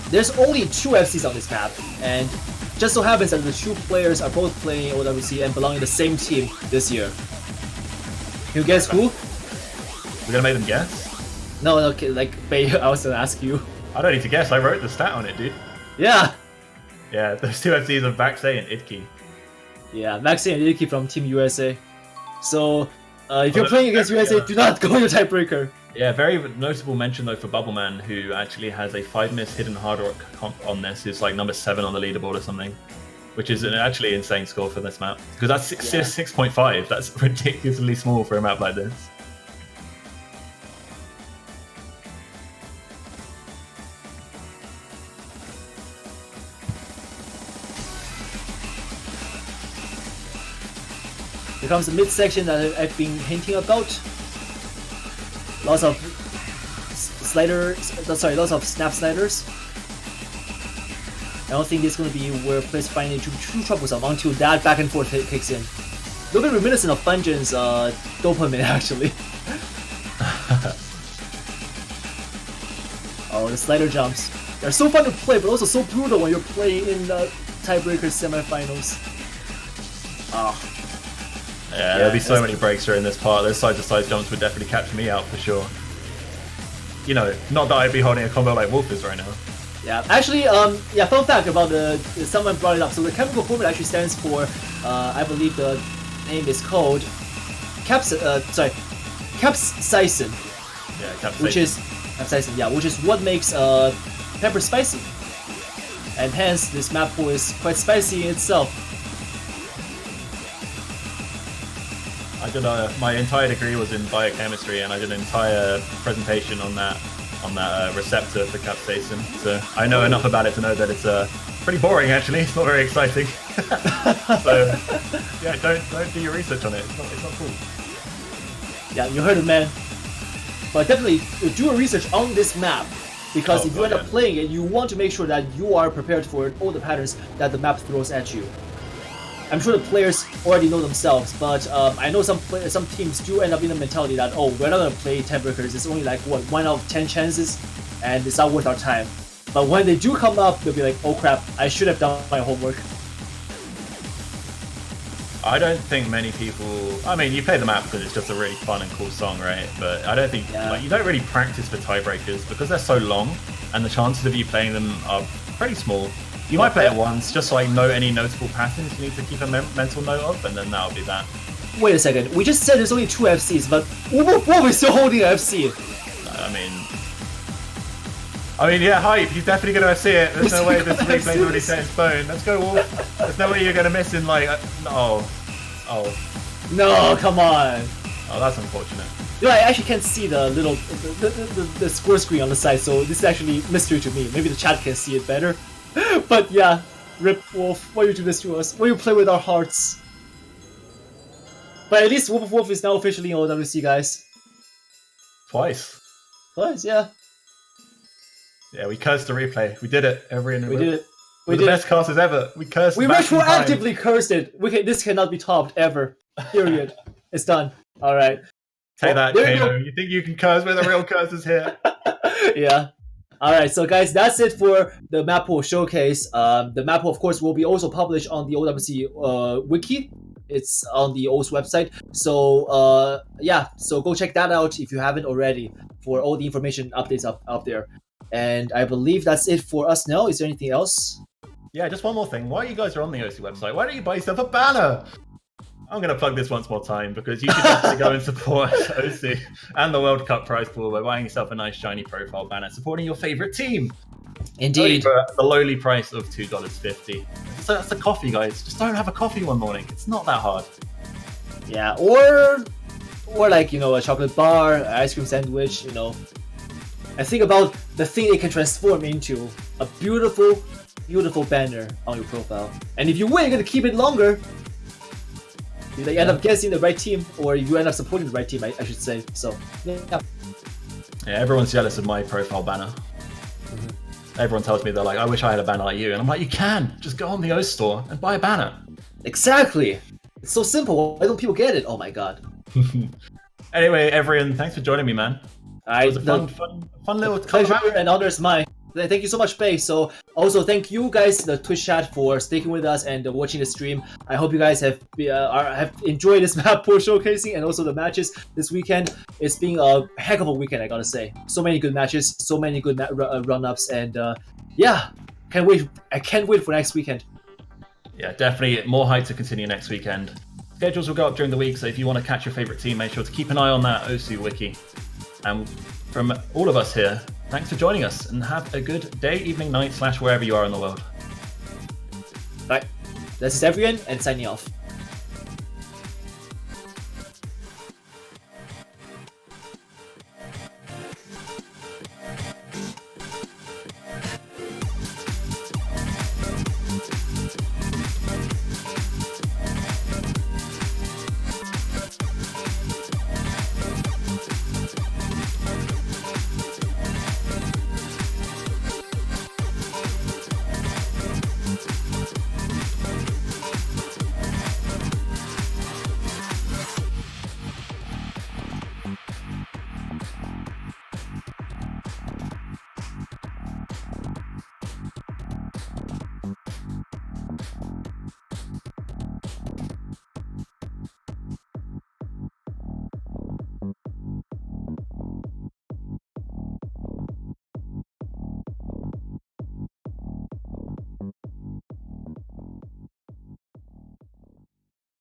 There's only 2 FCs on this map, and just so happens that the 2 players are both playing OWC and belong in the same team this year. Can you guess who? We're gonna make them guess? No, okay, Bei, I was gonna ask you. I don't need to guess, I wrote the stat on it, dude. Yeah! Yeah, those 2 FCs are Vaxay and Idki. Yeah, Vaxay and Idki from Team USA. So, if you're playing against USA, do not go into tiebreaker. Yeah, very notable mention though for Bubbleman, who actually has a 5-miss hidden hard rock comp on this. It's like number 7 on the leaderboard or something, which is an actually insane score for this map. Because that's 6.5, that's ridiculously small for a map like this. Here comes the midsection that I've been hinting about. Lots of lots of snap sliders. I don't think it's going to be where players find it too troublesome until that back and forth kicks in. A little bit reminiscent of Bungeon's dopamine, actually. Oh, the slider jumps. They're so fun to play, but also so brutal when you're playing in the tiebreaker semifinals. Ah. Yeah, there'll be so many breaks during this part. Those side-to-side jumps would definitely catch me out for sure. You know, not that I'd be holding a combo like Wolf is right now. Yeah, actually, fun fact about someone brought it up. So the chemical formula actually stands for, I believe the name is called capsaicin. Yeah, capsaicin. Which is capsaicin. Yeah, which is what makes pepper spicy, and hence this map pool is quite spicy in itself. I did my entire degree was in biochemistry, and I did an entire presentation on that receptor for capsaicin. So I know enough about it to know that it's pretty boring actually. It's not very exciting. So yeah, don't do your research on it. It's not cool. Yeah, you heard it, man. But definitely do a research on this map, because if you end up playing it, you want to make sure that you are prepared for all the patterns that the map throws at you. I'm sure the players already know themselves, but I know some teams do end up in the mentality that, oh, we're not gonna play tiebreakers. It's only like what 1 out of 10 chances, and it's not worth our time. But when they do come up, they'll be like, oh crap, I should have done my homework. I don't think many people. I mean, you play the map because it's just a really fun and cool song, right? But I don't think you don't really practice for tiebreakers because they're so long, and the chances of you playing them are pretty small. You might play it once, just so I know any notable patterns you need to keep a mental note of, and then that'll be that. Wait a second, we just said there's only 2 FCs, but Wolf is still holding an FC. I mean, yeah, hype. He's definitely going to see it. There's no way this replay's already set in stone. Let's go, Wolf. There's no way you're going to miss in like. No, come on. Oh, that's unfortunate. You know, I actually can't see the little the score screen on the side, so this is actually mystery to me. Maybe the chat can see it better. But yeah, Rip Wolf, why you do this to us? Why you play with our hearts? But at least Wolf is now officially in OWC, guys. Twice, yeah. Yeah, we cursed the replay. We did it. We did it. We're the best casters ever. We cursed. We retroactively cursed it. This cannot be topped ever. Period. It's done. All right. Take that, Kano. You think you can curse where the real curse is here? Yeah. All right, so guys, that's it for the map pool showcase. The map pool, of course, will be also published on the OWC wiki. It's on the OS website. So yeah, so go check that out if you haven't already for all the information updates up there. And I believe that's it for us now. Is there anything else? Yeah, just one more thing. While you guys are on the OC website, why don't you buy yourself a banner? I'm going to plug this once more time because you should definitely go and support OC and the World Cup prize pool by buying yourself a nice shiny profile banner, supporting your favorite team. Only Indeed. for the lowly price of $2.50. So that's a coffee, guys. Just don't have a coffee one morning. It's not that hard. Yeah, or like, you know, a chocolate bar, an ice cream sandwich, you know. And think about the thing it can transform into a beautiful, beautiful banner on your profile. And if you win, you're going to keep it longer. You end up guessing the right team, or you end up supporting the right team, I should say. So, yeah. Yeah, everyone's jealous of my profile banner. Everyone tells me they're like, I wish I had a banner like you. And I'm like, you can. Just go on the O store and buy a banner. Exactly. It's so simple. Why don't people get it? Oh my god. Anyway, everyone, thanks for joining me, man. It was a fun little pleasure and honor is mine. Thank you so much, Faye. So also thank you guys, the Twitch chat, for sticking with us and watching the stream. I hope you guys have enjoyed this map pool showcasing and also the matches this weekend. It's been a heck of a weekend, I gotta say. So many good matches, so many good run-ups, and yeah, can't wait. I can't wait for next weekend. Yeah, definitely more hype to continue next weekend. Schedules will go up during the week, so if you want to catch your favorite team, make sure to keep an eye on that OC wiki. And from all of us here, thanks for joining us, and have a good day, evening, night, / wherever you are in the world. Right, this is everyone, and signing off.